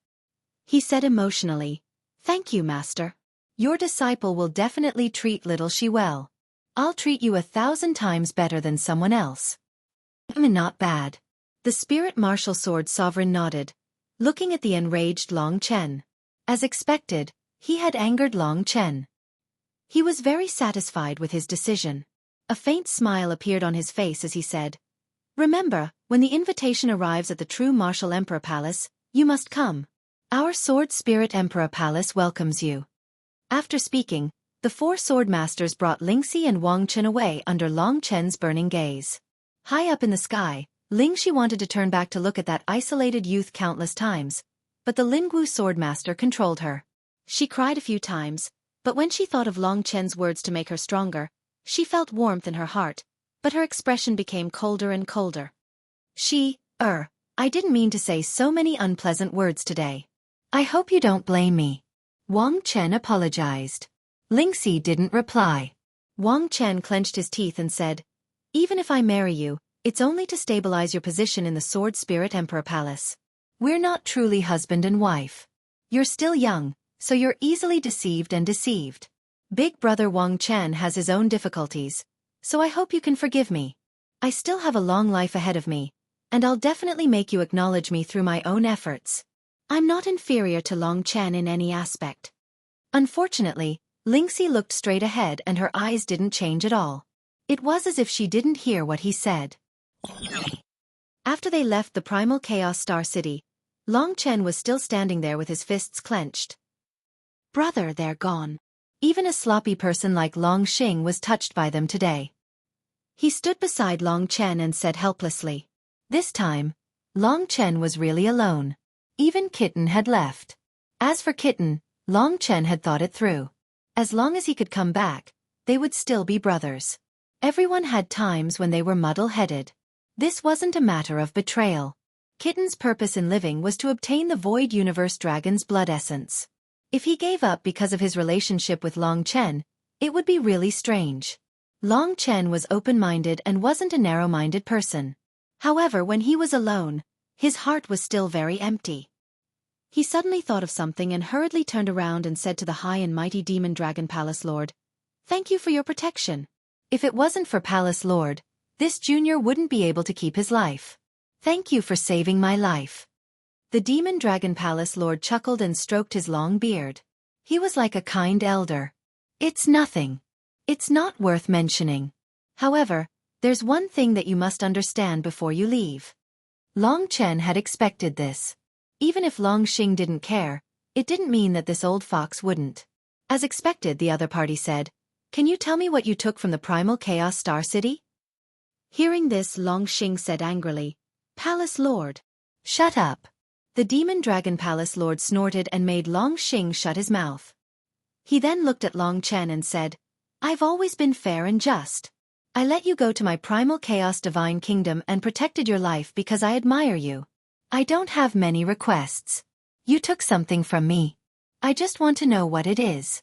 He said emotionally, Thank you, master. Your disciple will definitely treat little Xi well. I'll treat you 1,000 times better than someone else. Not bad. The spirit martial sword sovereign nodded, looking at the enraged Long Chen. As expected, he had angered Long Chen. He was very satisfied with his decision. A faint smile appeared on his face as he said, "Remember, when the invitation arrives at the true Martial Emperor Palace, you must come. Our Sword Spirit Emperor Palace welcomes you." After speaking, the 4 sword masters brought Lingxi and Wang Chen away under Long Chen's burning gaze. High up in the sky, Lingxi wanted to turn back to look at that isolated youth countless times, but the Lingwu swordmaster controlled her. She cried a few times, but when she thought of Long Chen's words to make her stronger, she felt warmth in her heart, but her expression became colder and colder. I didn't mean to say so many unpleasant words today. I hope you don't blame me." Wang Chen apologized. Lingxi didn't reply. Wang Chen clenched his teeth and said, "Even if I marry you, it's only to stabilize your position in the Sword Spirit Emperor Palace. We're not truly husband and wife. You're still young, so you're easily deceived and deceived. Big brother Wang Chen has his own difficulties, so I hope you can forgive me. I still have a long life ahead of me, and I'll definitely make you acknowledge me through my own efforts. I'm not inferior to Long Chen in any aspect." Unfortunately, Lingxi looked straight ahead and her eyes didn't change at all. It was as if she didn't hear what he said. After they left the primal Chaos Star City, Long Chen was still standing there with his fists clenched. Brother, they're gone. Even a sloppy person like Long Xing was touched by them today. He stood beside Long Chen and said helplessly. This time, Long Chen was really alone. Even Kitten had left. As for Kitten, Long Chen had thought it through. As long as he could come back, they would still be brothers. Everyone had times when they were muddle-headed. This wasn't a matter of betrayal. Kitten's purpose in living was to obtain the Void Universe Dragon's blood essence. If he gave up because of his relationship with Long Chen, it would be really strange. Long Chen was open-minded and wasn't a narrow-minded person. However, when he was alone, his heart was still very empty. He suddenly thought of something and hurriedly turned around and said to the high and mighty Demon Dragon Palace Lord, "Thank you for your protection. If it wasn't for Palace Lord, this junior wouldn't be able to keep his life. Thank you for saving my life." The Demon Dragon Palace Lord chuckled and stroked his long beard. He was like a kind elder. "It's nothing. It's not worth mentioning. However, there's one thing that you must understand before you leave." Long Chen had expected this. Even if Long Xing didn't care, it didn't mean that this old fox wouldn't. As expected, the other party said, "Can you tell me what you took from the Primal Chaos Star City?" Hearing this, Long Xing said angrily, "Palace Lord." "Shut up." The Demon Dragon Palace Lord snorted and made Long Xing shut his mouth. He then looked at Long Chen and said, "I've always been fair and just. I let you go to my Primal Chaos Divine Kingdom and protected your life because I admire you. I don't have many requests. You took something from me. I just want to know what it is."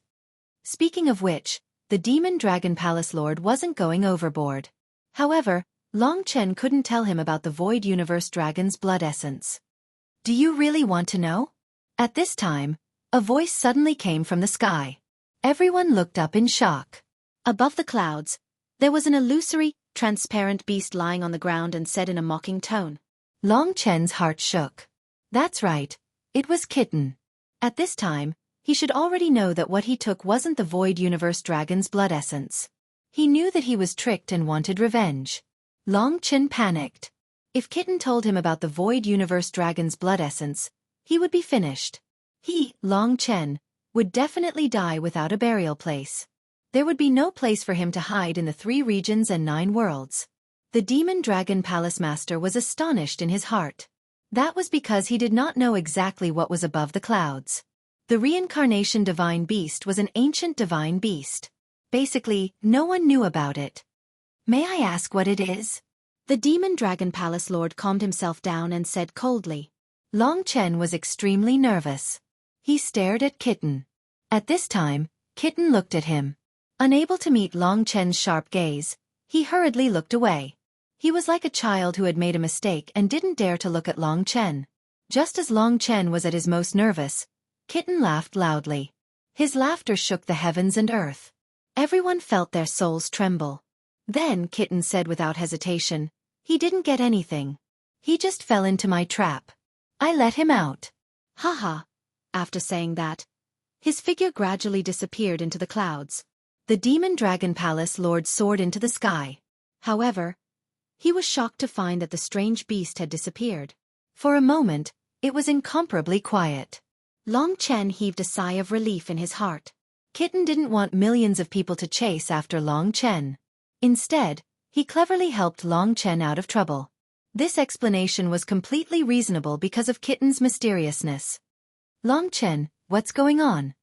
Speaking of which, the Demon Dragon Palace Lord wasn't going overboard. However, Long Chen couldn't tell him about the Void Universe Dragon's blood essence. "Do you really want to know?" At this time, a voice suddenly came from the sky. Everyone looked up in shock. Above the clouds, there was an illusory, transparent beast lying on the ground and said in a mocking tone. Long Chen's heart shook. That's right, it was Kitten. At this time, he should already know that what he took wasn't the Void Universe Dragon's blood essence. He knew that he was tricked and wanted revenge. Long Chen panicked. If Kitten told him about the Void Universe Dragon's blood essence, he would be finished. He, Long Chen, would definitely die without a burial place. There would be no place for him to hide in the 3 regions and 9 worlds. The Demon Dragon Palace Master was astonished in his heart. That was because he did not know exactly what was above the clouds. The Reincarnation Divine Beast was an ancient divine beast. Basically, no one knew about it. "May I ask what it is?" The Demon Dragon Palace Lord calmed himself down and said coldly. Long Chen was extremely nervous. He stared at Kitten. At this time, Kitten looked at him. Unable to meet Long Chen's sharp gaze, he hurriedly looked away. He was like a child who had made a mistake and didn't dare to look at Long Chen. Just as Long Chen was at his most nervous, Kitten laughed loudly. His laughter shook the heavens and earth. Everyone felt their souls tremble. Then Kitten said without hesitation, "He didn't get anything. He just fell into my trap. I let him out." Haha. After saying that, his figure gradually disappeared into the clouds. The Demon Dragon Palace Lord soared into the sky. However, he was shocked to find that the strange beast had disappeared. For a moment, it was incomparably quiet. Long Chen heaved a sigh of relief in his heart. Kitten didn't want millions of people to chase after Long Chen. Instead, he cleverly helped Long Chen out of trouble. This explanation was completely reasonable because of Kitten's mysteriousness. "Long Chen, what's going on?"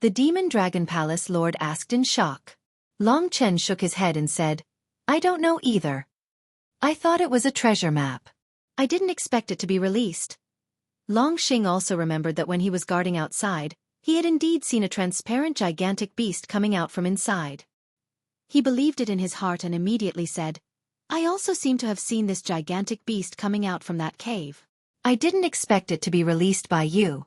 the Demon Dragon Palace Lord asked in shock. Long Chen shook his head and said, "I don't know either. I thought it was a treasure map. I didn't expect it to be released." Long Xing also remembered that when he was guarding outside, he had indeed seen a transparent gigantic beast coming out from inside. He believed it in his heart and immediately said, "I also seem to have seen this gigantic beast coming out from that cave." "I didn't expect it to be released by you."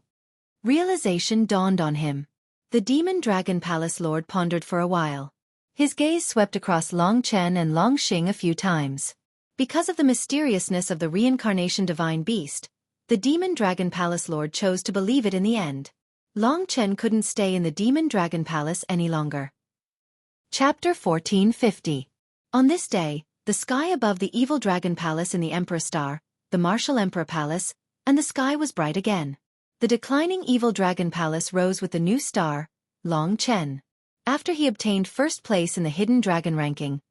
Realization dawned on him. The Demon Dragon Palace Lord pondered for a while. His gaze swept across Long Chen and Long Xing a few times. Because of the mysteriousness of the reincarnation divine beast, the Demon Dragon Palace Lord chose to believe it in the end. Long Chen couldn't stay in the Demon Dragon Palace any longer. Chapter 1450. On this day, the sky above the Evil Dragon Palace in the Emperor Star, the Martial Emperor Palace, and the sky was bright again. The declining Evil Dragon Palace rose with the new star, Long Chen. After he obtained first place in the Hidden Dragon ranking,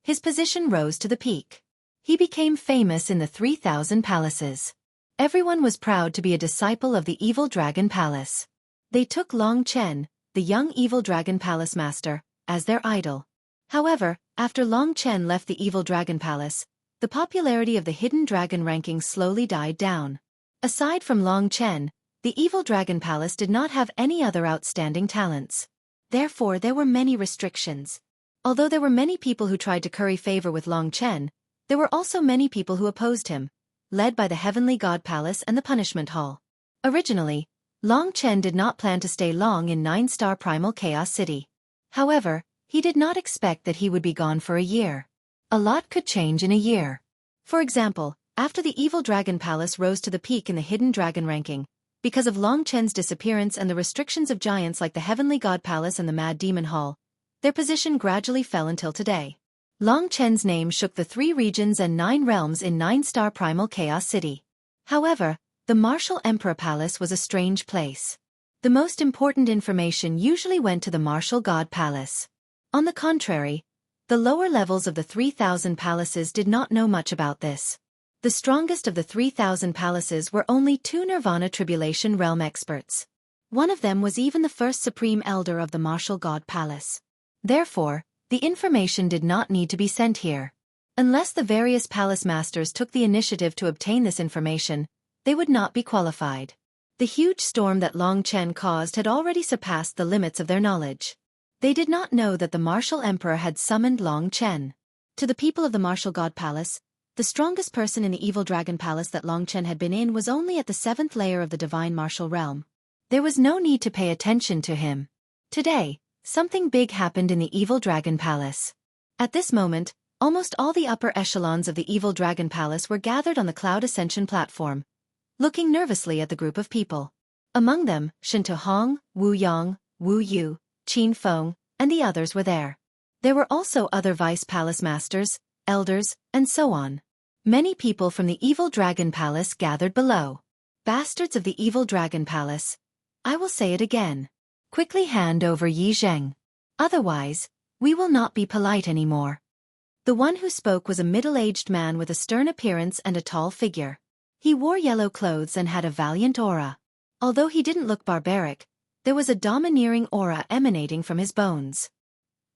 his position rose to the peak. He became famous in the 3,000 palaces. Everyone was proud to be a disciple of the Evil Dragon Palace. They took Long Chen, the young Evil Dragon Palace Master, as their idol. However, after Long Chen left the Evil Dragon Palace, the popularity of the Hidden Dragon ranking slowly died down. Aside from Long Chen, the Evil Dragon Palace did not have any other outstanding talents. Therefore, there were many restrictions. Although there were many people who tried to curry favor with Long Chen, there were also many people who opposed him, led by the Heavenly God Palace and the Punishment Hall. Originally, Long Chen did not plan to stay long in 9-star Primal Chaos City. However, he did not expect that he would be gone for a year. A lot could change in a year. For example, after the Evil Dragon Palace rose to the peak in the Hidden Dragon ranking, because of Long Chen's disappearance and the restrictions of giants like the Heavenly God Palace and the Mad Demon Hall, their position gradually fell until today. Long Chen's name shook the 3 regions and 9 realms in 9-star Primal Chaos City. However, the Martial Emperor Palace was a strange place. The most important information usually went to the Martial God Palace. On the contrary, the lower levels of the 3,000 palaces did not know much about this. The strongest of the 3,000 palaces were only 2 Nirvana Tribulation Realm experts. One of them was even the first Supreme Elder of the Martial God Palace. Therefore, the information did not need to be sent here. Unless the various palace masters took the initiative to obtain this information, they would not be qualified. The huge storm that Long Chen caused had already surpassed the limits of their knowledge. They did not know that the Martial Emperor had summoned Long Chen. To the people of the Martial God Palace, the strongest person in the Evil Dragon Palace that Long Chen had been in was only at the 7th layer of the Divine Martial Realm. There was no need to pay attention to him. Today, something big happened in the Evil Dragon Palace. At this moment, almost all the upper echelons of the Evil Dragon Palace were gathered on the Cloud Ascension platform, looking nervously at the group of people. Among them, Shinto Hong, Wu Yang, Wu Yu, Qin Feng, and the others were there. There were also other vice palace masters, elders, and so on. Many people from the Evil Dragon Palace gathered below. Bastards of the Evil Dragon Palace. I will say it again. Quickly hand over Yi Zheng. Otherwise, we will not be polite anymore. The one who spoke was a middle-aged man with a stern appearance and a tall figure. He wore yellow clothes and had a valiant aura. Although he didn't look barbaric, there was a domineering aura emanating from his bones.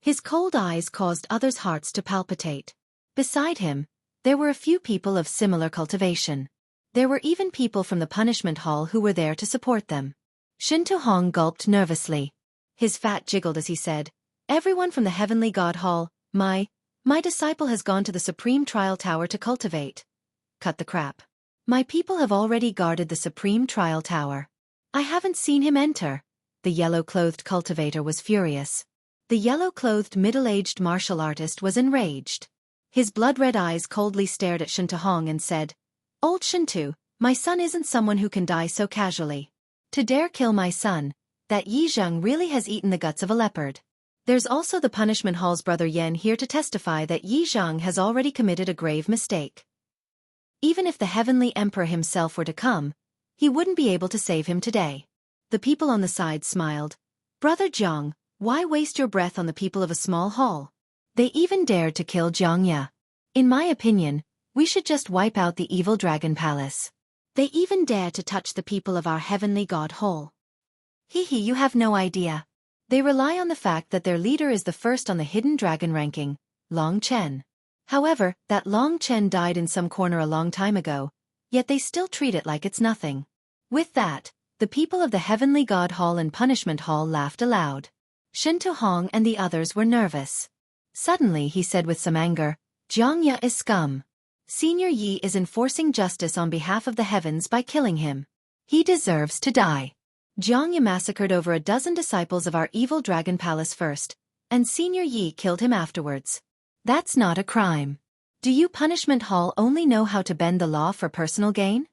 His cold eyes caused others' hearts to palpitate. Beside him, there were a few people of similar cultivation. There were even people from the Punishment Hall who were there to support them. Shinto Hong gulped nervously. His fat jiggled as he said, "Everyone from the Heavenly God Hall, my disciple has gone to the Supreme Trial Tower to cultivate." Cut the crap. My people have already guarded the Supreme Trial Tower. I haven't seen him enter. The yellow-clothed cultivator was furious. The yellow-clothed middle-aged martial artist was enraged. His blood-red eyes coldly stared at Shintahong and said, "Old Shintu, my son isn't someone who can die so casually. To dare kill my son, that Yi Zheng really has eaten the guts of a leopard." There's also the punishment hall's brother Yen here to testify that Yi Zheng has already committed a grave mistake. Even if the heavenly emperor himself were to come, he wouldn't be able to save him today. The people on the side smiled. "Brother Jiang, why waste your breath on the people of a small hall? They even dared to kill Jiang Ya. In my opinion, we should just wipe out the evil dragon palace. They even dare to touch the people of our heavenly god hall. Hee, you have no idea. They rely on the fact that their leader is the first on the hidden dragon ranking, Long Chen. However, that Long Chen died in some corner a long time ago, yet they still treat it like it's nothing." With that, the people of the Heavenly God Hall and Punishment Hall laughed aloud. Shintahong and the others were nervous. Suddenly he said with some anger, "Jiang Ya is scum. Senior Yi is enforcing justice on behalf of the heavens by killing him. He deserves to die. Jiang Ya massacred over a dozen disciples of our evil dragon palace first, and Senior Yi killed him afterwards. That's not a crime. Do you Punishment Hall only know how to bend the law for personal gain?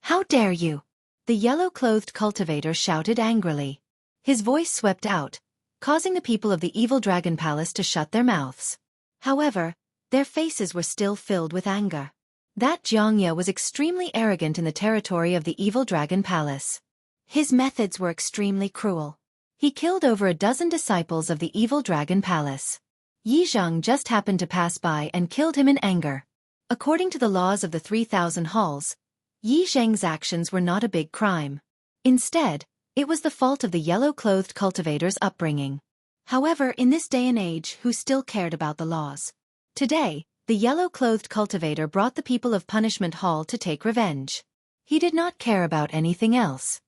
How dare you?" The yellow-clothed cultivator shouted angrily. His voice swept out, causing the people of the evil dragon palace to shut their mouths. However, their faces were still filled with anger. That Jiang Ya was extremely arrogant in the territory of the evil dragon palace. His methods were extremely cruel. He killed over a dozen disciples of the evil dragon palace. Yi Zheng just happened to pass by and killed him in anger. According to the laws of the 3,000 halls, Yi Zheng's actions were not a big crime. Instead, it was the fault of the yellow-clothed cultivator's upbringing. However, in this day and age, who still cared about the laws? Today, the yellow-clothed cultivator brought the people of Punishment Hall to take revenge. He did not care about anything else.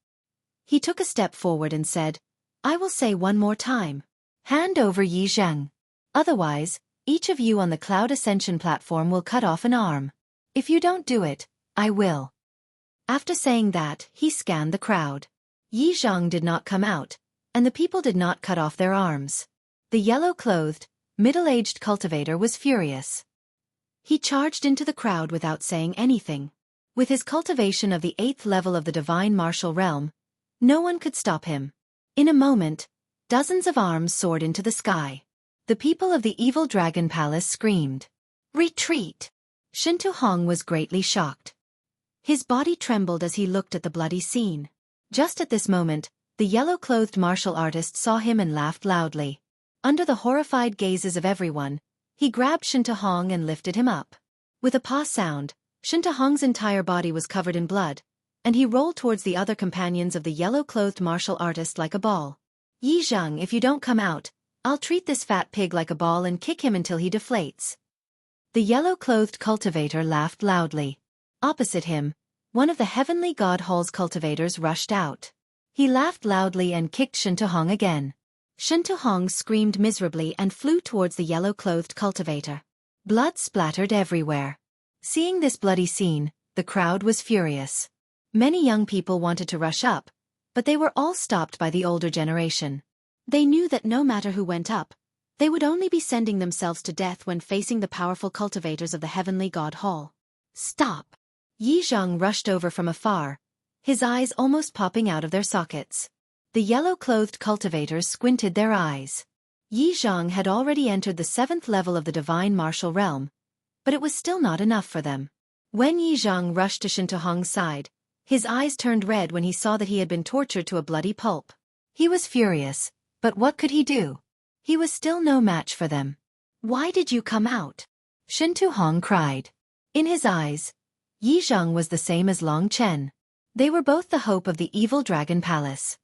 He took a step forward and said, "I will say one more time. Hand over Yi Zheng. Otherwise, each of you on the Cloud Ascension platform will cut off an arm. If you don't do it, I will." After saying that, he scanned the crowd. Yi Zheng did not come out, and the people did not cut off their arms. The yellow-clothed, middle-aged cultivator was furious. He charged into the crowd without saying anything. With his cultivation of the 8th level of the divine martial realm, no one could stop him. In a moment, dozens of arms soared into the sky. The people of the evil dragon palace screamed, "Retreat!" Shintahong was greatly shocked. His body trembled as he looked at the bloody scene. Just at this moment, the yellow-clothed martial artist saw him and laughed loudly. Under the horrified gazes of everyone, he grabbed Shintahong and lifted him up. With a paw sound, Shintahong's entire body was covered in blood, and he rolled towards the other companions of the yellow-clothed martial artist like a ball. "Yi Zheng, if you don't come out, I'll treat this fat pig like a ball and kick him until he deflates." The yellow-clothed cultivator laughed loudly. Opposite him, one of the Heavenly God Hall's cultivators rushed out. He laughed loudly and kicked Shintahong again. Shintahong screamed miserably and flew towards the yellow-clothed cultivator. Blood splattered everywhere. Seeing this bloody scene, the crowd was furious. Many young people wanted to rush up, but they were all stopped by the older generation. They knew that no matter who went up, they would only be sending themselves to death when facing the powerful cultivators of the Heavenly God Hall. "Stop!" Yi Zheng rushed over from afar, his eyes almost popping out of their sockets. The yellow-clothed cultivators squinted their eyes. Yi Zheng had already entered the 7th level of the divine martial realm, but it was still not enough for them. When Yi Zheng rushed to Shintahong's side, his eyes turned red when he saw that he had been tortured to a bloody pulp. He was furious, but what could he do? He was still no match for them. "Why did you come out?" Shintahong cried. In his eyes, Yi Zheng was the same as Long Chen. They were both the hope of the evil dragon palace.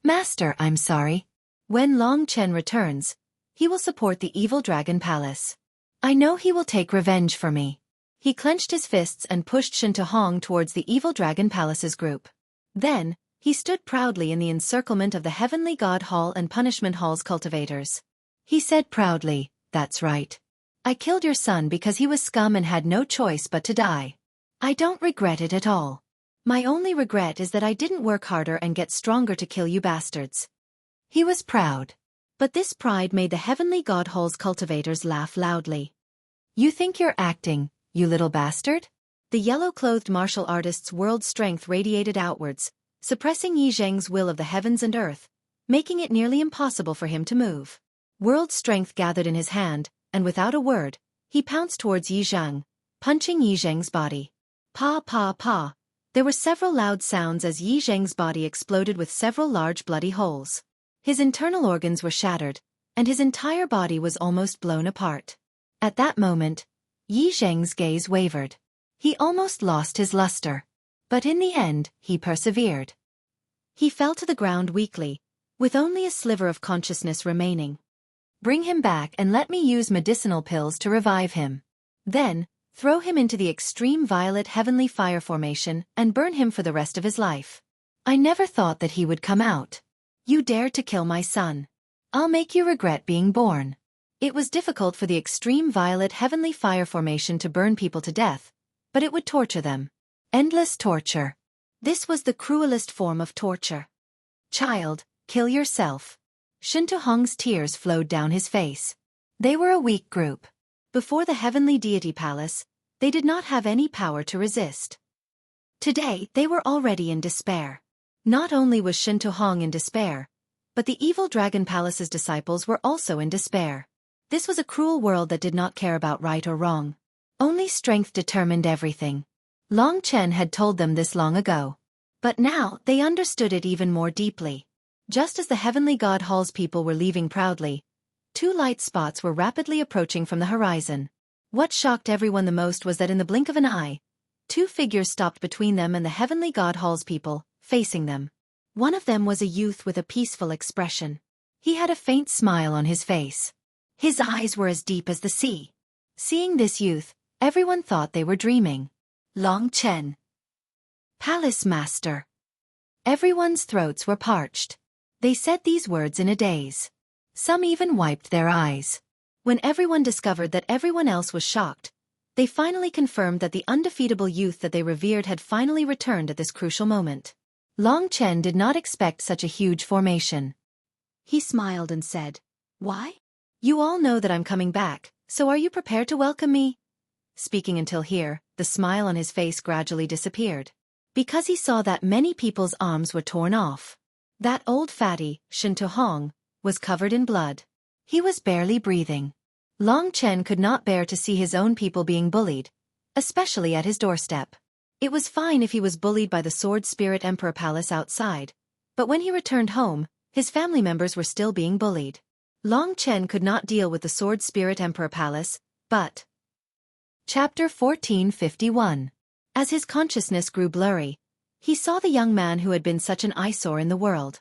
"Master, I'm sorry. When Long Chen returns, he will support the evil dragon palace. I know he will take revenge for me." He clenched his fists and pushed Shintahong towards the evil dragon palace's group. Then, he stood proudly in the encirclement of the Heavenly God Hall and Punishment Hall's cultivators. He said proudly, "That's right. I killed your son because he was scum and had no choice but to die. I don't regret it at all. My only regret is that I didn't work harder and get stronger to kill you bastards. He was proud. But this pride made the heavenly god hall's cultivators laugh loudly. You think you're acting, you little bastard? The yellow-clothed martial artist's world strength radiated outwards, suppressing Yi Zheng's will of the heavens and earth, making it nearly impossible for him to move. World strength gathered in his hand, and without a word, he pounced towards Yi Zheng, punching Yi Zheng's body. Pa pa pa. There were several loud sounds as Yi Zheng's body exploded with several large bloody holes. His internal organs were shattered, and his entire body was almost blown apart. At that moment, Yi Zheng's gaze wavered. He almost lost his luster. But in the end, he persevered. He fell to the ground weakly, with only a sliver of consciousness remaining. Bring him back and let me use medicinal pills to revive him. Then, throw him into the extreme violet heavenly fire formation and burn him for the rest of his life. I never thought that he would come out. You dared to kill my son. I'll make you regret being born. It was difficult for the extreme violet heavenly fire formation to burn people to death, but it would torture them. Endless torture. This was the cruelest form of torture. Child, kill yourself. Shinto Hong's tears flowed down his face. They were a weak group. Before the heavenly deity palace, they did not have any power to resist. Today, they were already in despair. Not only was Shinto Hong in despair, but the evil dragon palace's disciples were also in despair. This was a cruel world that did not care about right or wrong. Only strength determined everything. Long Chen had told them this long ago. But now, they understood it even more deeply. Just as the heavenly god hall's people were leaving proudly, two light spots were rapidly approaching from the horizon. What shocked everyone the most was that in the blink of an eye, two figures stopped between them and the heavenly god hall's people, facing them. One of them was a youth with a peaceful expression. He had a faint smile on his face. His eyes were as deep as the sea. Seeing this youth, everyone thought they were dreaming. Long Chen. Palace Master. Everyone's throats were parched. They said these words in a daze. Some even wiped their eyes. When everyone discovered that everyone else was shocked, they finally confirmed that the undefeatable youth that they revered had finally returned at this crucial moment. Long Chen did not expect such a huge formation. He smiled and said, "Why? You all know that I'm coming back, so are you prepared to welcome me?" Speaking until here, the smile on his face gradually disappeared. Because he saw that many people's arms were torn off. That old fatty, Shinto Hong, was covered in blood. He was barely breathing. Long Chen could not bear to see his own people being bullied, especially at his doorstep. It was fine if he was bullied by the Sword Spirit Emperor Palace outside, but when he returned home, his family members were still being bullied. Long Chen could not deal with the Sword Spirit Emperor Palace, but... Chapter 1451. As his consciousness grew blurry, he saw the young man who had been such an eyesore in the world.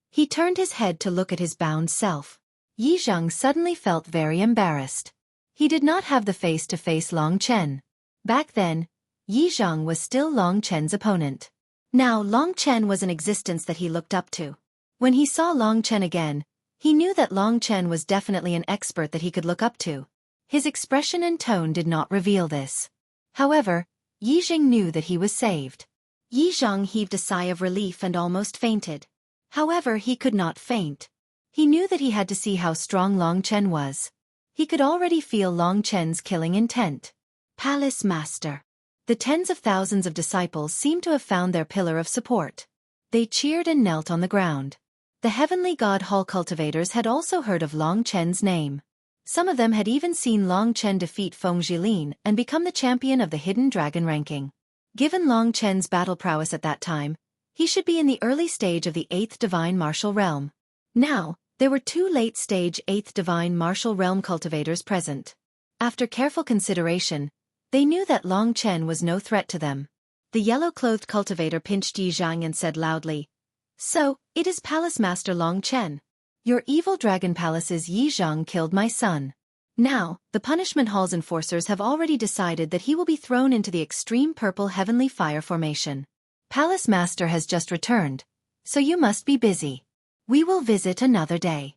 He turned his head to look at his bound self. Yi Zheng suddenly felt very embarrassed. He did not have the face to face Long Chen. Back then, Yi Zheng was still Long Chen's opponent. Now Long Chen was an existence that he looked up to. When he saw Long Chen again, he knew that Long Chen was definitely an expert that he could look up to. His expression and tone did not reveal this. However, Yi Zheng knew that he was saved. Yi Zheng heaved a sigh of relief and almost fainted. However, he could not faint. He knew that he had to see how strong Long Chen was. He could already feel Long Chen's killing intent. Palace Master. The tens of thousands of disciples seemed to have found their pillar of support. They cheered and knelt on the ground. The heavenly god hall cultivators had also heard of Long Chen's name. Some of them had even seen Long Chen defeat Feng Jilin and become the champion of the hidden dragon ranking. Given Long Chen's battle prowess at that time, he should be in the early stage of the 8th Divine Martial Realm. Now, there were two late-stage 8th Divine Martial Realm cultivators present. After careful consideration, they knew that Long Chen was no threat to them. The yellow-clothed cultivator pinched Yi Zhang and said loudly, "So, it is Palace Master Long Chen. Your evil dragon palace's Yi Zhang killed my son. Now, the punishment hall's enforcers have already decided that he will be thrown into the extreme purple heavenly fire formation. Palace Master has just returned, so you must be busy. We will visit another day."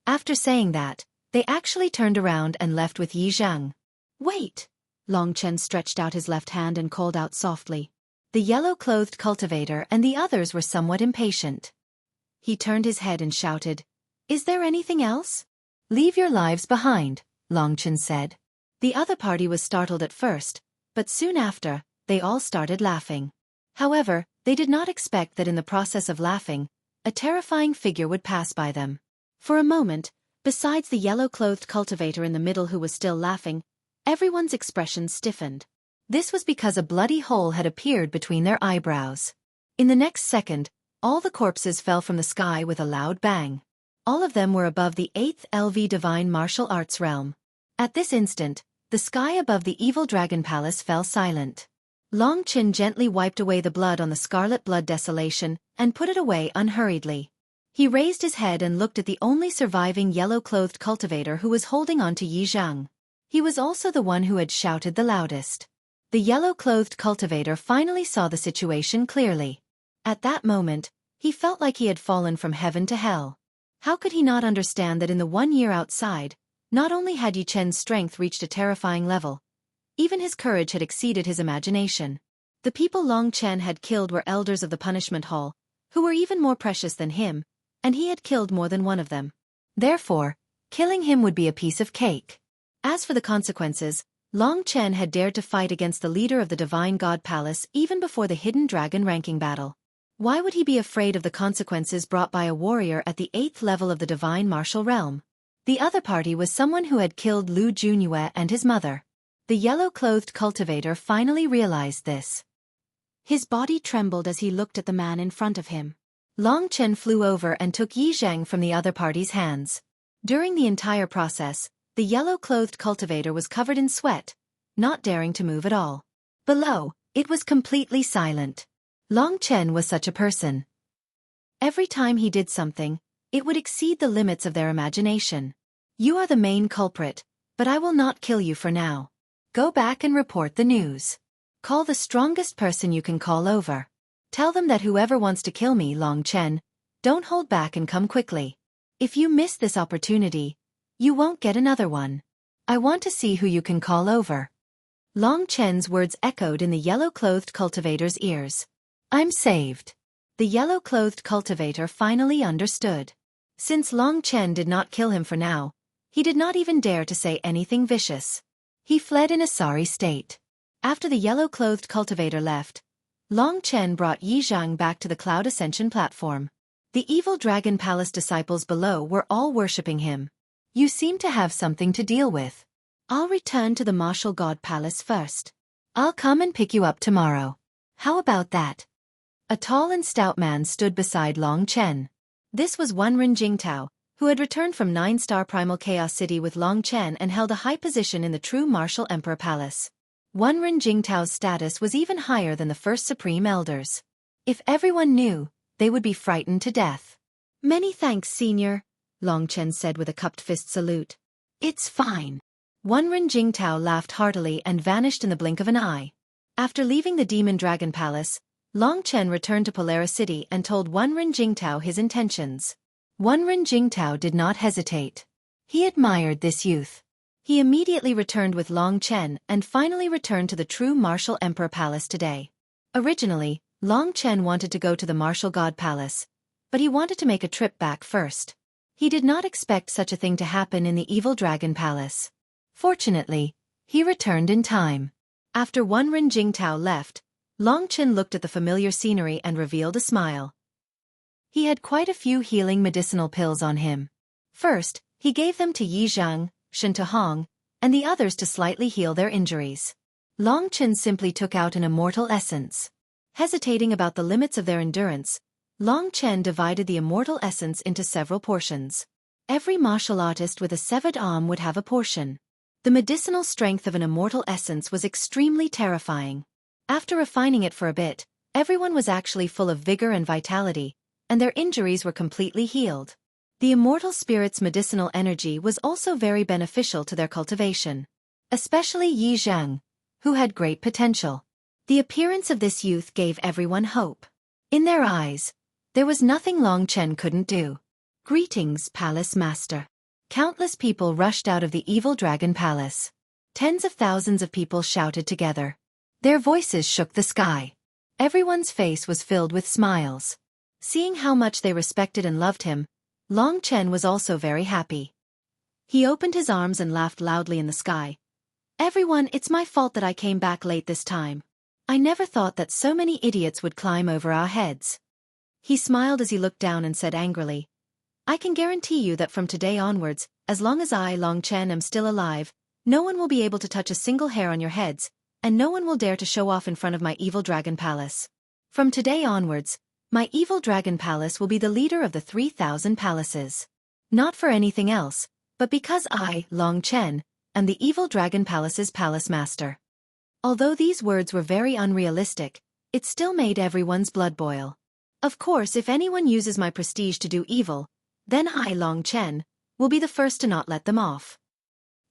After saying that, they actually turned around and left with Yi Zhang. "Wait!" Long Chen stretched out his left hand and called out softly. The yellow-clothed cultivator and the others were somewhat impatient. He turned his head and shouted, "Is there anything else?" "Leave your lives behind," Longchen said. The other party was startled at first, but soon after, they all started laughing. However, they did not expect that in the process of laughing, a terrifying figure would pass by them. For a moment, besides the yellow-clothed cultivator in the middle who was still laughing, everyone's expressions stiffened. This was because a bloody hole had appeared between their eyebrows. In the next second, all the corpses fell from the sky with a loud bang. All of them were above the 8th LV Divine Martial Arts realm. At this instant, the sky above the evil dragon palace fell silent. Longchen gently wiped away the blood on the scarlet blood desolation and put it away unhurriedly. He raised his head and looked at the only surviving yellow-clothed cultivator who was holding on to Yi Zhang. He was also the one who had shouted the loudest. The yellow-clothed cultivator finally saw the situation clearly. At that moment, he felt like he had fallen from heaven to hell. How could he not understand that in the 1 year outside, not only had Yi Chen's strength reached a terrifying level, even his courage had exceeded his imagination. The people Long Chen had killed were elders of the punishment hall, who were even more precious than him, and he had killed more than one of them. Therefore, killing him would be a piece of cake. As for the consequences, Long Chen had dared to fight against the leader of the Divine God Palace even before the Hidden Dragon ranking battle. Why would he be afraid of the consequences brought by a warrior at the 8th level of the Divine Martial Realm? The other party was someone who had killed Lu Junyue and his mother. The yellow-clothed cultivator finally realized this. His body trembled as he looked at the man in front of him. Long Chen flew over and took Yi Zhang from the other party's hands. During the entire process, the yellow-clothed cultivator was covered in sweat, not daring to move at all. Below, it was completely silent. Long Chen was such a person. Every time he did something, it would exceed the limits of their imagination. "You are the main culprit, but I will not kill you for now. Go back and report the news. Call the strongest person you can call over. Tell them that whoever wants to kill me, Long Chen, don't hold back and come quickly. If you miss this opportunity, you won't get another one. I want to see who you can call over." Long Chen's words echoed in the yellow-clothed cultivator's ears. "I'm saved." The yellow-clothed cultivator finally understood. Since Long Chen did not kill him for now, he did not even dare to say anything vicious. He fled in a sorry state. After the yellow-clothed cultivator left, Long Chen brought Yi Zhang back to the Cloud Ascension platform. The evil Dragon Palace disciples below were all worshipping him. "You seem to have something to deal with. I'll return to the Martial God Palace first. I'll come and pick you up tomorrow. How about that?" A tall and stout man stood beside Long Chen. This was Wenren Jingtao, who had returned from 9-star Primal Chaos City with Long Chen and held a high position in the true Martial Emperor Palace. Wenren Jingtao's status was even higher than the first Supreme Elders. If everyone knew, they would be frightened to death. "Many thanks, Senior," Long Chen said with a cupped fist salute. "It's fine." Wenren Jingtao laughed heartily and vanished in the blink of an eye. After leaving the Demon Dragon Palace, Long Chen returned to Polaris City and told Wenren Jingtao his intentions. Wenren Jingtao did not hesitate. He admired this youth. He immediately returned with Long Chen and finally returned to the true Martial Emperor Palace today. Originally, Long Chen wanted to go to the Martial God Palace, but he wanted to make a trip back first. He did not expect such a thing to happen in the Evil Dragon Palace. Fortunately, he returned in time. After Wenren Jingtao left, Long Chen looked at the familiar scenery and revealed a smile. He had quite a few healing medicinal pills on him. First, he gave them to Yi Zhang, Shen Tuhong, and the others to slightly heal their injuries. Long Chen simply took out an immortal essence. Hesitating about the limits of their endurance, Long Chen divided the immortal essence into several portions. Every martial artist with a severed arm would have a portion. The medicinal strength of an immortal essence was extremely terrifying. After refining it for a bit, everyone was actually full of vigor and vitality, and their injuries were completely healed. The immortal spirit's medicinal energy was also very beneficial to their cultivation. Especially Yi Zhang, who had great potential. The appearance of this youth gave everyone hope. In their eyes, there was nothing Long Chen couldn't do. "Greetings, Palace Master." Countless people rushed out of the Evil Dragon Palace. Tens of thousands of people shouted together. Their voices shook the sky. Everyone's face was filled with smiles. Seeing how much they respected and loved him, Long Chen was also very happy. He opened his arms and laughed loudly in the sky. "Everyone, it's my fault that I came back late this time. I never thought that so many idiots would climb over our heads." He smiled as he looked down and said angrily, "I can guarantee you that from today onwards, as long as I, Long Chen, am still alive, no one will be able to touch a single hair on your heads, and no one will dare to show off in front of my evil dragon palace. From today onwards, my evil dragon palace will be the leader of the 3,000 palaces. Not for anything else, but because I, Long Chen, am the evil dragon palace's palace master." Although these words were very unrealistic, it still made everyone's blood boil. Of course, if anyone uses my prestige to do evil, then I, Long Chen, will be the first to not let them off.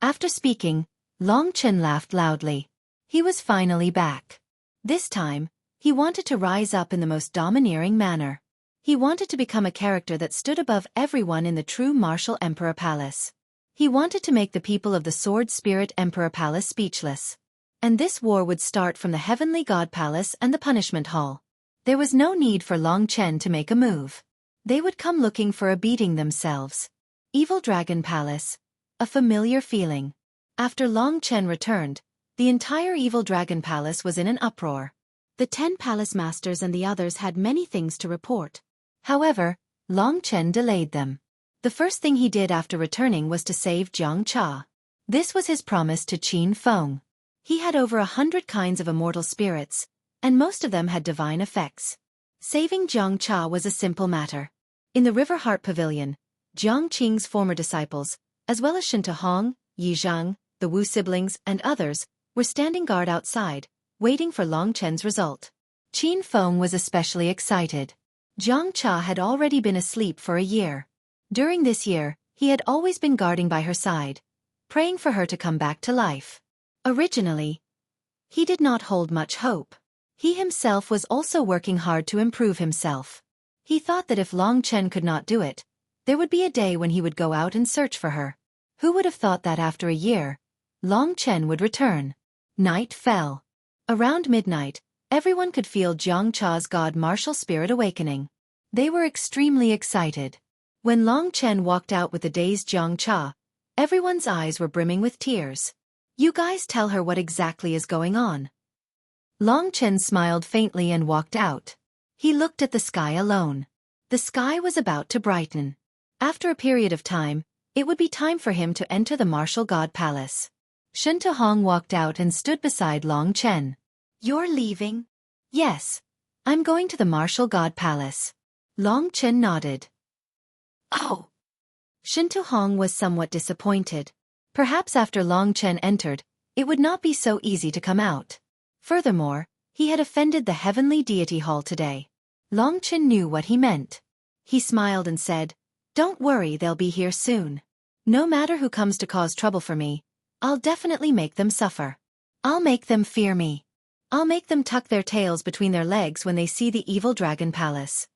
After speaking, Long Chen laughed loudly. He was finally back. This time, he wanted to rise up in the most domineering manner. He wanted to become a character that stood above everyone in the true martial Emperor Palace. He wanted to make the people of the Sword Spirit Emperor Palace speechless. And this war would start from the Heavenly God Palace and the Punishment Hall. There was no need for Long Chen to make a move. They would come looking for a beating themselves. Evil Dragon Palace. A familiar feeling. After Long Chen returned, the entire Evil Dragon Palace was in an uproar. The 10 palace masters and the others had many things to report. However, Long Chen delayed them. The first thing he did after returning was to save Jiang Cha. This was his promise to Qin Feng. He had over 100 kinds of immortal spirits, and most of them had divine effects. Saving Jiang Cha was a simple matter. In the River Heart Pavilion, Jiang Qing's former disciples, as well as Shinta Hong, Yi Zhang, the Wu siblings, and others, were standing guard outside, waiting for Long Chen's result. Qin Feng was especially excited. Jiang Cha had already been asleep for a year. During this year, he had always been guarding by her side, praying for her to come back to life. Originally, he did not hold much hope. He himself was also working hard to improve himself. He thought that if Long Chen could not do it, there would be a day when he would go out and search for her. Who would have thought that after a year, Long Chen would return? Night fell. Around midnight, everyone could feel Jiang Cha's god martial spirit awakening. They were extremely excited. When Long Chen walked out with the dazed Jiang Cha, everyone's eyes were brimming with tears. "You guys tell her what exactly is going on." Long Chen smiled faintly and walked out. He looked at the sky alone. The sky was about to brighten. After a period of time, it would be time for him to enter the martial god palace. Shinta Hong walked out and stood beside Long Chen. "You're leaving?" "Yes. I'm going to the martial god palace." Long Chen nodded. "Oh." Shinta Hong was somewhat disappointed. Perhaps after Long Chen entered, it would not be so easy to come out. Furthermore, he had offended the Heavenly Deity Hall today. Long Chen knew what he meant. He smiled and said, "Don't worry, they'll be here soon. No matter who comes to cause trouble for me, I'll definitely make them suffer. I'll make them fear me. I'll make them tuck their tails between their legs when they see the evil dragon palace."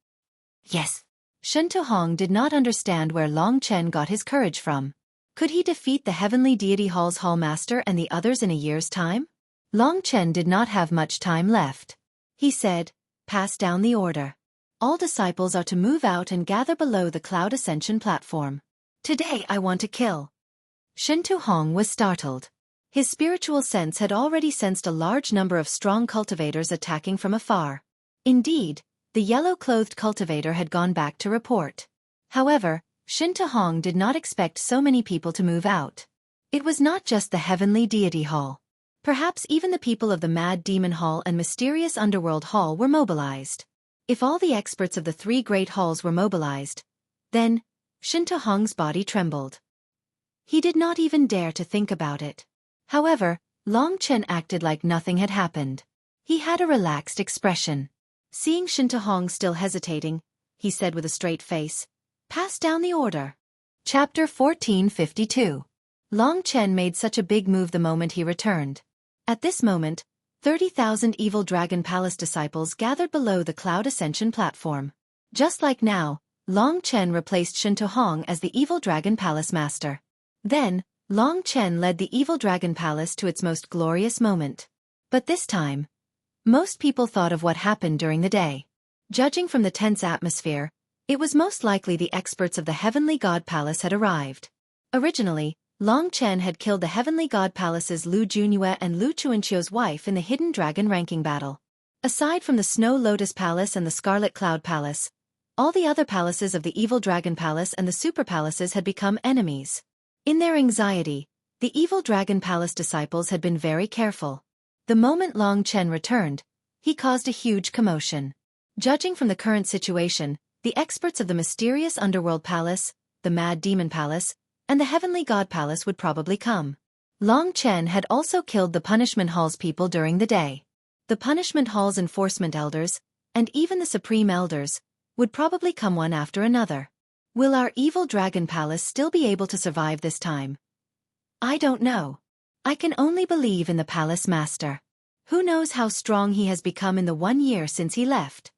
Yes. Shinta Hong did not understand where Long Chen got his courage from. Could he defeat the Heavenly Deity Hall's Hallmaster and the others in a year's time? Long Chen did not have much time left. He said, "Pass down the order. All disciples are to move out and gather below the Cloud Ascension platform. Today I want to kill." Shinta Hong was startled. His spiritual sense had already sensed a large number of strong cultivators attacking from afar. Indeed, the yellow-clothed cultivator had gone back to report. However, Shinta Hong did not expect so many people to move out. It was not just the Heavenly Deity Hall. Perhaps even the people of the Mad Demon Hall and Mysterious Underworld Hall were mobilized. If all the experts of the 3 great halls were mobilized, then, Shinta Hong's body trembled. He did not even dare to think about it. However, Long Chen acted like nothing had happened. He had a relaxed expression. Seeing Shinta Hong still hesitating, he said with a straight face, "Pass down the order." Chapter 1452. Long Chen made such a big move the moment he returned. At this moment, 30,000 Evil Dragon Palace disciples gathered below the Cloud Ascension platform. Just like now, Long Chen replaced Shinta Hong as the Evil Dragon Palace Master. Then, Long Chen led the Evil Dragon Palace to its most glorious moment. But this time, Most people thought of what happened during the day. Judging from the tense atmosphere, it was most likely the experts of the Heavenly God Palace had arrived. Originally, Long Chen had killed the Heavenly God Palace's Lu Junyue and Lu Chuanqiu's wife in the Hidden Dragon ranking battle. Aside from the Snow Lotus Palace and the Scarlet Cloud Palace, all the other palaces of the Evil Dragon Palace and the Super Palaces had become enemies. In their anxiety, the Evil Dragon Palace disciples had been very careful. The moment Long Chen returned, he caused a huge commotion. Judging from the current situation, the experts of the mysterious Underworld Palace, the Mad Demon Palace, and the Heavenly God Palace would probably come. Long Chen had also killed the Punishment Hall's people during the day. The Punishment Hall's enforcement elders, and even the Supreme Elders, would probably come one after another. Will our Evil Dragon Palace still be able to survive this time? I don't know. I can only believe in the Palace Master. Who knows how strong he has become in the 1 year since he left?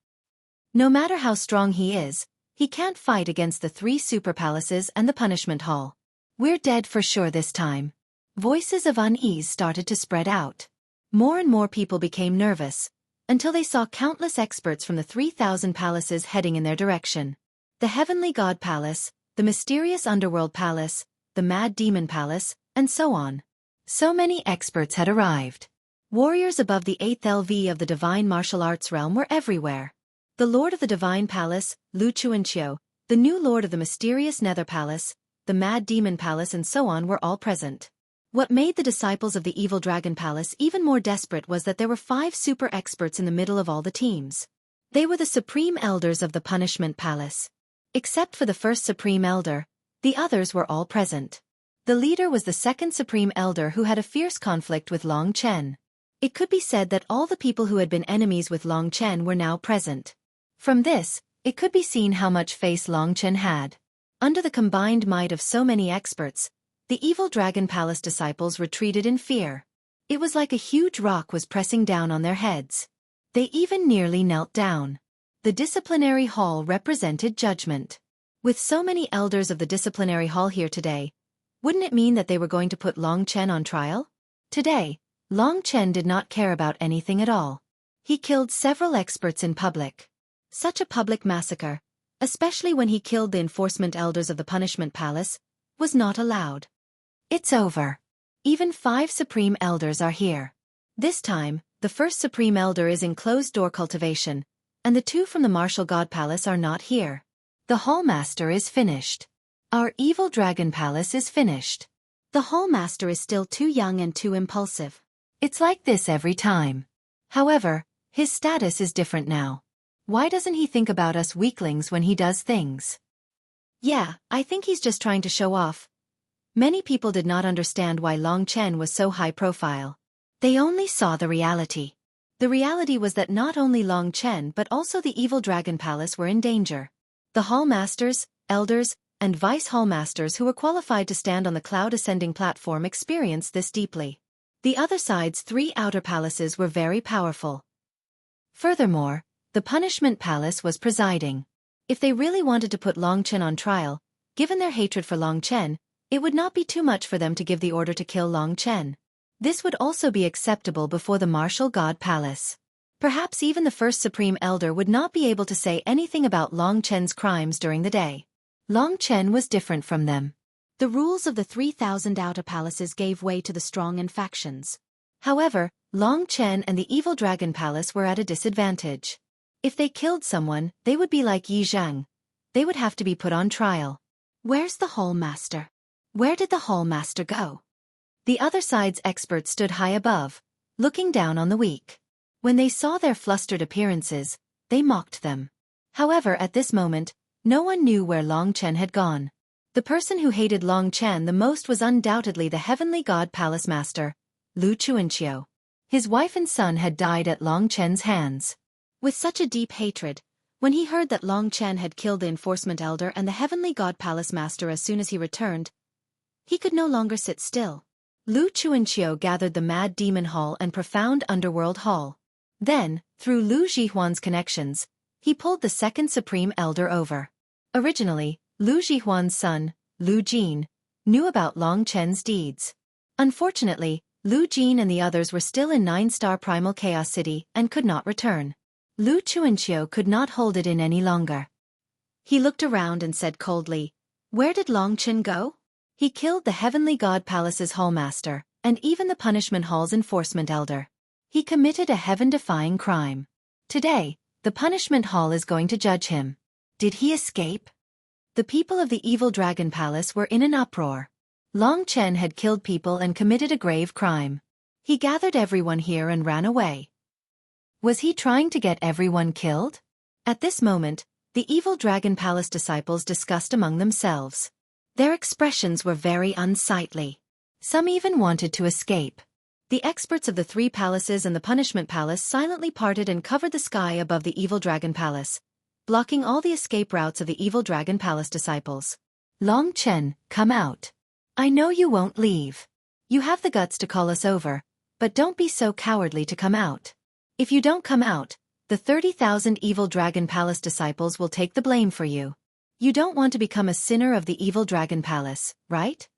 No matter how strong he is, he can't fight against the 3 super palaces and the Punishment Hall. We're dead for sure this time. Voices of unease started to spread out. More and more people became nervous, until they saw countless experts from the 3,000 palaces heading in their direction. The Heavenly God Palace, the Mysterious Underworld Palace, the Mad Demon Palace, and so on. So many experts had arrived. Warriors above the 8th LV of the Divine Martial Arts realm were everywhere. The Lord of the Divine Palace, Lu Chuanqiu, the new Lord of the Mysterious Nether Palace, the Mad Demon Palace and so on were all present. What made the disciples of the Evil Dragon Palace even more desperate was that there were 5 super experts in the middle of all the teams. They were the Supreme Elders of the Punishment Palace. Except for the first Supreme Elder, the others were all present. The leader was the second Supreme Elder who had a fierce conflict with Long Chen. It could be said that all the people who had been enemies with Long Chen were now present. From this, it could be seen how much face Long Chen had. Under the combined might of so many experts, the Evil Dragon Palace disciples retreated in fear. It was like a huge rock was pressing down on their heads. They even nearly knelt down. The Disciplinary Hall represented judgment. With so many elders of the Disciplinary Hall here today, wouldn't it mean that they were going to put Long Chen on trial? Today, Long Chen did not care about anything at all. He killed several experts in public. Such a public massacre, especially when he killed the enforcement elders of the Punishment Palace, was not allowed. It's over. Even 5 Supreme Elders are here. This time, the first Supreme Elder is in closed-door cultivation, and the 2 from the Martial God Palace are not here. The Hall Master is finished. Our Evil Dragon Palace is finished. The Hall Master is still too young and too impulsive. It's like this every time. However, his status is different now. Why doesn't he think about us weaklings when he does things? Yeah, I think he's just trying to show off. Many people did not understand why Long Chen was so high profile. They only saw the reality. The reality was that not only Long Chen but also the Evil Dragon Palace were in danger. The Hall Masters, Elders, and Vice Hall Masters who were qualified to stand on the cloud ascending platform experienced this deeply. The other side's 3 outer palaces were very powerful. Furthermore, the Punishment Palace was presiding. If they really wanted to put Long Chen on trial, given their hatred for Long Chen, it would not be too much for them to give the order to kill Long Chen. This would also be acceptable before the Martial God Palace. Perhaps even the first Supreme Elder would not be able to say anything about Long Chen's crimes during the day. Long Chen was different from them. The rules of the 3,000 outer palaces gave way to the strong and factions. However, Long Chen and the Evil Dragon Palace were at a disadvantage. If they killed someone, they would be like Yi Zhang. They would have to be put on trial. Where's the Hall Master? Where did the Hall Master go? The other side's experts stood high above, looking down on the weak. When they saw their flustered appearances, they mocked them. However, at this moment, no one knew where Long Chen had gone. The person who hated Long Chen the most was undoubtedly the Heavenly God Palace Master, Lu Chuanqiu. His wife and son had died at Long Chen's hands. With such a deep hatred, when he heard that Long Chen had killed the Enforcement Elder and the Heavenly God Palace Master as soon as he returned, he could no longer sit still. Lu Chuanqiu gathered the Mad Demon Hall and Profound Underworld Hall. Then, through Lu Jihuan's connections, he pulled the second Supreme Elder over. Originally, Lu Jihuan's son, Lu Jin, knew about Long Chen's deeds. Unfortunately, Lu Jin and the others were still in 9-star Primal Chaos City and could not return. Lu Chuanqiu could not hold it in any longer. He looked around and said coldly, "Where did Long Chen go?" "He killed the Heavenly God Palace's Hallmaster, and even the Punishment Hall's Enforcement Elder. He committed a heaven-defying crime. Today, the Punishment Hall is going to judge him." "Did he escape?" The people of the Evil Dragon Palace were in an uproar. Long Chen had killed people and committed a grave crime. He gathered everyone here and ran away. Was he trying to get everyone killed? At this moment, the Evil Dragon Palace disciples discussed among themselves. Their expressions were very unsightly. Some even wanted to escape. The experts of the 3 palaces and the Punishment Palace silently parted and covered the sky above the Evil Dragon Palace, blocking all the escape routes of the Evil Dragon Palace disciples. "Long Chen, come out. I know you won't leave. You have the guts to call us over, but don't be so cowardly to come out. If you don't come out, the 30,000 Evil Dragon Palace disciples will take the blame for you. You don't want to become a sinner of the Evil Dragon Palace, right?"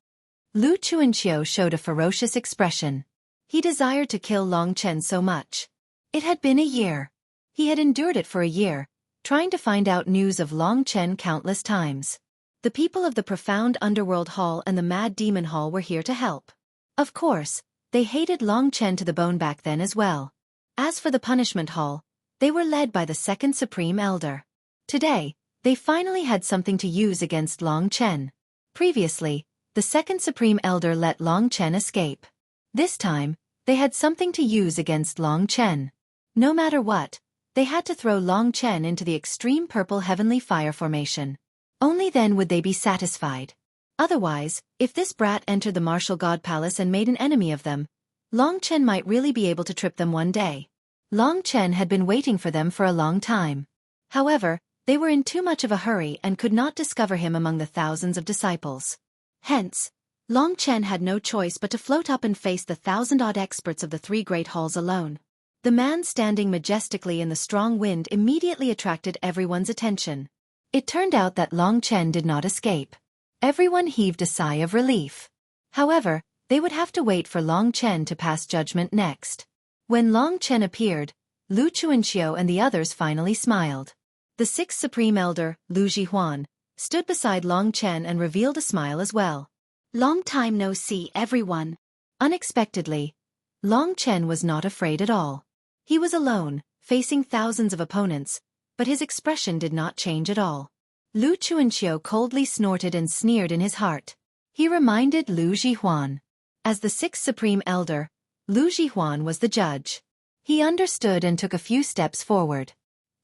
Lu Chuanqiu showed a ferocious expression. He desired to kill Long Chen so much. It had been a year. He had endured it for a year, trying to find out news of Long Chen countless times. The people of the Profound Underworld Hall and the Mad Demon Hall were here to help. Of course, they hated Long Chen to the bone back then as well. As for the Punishment Hall, they were led by the Second Supreme Elder. Today, they finally had something to use against Long Chen. Previously, the Second Supreme Elder let Long Chen escape. This time, they had something to use against Long Chen. No matter what, they had to throw Long Chen into the extreme purple heavenly fire formation. Only then would they be satisfied. Otherwise, if this brat entered the Martial God Palace and made an enemy of them, Long Chen might really be able to trip them one day. Long Chen had been waiting for them for a long time. However, they were in too much of a hurry and could not discover him among the thousands of disciples. Hence, Long Chen had no choice but to float up and face the 1,000-odd experts of the 3 great halls alone. The man standing majestically in the strong wind immediately attracted everyone's attention. It turned out that Long Chen did not escape. Everyone heaved a sigh of relief. However, they would have to wait for Long Chen to pass judgment next. When Long Chen appeared, Lu Chuanqiu and the others finally smiled. The 6th Supreme Elder, Lu Jihuan, stood beside Long Chen and revealed a smile as well. "Long time no see, everyone." Unexpectedly, Long Chen was not afraid at all. He was alone, facing thousands of opponents, but his expression did not change at all. Lu Chuanqiu coldly snorted and sneered in his heart. He reminded Lu Jihuan. As the 6th Supreme Elder, Lu Jihuan was the judge. He understood and took a few steps forward.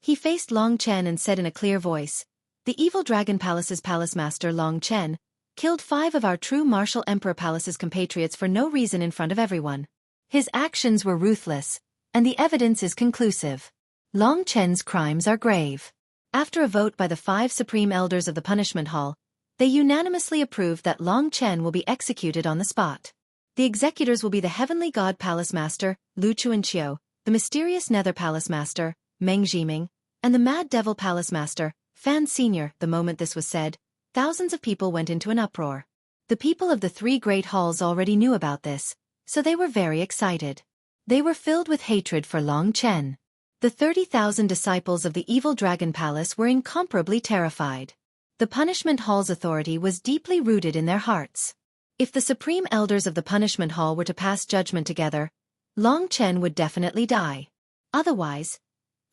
He faced Long Chen and said in a clear voice, "The Evil Dragon Palace's Palace Master Long Chen killed 5 of our true Martial Emperor Palace's compatriots for no reason in front of everyone. His actions were ruthless, and the evidence is conclusive. Long Chen's crimes are grave." After a vote by the 5 Supreme Elders of the Punishment Hall, they unanimously approved that Long Chen will be executed on the spot. The executors will be the Heavenly God Palace Master, Lu Chuanqiu, the Mysterious Nether Palace Master, Meng Jiming, and the Mad Devil Palace Master, Fan Senior. The moment this was said, thousands of people went into an uproar. The people of the 3 great halls already knew about this, so they were very excited. They were filled with hatred for Long Chen. The 30,000 disciples of the Evil Dragon Palace were incomparably terrified. The Punishment Hall's authority was deeply rooted in their hearts. If the Supreme Elders of the Punishment Hall were to pass judgment together, Long Chen would definitely die. Otherwise,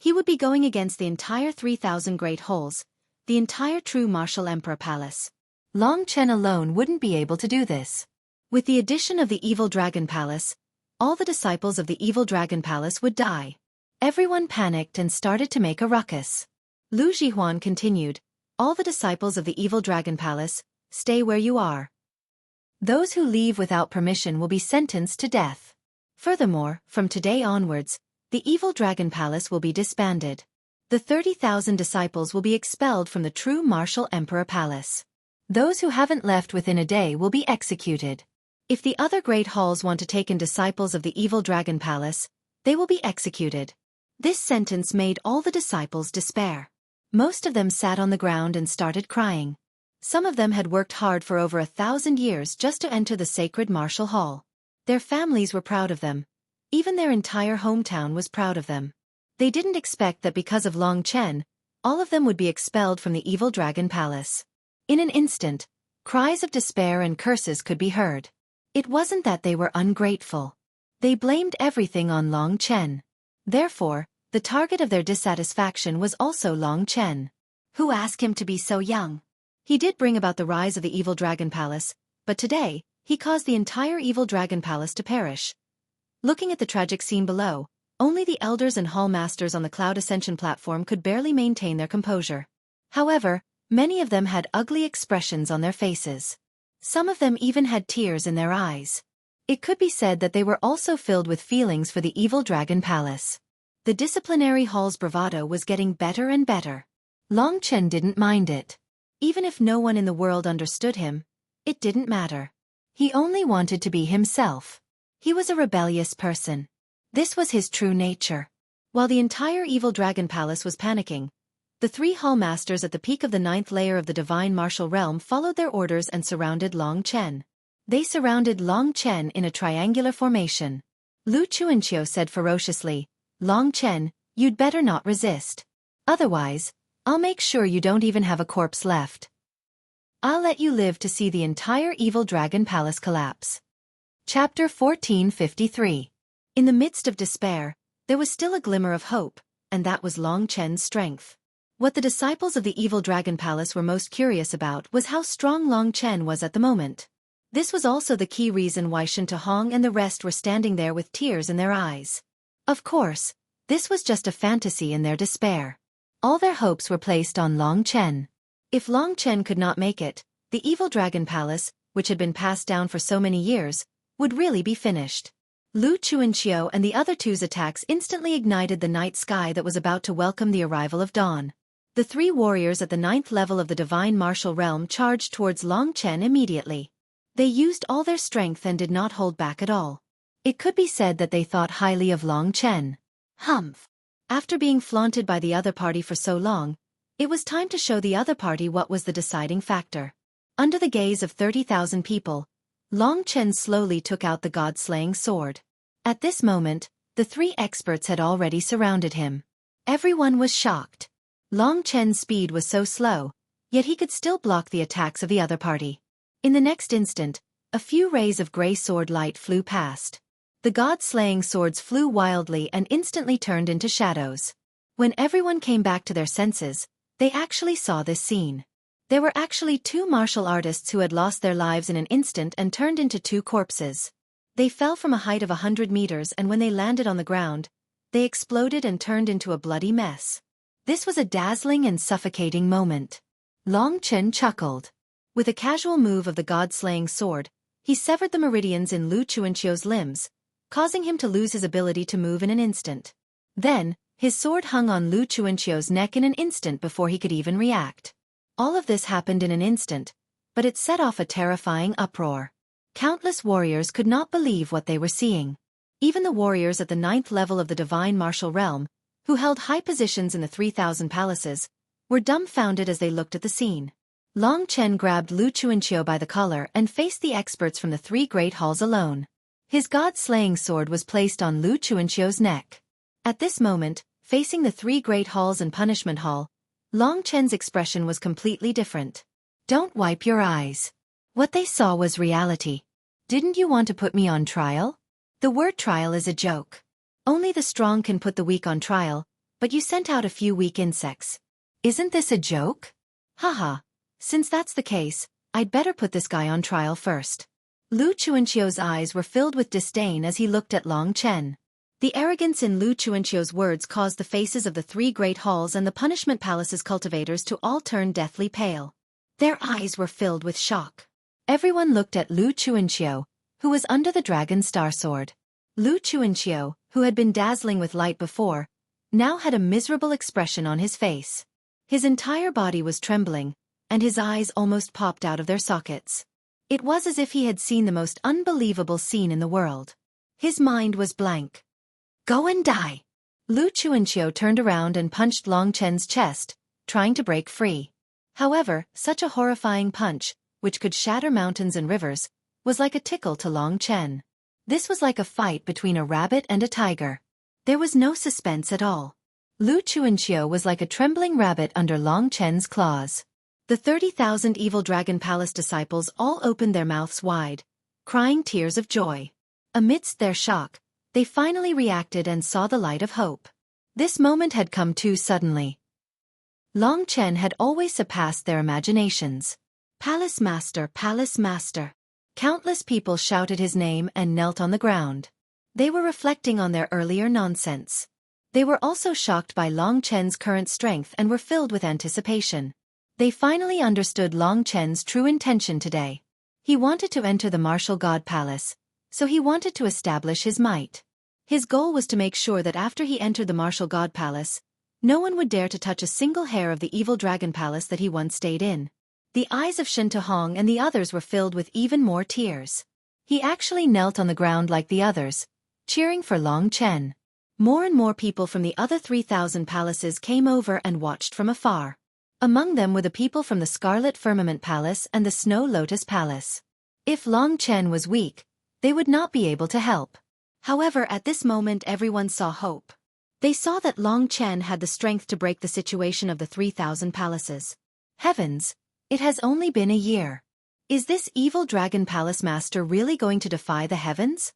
he would be going against the entire 3,000 great halls, the entire true Martial Emperor Palace. Long Chen alone wouldn't be able to do this. With the addition of the Evil Dragon Palace, all the disciples of the Evil Dragon Palace would die. Everyone panicked and started to make a ruckus. Lu Jihuan continued, "All the disciples of the Evil Dragon Palace, stay where you are. Those who leave without permission will be sentenced to death. Furthermore, from today onwards, the Evil Dragon Palace will be disbanded. The 30,000 disciples will be expelled from the true Martial Emperor Palace. Those who haven't left within a day will be executed. If the other great halls want to take in disciples of the Evil Dragon Palace, they will be executed." This sentence made all the disciples despair. Most of them sat on the ground and started crying. Some of them had worked hard for over 1,000 years just to enter the sacred martial hall. Their families were proud of them. Even their entire hometown was proud of them. They didn't expect that because of Long Chen, all of them would be expelled from the evil dragon palace. In an instant, cries of despair and curses could be heard. It wasn't that they were ungrateful. They blamed everything on Long Chen. Therefore, the target of their dissatisfaction was also Long Chen. Who asked him to be so young? He did bring about the rise of the evil dragon palace, but today, he caused the entire evil dragon palace to perish. Looking at the tragic scene below, only the elders and hall masters on the cloud ascension platform could barely maintain their composure. However, many of them had ugly expressions on their faces. Some of them even had tears in their eyes. It could be said that they were also filled with feelings for the evil dragon palace. The disciplinary hall's bravado was getting better and better. Long Chen didn't mind it. Even if no one in the world understood him, it didn't matter. He only wanted to be himself. He was a rebellious person. This was his true nature. While the entire evil dragon palace was panicking, the 3 hall masters at the peak of the 9th layer of the divine martial realm followed their orders and surrounded Long Chen. They surrounded Long Chen in a triangular formation. Lu Chuanqiu said ferociously, "Long Chen, you'd better not resist. Otherwise, I'll make sure you don't even have a corpse left. I'll let you live to see the entire evil dragon palace collapse." Chapter 1453. In the midst of despair, there was still a glimmer of hope, and that was Long Chen's strength. What the disciples of the evil dragon palace were most curious about was how strong Long Chen was at the moment. This was also the key reason why Shen Tuhong and the rest were standing there with tears in their eyes. Of course, this was just a fantasy in their despair. All their hopes were placed on Long Chen. If Long Chen could not make it, the evil dragon palace, which had been passed down for so many years, would really be finished. Lu Chuanqiu and the other two's attacks instantly ignited the night sky that was about to welcome the arrival of dawn. The 3 warriors at the 9th level of the divine martial realm charged towards Long Chen immediately. They used all their strength and did not hold back at all. It could be said that they thought highly of Long Chen. Humph! After being flaunted by the other party for so long, it was time to show the other party what was the deciding factor. Under the gaze of 30,000 people, Long Chen slowly took out the god-slaying sword. At this moment, the 3 experts had already surrounded him. Everyone was shocked. Long Chen's speed was so slow, yet he could still block the attacks of the other party. In the next instant, a few rays of grey sword light flew past. The god-slaying swords flew wildly and instantly turned into shadows. When everyone came back to their senses, they actually saw this scene. There were actually 2 martial artists who had lost their lives in an instant and turned into 2 corpses. They fell from a height of 100 meters, and when they landed on the ground, they exploded and turned into a bloody mess. This was a dazzling and suffocating moment. Long Chen chuckled. With a casual move of the god-slaying sword, he severed the meridians in Lu Chuanqiu's limbs, causing him to lose his ability to move in an instant. Then, his sword hung on Lu Chuanqiu's neck in an instant before he could even react. All of this happened in an instant, but it set off a terrifying uproar. Countless warriors could not believe what they were seeing. Even the warriors at the 9th level of the divine martial realm, who held high positions in the 3,000 palaces, were dumbfounded as they looked at the scene. Long Chen grabbed Lu Chuanqiu by the collar and faced the experts from the 3 great halls alone. His god-slaying sword was placed on Lu Chuanqiu's neck. At this moment, facing the 3 great halls and punishment hall, Long Chen's expression was completely different. "Don't wipe your eyes." What they saw was reality. "Didn't you want to put me on trial?" The word trial is a joke. Only the strong can put the weak on trial, but you sent out a few weak insects. Isn't this a joke? Haha. Since that's the case, I'd better put this guy on trial first. Lu Chuanqiu's eyes were filled with disdain as he looked at Long Chen. The arrogance in Lu Chuanqiu's words caused the faces of the 3 great halls and the punishment palace's cultivators to all turn deathly pale. Their eyes were filled with shock. Everyone looked at Lu Chuanqiu, who was under the dragon star sword. Lu Chuanqiu, who had been dazzling with light before, now had a miserable expression on his face. His entire body was trembling, and his eyes almost popped out of their sockets. It was as if he had seen the most unbelievable scene in the world. His mind was blank. "Go and die!" Lu Chuanqiu turned around and punched Long Chen's chest, trying to break free. However, such a horrifying punch, which could shatter mountains and rivers, was like a tickle to Long Chen. This was like a fight between a rabbit and a tiger. There was no suspense at all. Lu Chuanqiu was like a trembling rabbit under Long Chen's claws. The 30,000 Evil Dragon Palace disciples all opened their mouths wide, crying tears of joy. Amidst their shock, they finally reacted and saw the light of hope. This moment had come too suddenly. Long Chen had always surpassed their imaginations. Palace Master, Palace Master. Countless people shouted his name and knelt on the ground. They were reflecting on their earlier nonsense. They were also shocked by Long Chen's current strength and were filled with anticipation. They finally understood Long Chen's true intention today. He wanted to enter the Martial God Palace, so he wanted to establish his might. His goal was to make sure that after he entered the Martial God Palace, no one would dare to touch a single hair of the Evil Dragon Palace that he once stayed in. The eyes of Shen Tuhong and the others were filled with even more tears. He actually knelt on the ground like the others, cheering for Long Chen. More and more people from the other 3,000 palaces came over and watched from afar. Among them were the people from the Scarlet Firmament Palace and the Snow Lotus Palace. If Long Chen was weak, they would not be able to help. However, at this moment everyone saw hope. They saw that Long Chen had the strength to break the situation of the 3,000 palaces. Heavens! It has only been a year. Is this Evil Dragon Palace Master really going to defy the heavens?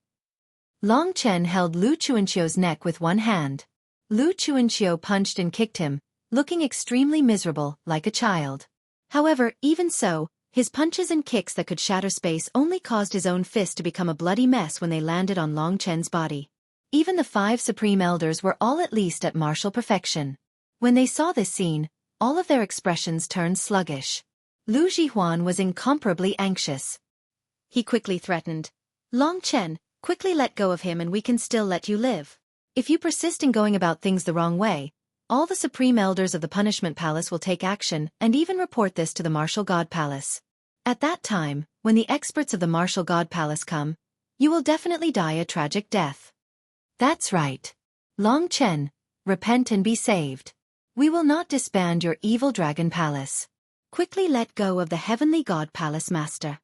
Long Chen held Lu Chuanqiu's neck with one hand. Lu Chuanqiu punched and kicked him, looking extremely miserable, like a child. However, even so, his punches and kicks that could shatter space only caused his own fist to become a bloody mess when they landed on Long Chen's body. Even the 5 Supreme Elders were all at least at martial perfection. When they saw this scene, all of their expressions turned sluggish. Lu Jihuan was incomparably anxious. He quickly threatened, "Long Chen, quickly let go of him and we can still let you live. If you persist in going about things the wrong way, all the Supreme Elders of the Punishment Palace will take action and even report this to the Martial God Palace. At that time, when the experts of the Martial God Palace come, you will definitely die a tragic death." That's right. Long Chen, repent and be saved. We will not disband your Evil Dragon Palace. Quickly let go of the Heavenly God Palace Master.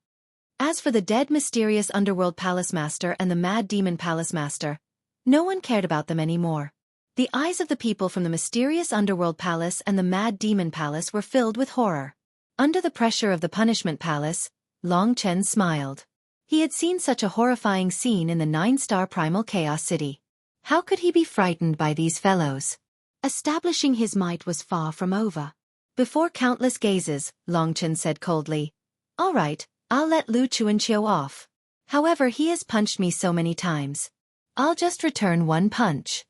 As for the dead mysterious Underworld Palace Master and the Mad Demon Palace Master, no one cared about them anymore. The eyes of the people from the mysterious Underworld Palace and the Mad Demon Palace were filled with horror. Under the pressure of the Punishment Palace, Long Chen smiled. He had seen such a horrifying scene in the 9-star Primal Chaos City. How could he be frightened by these fellows? Establishing his might was far from over. Before countless gazes, Long Chen said coldly, "All right, I'll let Lu Chuanqiu off. However, he has punched me so many times. I'll just return one punch."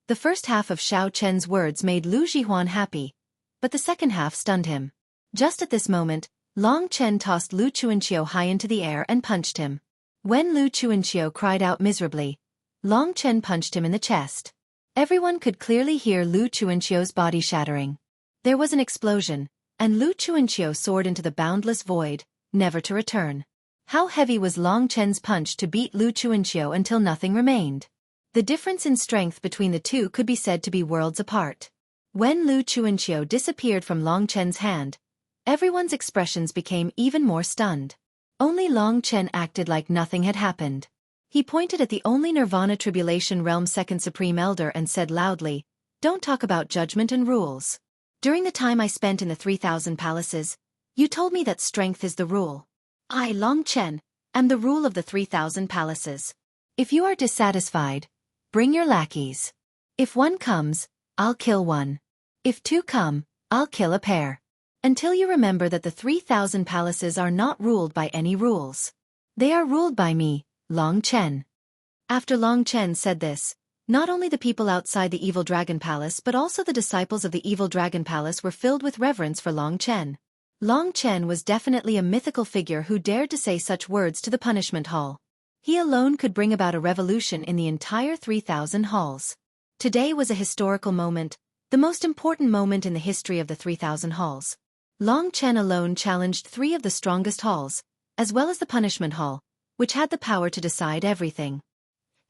The first half of Xiao Chen's words made Lu Jihuan happy, but the second half stunned him. Just at this moment, Long Chen tossed Lu Chuanqiu high into the air and punched him. When Lu Chuanqiu cried out miserably, Long Chen punched him in the chest. Everyone could clearly hear Lu Chuanqiu's body shattering. There was an explosion, and Lu Chuanqiu soared into the boundless void, never to return. How heavy was Long Chen's punch to beat Lu Chuanqiu until nothing remained? The difference in strength between the two could be said to be worlds apart. When Lu Chuanqiu disappeared from Long Chen's hand, everyone's expressions became even more stunned. Only Long Chen acted like nothing had happened. He pointed at the only Nirvana Tribulation Realm Second Supreme Elder and said loudly, "Don't talk about judgment and rules. During the time I spent in the 3,000 palaces, you told me that strength is the rule. I, Long Chen, am the rule of the 3,000 palaces. If you are dissatisfied, bring your lackeys. If one comes, I'll kill one. If 2 come, I'll kill a pair. Until you remember that the 3,000 palaces are not ruled by any rules. They are ruled by me, Long Chen." After Long Chen said this, not only the people outside the Evil Dragon Palace but also the disciples of the Evil Dragon Palace were filled with reverence for Long Chen. Long Chen was definitely a mythical figure who dared to say such words to the punishment hall. He alone could bring about a revolution in the entire 3,000 halls. Today was a historical moment, the most important moment in the history of the 3,000 halls. Long Chen alone challenged 3 of the strongest halls, as well as the punishment hall, which had the power to decide everything.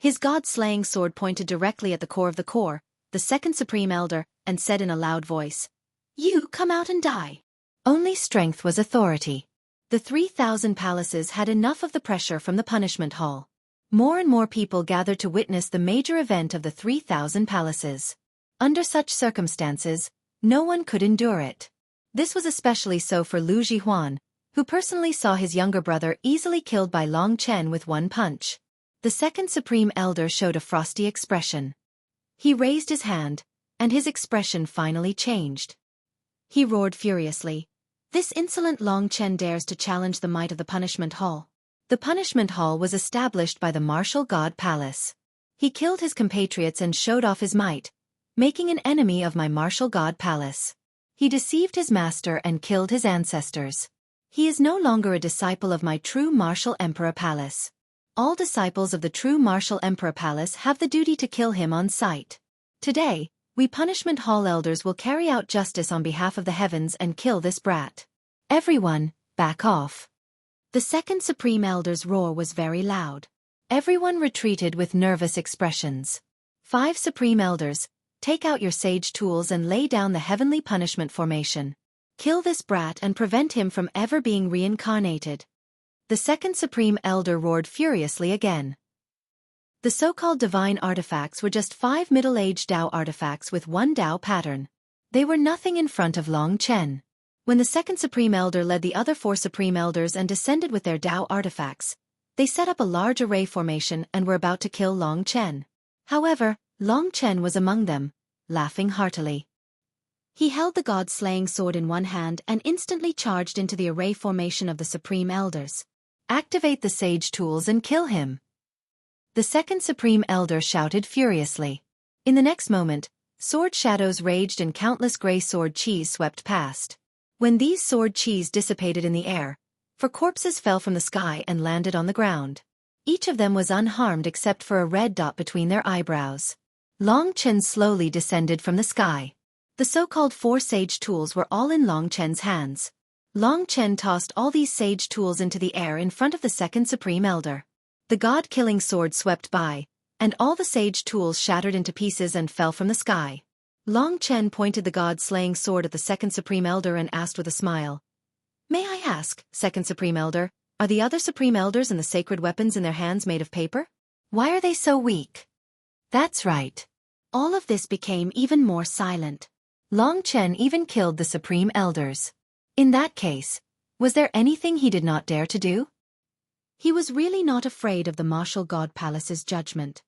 His god-slaying sword pointed directly at the core of the core, the second Supreme Elder, and said in a loud voice, "You come out and die." Only strength was authority. The 3,000 palaces had enough of the pressure from the punishment hall. More and more people gathered to witness the major event of the 3,000 palaces. Under such circumstances, no one could endure it. This was especially so for Lu Jihuan, who personally saw his younger brother easily killed by Long Chen with one punch. The second Supreme Elder showed a frosty expression. He raised his hand, and his expression finally changed. He roared furiously. This insolent Long Chen dares to challenge the might of the Punishment Hall. The Punishment Hall was established by the Martial God Palace. He killed his compatriots and showed off his might, making an enemy of my Martial God Palace. He deceived his master and killed his ancestors. He is no longer a disciple of my true Martial Emperor Palace. All disciples of the true Martial Emperor Palace have the duty to kill him on sight. Today, we Punishment Hall elders will carry out justice on behalf of the heavens and kill this brat. Everyone, back off. The second Supreme Elder's roar was very loud. Everyone retreated with nervous expressions. 5 Supreme Elders, take out your sage tools and lay down the heavenly punishment formation. Kill this brat and prevent him from ever being reincarnated. The second Supreme Elder roared furiously again. The so-called divine artifacts were just 5 middle-aged Dao artifacts with one Dao pattern. They were nothing in front of Long Chen. When the second Supreme Elder led the other 4 Supreme Elders and descended with their Dao artifacts, they set up a large array formation and were about to kill Long Chen. However, Long Chen was among them, laughing heartily. He held the god-slaying sword in one hand and instantly charged into the array formation of the Supreme Elders. Activate the sage tools and kill him. The second Supreme Elder shouted furiously. In the next moment, sword shadows raged and countless gray sword chis swept past. When these sword chis dissipated in the air, 4 corpses fell from the sky and landed on the ground. Each of them was unharmed except for a red dot between their eyebrows. Long Chen slowly descended from the sky. The so-called 4 sage tools were all in Long Chen's hands. Long Chen tossed all these sage tools into the air in front of the second Supreme Elder. The god-killing sword swept by, and all the sage tools shattered into pieces and fell from the sky. Long Chen pointed the god-slaying sword at the second Supreme Elder and asked with a smile, "May I ask, second Supreme Elder, are the other Supreme Elders and the sacred weapons in their hands made of paper? Why are they so weak?" That's right. All of this became even more silent. Long Chen even killed the Supreme Elders. In that case, was there anything he did not dare to do? He was really not afraid of the Martial God Palace's judgment.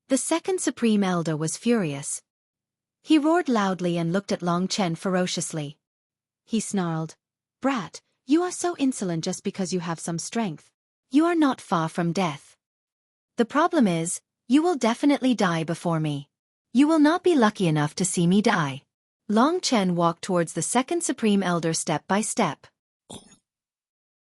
The second Supreme Elder was furious. He roared loudly and looked at Long Chen ferociously. He snarled, "Brat, you are so insolent just because you have some strength. You are not far from death. The problem is, you will definitely die before me. You will not be lucky enough to see me die." Long Chen walked towards the second Supreme Elder step by step.